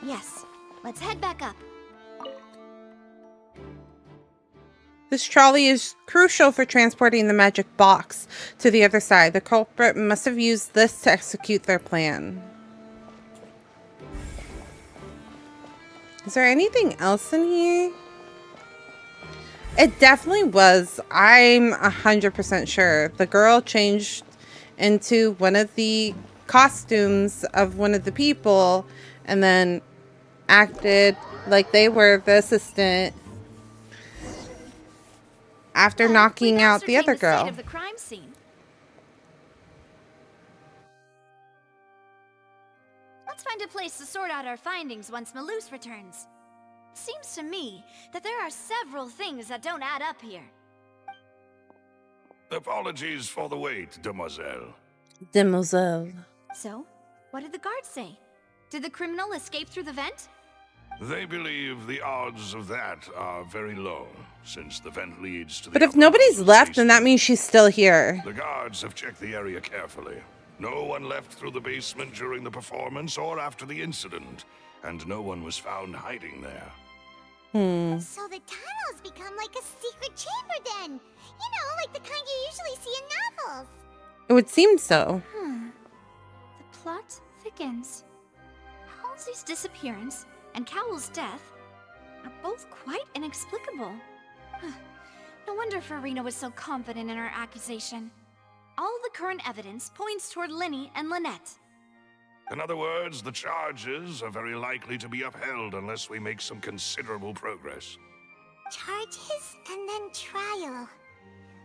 Yes. Let's head back up. This trolley is crucial for transporting the magic box to the other side. The culprit must have used this to execute their plan. Is there anything else in here? It definitely was. I'm 100% sure. The girl changed into one of the costumes of one of the people and then acted like they were the assistant after knocking out the other girl. Of the crime scene. Let's find a place to sort out our findings once Malus returns. Seems to me that there are several things that don't add up here. Apologies for the wait, demoiselle. Demoiselle. So, what did the guards say? Did the criminal escape through the vent? They believe the odds of that are very low, since the vent leads to the... But if nobody's left, then that means she's still here. The guards have checked the area carefully. No one left through the basement during the performance or after the incident, and no one was found hiding there. So the tunnels become like a secret chamber then. You know, like the kind you usually see in novels. It would seem so. The plot thickens. Halsey's disappearance and Cowell's death are both quite inexplicable. No wonder Farina was so confident in her accusation. All the current evidence points toward Linny and Lynette. In other words, the charges are very likely to be upheld unless we make some considerable progress. Charges and then trial.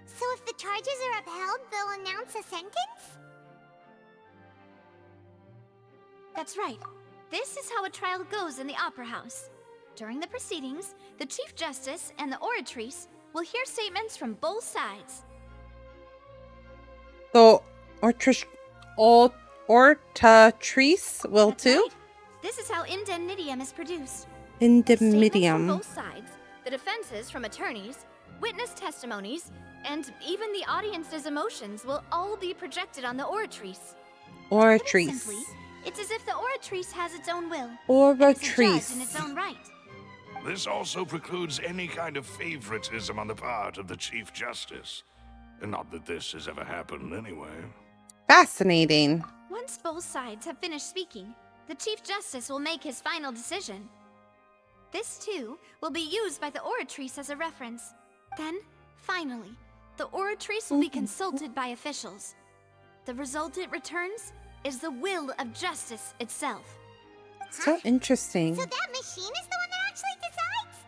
So if the charges are upheld, they'll announce a sentence? That's right. This is how a trial goes in the Opera House. During the proceedings, the Chief Justice and the Oratrice will hear statements from both sides. So, Ortatrice will That's too? right. This is how indemnitium is produced. Indemnitium. Statements from both sides, the defenses from attorneys, witness testimonies, and even the audience's emotions will all be projected on the Oratrice. Oratrice. Simply, it's as if the Oratrice has its own will. Oratrice. In its own right. This also precludes any kind of favoritism on the part of the Chief Justice. Not that this has ever happened anyway. Fascinating. Once both sides have finished speaking, the Chief Justice will make his final decision. This, too, will be used by the Oratrice as a reference. Then, finally, the Oratrice will be consulted by officials. The result it returns is the will of justice itself. So interesting. So that machine is the one that actually decides?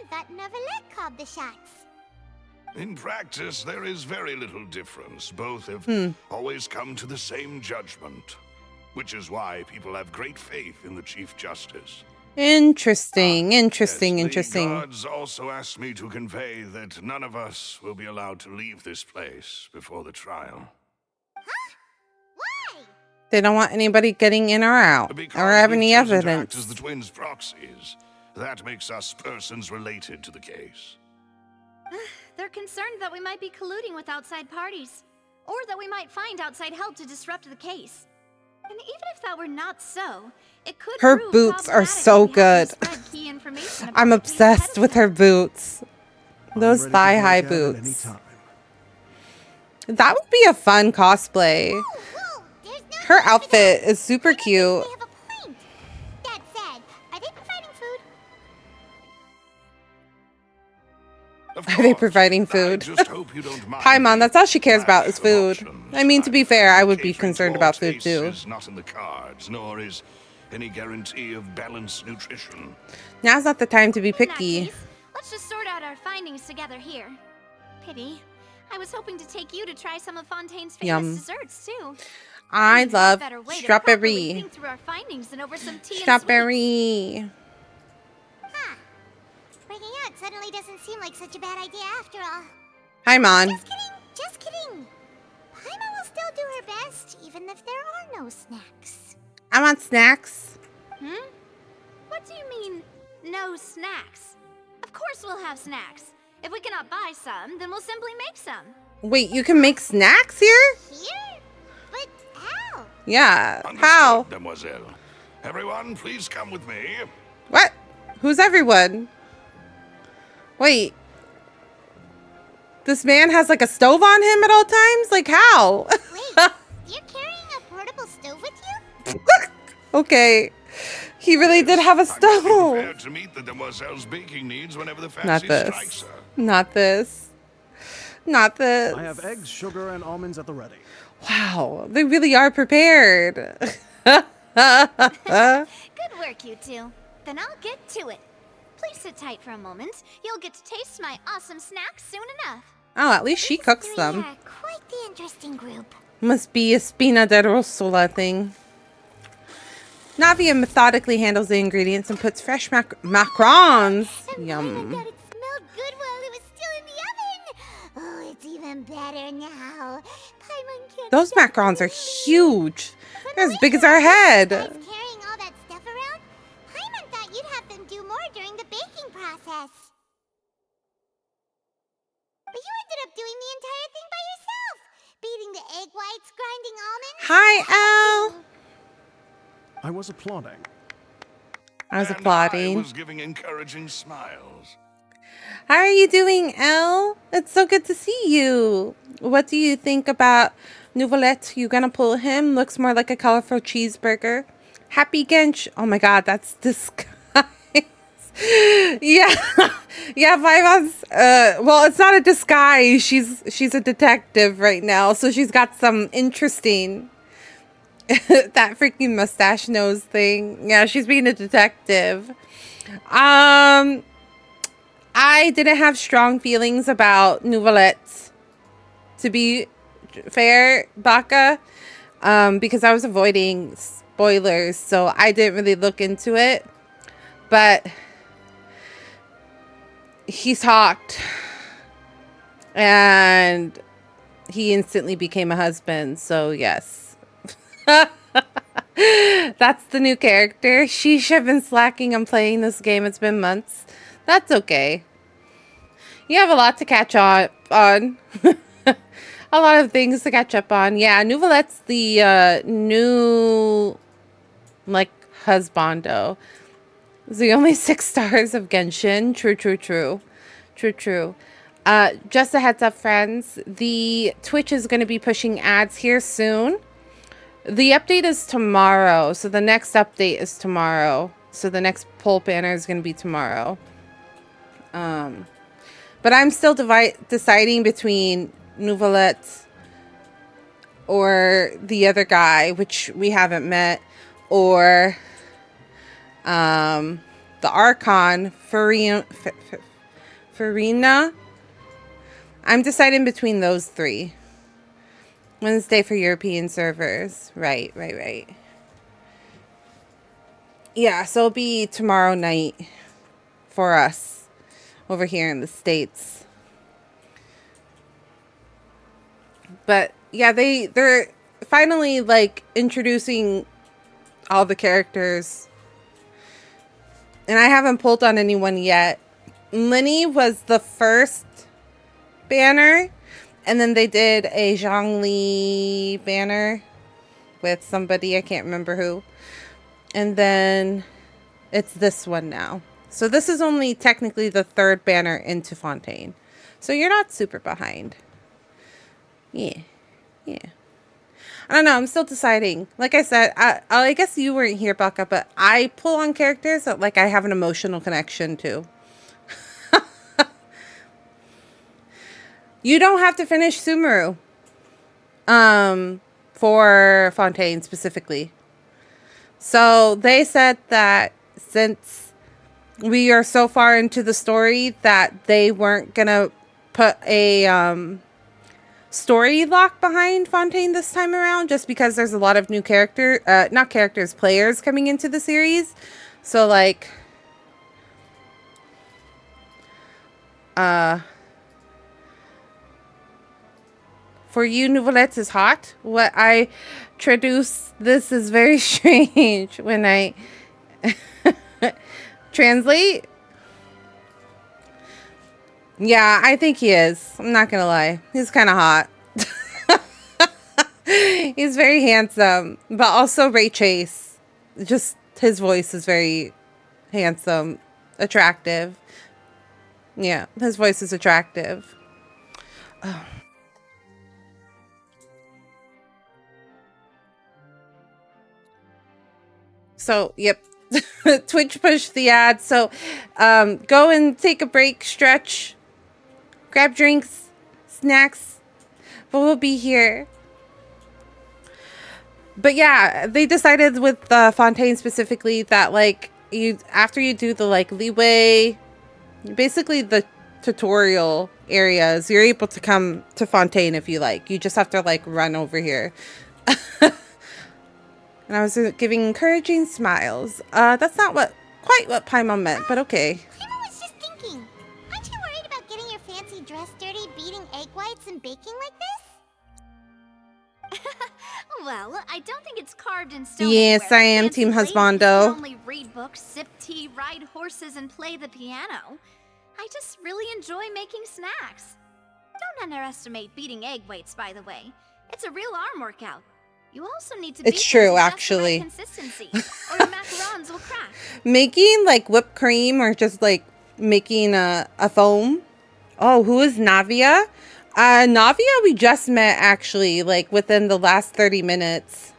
I thought Neverlet called the shots. In practice, there is very little difference. Both have always come to the same judgment, which is why people have great faith in the Chief Justice. Interesting. The guards also asked me to convey that none of us will be allowed to leave this place before the trial. They don't want anybody getting in or out, or have any evidence. As the twins' proxies, that makes us persons related to the case. They're concerned that we might be colluding with outside parties, or that we might find outside help to disrupt the case. And even if that were not so, it could Her prove boots are so good. key information about I'm the obsessed with her boots. Those thigh-high boots. That would be a fun cosplay. Her outfit is super cute. That said, are they providing food? Are they providing food? Just hope you don't mind. Paimon, that's all she cares about is food. I mean, to be fair, I would be concerned about food too. Is not in the cards, nor is any guarantee of balanced nutrition. Now's not the time to be In that picky. case, let's just sort out our findings together here. Pity. I was hoping to take you to try some of Fontaine's famous Yum. desserts too. I love Better way to properly strawberry. think through our findings than over some tea and Strawberry. Breaking out suddenly doesn't seem like such a bad idea after all. Paimon. Just kidding. Paimon will still do her best, even if there are no snacks. I want snacks. What do you mean, no snacks? Of course we'll have snacks. If we cannot buy some, then we'll simply make some. Wait, you can make snacks here? Here? But how? Yeah. Understood, How? Mademoiselle. Everyone, please come with me. What? Who's everyone? Wait. This man has like a stove on him at all times? Like how? Wait, you're carrying a portable stove with you? Okay. He really did have a stove. Prepared to meet the demoiselle's baking needs whenever the Not fancy this. strikes her. Not this. Not this. I have eggs, sugar, and almonds at the ready. Wow, they really are prepared. Good work, you two. Then I'll get to it. Please sit tight for a moment. You'll get to taste my awesome snacks soon enough. Oh, at least she cooks them. Quite the interesting group. Must be a spina de rosola thing. Navia methodically handles the ingredients and puts fresh macarons. Yum. It smelled good while it was still in the oven. Oh, it's even better now. Paimon can't Those macarons are huge. They're as big as our head. carrying all that stuff around. Paimon thought you'd have them do more during the baking process. But you ended up doing the entire thing by yourself. Beating the egg whites, grinding almonds. Hi, Al. I was applauding. I was I applauding. was giving encouraging smiles. How are you doing, Elle? It's so good to see you. What do you think about Nouvelette? You gonna pull him? Looks more like a colorful cheeseburger. Happy Gensh. Oh my god, that's disguise. Yeah. Yeah, Vivon's well, it's not a disguise. She's a detective right now, so she's got some interesting that freaking mustache nose thing. Yeah, she's being a detective. I didn't have strong feelings about Nouvelette, to be fair, Baka, because I was avoiding spoilers, so I didn't really look into it. But he talked, and he instantly became a husband, so yes. That's the new character. Sheesh, I've been slacking on playing this game. It's been months. That's okay. You have a lot to catch up on. A lot of things to catch up on. Yeah, Nouvelette's the new, like, husbando. It's the only 6 stars of Genshin. True, true, true. True, true. Just a heads up, friends. The Twitch is going to be pushing ads here soon. The update is tomorrow, so the next update is tomorrow. So the next poll banner is going to be tomorrow. But I'm still deciding between Nouvelette or the other guy, which we haven't met, or the Archon, Farina. I'm deciding between those 3. Wednesday for European servers. Right. Yeah, so it'll be tomorrow night for us over here in the States. But yeah, they're finally like introducing all the characters. And I haven't pulled on anyone yet. Linny was the first banner. And then they did a Zhongli banner with somebody, I can't remember who. And then it's this one now. So this is only technically the 3rd banner into Fontaine. So you're not super behind. Yeah. I don't know, I'm still deciding. Like I said, I guess you weren't here, Baka, but I pull on characters that like I have an emotional connection to. You don't have to finish Sumeru. For Fontaine specifically. So they said that since we are so far into the story that they weren't gonna put a story lock behind Fontaine this time around, just because there's a lot of new players coming into the series. So like for you, Nouvelette is hot. What I traduce this is very strange when I translate. Yeah, I think he is. I'm not gonna lie. He's kind of hot. He's very handsome, but also Ray Chase. Just his voice is very handsome, attractive. Yeah, his voice is attractive. Oh. So, yep. Twitch pushed the ad. So, go and take a break, stretch, grab drinks, snacks. But we'll be here. But yeah, they decided with Fontaine specifically that like after you do the like leeway, basically the tutorial areas, you're able to come to Fontaine if you like. You just have to like run over here. And I was giving encouraging smiles. That's not quite what Paimon meant, but okay. Paimon was just thinking. Aren't you worried about getting your fancy dress dirty, beating egg whites and baking like this? Well, I don't think it's carved in stone. Yes, I am Team Husbando. Only read books, sip tea, ride horses, and play the piano. I just really enjoy making snacks. Don't underestimate beating egg whites, by the way. It's a real arm workout. You also need to It's true, actually. Consistency, or your macarons will crack. Making like whipped cream or just like making a foam. Oh, who is Navia? Navia we just met actually, like within the last 30 minutes.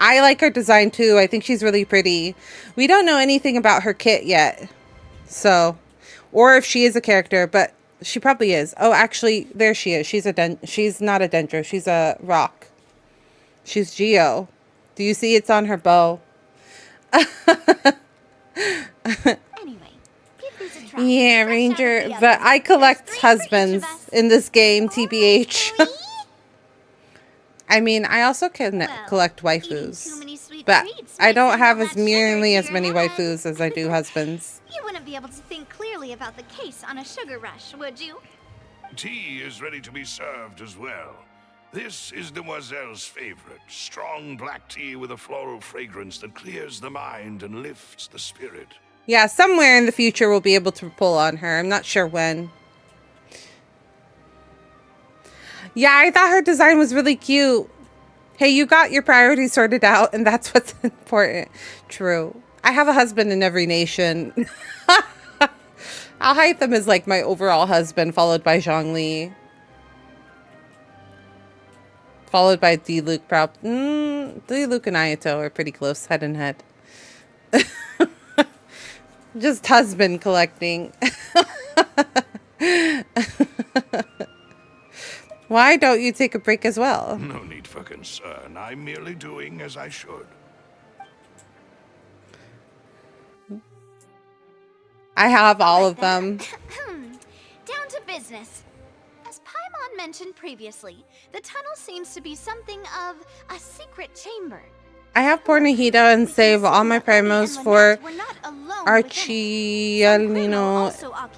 I like her design too. I think she's really pretty. We don't know anything about her kit yet. So, or if she is a character, but she probably is. Oh, actually, there she is. She's not a Dendro. She's a rock. She's Geo. Do you see it's on her bow? Yeah, Ranger. But I collect husbands in this game, TBH. I mean, I also can collect waifus. But I don't have nearly as many waifus as I do husbands. You wouldn't be able to think clearly about the case on a sugar rush, would you? Tea is ready to be served as well. This is Demoiselle's favorite, strong black tea with a floral fragrance that clears the mind and lifts the spirit. Yeah, somewhere in the future we'll be able to pull on her. I'm not sure when. Yeah, I thought her design was really cute. Hey, you got your priorities sorted out, and that's what's important. True. I have a husband in every nation. I'll hide them as like my overall husband, followed by Zhongli. Followed by Diluc. Diluc and Ayato are pretty close, head and head. Just husband collecting. Why don't you take a break as well? No need for concern. I'm merely doing as I should. I have all of them. Down to business. As Paimon mentioned previously, the tunnel seems to be something of a secret chamber. I have Pornahida and save all my primos for Archialino.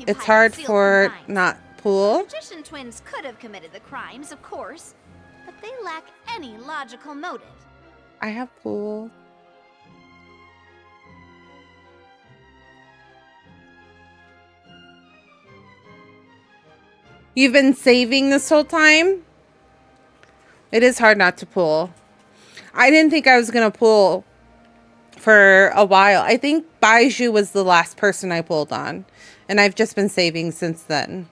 It's hard for not pool. Magician twins could have committed the crimes, of course, but they lack any logical motive. I have pool. You've been saving this whole time? It is hard not to pull. I didn't think I was going to pull for a while. I think Baiju was the last person I pulled on. And I've just been saving since then.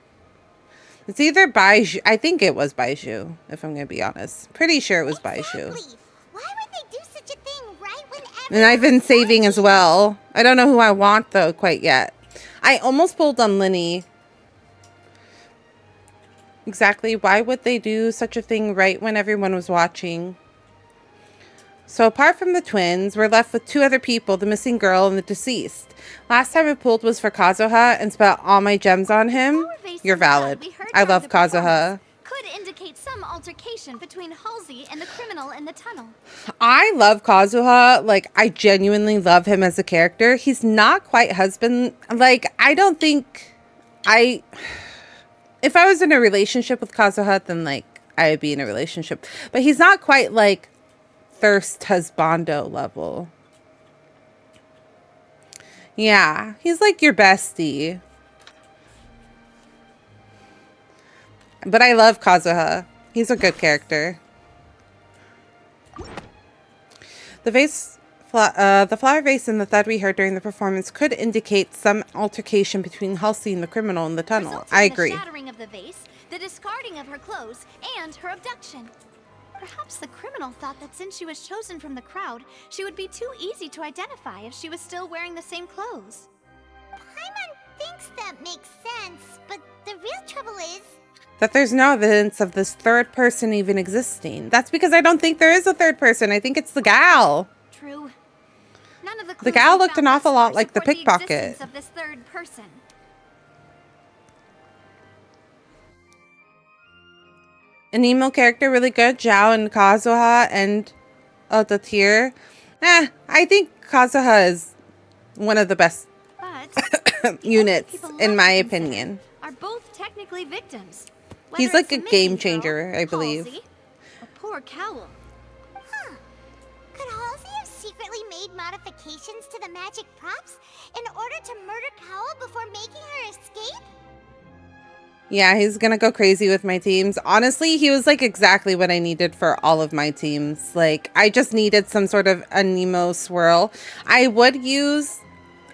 It's either Baiju. I think it was Baiju, if I'm going to be honest. Pretty sure it was Baiju. Why would they do such a thing right when And I've been saving as well. I don't know who I want, though, quite yet. I almost pulled on Linny. Exactly. Why would they do such a thing right when everyone was watching? So apart from the twins, we're left with two other people, the missing girl and the deceased. Last time I pulled was for Kazuha and spent all my gems on him. You're valid. I love Kazuha. Could indicate some altercation between Halsey and the criminal in the tunnel. I love Kazuha. Like, I genuinely love him as a character. He's not quite husband. Like, I don't think if I was in a relationship with Kazuha, then, like, I'd be in a relationship. But he's not quite, like, thirst husbando level. Yeah, he's like your bestie. But I love Kazuha. He's a good character. The flower vase and the thud we heard during the performance could indicate some altercation between Halsey and the criminal in the tunnel. I agree. The shattering of the vase, the discarding of her clothes, and her abduction. Perhaps the criminal thought that since she was chosen from the crowd, she would be too easy to identify if she was still wearing the same clothes. Paimon thinks that makes sense, but the real trouble is... that there's no evidence of this third person even existing. That's because I don't think there is a third person. I think it's the gal. True. None of The gal looked an awful lot like the pickpocket. The existence of this third person. An emo character really good. Zhao and Kazuha and Lottieo. I think Kazuha is one of the best units, in my opinion. Are both technically victims. He's like a game changer, I believe. Halsey, or poor Cowl. Huh. Could Halsey have secretly made modifications to the magic props in order to murder Cowl before making her escape? Yeah, he's gonna go crazy with my teams. Honestly, he was like exactly what I needed for all of my teams. Like, I just needed some sort of a Nemo swirl. I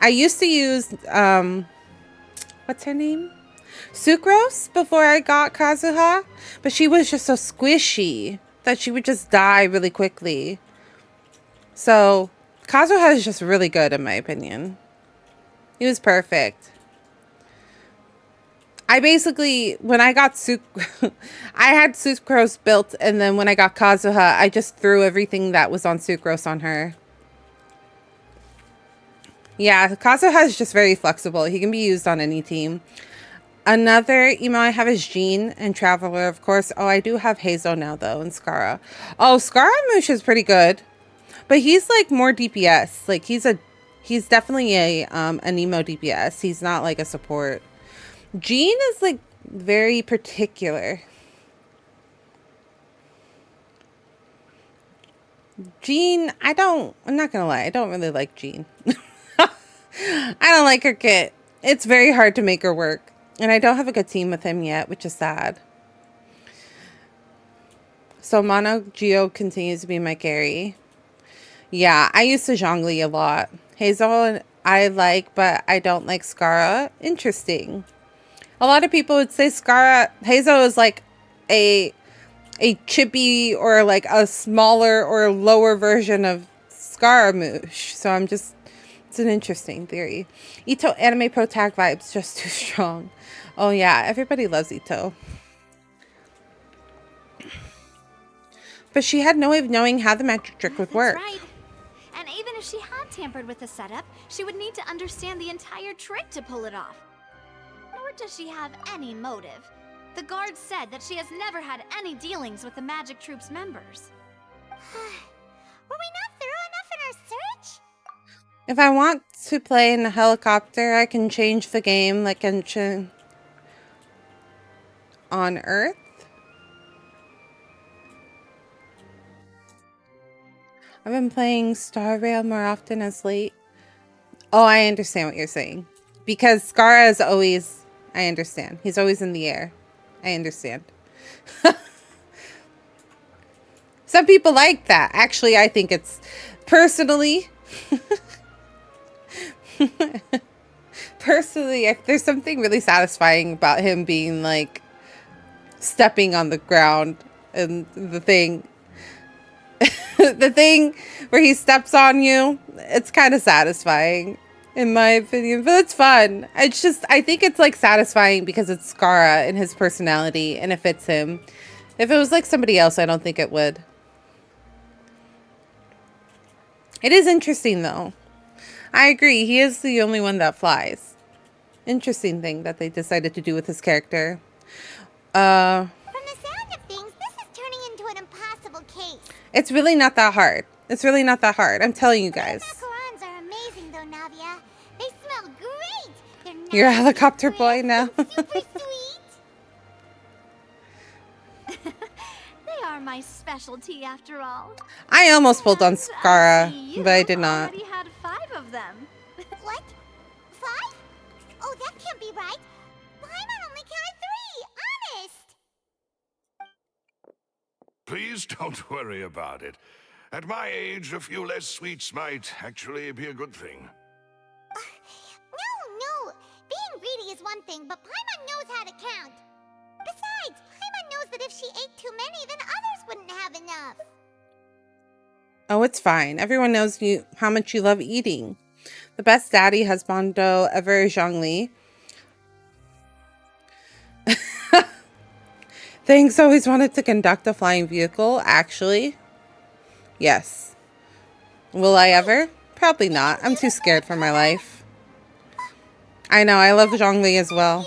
used to use, what's her name? Sucrose before I got Kazuha, but she was just so squishy that she would just die really quickly. So, Kazuha is just really good in my opinion. He was perfect. I basically, when I got I had Sucrose built, and then when I got Kazuha, I just threw everything that was on Sucrose on her. Yeah, Kazuha is just very flexible. He can be used on any team. Another emo I have is Jean and Traveler, of course. Oh, I do have Hazo now, though, and Skara. Oh, Scaramouche is pretty good. But he's, like, more DPS. Like, he's definitely an emo DPS. He's not, like, a support. Jean is like very particular. Jean, I'm not gonna lie, I don't really like Jean. I don't like her kit. It's very hard to make her work. And I don't have a good team with him yet, which is sad. So Mono Geo continues to be my carry. Yeah, I used to Zhongli a lot. Hazel I like, but I don't like Skara. Interesting. A lot of people would say Hazo is like a chippy or like a smaller or lower version of Scaramouche. So it's an interesting theory. Ito anime pro tag vibes, just too strong. Oh yeah, everybody loves Ito. But she had no way of knowing how the magic trick would work. That's right. And even if she had tampered with the setup, she would need to understand the entire trick to pull it off. Nor does she have any motive. The guard said that she has never had any dealings with the Magic Troop's members. Were we not thorough enough in our search? If I want to play in a helicopter, I can change the game like Genshin on Earth. I've been playing Star Rail more often as late. Oh, I understand what you're saying. Because Skara is always... I understand. He's always in the air. I understand. Some people like that. Actually, I think it's... Personally... Personally, there's something really satisfying about him being, like... stepping on the ground. And the thing... the thing where he steps on you, it's kind of satisfying, in my opinion, but it's fun. It's just, I think it's like satisfying because it's Skara and his personality, and it fits him. If it was like somebody else, I don't think it would. It is interesting though. I agree, he is the only one that flies. Interesting thing that they decided to do with his character. From the sound of things, this is turning into an impossible case. It's really not that hard. It's really not that hard. I'm telling you guys. Macarons are amazing though, Navia. They smell great. They're nice. You're a helicopter boy now. Super sweet. They are my specialty after all. I almost pulled on Skara, but I did not. Already had 5 of them. What? 5? Oh, that can't be right. Paimon only counted 3. Honest. Please don't worry about it. At my age, a few less sweets might actually be a good thing. No. Being greedy is one thing, but Paimon knows how to count. Besides, wouldn't have enough. Oh, it's fine. Everyone knows you how much you love eating. The best daddy husbando ever, Zhongli. Thanks always wanted to conduct a flying vehicle, actually. Yes. Will I ever? Probably not. I'm too scared for my life. I know, I love Zhongli as well.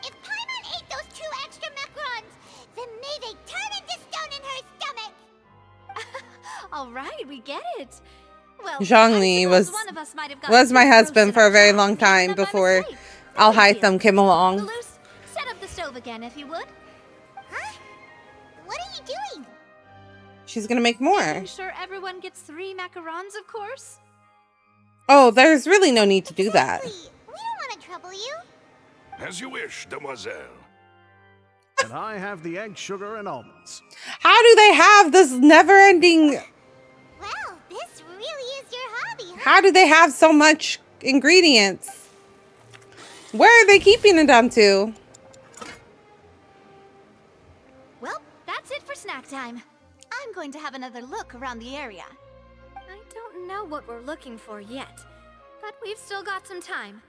If Paimon ate those 2 extra macarons, then may they turn into stone in her stomach. All right, we get it. Well, Zhongli was my husband for a very long time before Al-Hytham came along. Malus, set up the stove again, if you would. Huh? What are you doing? She's gonna make more. I'm sure everyone gets 3 macarons, of course. Oh, there's really no need to do that. We don't want to trouble you. As you wish, demoiselle. And I have the egg, sugar, and almonds. How do they have this never-ending... Well, this really is your hobby, huh? How do they have so much ingredients? Where are they keeping it down to? Well, that's it for snack time. I'm going to have another look around the area. I don't know what we're looking for yet, but we've still got some time.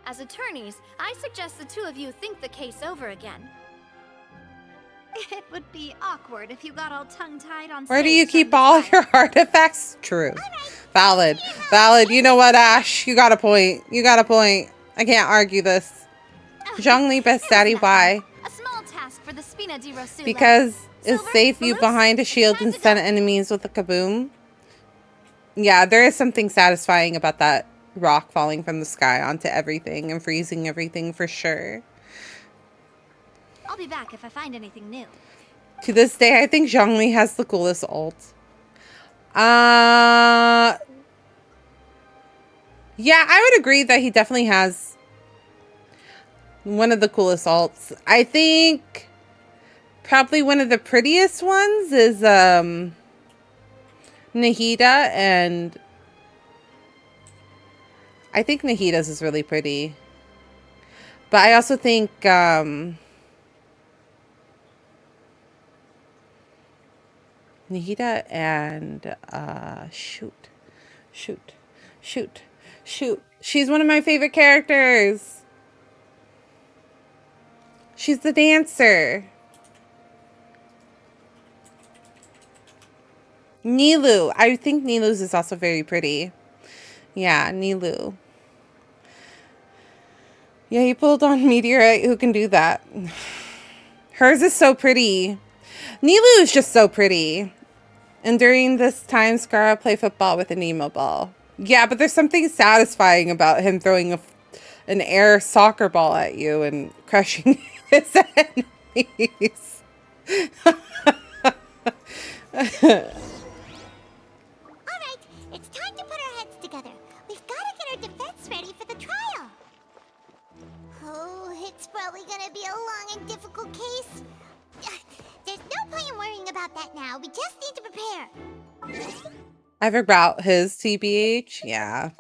As attorneys, I suggest the 2 of you think the case over again. It would be awkward if you got all tongue-tied on Where do you keep all your artifacts? True. Valid. Valid. You know what, Ash? You got a point. You got a point. I can't argue this. Zhongli, best daddy, why? A small task for the Spina di Rosula. Because it's safe you behind a shield and stun enemies with a kaboom. Yeah, there is something satisfying about that rock falling from the sky onto everything and freezing everything for sure. I'll be back if I find anything new. To this day, I think Zhongli has the coolest ult. Yeah, I would agree that he definitely has one of the coolest ults. I think probably one of the prettiest ones is Nahida, and I think Nahida's is really pretty. But I also think Nahida and shoot. She's one of my favorite characters. She's the dancer. Nilou. I think Nilou's is also very pretty. Yeah, Nilou. Yeah, he pulled on Meteorite. Who can do that? Hers is so pretty. Nilou is just so pretty. And during this time, Scarra play football with an emo ball. Yeah, but there's something satisfying about him throwing an air soccer ball at you and crushing his enemies. Alright, it's time to put our heads together. We've got to get our defense ready for the trial. Oh, it's probably gonna be a long and difficult case. There's no point in worrying about that now. We just need to prepare. Ever about his TBH? Yeah.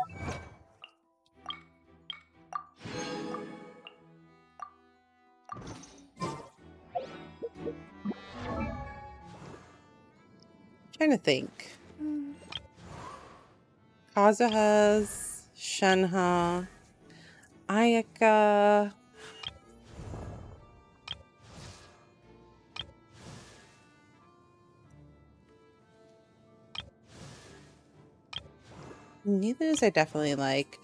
Trying to think. Kazuha's, Shenhe, Ayaka. Nilou's I definitely like.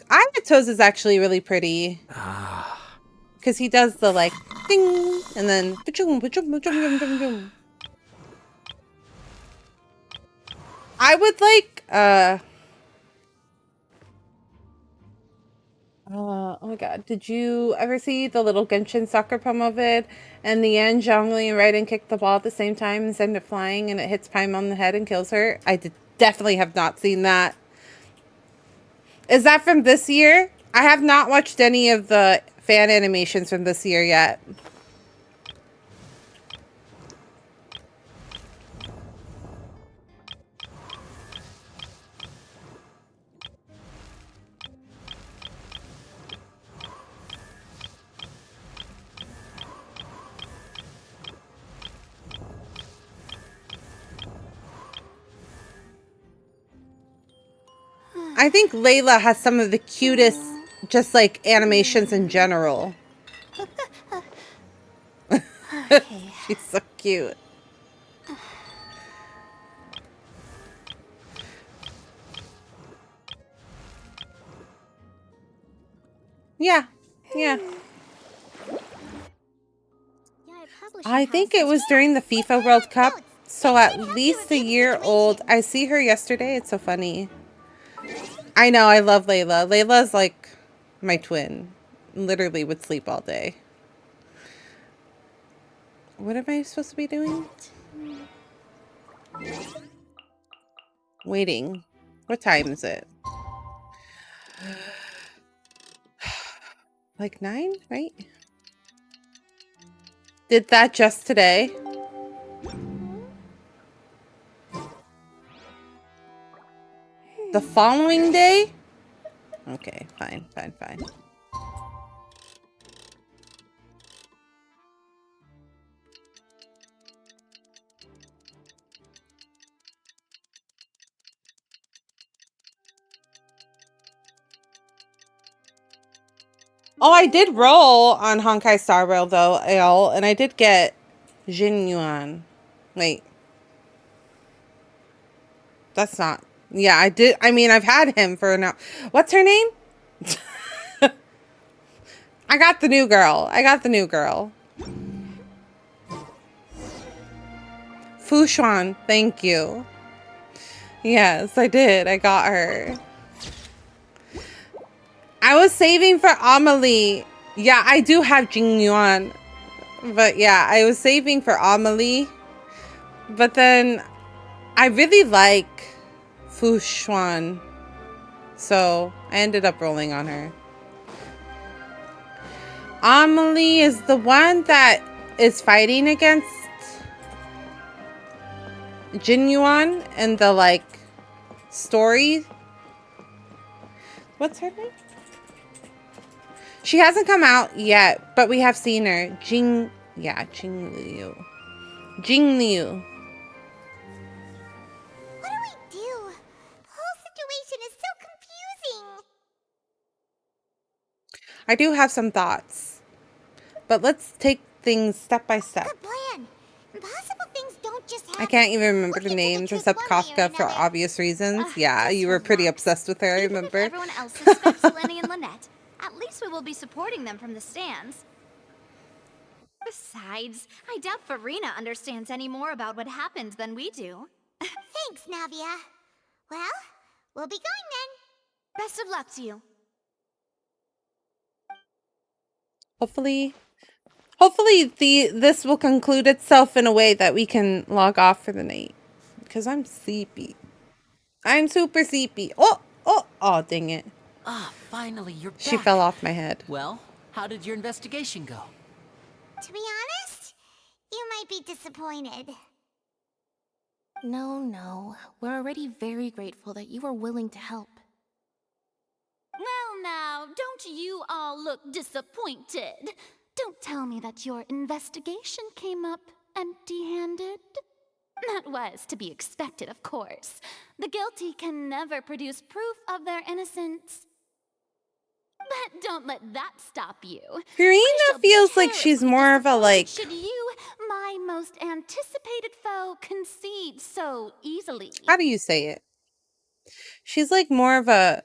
Ayato's is actually really pretty. Because he does the like ding and then ba-choom, ba-choom, ba-choom, ba-choom, ba-choom. I would like oh my god, did you ever see the little Genshin soccer promo vid? And the end, Zhongli and Raiden kick the ball at the same time and send it flying and it hits Paimon on the head and kills her? I definitely have not seen that. Is that from this year? I have not watched any of the fan animations from this year yet. I think Layla has some of the cutest, just like animations in general. She's so cute. Yeah, yeah. I think it was during the FIFA World Cup, so at least a year old. I see her yesterday. It's so funny. I know, I love Layla. Layla's like my twin. Literally would sleep all day. What am I supposed to be doing? Waiting. What time is it? Like 9, right? Did that just today? The following day? Okay, fine, fine, fine. Oh, I did roll on Honkai Star Rail though, and I did get Jin Yuan. Wait. That's not. Yeah, I did. I mean, I've had him for now. What's her name? I got the new girl. I got the new girl. Fu Xuan. Thank you. Yes, I did. I got her. I was saving for Amelie. Yeah, I do have Jing Yuan. But yeah, I was saving for Amelie. But then I really like Fu Xuan. So I ended up rolling on her. Amelie is the one that is fighting against Jin Yuan in the like story. What's her name? She hasn't come out yet, but we have seen her. Jing Liu. Jing Liu. What do we do? The whole situation is so confusing. I do have some thoughts, but let's take things step by step. Good plan. Impossible things don't just happen. I can't even remember the names except Kafka for obvious reasons. Yeah, you were pretty obsessed with her, I remember. Everyone else suspects Lenny and Lynette. At least we will be supporting them from the stands. Besides, I doubt Farina understands any more about what happened than we do. Thanks, Navia. Well, we'll be going then. Best of luck to you. Hopefully this will conclude itself in a way that we can log off for the night. Because I'm sleepy. I'm super sleepy. Oh, dang it. Ah, finally, you're back. She fell off my head. Well, how did your investigation go? To be honest, you might be disappointed. No. We're already very grateful that you were willing to help. Well now, don't you all look disappointed. Don't tell me that your investigation came up empty-handed. That was to be expected, of course. The guilty can never produce proof of their innocence. But don't let that stop you. Farina feels like she's more of a like... Should you, my most anticipated foe, concede so easily? How do you say it? She's like more of a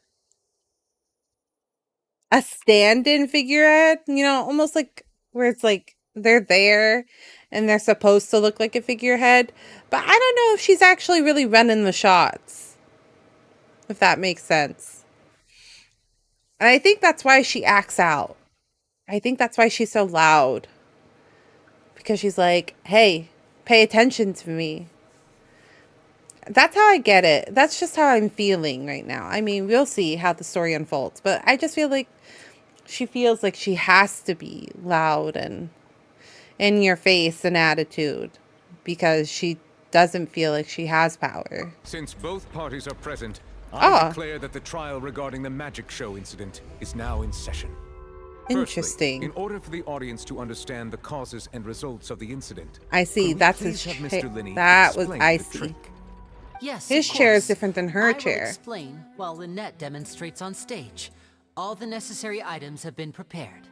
stand-in figurehead, you know, almost like where it's like they're there and they're supposed to look like a figurehead, but I don't know if she's actually really running the shots, if that makes sense. And I think that's why she acts out. I think that's why she's so loud, because she's like, hey, pay attention to me. That's how I get it. That's just how I'm feeling right now. I mean, we'll see how the story unfolds, but I just feel like she feels like she has to be loud and in your face and attitude because she doesn't feel like she has power. Since both parties are present, I declare that the trial regarding the magic show incident is now in session. Interesting. Firstly, in order for the audience to understand the causes and results of the incident, I see. That's his Mr. Linney that was explain I the see. trick? Yes, His of chair is course. different than her I will chair. explain while Lynette demonstrates on stage. All the necessary items have been prepared.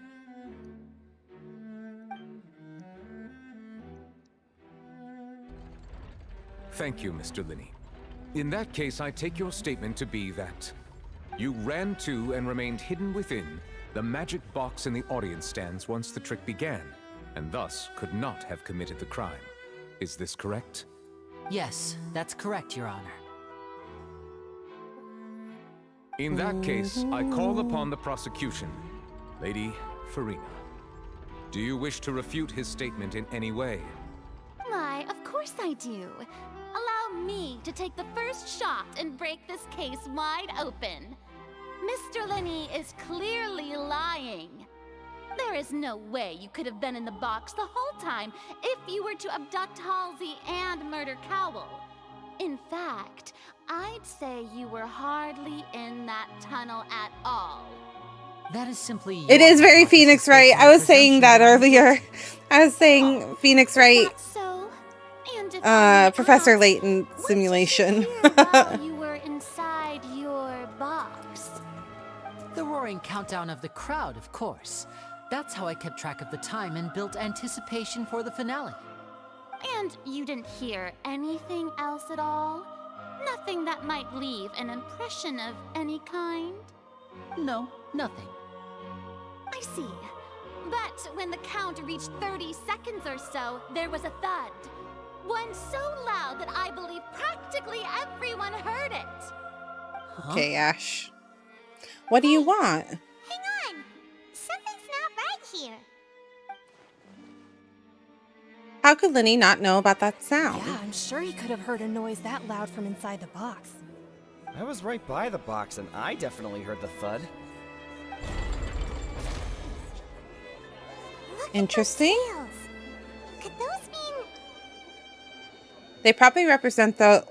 Thank you, Mr. Linney. In that case, I take your statement to be that you ran to and remained hidden within the magic box in the audience stands once the trick began, and thus could not have committed the crime. Is this correct? Yes, that's correct, Your Honor. In that case, I call upon the prosecution. Lady Farina, do you wish to refute his statement in any way? Why, of course I do. Allow me to take the first shot and break this case wide open. Mr. Linney is clearly lying. There is no way you could have been in the box the whole time if you were to abduct Halsey and murder Cowell. In fact, I'd say you were hardly in that tunnel at all. That is simply... It is very Phoenix Wright. I was saying that earlier. I was saying Phoenix Wright. Professor Layton simulation. While you were inside your box. The roaring countdown of the crowd, of course. That's how I kept track of the time and built anticipation for the finale. And you didn't hear anything else at all? Nothing that might leave an impression of any kind? No, nothing. I see. But when the count reached 30 seconds or so, there was a thud. One so loud that I believe practically everyone heard it. Okay, Ash. What do you want? Hang on. Something's not right here. How could Linney not know about that sound? Yeah, I'm sure he could have heard a noise that loud from inside the box. I was right by the box, and I definitely heard the thud. Interesting. Could those mean... They probably represent the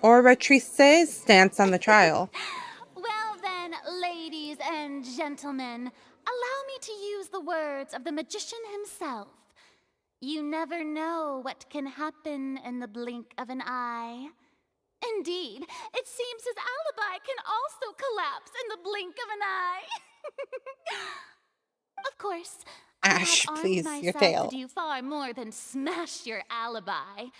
oratrice's stance on the trial. Well then, ladies and gentlemen, allow me to use the words of the magician himself. You never know what can happen in the blink of an eye. Indeed, it seems his alibi can also collapse in the blink of an eye. Of course, Ash, I have please, armed your myself tail. to do far more than smash your alibi.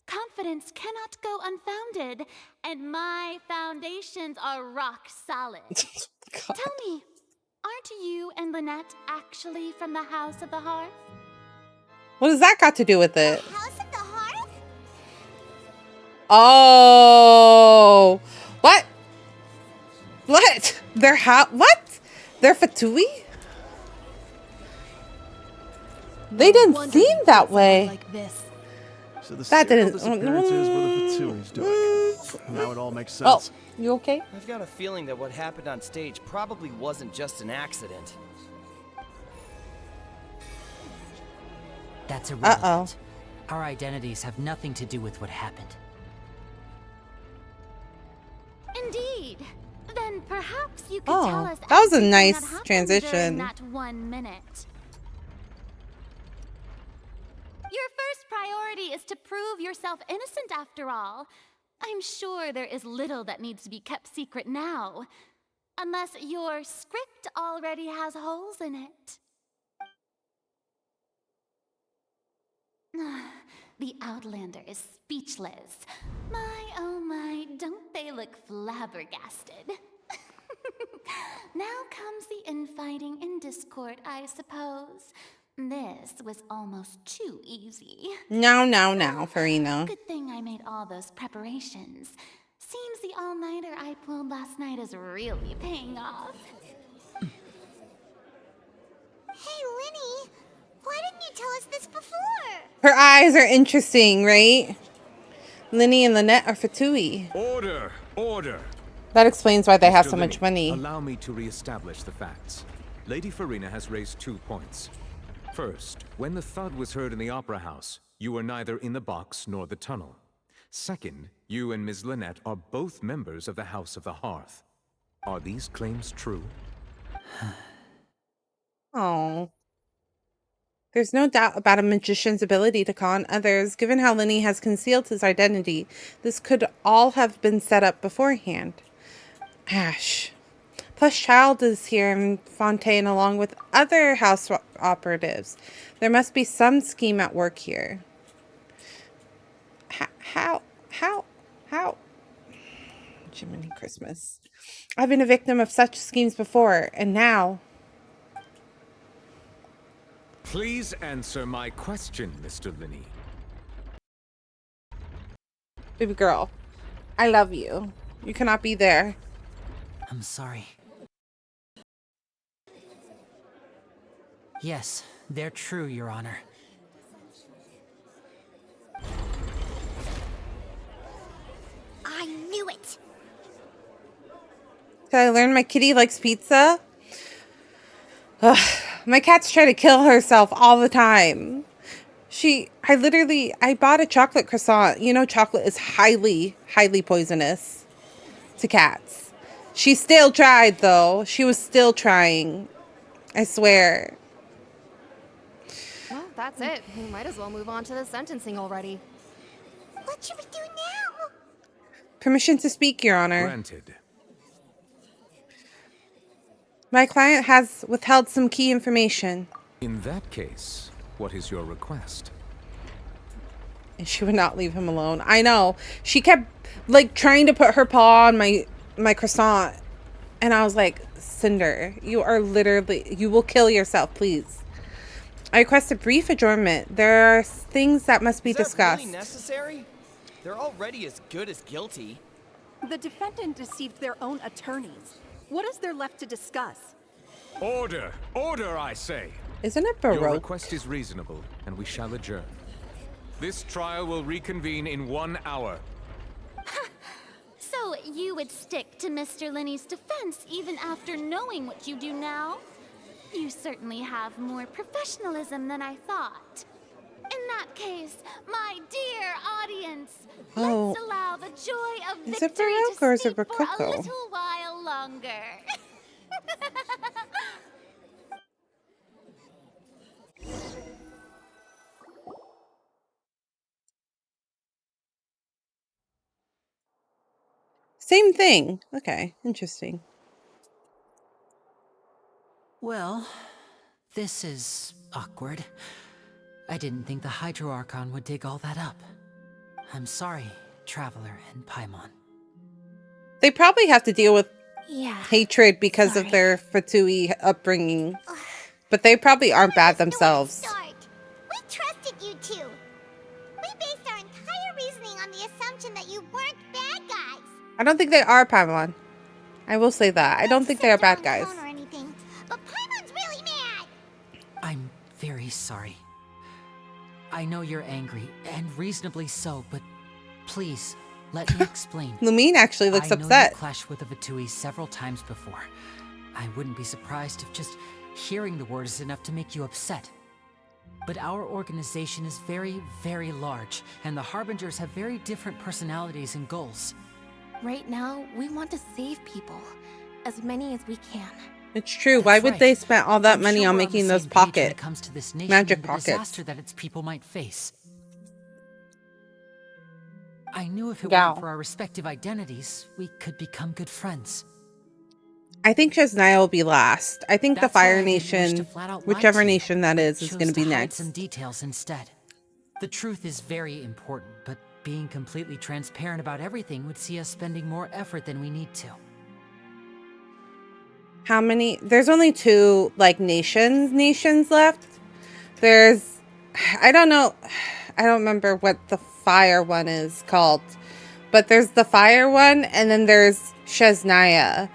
Confidence cannot go unfounded, and my foundations are rock solid. Tell me, aren't you and Lynette actually from the House of the Hearth? What does that got to do with it? House of the Hearth? Oh, what? What? They're what? They're Fatui? They didn't seem that way. Like this. So the That serial didn't. disappearances were the Fatsui's doing. Now it all makes sense. Oh, you okay? I've got a feeling that what happened on stage probably wasn't just an accident. That's irrelevant. Our identities have nothing to do with what happened. Indeed. Then perhaps you could Oh, tell us that was a everything nice that happened transition. during that 1 minute. Your first priority is to prove yourself innocent after all. I'm sure there is little that needs to be kept secret now. Unless your script already has holes in it. The Outlander is speechless. My, oh my, don't they look flabbergasted? Now comes the infighting and discord, I suppose. This was almost too easy. Now, Farina. Good thing I made all those preparations. Seems the all-nighter I pulled last night is really paying off. Hey, Linny. Why didn't you tell us this before? Her eyes are interesting, right? Linney and Lynette are Fatui. Order! Order! That explains why they have Mr. so much Linney, money. Allow me to re-establish the facts. Lady Farina has raised 2 points. First, when the thud was heard in the Opera House, you were neither in the box nor the tunnel. Second, you and Ms. Lynette are both members of the House of the Hearth. Are these claims true? Oh. There's no doubt about a magician's ability to con others. Given how Lenny has concealed his identity, this could all have been set up beforehand. Ash. Plus, Child is here in Fontaine along with other house operatives. There must be some scheme at work here. How? Jiminy Christmas. I've been a victim of such schemes before, and now... Please answer my question, Mr. Linney. Baby girl, I love you. You cannot be there. I'm sorry. Yes, they're true, Your Honor. I knew it. Did I learn my kitty likes pizza? Ugh, my cat's trying to kill herself all the time. I bought a chocolate croissant. You know, chocolate is highly, highly poisonous to cats. She still tried, though. She was still trying. I swear. Well, that's it. We might as well move on to the sentencing already. What should we do now? Permission to speak, Your Honor. Granted. My client has withheld some key information. In that case, what is your request? And she would not leave him alone. I know. She kept, like, trying to put her paw on my croissant. And I was like, Cinder, you are literally... You will kill yourself, please. I request a brief adjournment. There are things that must be discussed. Is that really necessary? They're already as good as guilty. The defendant deceived their own attorneys. What is there left to discuss? Order! Order, I say! Isn't it Baroque? Your request is reasonable, and we shall adjourn. This trial will reconvene in 1 hour. So you would stick to Mr. Linney's defense even after knowing what you do now? You certainly have more professionalism than I thought. In that case, my dear audience, let's allow the joy of Is it victory Baroque to or is it sleep for a Rococo? little while longer. Same thing. Okay, interesting. Well, this is awkward. I didn't think the Hydro Archon would dig all that up. I'm sorry, Traveler and Paimon. They probably have to deal with Yeah. hatred because of their Fatui upbringing. But they probably aren't bad themselves. We trusted you two. We based our entire reasoning on the assumption that you weren't bad guys. I don't think they are Paimon. I will say that. I don't think they are bad guys. Or anything, but Paimon's really mad. I'm very sorry. I know you're angry, and reasonably so, but please, let me explain. Lumine actually looks I know upset. you've clashed with the Fatui several times before. I wouldn't be surprised if just hearing the word is enough to make you upset. But our organization is very, very large, and the Harbingers have very different personalities and goals. Right now, we want to save people. As many as we can. It's true. Why would they spend all that money sure on we're making the those same page when pocket it comes to this nation magic and the pockets? disaster that its people might face. I knew if it Gal. weren't for our respective identities, we could become good friends. I think Chesnaya will be last. I think the That's why I Fire didn't wish to Nation, flat out lie whichever to you. nation that is Chose going to be hide next. some details instead. The truth is very important, but being completely transparent about everything would see us spending more effort than we need to. How many? There's only two, like, nations left. There's, I don't know. I don't remember what the fire one is called. But there's the fire one, and then there's Chesnaya.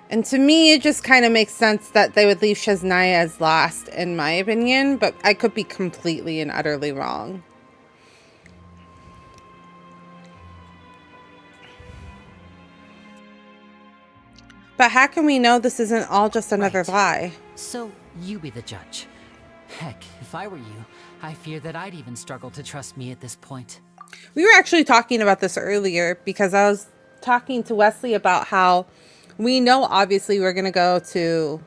And to me, it just kind of makes sense that they would leave Chesnaya as last, in my opinion. But I could be completely and utterly wrong. But how can we know this isn't all just another lie? So, you be the judge. Heck, if I were you, I fear that I'd even struggle to trust me at this point. We were actually talking about this earlier because I was talking to Wesley about how we know obviously we're going to go to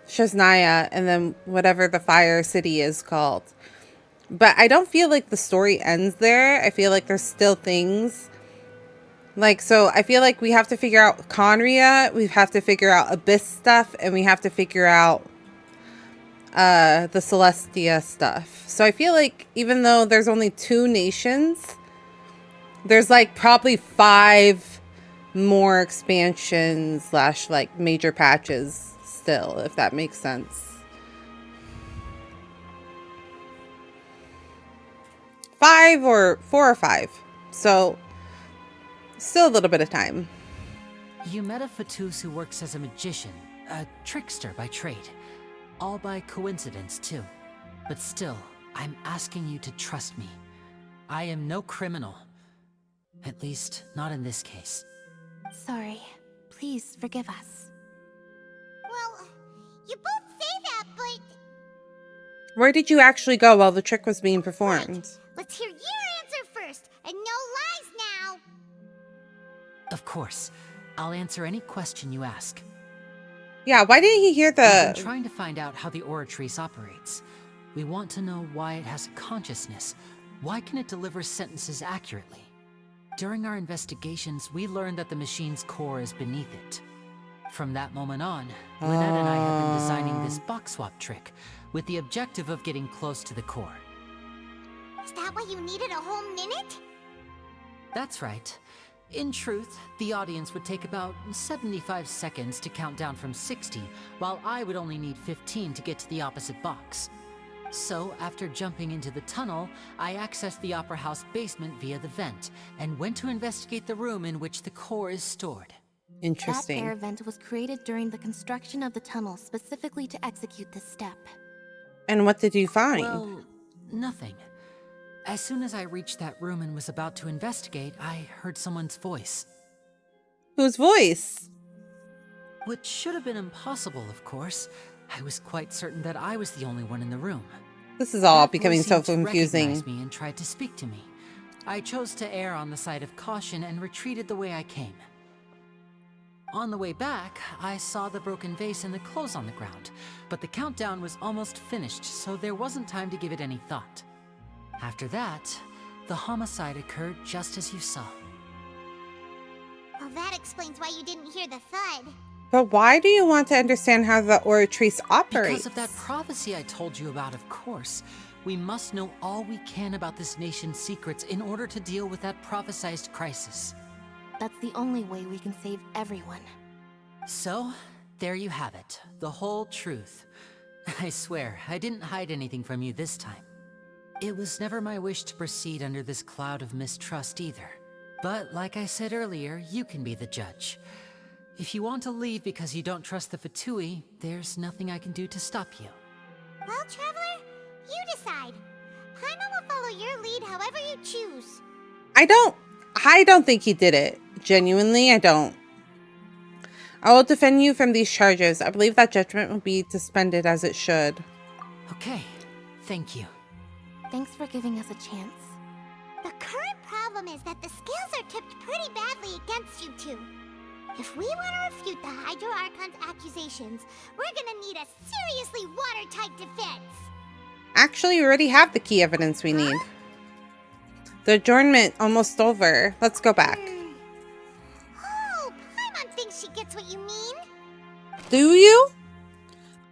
Shasnaya, and then whatever the Fire City is called. But I don't feel like the story ends there. I feel like there's still things. Like, so I feel like we have to figure out Conria, we have to figure out Abyss stuff, and we have to figure out the Celestia stuff. So I feel like even though there's only 2 nations, there's like probably 5 more expansions / like major patches still, if that makes sense. 5 or 4 or 5. So still a little bit of time. You met a Fatus who works as a magician, a trickster by trade. All by coincidence, too. But still, I'm asking you to trust me. I am no criminal. At least, not in this case. Sorry. Please forgive us. Well, you both say that, but... Where did you actually go while the trick was being performed? Let's hear your answer first, and no lies now. Of course. I'll answer any question you ask. Yeah, why didn't he hear the... We've been trying to find out how the Oratrice operates. We want to know why it has a consciousness. Why can it deliver sentences accurately? During our investigations, we learned that the machine's core is beneath it. From that moment on, Lynette and I have been designing this box swap trick with the objective of getting close to the core. Is that why you needed a whole minute? That's right. In truth, the audience would take about 75 seconds to count down from 60, while I would only need 15 to get to the opposite box. So, after jumping into the tunnel, I accessed the Opera House basement via the vent, and went to investigate the room in which the core is stored. Interesting. That air vent was created during the construction of the tunnel specifically to execute this step. And what did you find? Well, nothing. As soon as I reached that room and was about to investigate, I heard someone's voice. Whose voice? Which should have been impossible, of course. I was quite certain that I was the only one in the room. This is all That becoming voice so seemed to confusing. recognize me and tried to speak to me. I chose to err on the side of caution and retreated the way I came. On the way back, I saw the broken vase and the clothes on the ground, but the countdown was almost finished, so there wasn't time to give it any thought. After that, the homicide occurred just as you saw. Well, that explains why you didn't hear the thud. But why do you want to understand how the Oratrice operates? Because of that prophecy I told you about, of course. We must know all we can about this nation's secrets in order to deal with that prophesized crisis. That's the only way we can save everyone. So, there you have it. The whole truth. I swear, I didn't hide anything from you this time. It was never my wish to proceed under this cloud of mistrust either. But like I said earlier, you can be the judge. If you want to leave because you don't trust the Fatui, there's nothing I can do to stop you. Well, Traveler, you decide. Paimon will follow your lead however you choose. I don't think he did it. Genuinely, I don't. I will defend you from these charges. I believe that judgment will be suspended as it should. Okay, thank you. Thanks for giving us a chance. The current problem is that the scales are tipped pretty badly against you two. If we want to refute the Hydro Archon's accusations, we're gonna need a seriously watertight defense. Actually, we already have the key evidence we need. The adjournment almost over. Let's go back. Oh, Paimon thinks she gets what you mean. Do you?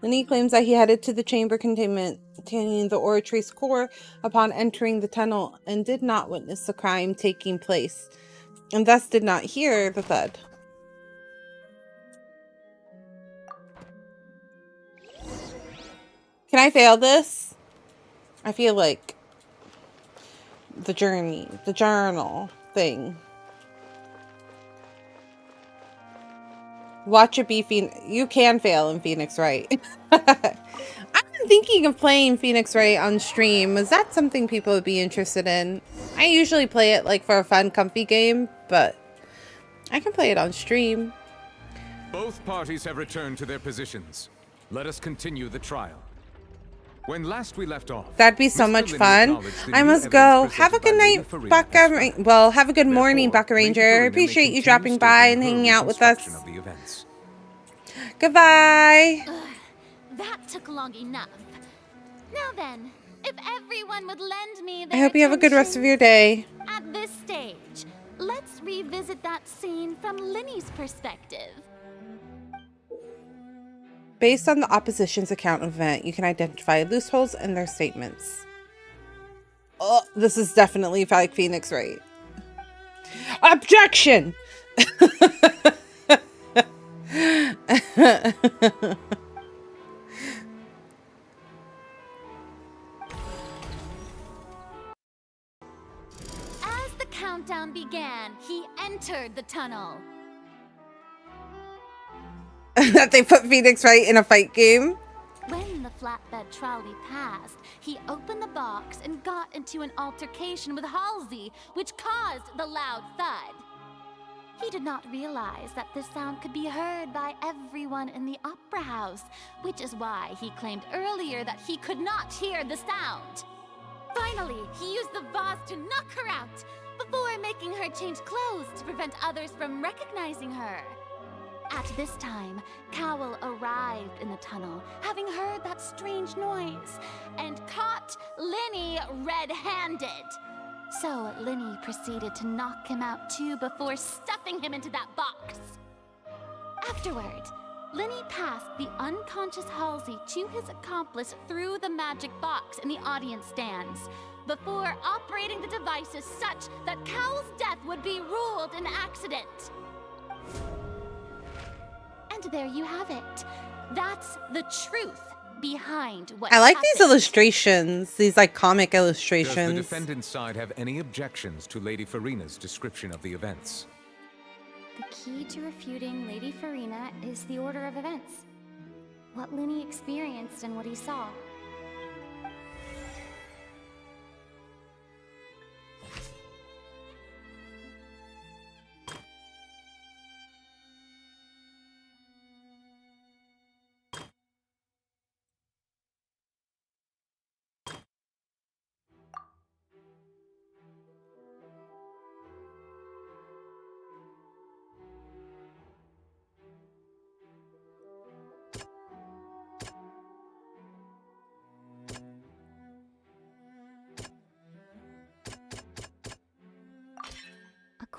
Lenny claims that he headed to the chamber containing the Oratrice core upon entering the tunnel and did not witness the crime taking place, and thus did not hear the thud. Can I fail this? I feel like the journal thing. Watch it be you can fail in Phoenix Wright. I've been thinking of playing Phoenix Wright on stream. Is that something people would be interested in? I usually play it like for a fun, comfy game, but I can play it on stream. Both parties have returned to their positions. Let us continue the trial. When last we left off, that'd be so much fun. I must go. Have a good night, Bucka. Well, have a good morning, Bucka Ranger. Appreciate you dropping by and hanging out with us. Goodbye. That took long enough. Now then, if everyone would lend me I their hope you have a good rest of your day. at this stage, let's revisit that scene from Linny's perspective. Based on the opposition's account of event, you can identify loopholes in their statements. Oh, this is definitely like Phoenix, right? Objection! As the countdown began, he entered the tunnel. That they put Phoenix right in a fight game. When the flatbed trolley passed, he opened the box and got into an altercation with Halsey, which caused the loud thud. He did not realize that this sound could be heard by everyone in the opera house, which is why he claimed earlier that he could not hear the sound. Finally, he used the vase to knock her out, before making her change clothes to prevent others from recognizing her. At this time, Cowell arrived in the tunnel, having heard that strange noise, and caught Linny red-handed. So Linny proceeded to knock him out too before stuffing him into that box. Afterward, Linny passed the unconscious Halsey to his accomplice through the magic box in the audience stands, before operating the devices such that Cowell's death would be ruled an accident. And there you have it. That's the truth behind what I like happened. these illustrations, these like comic Does the illustrations. defendant's side have any objections to Lady Farina's description of the events? The key to refuting Lady Farina is the order of events. What Linny experienced and what he saw.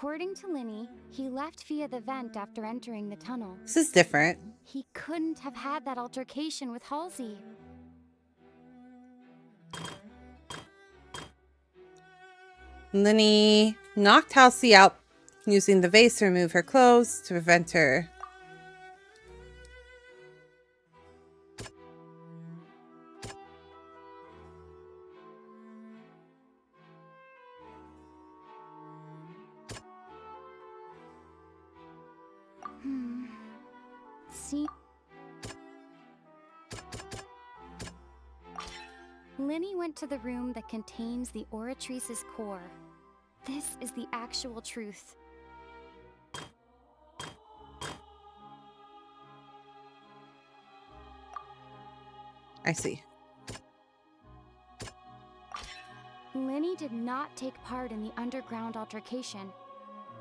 According to Linny, he left via the vent after entering the tunnel. This is different. He couldn't have had that altercation with Halsey. Linny knocked Halsey out using the vase to remove her clothes to prevent her. See? Linny went to the room that contains the Oratrice's core. This is the actual truth. I see. Linny did not take part in the underground altercation.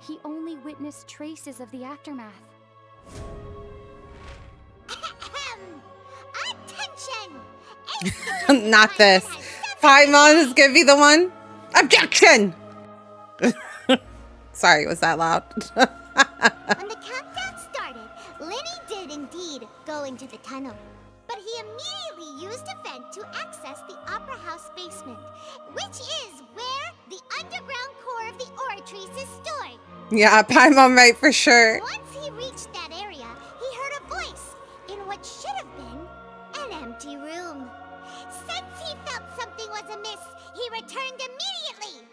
He only witnessed traces of the aftermath. Attention! Not this. Paimon is gonna be the one. Objection! Sorry, was that loud? When the countdown started, Linny did indeed go into the tunnel. But he immediately used a vent to access the Opera House basement, which is where the underground core of the Oratrice is stored. Yeah, Paimon right for sure. Once he reached that area, he heard a voice in what should have been an empty room. Since he felt something was amiss, he returned immediately.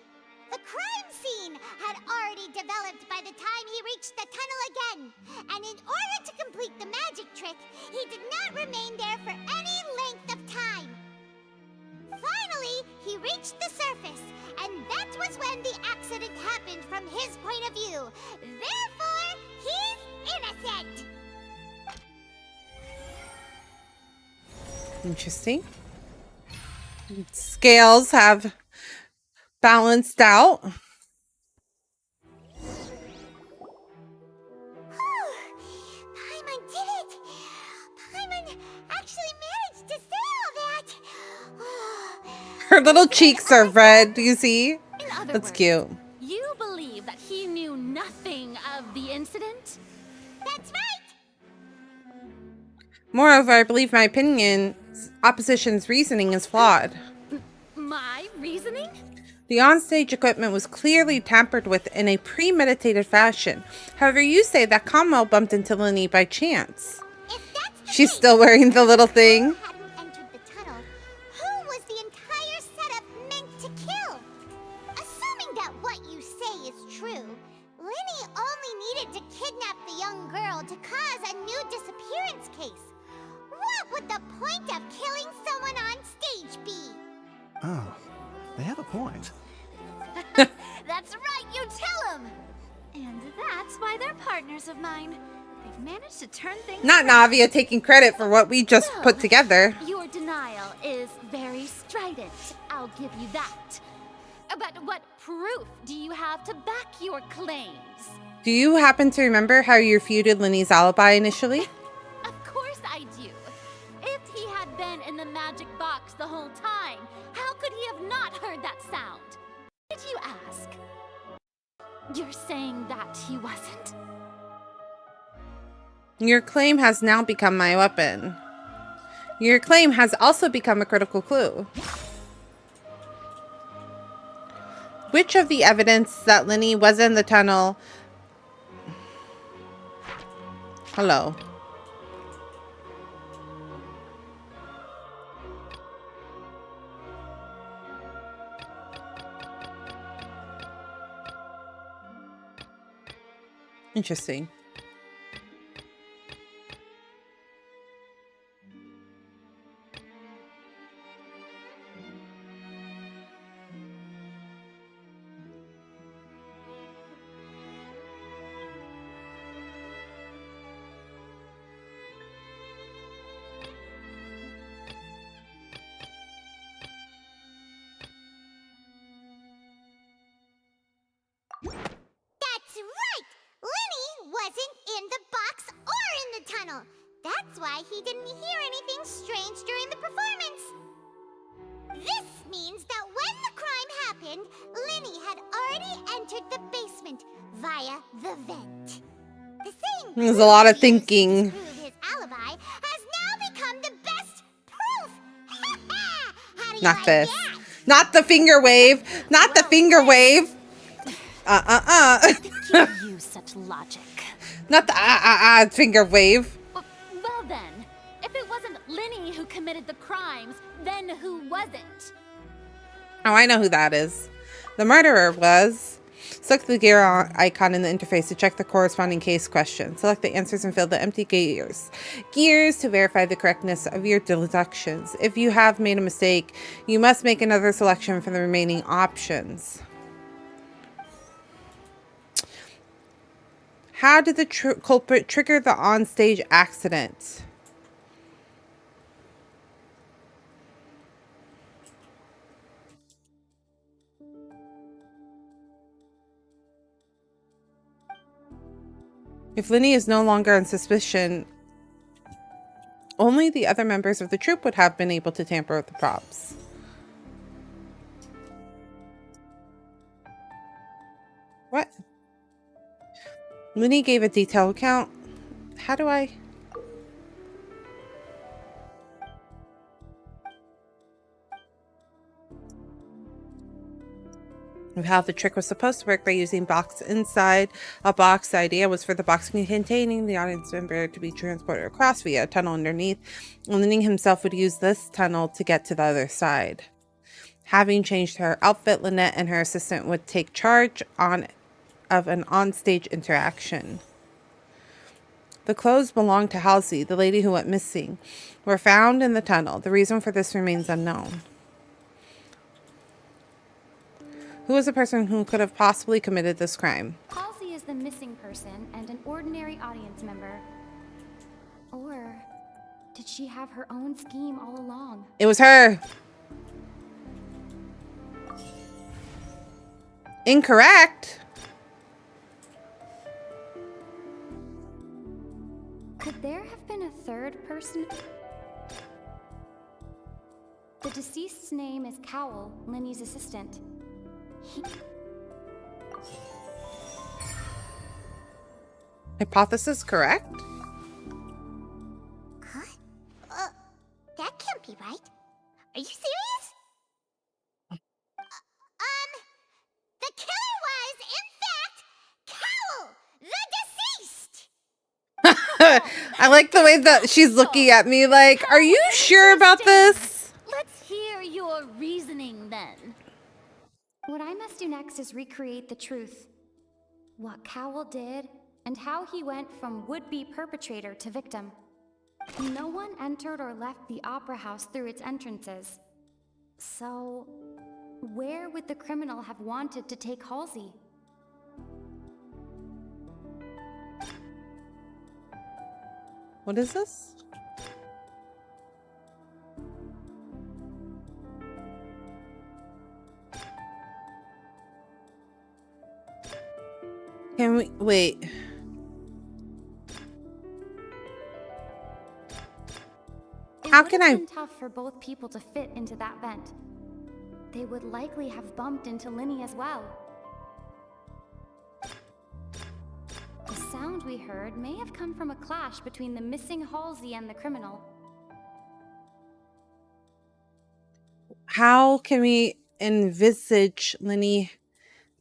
The crime scene had already developed by the time he reached the tunnel again, and in order to complete the magic trick, he did not remain there for any length of time. Finally, he reached the surface, and that was when the accident happened from his point of view. Therefore, he's innocent. Interesting. Scales have balanced out. Paimon did it! Paimon actually Her little cheeks are red, do you see? That's cute. You believe that he knew nothing of the incident? That's right! Moreover, I believe my opposition's reasoning is flawed. My reasoning? The onstage equipment was clearly tampered with in a premeditated fashion. However, you say that Cromwell bumped into Lenny by chance. She's still wearing the little thing. Entered the tunnel, who was the entire setup meant to kill? Assuming that what you say is true, Lenny only needed to kidnap the young girl to cause a new disappearance case. What would the point of killing someone on stage be? Oh, they have a point. That's right, you tell him! And that's why they're partners of mine. They've managed to turn things Not around. Navia taking credit for what we just put together. Your denial is very strident. I'll give you that. But what proof do you have to back your claims? Do you happen to remember how you refuted Lenny's alibi initially? Of course I do. If he had been in the magic box the whole time, how could he have not heard that sound? Did you ask? You're saying that he wasn't? Your claim has now become my weapon. Your claim has also become a critical clue. Which of the evidence that Lenny was in the tunnel... Hello. Interesting. That's right! Lenny wasn't in the box or in the tunnel. That's why he didn't hear anything strange during the performance. This means that when the crime happened, Lenny had already entered the basement via the vent. The same There's a lot of thinking. prove his alibi has now become the best proof. How do you Not like this. that? Not the finger wave. Not the finger wave. You use such logic. Not the finger wave. Well then, if it wasn't Lenny who committed the crimes, then who was it? Oh, I know who that is. The murderer was... Select the gear icon in the interface to check the corresponding case question. Select the answers and fill the empty gears. Gears to verify the correctness of your deductions. If you have made a mistake, you must make another selection from the remaining options. How did the culprit trigger the onstage accident? If Lenny is no longer on suspicion, only the other members of the troupe would have been able to tamper with the props. What? Lenny gave a detailed account. How do I... of how the trick was supposed to work by using box inside a box. The idea was for the box containing the audience member to be transported across via a tunnel underneath, and Lenny himself would use this tunnel to get to the other side. Having changed her outfit, Lynette and her assistant would take charge of an onstage interaction. The clothes belonged to Halsey, the lady who went missing, were found in the tunnel. The reason for this remains unknown. Who was the person who could have possibly committed this crime? Halsey is the missing person and an ordinary audience member. Or did she have her own scheme all along? It was her. Incorrect. Could there have been a third person? The deceased's name is Cowell, Linny's assistant. Hypothesis correct? Huh? That can't be right. Are you serious? The killer was, in fact, Cowell, the deceased! I like the way that she's looking at me like, are you sure about this? Let's hear your reasoning then. What I must do next is recreate the truth. What Cowell did, and how he went from would-be perpetrator to victim. No one entered or left the opera house through its entrances. So, where would the criminal have wanted to take Halsey? What is this? Can we wait? How can I? It would have been tough for both people to fit into that vent. They would likely have bumped into Linny as well. The sound we heard may have come from a clash between the missing Halsey and the criminal. How can we envisage Linny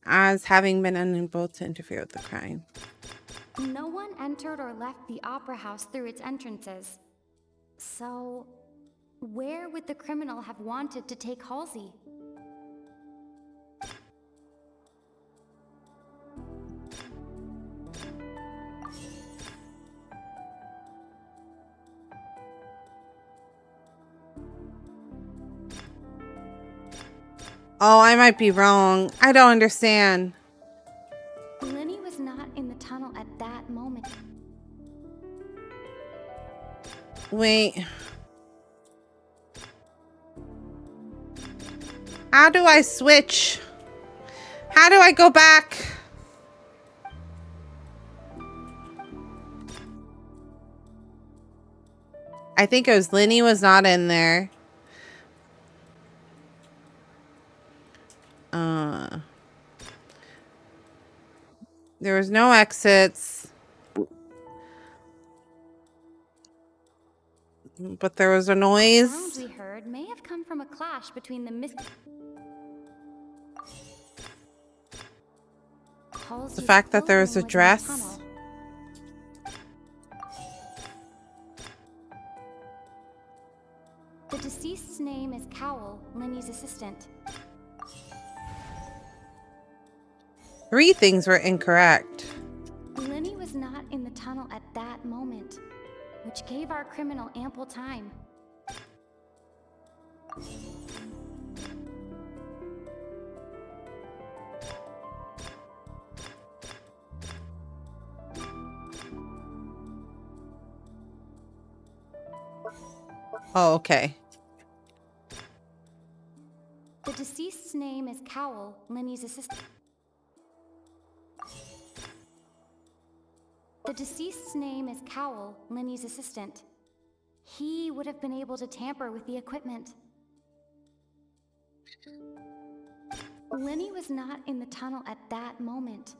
as having been unable to interfere with the crime? No one entered or left the opera house through its entrances. So, where would the criminal have wanted to take Halsey? Oh, I might be wrong. I don't understand. Linny was not in the tunnel at that moment. Wait. How do I switch? How do I go back? I think it was Linny was not in there. There was no exits. But there was a noise. The sound we heard may have come from a clash between the The fact that there was a dress. The deceased's name is Cowell, Linny's assistant. 3 things were incorrect. Linny was not in the tunnel at that moment, which gave our criminal ample time. Oh, okay. The deceased's name is Cowell, Linny's assistant. The deceased's name is Cowell, Linny's assistant. He would have been able to tamper with the equipment. Linny was not in the tunnel at that moment,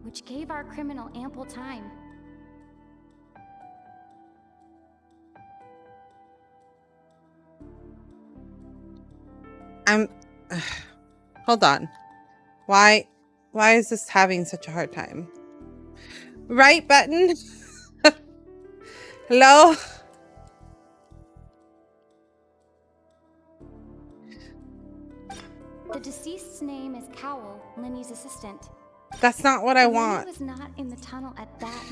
which gave our criminal ample time. Hold on. Why is this having such a hard time? Right button? Hello? The deceased's name is Cowell, Linny's assistant. That's not what I Linny want. was not in the tunnel at that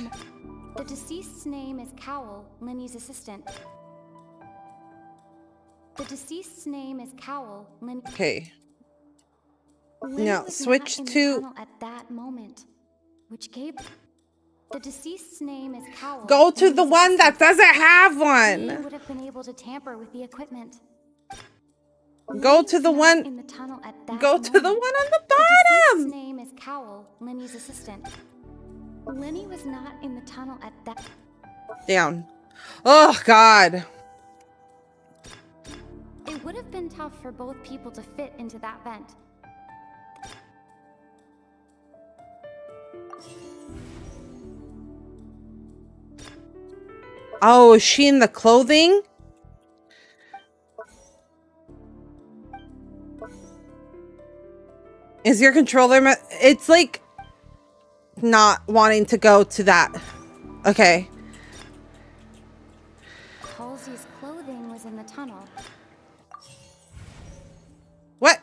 The deceased's name is Cowell, Linny's assistant. The deceased's name is Cowell, Linny. Okay. Linny Now was switch not in the to tunnel at that moment, which gave the deceased's name is Cowell. go to the Linny's one that doesn't have He one. would have been able to tamper with the equipment. Go to the one. In the tunnel at that Go to the one moment. on the The deceased's bottom. name is Cowell, Linny's assistant. Linny was not in the tunnel at that. Down. Oh God. It It would have been tough for both people to fit into that vent. Oh, is she in the clothing? Is your controller... It's like not wanting to go to that. Okay. Halsey's clothing was in the tunnel. What?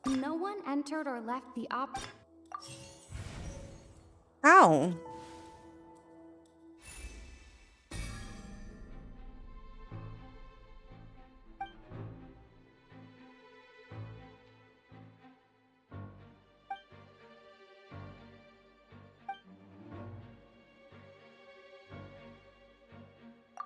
No one entered or left the op... How?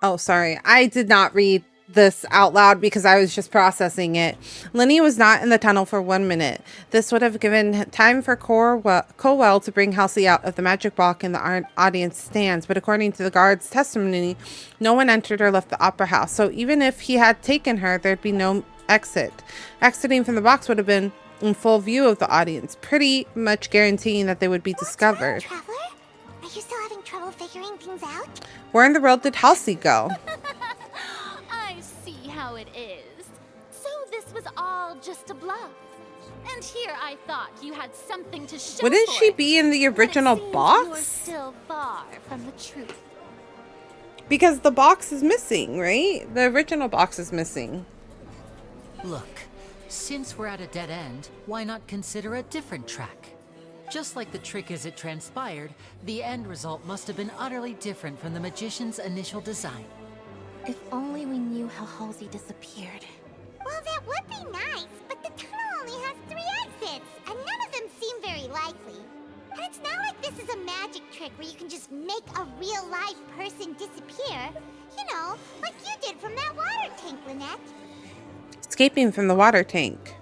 Oh, sorry. I did not read this out loud because I was just processing it. Lenny was not in the tunnel for 1 minute. This would have given time for Colwell to bring Halsey out of the magic block in the audience stands, but according to the guard's testimony, no one entered or left the opera house. So even if he had taken her, there'd be no exit. Exiting from the box would have been in full view of the audience, pretty much guaranteeing that they would be discovered. Traveler? Are you still having trouble figuring things out? Where in the world did Halsey go? I see how it is. So this was all just a bluff. And here I thought you had something to show. Wouldn't for she it. be in the original You're box? still far from the truth. Because the box is missing, right? The original box is missing. Look, since we're at a dead end, why not consider a different track? Just like the trick as it transpired, the end result must have been utterly different from the magician's initial design. If only we knew how Halsey disappeared. Well, that would be nice, but the tunnel only has 3 exits, and none of them seem very likely. And it's not like this is a magic trick where you can just make a real live person disappear. You know, like you did from that water tank, Lynette. Escaping from the water tank.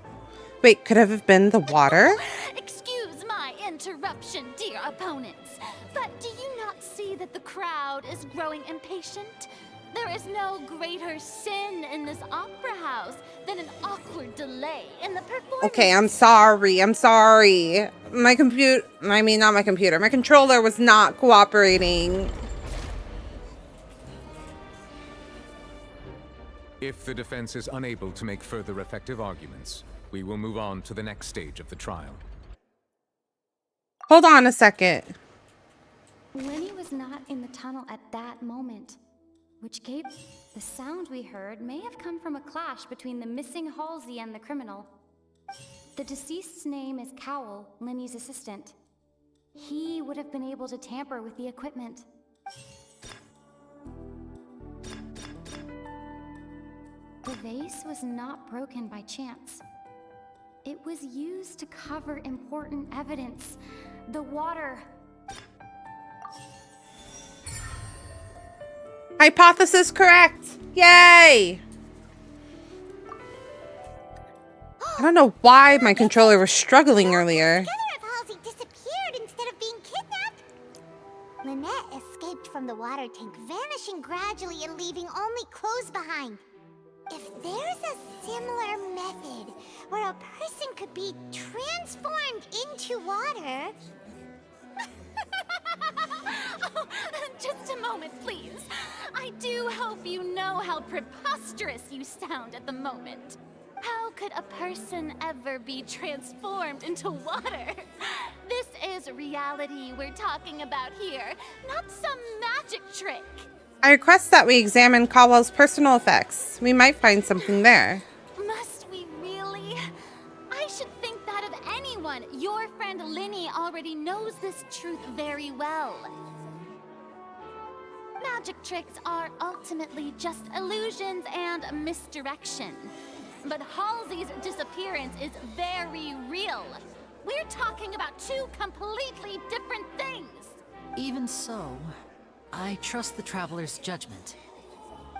Wait, could it have been the water? Excuse my interruption, dear opponents, but do you not see that the crowd is growing impatient? There is no greater sin in this opera house than an awkward delay in the performance. Okay, I'm sorry. I'm sorry. My computer... I mean, not my computer. My controller was not cooperating. If the defense is unable to make further effective arguments, we will move on to the next stage of the trial. Hold on a second. Lenny was not in the tunnel at that moment, which gave... The sound we heard may have come from a clash between the missing Halsey and the criminal. The deceased's name is Cowell, Lenny's assistant. He would have been able to tamper with the equipment. The vase was not broken by chance. It was used to cover important evidence. The water. Hypothesis correct. Yay! I don't know why my controller was struggling earlier. If Halsey disappeared instead of being kidnapped. Lynette escaped from the water tank, vanishing gradually and leaving only clothes behind. If there's a similar method where a person could be transformed into water... Oh, just a moment, please. I do hope you know how preposterous you sound at the moment. How could a person ever be transformed into water? This is reality we're talking about here, not some magic trick. I request that we examine Caldwell's personal effects. We might find something there. Must we really? I should think that of anyone. Your friend Linny already knows this truth very well. Magic tricks are ultimately just illusions and misdirection. But Halsey's disappearance is very real. We're talking about 2 completely different things. Even so, I trust the Traveler's judgment.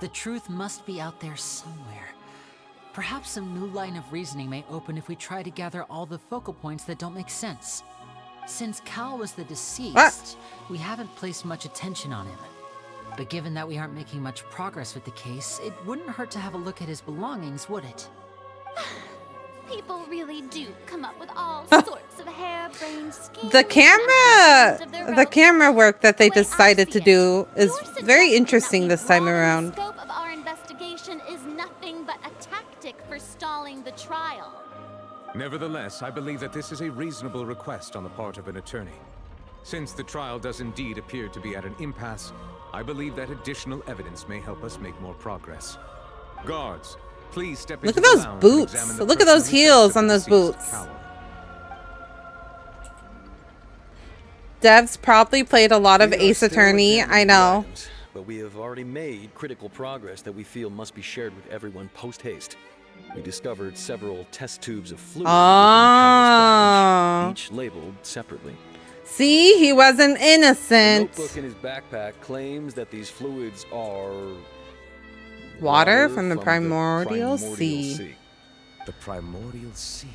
The truth must be out there somewhere. Perhaps some new line of reasoning may open if we try to gather all the focal points that don't make sense. Since Cal was the deceased, we haven't placed much attention on him. But given that we aren't making much progress with the case, it wouldn't hurt to have a look at his belongings, would it? People really do come up with all sorts of harebrained schemes. The camera work that they decided to do is very interesting this time around. The scope of our investigation is nothing but a tactic for stalling the trial. Nevertheless, I believe that this is a reasonable request on the part of an attorney. Since the trial does indeed appear to be at an impasse, I believe that additional evidence may help us make more progress. Guards, please step Look into at the those lounge and boots. examine the Look at those personal heels effects on of those the deceased boots. cowl. Dev's probably played a lot of We are Ace still Attorney. examining I the know. items, but we have already made critical progress that we feel must be shared with everyone post-haste. We discovered several test tubes of fluid within Cowell's baggage, each labeled separately. See, he wasn't The innocent. notebook in his backpack claims that these fluids are Water from the primordial sea. The primordial sea.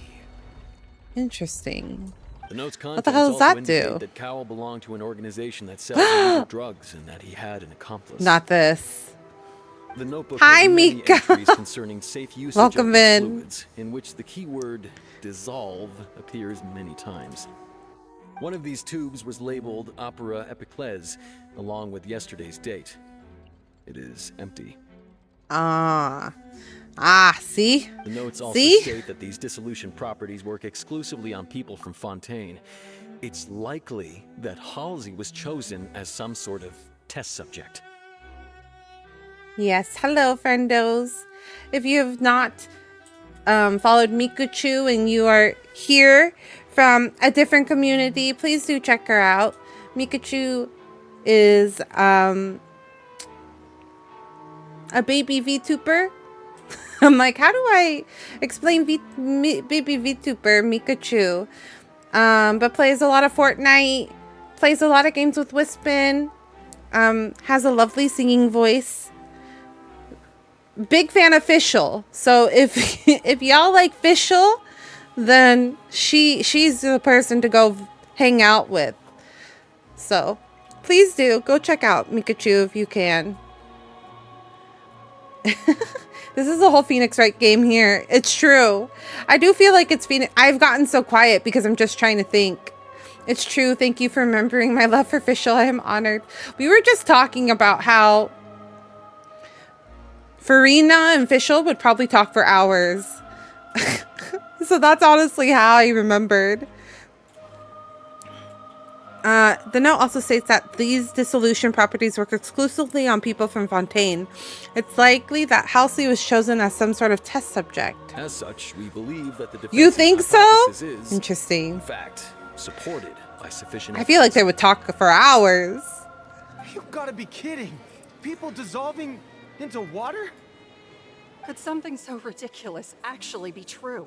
Interesting. The note's What the contents hell does also that indicate do? that Cowell belonged to an organization that sells illegal drugs and that he had an accomplice. Not this. The notebook Hi, has many Mika. entries concerning safe usage Welcome of these in. fluids, in which the keyword dissolve appears many times. One of these tubes was labeled Opera Epiclese, along with yesterday's date. It is empty. See? The notes also See? state that these dissolution properties work exclusively on people from Fontaine. It's likely that Halsey was chosen as some sort of test subject. Yes, hello, friendos. If you have not followed Mikuchu and you are here from a different community, please do check her out. Mikuchu is a baby VTuber. I'm like, how do I explain baby VTuber Mikuchu? But plays a lot of Fortnite, plays a lot of games with Wispin, has a lovely singing voice. Big fan of Fischl. So if y'all like Fischl, then she's the person to go hang out with. So please do go check out Mikuchu if you can. This is a whole Phoenix Wright game here. It's true. I do feel like it's Phoenix. I've gotten so quiet because I'm just trying to think. It's true. Thank you for remembering my love for Fischl. I am honored. We were just talking about how Farina and Fischl would probably talk for hours. So that's honestly how I remembered. The note also states that these dissolution properties work exclusively on people from Fontaine. It's likely that Halsey was chosen as some sort of test subject. As such, we believe that the defense's You think so? hypothesis is, Interesting. in fact, supported by sufficient I feel like they would talk for hours. You've got to be kidding. People dissolving into water? Could something so ridiculous actually be true?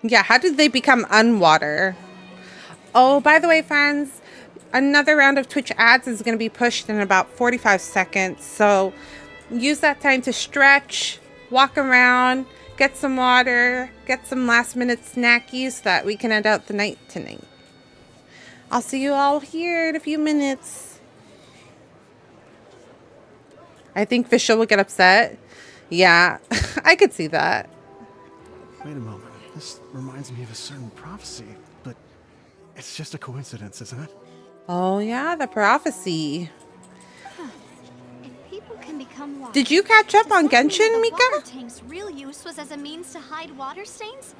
Yeah, how did they become unwater? Oh, by the way, friends, another round of Twitch ads is going to be pushed in about 45 seconds. So use that time to stretch, walk around, get some water, get some last minute snackies so that we can end out the night tonight. I'll see you all here in a few minutes. I think Fischl will get upset. Yeah, I could see that. Wait a moment. This reminds me of a certain prophecy, but it's just a coincidence, isn't it? Oh, yeah, the prophecy. If people can become water, Did you catch up on does that mean Genshin, the Mika? water tank's real use was as a means to hide water stains?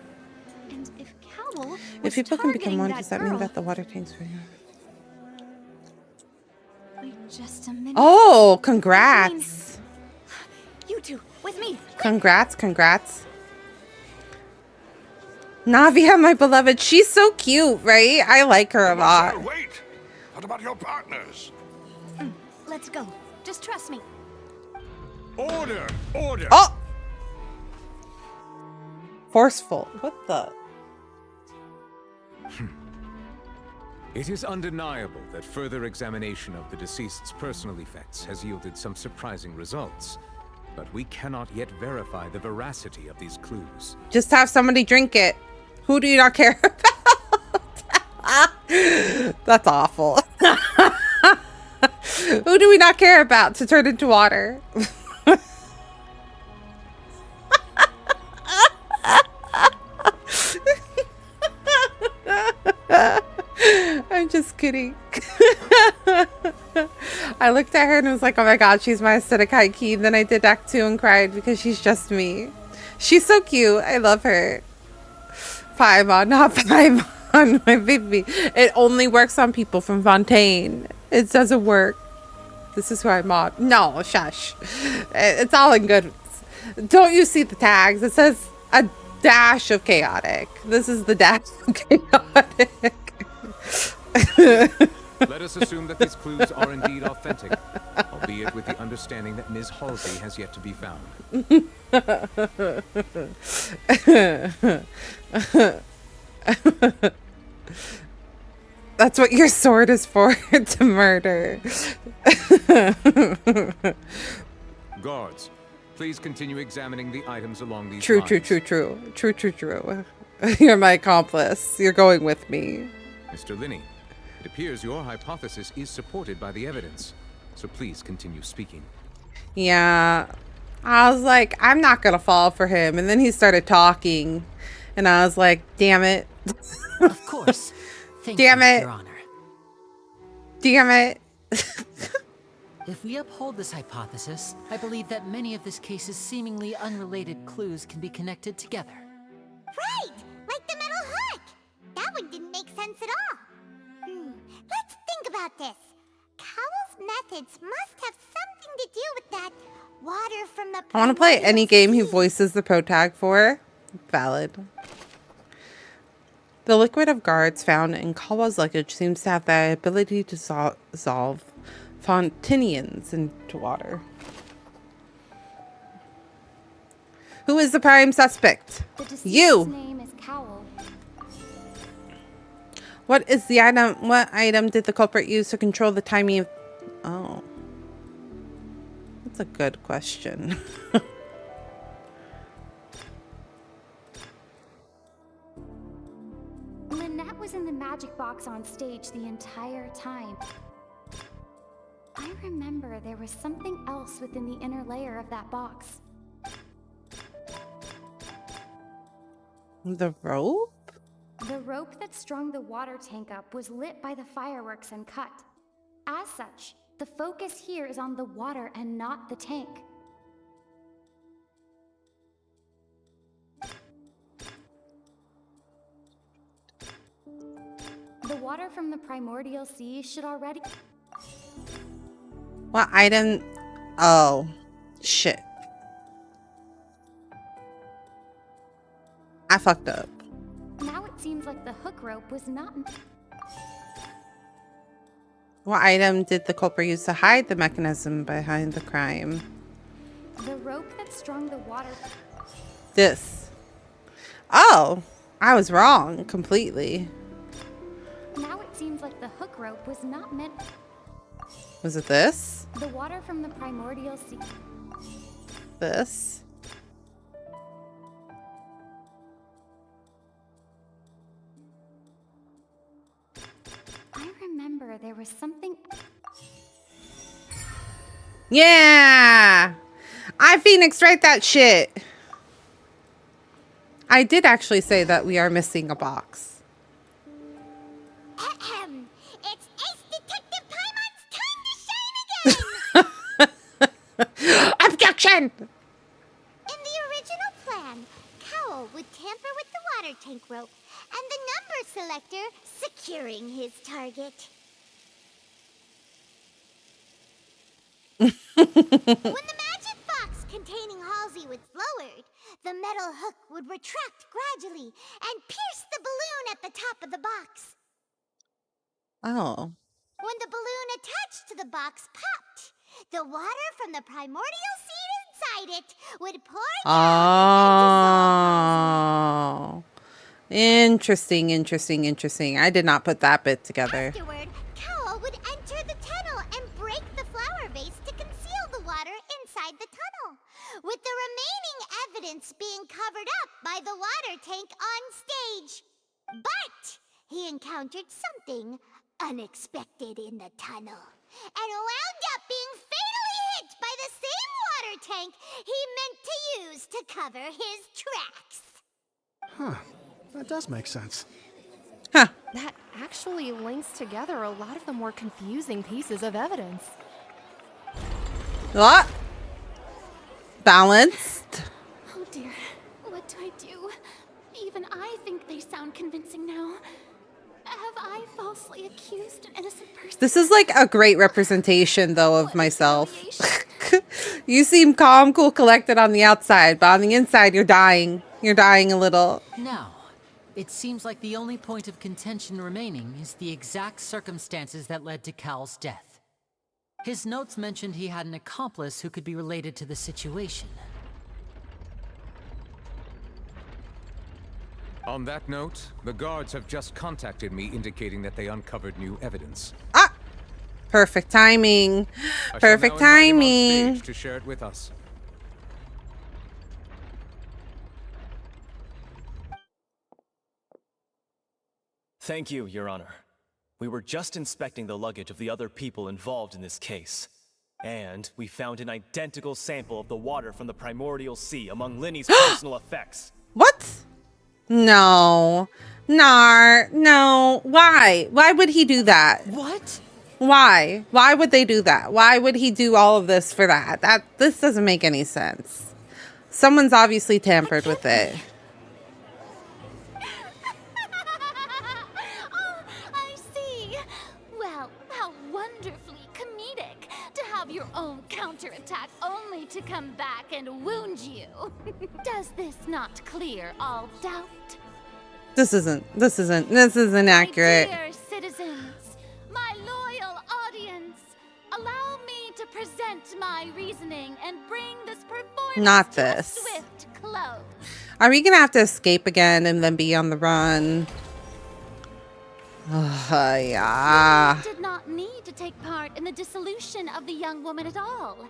And if Cowell was If people can become targeting one, that does that girl, mean that the water tanks for you? Wait just a minute. Oh, congrats. You two, with me. Congrats. Navia, my beloved, she's so cute, right? I like her a lot. Wait! What about your partners? Let's go. Just trust me. Order! Order! Oh! Forceful. What the? It is undeniable that further examination of the deceased's personal effects has yielded some surprising results. But we cannot yet verify the veracity of these clues. Just have somebody drink it. Who do you not care about? That's awful. Who do we not care about to turn into water? I'm just kidding. I looked at her and was like, oh my god, she's my aesthetic high key. Then I did Act 2 and cried because she's just me. She's so cute. I love her. Paimon, not Paimon, my baby. It only works on people from Fontaine. It doesn't work. This is who I'm on. No, shush. It's all in good. Don't you see the tags? It says a dash of chaotic. This is the dash of chaotic. Let us assume that these clues are indeed authentic, albeit with the understanding that Ms. Halsey has yet to be found. That's what your sword is for, to murder. Guards, please continue examining the items along these True. lines. You're my accomplice. You're going with me. Mr. Linney, it appears your hypothesis is supported by the evidence, so please continue speaking. Yeah, I was like, I'm not gonna fall for him. And then he started talking, and I was like, damn it. Of course. Damn it. Your Honor. Damn it. If we uphold this hypothesis, I believe that many of this case's seemingly unrelated clues can be connected together. Right! Like the metal hook! That one didn't make sense at all. Let's think about this. Cowell's methods must have something to do with that water from the... I want to play any game he voices the protag for. Valid. The liquid of guards found in Kawa's luggage seems to have the ability to dissolve Fontanians into water. Who is the prime suspect? You! Name is Cowell. What is the item? What item did the culprit use to control the timing of... Oh. That's a good question. Lynette was in the magic box on stage the entire time. I remember there was something else within the inner layer of that box. The rope? The rope that strung the water tank up was lit by the fireworks and cut. As such, the focus here is on the water and not the tank. The water from the primordial sea should already... What item? Oh, shit. I fucked up. Now it seems like the hook rope was not... What item did the culprit use to hide the mechanism behind the crime? The rope that strung the water... This. Oh, I was wrong completely. Now it seems like the hook rope was not meant... Was it this? The water from the primordial sea... This? I remember there was something... Yeah! I Phoenix write that shit. I did actually say that we are missing a box. It's Ace Detective Paimon's time to shine again! Objection! In the original plan, Cowell would tamper with the water tank rope and the number selector securing his target. When the magic box containing Halsey was lowered, the metal hook would retract gradually and pierce the balloon at the top of the box. Oh. When the balloon attached to the box popped, the water from the primordial seed inside it would pour Oh. Interesting. I did not put that bit together. Afterward, Cowell would enter the tunnel and break the flower vase to conceal the water inside the tunnel, with the remaining evidence being covered up by the water tank on stage. But he encountered something unexpected in the tunnel. and wound up being fatally hit by the same water tank he meant to use to cover his tracks. Huh. That does make sense. That actually links together a lot of the more confusing pieces of evidence. What? Balanced. Oh dear, what do I do? Even I think they sound convincing now. Have I falsely accused an innocent person? This is like a great representation, though, of myself. You seem calm, cool, collected on the outside, but on the inside, you're dying. You're dying a little. Now, it seems like the only point of contention remaining is the exact circumstances that led to Cal's death. His notes mentioned he had an accomplice who could be related to the situation. On that note, the guards have just contacted me indicating that they uncovered new evidence. Ah! Perfect timing. Perfect timing. On stage to share it with us. Thank you, Your Honor. We were just inspecting the luggage of the other people involved in this case. And we found an identical sample of the water from the primordial sea among Linny's personal effects. What? No. Nar. No. Why? Why would he do that? What? Why? Why would they do that? Why would he do all of this for that? This doesn't make any sense. Someone's obviously tampered with it. Your own counterattack only to come back and wound you. Does this not clear all doubt? This isn't accurate. My dear citizens, my loyal audience, allow me to present my reasoning and bring this performance Not to this. a swift close. Are we gonna have to escape again and then be on the run? Yeah. He did not need to take part in the dissolution of the young woman at all.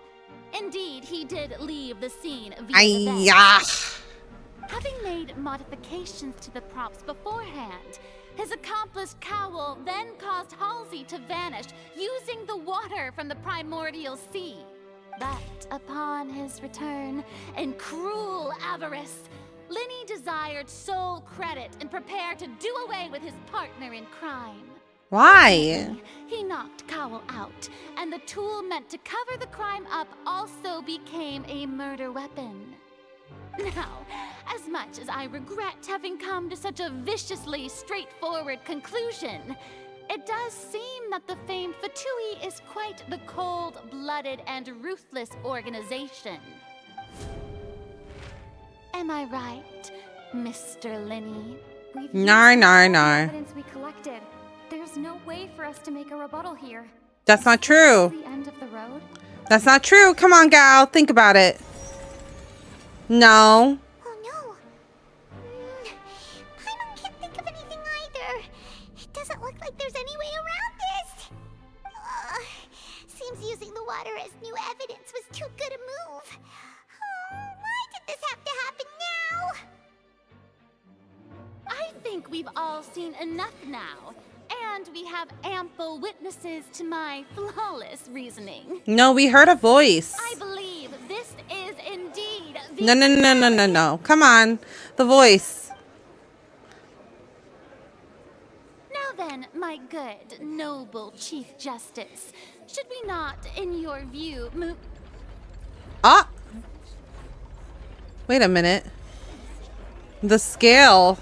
Indeed, he did leave the scene via the vent. Having made modifications to the props beforehand, his accomplice Cowell then caused Halsey to vanish using the water from the primordial sea. But upon his return, in cruel avarice, Linny desired sole credit and prepared to do away with his partner in crime. Why? He knocked Cowell out, and the tool meant to cover the crime up also became a murder weapon. Now, as much as I regret having come to such a viciously straightforward conclusion, it does seem that the famed Fatui is quite the cold-blooded and ruthless organization. Am I right, Mr. Linny? Nar. Evidence we collected. There's no way for us to make a rebuttal here. That's not true. The end of the road? That's not true. Come on, gal. Think about it. No. Oh no. Paimon can't think of anything either. It doesn't look like there's any way around this. Seems using the water as new evidence was too good a move. Why did this have to happen now? I think we've all seen enough now, and we have ample witnesses to my flawless reasoning. No, we heard a voice. I believe this is indeed the... No. Come on. The voice. Now then, my good, noble Chief Justice, should we not, in your view, move... Ah! Wait a minute. The scale.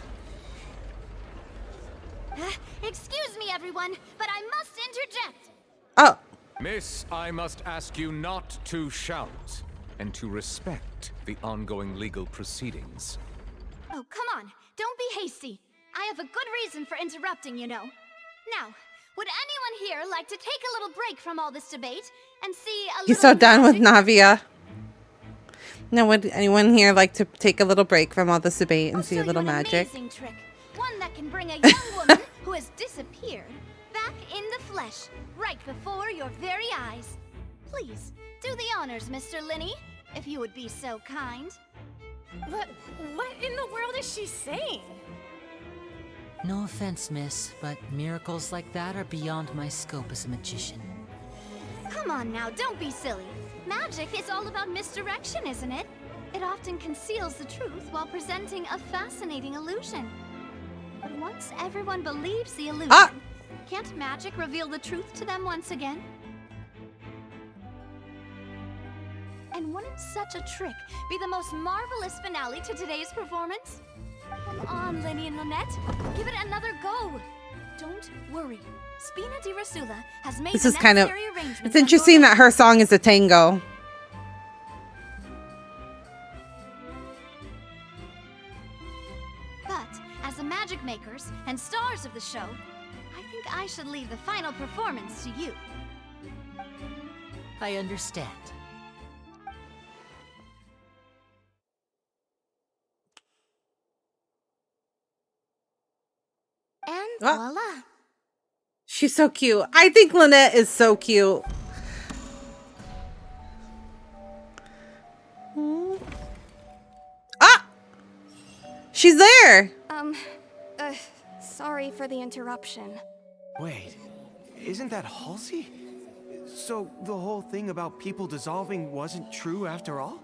Excuse me, everyone, but I must interject. Oh. Miss, I must ask you not to shout and to respect the ongoing legal proceedings. Oh, come on. Don't be hasty. I have a good reason for interrupting, you know. Now, would anyone here like to take a little break from all this debate and see a little... He's so done with Navia. Now, would anyone here like to take a little break from all this debate and see a little magic? Amazing trick. One that can bring a young woman who has disappeared back in the flesh, right before your very eyes. Please, do the honors, Mr. Linny, if you would be so kind. What in the world is she saying? No offense, miss, but miracles like that are beyond my scope as a magician. Come on now, don't be silly. Magic is all about misdirection, isn't it? It often conceals the truth while presenting a fascinating illusion. But once everyone believes the illusion, can't magic reveal the truth to them once again? And wouldn't such a trick be the most marvelous finale to today's performance? Come on, Lenny and Lynette. Give it another go. Don't worry. Spina di Rasula has made This the is kind of... necessary arrangements It's interesting that her song is a tango. But as the magic makers and stars of the show, I think I should leave the final performance to you. I understand. And Ah. voila. She's so cute. I think Lynette is so cute. Ah! She's there! Sorry for the interruption. Wait, isn't that Halsey? So the whole thing about people dissolving wasn't true after all?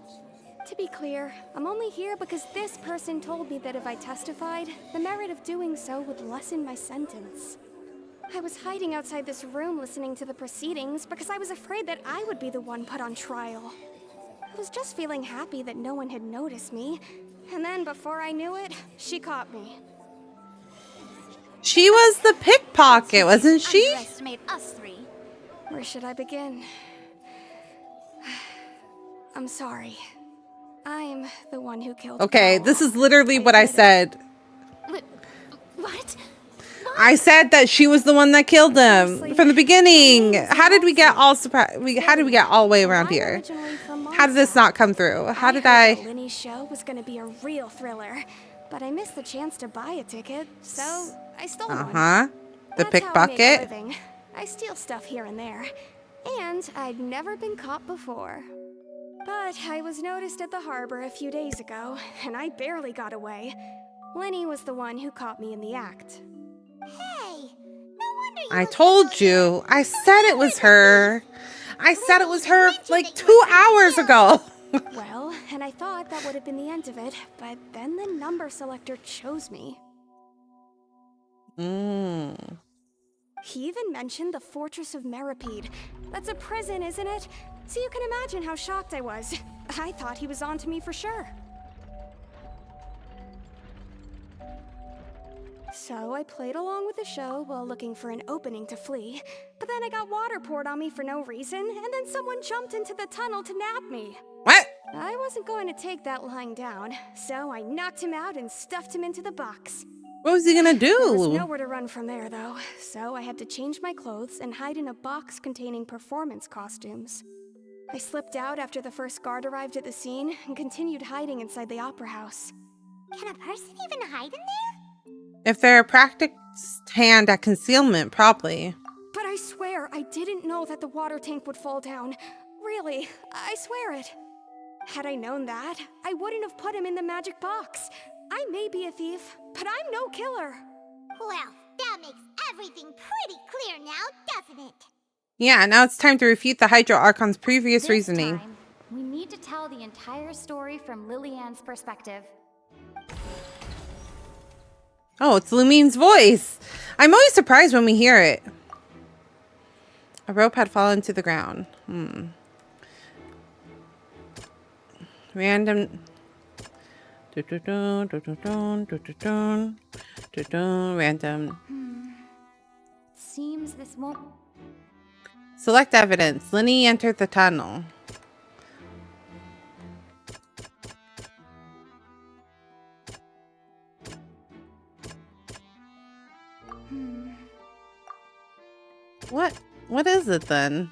To be clear, I'm only here because this person told me that if I testified, the merit of doing so would lessen my sentence. I was hiding outside this room listening to the proceedings because I was afraid that I would be the one put on trial. I was just feeling happy that no one had noticed me, and then before I knew it, she caught me. She was the pickpocket, wasn't she? Underestimate us three. Where should I begin? I'm sorry. I'm the one who killed Okay, Paul. this is literally what I said. What? I said that she was the one that killed him from the beginning. How did we get all surprised? How did we get all the way around here? How did this not come through? How did I? Lenny's show was going to be a real thriller, but I missed the chance to buy a ticket, so I stole one. The That's how I make a pickpocket. living. I steal stuff here and there, and I'd never been caught before. But I was noticed at the harbor a few days ago, and I barely got away. Lenny was the one who caught me in the act. Hey, no wonder you I told you. I said it was her. I said it was her like 2 hours ago. Well, and I thought that would have been the end of it, but then the number selector chose me. He even mentioned the Fortress of Meripede. That's a prison, isn't it? So you can imagine how shocked I was. I thought he was on to me for sure. So I played along with the show while looking for an opening to flee, but then I got water poured on me for no reason, and then someone jumped into the tunnel to nab me. What? I wasn't going to take that lying down, so I knocked him out and stuffed him into the box. What was he gonna There was do? nowhere to run from there, though, so I had to change my clothes and hide in a box containing performance costumes. I slipped out after the first guard arrived at the scene and continued hiding inside the opera house. Can a person even hide in there? If they're a practiced hand at concealment, probably. But I swear I didn't know that the water tank would fall down. Really, I swear it. Had I known that, I wouldn't have put him in the magic box. I may be a thief, but I'm no killer. Well, that makes everything pretty clear now, doesn't it? Yeah, now it's time to refute the Hydro Archon's previous This reasoning. time, we need to tell the entire story from Lillian's perspective. Oh, it's Lumine's voice. I'm always surprised when we hear it. A rope had fallen to the ground. Random. Random. Seems this won't... Select evidence. Lenny entered the tunnel. What is it then?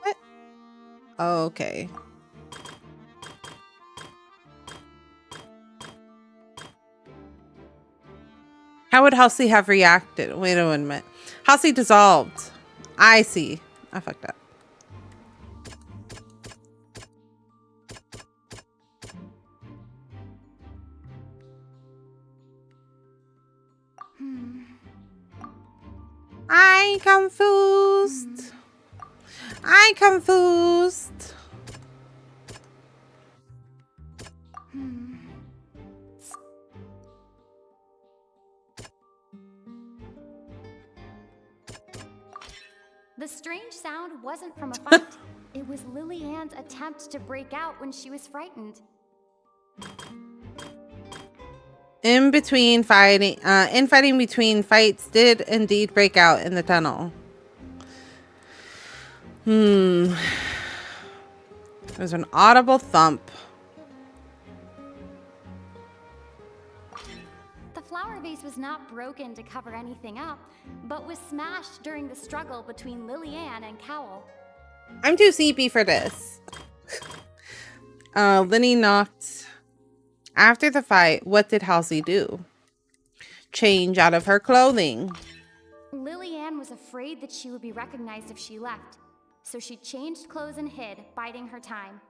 What? Oh, okay. How would Halsey have reacted? Wait a minute. Halsey dissolved. I see. I fucked up. I confused. I confused. The strange sound wasn't from a fight. It was Lily Ann's attempt to break out when she was frightened. Infighting between fights did indeed break out in the tunnel. There's an audible thump. The flower vase was not broken to cover anything up, but was smashed during the struggle between Lily Ann and Cowell. I'm too sleepy for this. Linny knocked. After the fight, what did Halsey do? Change out of her clothing. Lily Ann was afraid that she would be recognized if she left, so she changed clothes and hid, biding her time.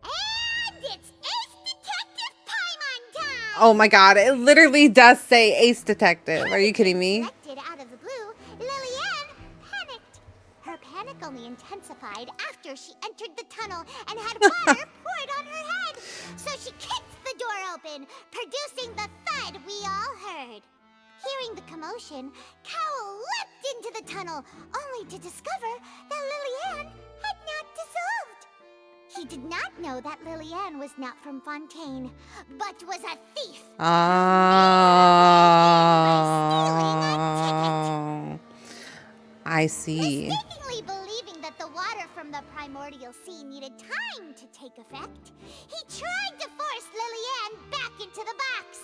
And it's Ace Detective Paimon time! Oh my god, it literally does say Ace Detective. Are you kidding me? Out of the blue, Lily Ann panicked. Her panic only intensified after she entered the tunnel and had water poured on her head. So she kicked the door open, producing the thud we all heard. Hearing the commotion, Cowell leapt into the tunnel, only to discover that Lily Ann had not dissolved. He did not know that Lily Ann was not from Fontaine, but was a thief. I see. Mistakenly believing that the water from the primordial sea needed time to take effect, he tried to force Lily Ann back into the box.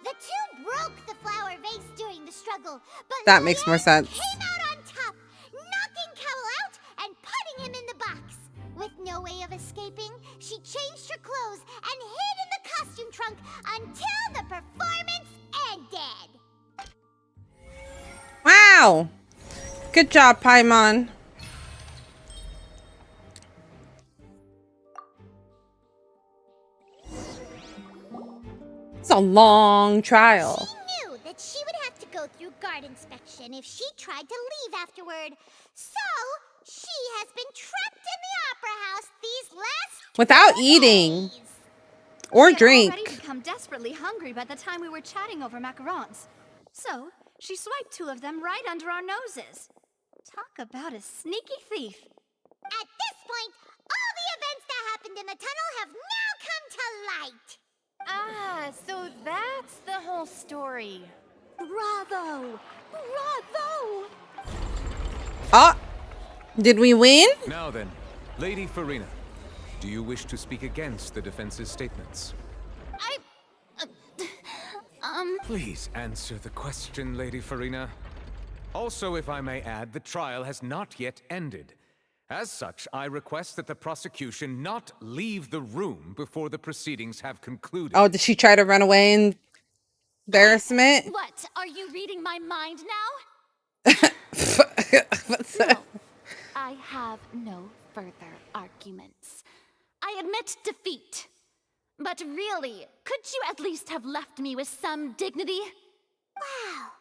The two broke the flower vase during the struggle, but That Lily makes more Ann sense. came out on top, knocking Cowell out and putting him in the box. With no way of escaping, she changed her clothes and hid in the costume trunk until the performance ended. Wow. Good job, Paimon. It's a long trial. She knew that she would have to go through guard inspection if she tried to leave afterward. So, she has been trapped in the opera house these last Without eating. Or drink. She had already become desperately hungry by the time we were chatting over macarons. So, she swiped two of them right under our noses. Talk about a sneaky thief. At this point, all the events that happened in the tunnel have now come to light. Ah, so that's the whole story. Bravo! Bravo! Ah, did we win? Now then, Lady Farina, do you wish to speak against the defense's statements? Please answer the question, Lady Farina. Also, if I may add, the trial has not yet ended. As such, I request that the prosecution not leave the room before the proceedings have concluded. Oh, did she try to run away in embarrassment? What? Are you reading my mind now? No, I have no further arguments. I admit defeat. But really, could you at least have left me with some dignity? Wow,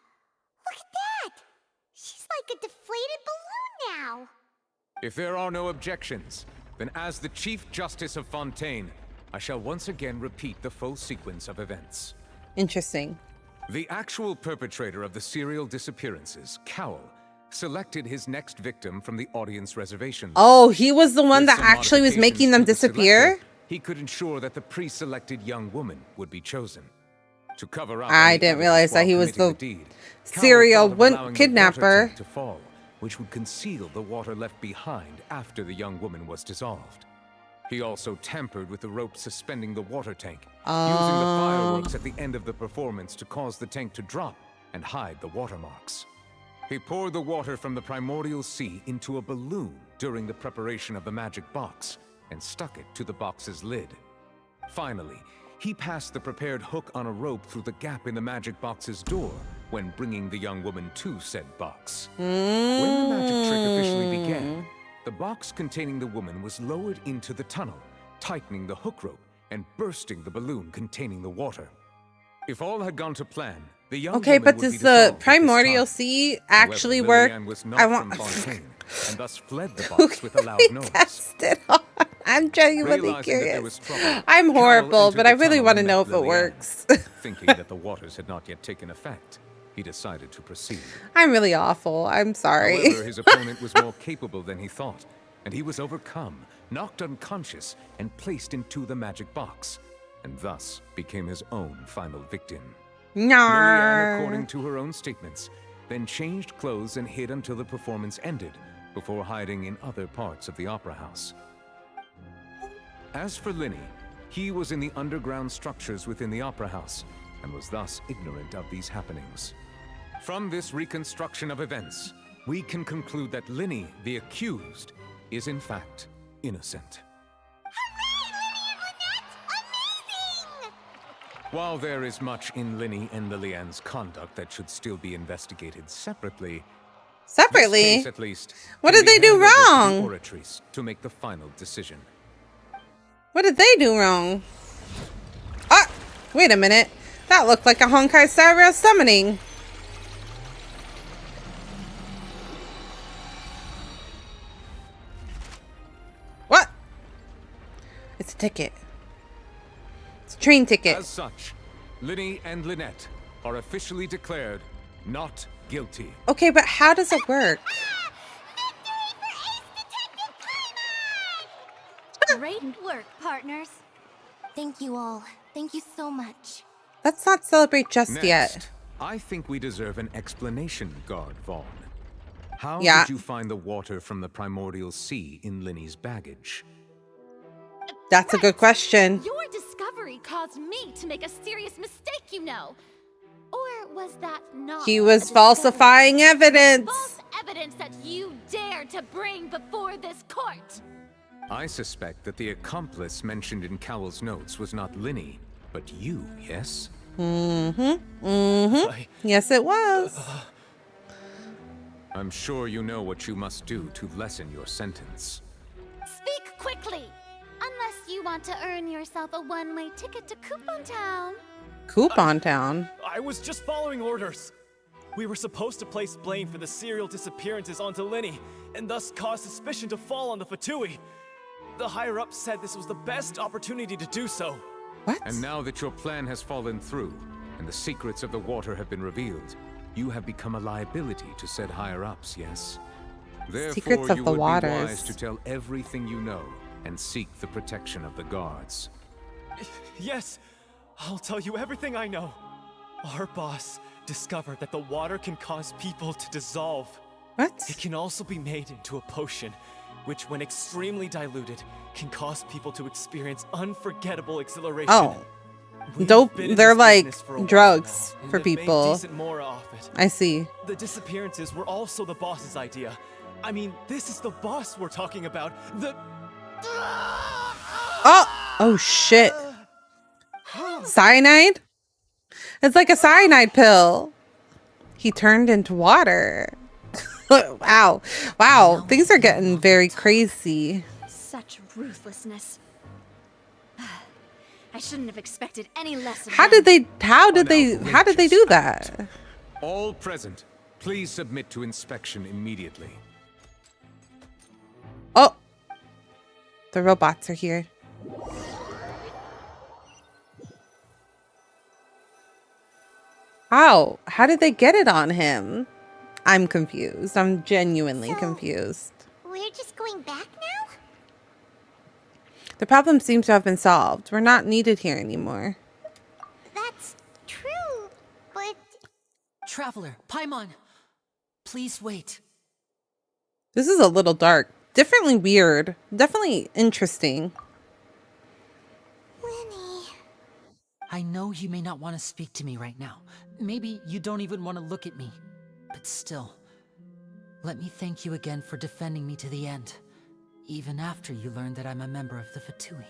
look at that. She's like a deflated balloon now. If there are no objections, then as the Chief Justice of Fontaine, I shall once again repeat the full sequence of events. Interesting. The actual perpetrator of the serial disappearances, Cowell, selected his next victim from the audience reservation. Oh, he was the one With that some actually was making them modifications to the disappear? selector, he could ensure that the pre-selected young woman would be chosen. To cover up I any didn't evidence realize that while he was committing the deed, serial Cowell thought of allowing the kidnapper. water tank to fall, which would conceal the water left behind after the young woman was dissolved. He also tampered with the rope suspending the water tank, using the fireworks at the end of the performance to cause the tank to drop and hide the watermarks. He poured the water from the primordial sea into a balloon during the preparation of the magic box and stuck it to the box's lid. Finally, he passed the prepared hook on a rope through the gap in the magic box's door when bringing the young woman to said box. When the magic trick officially began, the box containing the woman was lowered into the tunnel, tightening the hook rope and bursting the balloon containing the water. If all had gone to plan, The young Okay, woman but would does be the dissolved at this primordial time. sea actually However, work? Lillian was I not want. from Fontaine, and thus fled the box with a loud noise. Test it on. I'm genuinely Realizing that there curious. was trouble, I'm Carol horrible, entered but I the really tunnel want to and know met if it Lillian. works. Thinking that the waters had not yet taken effect, he decided to proceed. I'm really awful. I'm sorry. However, his opponent was more capable than he thought, and he was overcome, knocked unconscious, and placed into the magic box, and thus became his own final victim. Lillian, according to her own statements, then changed clothes and hid until the performance ended, before hiding in other parts of the opera house. As for Linny, he was in the underground structures within the opera house, and was thus ignorant of these happenings. From this reconstruction of events, we can conclude that Linny, the accused, is in fact innocent. While there is much in Linny and Lillian's conduct that should still be investigated separately, this case, at least, What can did they be do handed over to the wrong? Oratrice to make the final decision. What did they do wrong? Ah, wait a minute. That looked like a Honkai Star Rail summoning. What? It's a ticket. It's a train ticket. As such, Linny and Lynette are officially declared not guilty. Okay, but how does it work? Great work, partners. Thank you all. Thank you so much. Let's not celebrate just Next, yet. I think we deserve an explanation, Guard Vaughn. How Yeah. did you find the water from the primordial sea in Linny's baggage? That's a good question. Your discovery caused me to make a serious mistake, you know. Or was that not? He a was discovery? falsifying evidence. False evidence that you dared to bring before this court. I suspect that the accomplice mentioned in Cowell's notes was not Linny, but you, yes? Mm-hmm. Mm-hmm. Yes, it was. I'm sure you know what you must do to lessen your sentence. Speak quickly, unless you want to earn yourself a one-way ticket to Coupon Town. Coupon Town. I was just following orders. We were supposed to place blame for the serial disappearances onto Linny, and thus cause suspicion to fall on the Fatui. The higher-ups said this was the best opportunity to do so. What? And now that your plan has fallen through, and the secrets of the water have been revealed, you have become a liability to said higher-ups, yes? Therefore, Secrets of you the would waters. be wise to tell everything you know, and seek the protection of the guards. Yes, I'll tell you everything I know. Our boss discovered that the water can cause people to dissolve. What? It can also be made into a potion, which when extremely diluted, can cause people to experience unforgettable exhilaration. Oh. We've Dope. been in They're this like business for a while drugs now, and for have made people. decent more off it. I see. The disappearances were also the boss's idea. I mean, this is the boss we're talking about. Oh shit. Cyanide? It's like a cyanide pill. He turned into water. Wow. Wow. Things are getting very crazy. Such ruthlessness. I shouldn't have expected any less of How them. did they do that? All present, please submit to inspection immediately. Oh. The robots are here. How did they get it on him? I'm confused. I'm genuinely confused. We're just going back now? The problem seems to have been solved. We're not needed here anymore. That's true, but... Traveler, Paimon, please wait. This is a little dark. Definitely weird. Definitely interesting. I know you may not want to speak to me right now. Maybe you don't even want to look at me. But still, let me thank you again for defending me to the end, even after you learned that I'm a member of the Fatui.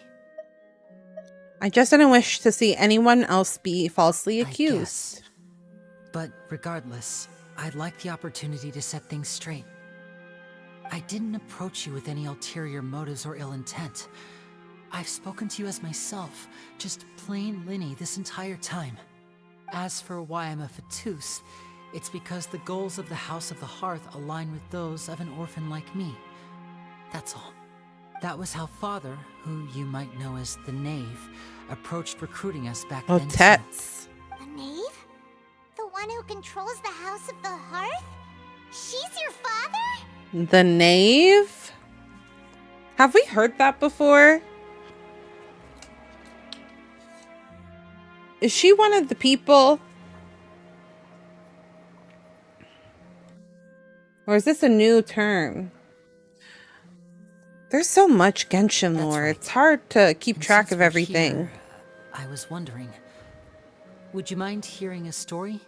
I just didn't wish to see anyone else be falsely accused. But regardless, I'd like the opportunity to set things straight. I didn't approach you with any ulterior motives or ill intent. I've spoken to you as myself, just plain Linny this entire time. As for why I'm a Fatus, it's because the goals of the House of the Hearth align with those of an orphan like me. That's all. That was how Father, who you might know as the Knave, approached recruiting us back then. Tets. The Knave? The one who controls the House of the Hearth? She's your father? The Knave? Have we heard that before? Is she one of the people? Or is this a new term? There's so much Genshin lore. Right. It's hard to keep track of everything. Here, I was wondering, would you mind hearing a story?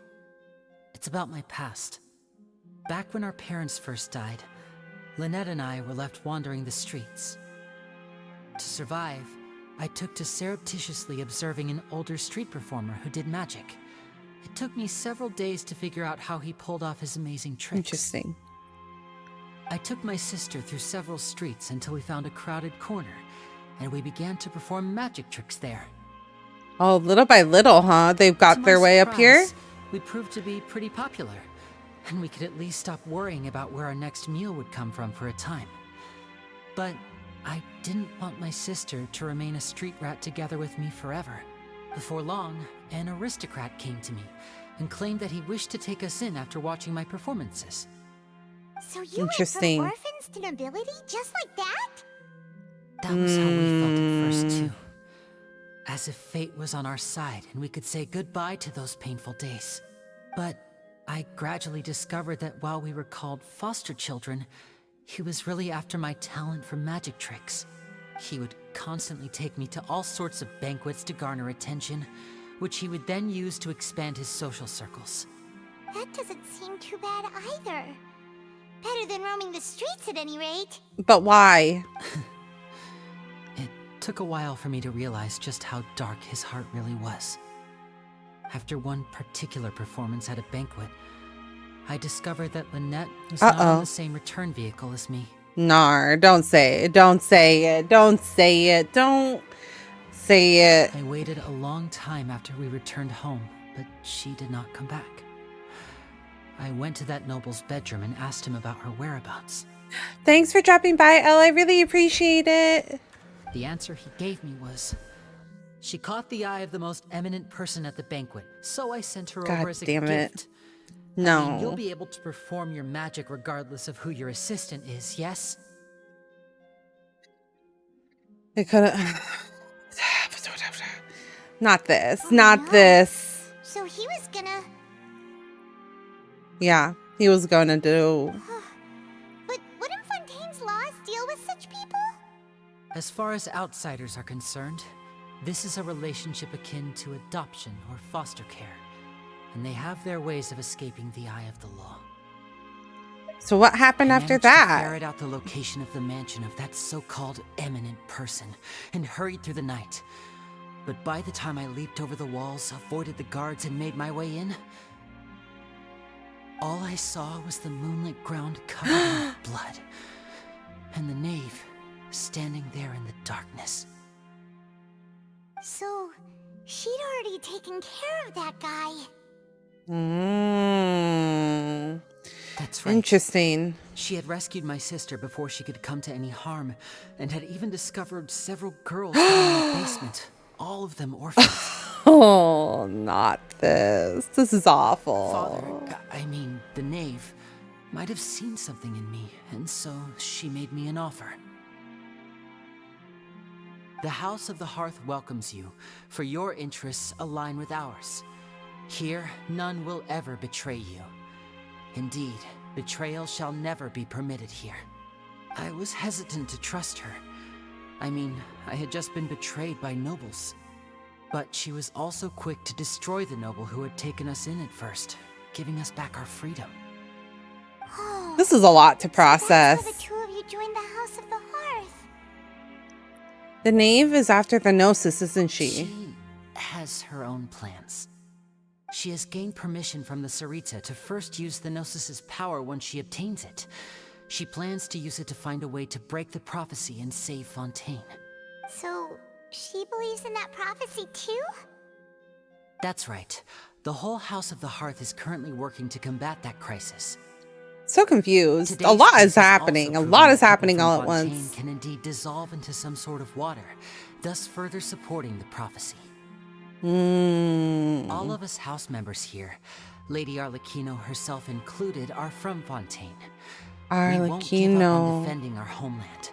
It's about my past. Back when our parents first died, Lynette and I were left wandering the streets. To survive, I took to surreptitiously observing an older street performer who did magic. It took me several days to figure out how he pulled off his amazing tricks. Interesting. I took my sister through several streets until we found a crowded corner, and we began to perform magic tricks there. Oh, little by little, huh? They've got their way up here? We proved to be pretty popular, and we could at least stop worrying about where our next meal would come from for a time. But I didn't want my sister to remain a street rat together with me forever. Before long, an aristocrat came to me and claimed that he wished to take us in after watching my performances. So you went from orphans to nobility just like that? That was how we felt at first, too. As if fate was on our side and we could say goodbye to those painful days. But I gradually discovered that while we were called foster children, he was really after my talent for magic tricks. He would constantly take me to all sorts of banquets to garner attention, which he would then use to expand his social circles. That doesn't seem too bad either. Better than roaming the streets at any rate. But why? It took a while for me to realize just how dark his heart really was. After one particular performance at a banquet, I discovered that Lynette was not on the same return vehicle as me. Nar, don't say it. Don't say it. Don't say it. Don't say it. I waited a long time after we returned home, but she did not come back. I went to that noble's bedroom and asked him about her whereabouts. Thanks for dropping by, Elle. I really appreciate it. The answer he gave me was, she caught the eye of the most eminent person at the banquet, so I sent her over as a gift. No. I mean, you'll be able to perform your magic regardless of who your assistant is, yes? It could have... Not this. Not this. So he was gonna... Yeah, he was gonna do... But wouldn't Fontaine's laws deal with such people? As far as outsiders are concerned, this is a relationship akin to adoption or foster care, and they have their ways of escaping the eye of the law. So what happened after that? I ferret out the location of the mansion of that so-called eminent person and hurried through the night. But by the time I leaped over the walls, avoided the guards, and made my way in, all I saw was the moonlit ground covered in blood, and the knave standing there in the darkness. So, she'd already taken care of that guy. That's right. Interesting. She had rescued my sister before she could come to any harm, and had even discovered several girls in the basement, all of them orphans. Oh, not this. This is awful. Father, I mean, the knave, might have seen something in me, and so she made me an offer. The House of the Hearth welcomes you, for your interests align with ours. Here, none will ever betray you. Indeed, betrayal shall never be permitted here. I was hesitant to trust her. I mean, I had just been betrayed by nobles. But she was also quick to destroy the noble who had taken us in at first, giving us back our freedom. This is a lot to process. So that's how the two of you joined the House of the Hearth. The knave is after the Gnosis, isn't she? She has her own plans. She has gained permission from the Sarita to first use the Gnosis's power once she obtains it. She plans to use it to find a way to break the prophecy and save Fontaine. So, she believes in that prophecy too? That's right. The whole House of the Hearth is currently working to combat that crisis. So confused. Today's A lot case is has happening. also A lot proven is that people happening from all at Fontaine once. can indeed dissolve into some sort of water, thus further supporting the prophecy. All of us house members here, Lady Arlecchino herself included, are from Fontaine. We won't give up on defending our homeland.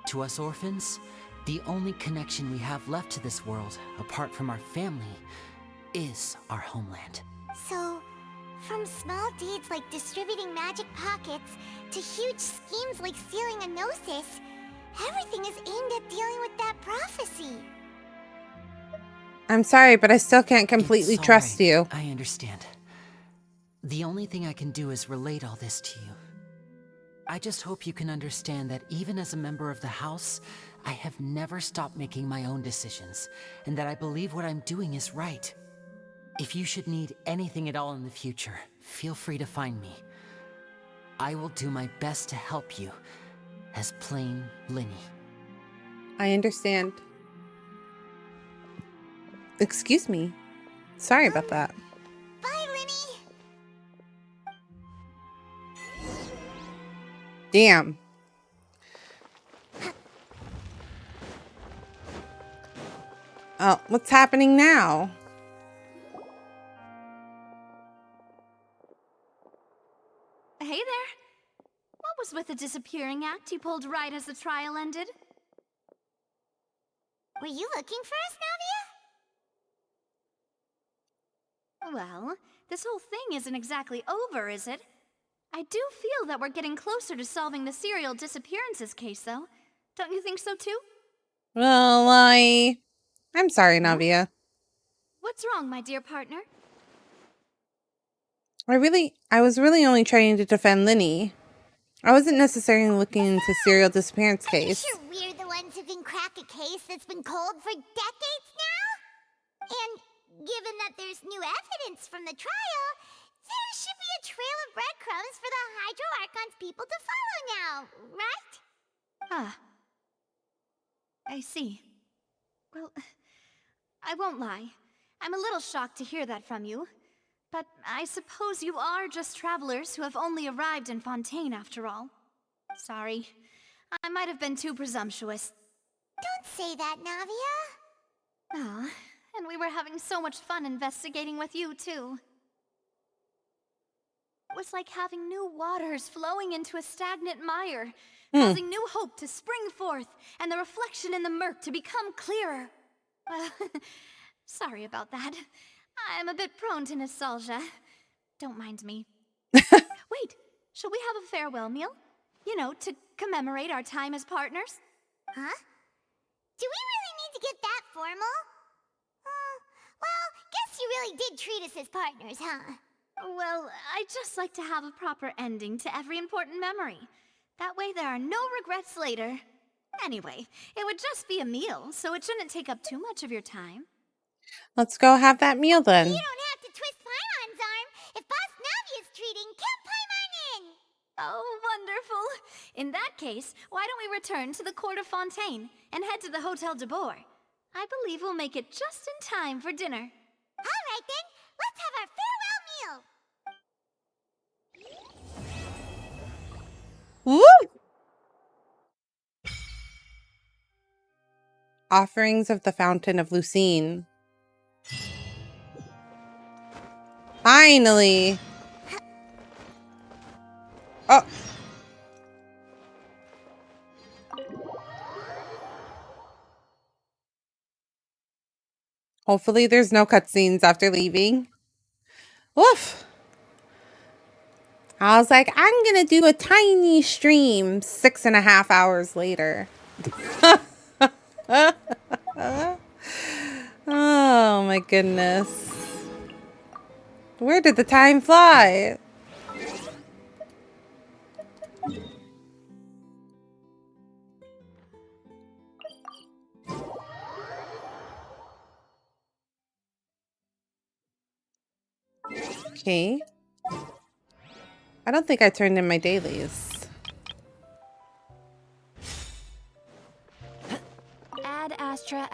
To us orphans, the only connection we have left to this world, apart from our family, is our homeland. So, from small deeds like distributing magic pockets to huge schemes like stealing a Gnosis, everything is aimed at dealing with that prophecy. I'm sorry, but I still can't completely trust you. I understand. The only thing I can do is relate all this to you. I just hope you can understand that even as a member of the House, I have never stopped making my own decisions, and that I believe what I'm doing is right. If you should need anything at all in the future, feel free to find me. I will do my best to help you, as plain Linny. I understand. Excuse me. Sorry about that. Bye, Linny. Damn. Oh, what's happening now? Hey there. What was with the disappearing act you pulled right as the trial ended? Were you looking for us, Navia? Well, this whole thing isn't exactly over, is it? I do feel that we're getting closer to solving the serial disappearances case, though. Don't you think so, too? Well, I'm sorry, Navia. What's wrong, my dear partner? I was really only trying to defend Linny. I wasn't necessarily looking into serial disappearance case. Sure, we're the ones who can crack a case that's been cold for decades now? And given that there's new evidence from the trial, there should be a trail of breadcrumbs for the Hydro Archon's people to follow now, right? Ah. I see. Well, I won't lie. I'm a little shocked to hear that from you. But I suppose you are just travelers who have only arrived in Fontaine after all. Sorry. I might have been too presumptuous. Don't say that, Navia. Ah, and we were having so much fun investigating with you, too. It was like having new waters flowing into a stagnant mire, causing new hope to spring forth, and the reflection in the murk to become clearer. Sorry about that. I'm a bit prone to nostalgia. Don't mind me. Wait, shall we have a farewell meal? You know, to commemorate our time as partners? Huh? Do we really need to get that formal? Well, guess you really did treat us as partners, huh? Well, I'd just like to have a proper ending to every important memory. That way there are no regrets later. Anyway, it would just be a meal, so it shouldn't take up too much of your time. Let's go have that meal then. You don't have to twist Paimon's arm. If Boss Navia's treating, count Paimon in! Oh, wonderful. In that case, why don't we return to the court of Fontaine and head to the Hotel de Boer? I believe we'll make it just in time for dinner. All right then, let's have our farewell meal. Woo! Offerings of the Fountain of Lucine. Finally! Oh! Hopefully there's no cutscenes after leaving. Woof! I was like, I'm gonna do a tiny stream 6.5 hours later. Oh my goodness. Where did the time fly? Okay. I don't think I turned in my dailies. Ad Astra.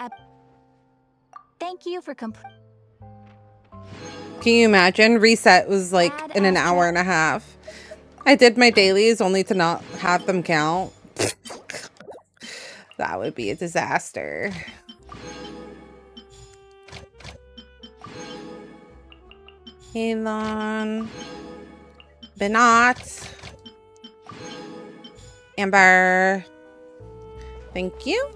Thank you for Can you imagine? Reset was like in an hour and a half. I did my dailies only to not have them count. That would be a disaster. Elon. Benot. Amber. Thank you.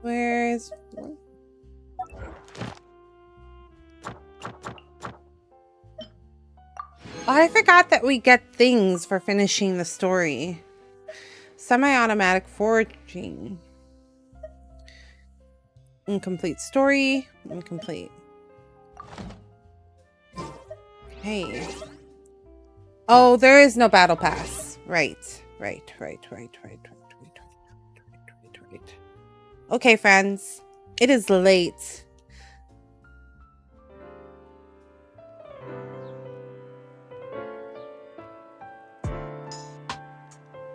Where's... Oh, I forgot that we get things for finishing the story. Semi-automatic forging. Incomplete story. Incomplete. Hey. Oh, there is no battle pass. Right. Okay, friends. It is late.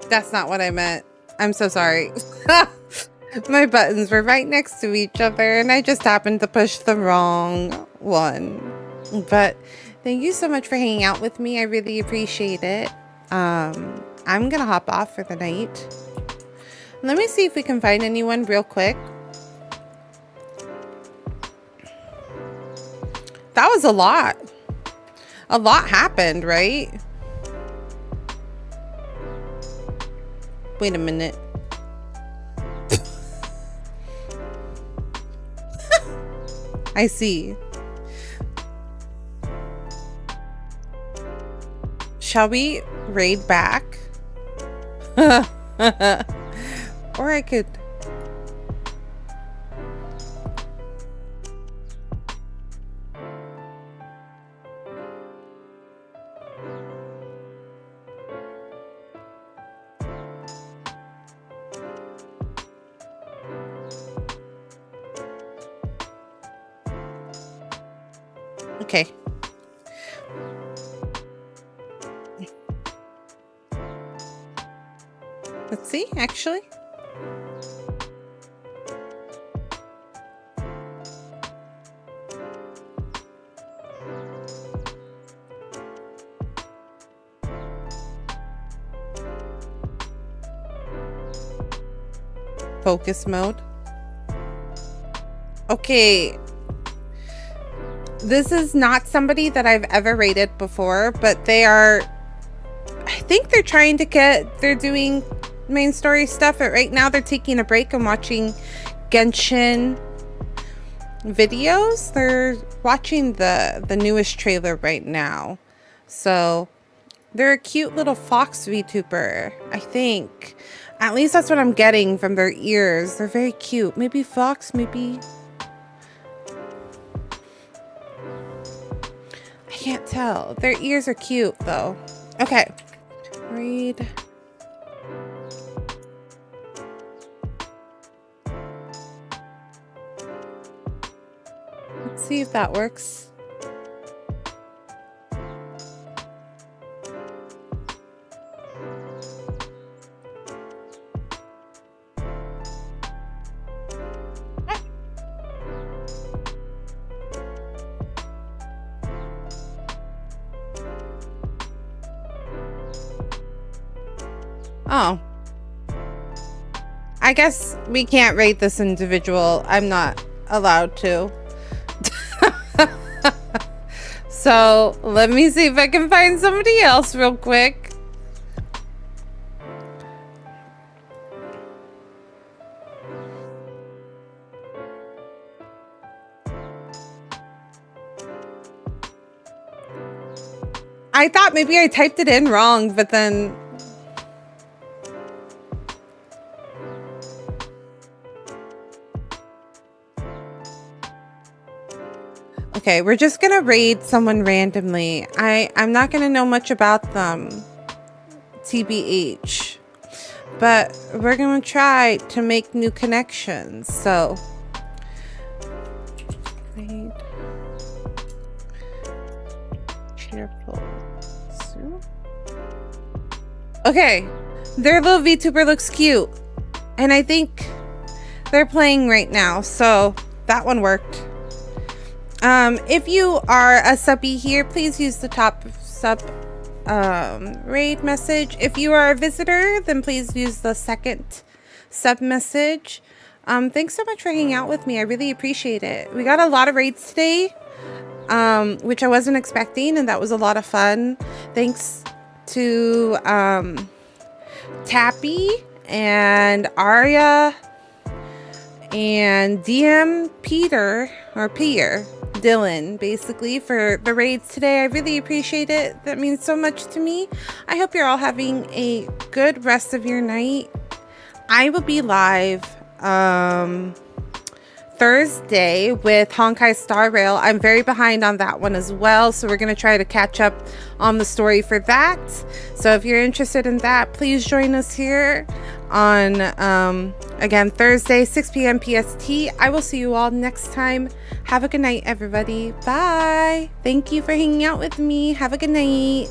That's not what I meant. I'm so sorry. My buttons were right next to each other and I just happened to push the wrong one. But thank you so much for hanging out with me. I really appreciate it. I'm gonna hop off for the night. Let me see if we can find anyone real quick. That was a lot. A lot happened, right? Wait a minute. I see. Shall we raid back? Or I could... Okay. Let's see, actually. Focus mode. Okay. This is not somebody that I've ever rated before, but they are... I think they're trying to get... They're doing main story stuff, but right now they're taking a break and watching Genshin videos. They're watching the newest trailer right now. So they're a cute little fox VTuber, I think. At least that's what I'm getting from their ears. They're very cute. Maybe fox, maybe... I can't tell. Their ears are cute though. Okay. Read. Let's see if that works. Oh. I guess we can't rate this individual. I'm not allowed to. So let me see if I can find somebody else real quick. I thought maybe I typed it in wrong, but then... Okay, we're just gonna raid someone randomly. I'm not gonna know much about them, TBH, but we're gonna try to make new connections. So, raid. Cheerful. Okay, their little VTuber looks cute, and I think they're playing right now, so that one worked. If you are a subbie here, please use the top sub raid message. If you are a visitor, then please use the second sub message. Thanks so much for hanging out with me. I really appreciate it. We got a lot of raids today, which I wasn't expecting, and that was a lot of fun. Thanks to Tappy and Arya and DM Peter, or Pierre Dylan, basically, for the raids today. I really appreciate it. That means so much to me. I hope you're all having a good rest of your night. I will be live Thursday with Honkai Star Rail. I'm very behind on that one as well, so we're going to try to catch up on the story for that. So if you're interested in that, please join us here on again, Thursday, 6 p.m. PST. I will see you all next time. Have a good night, everybody. Bye. Thank you for hanging out with me. Have a good night.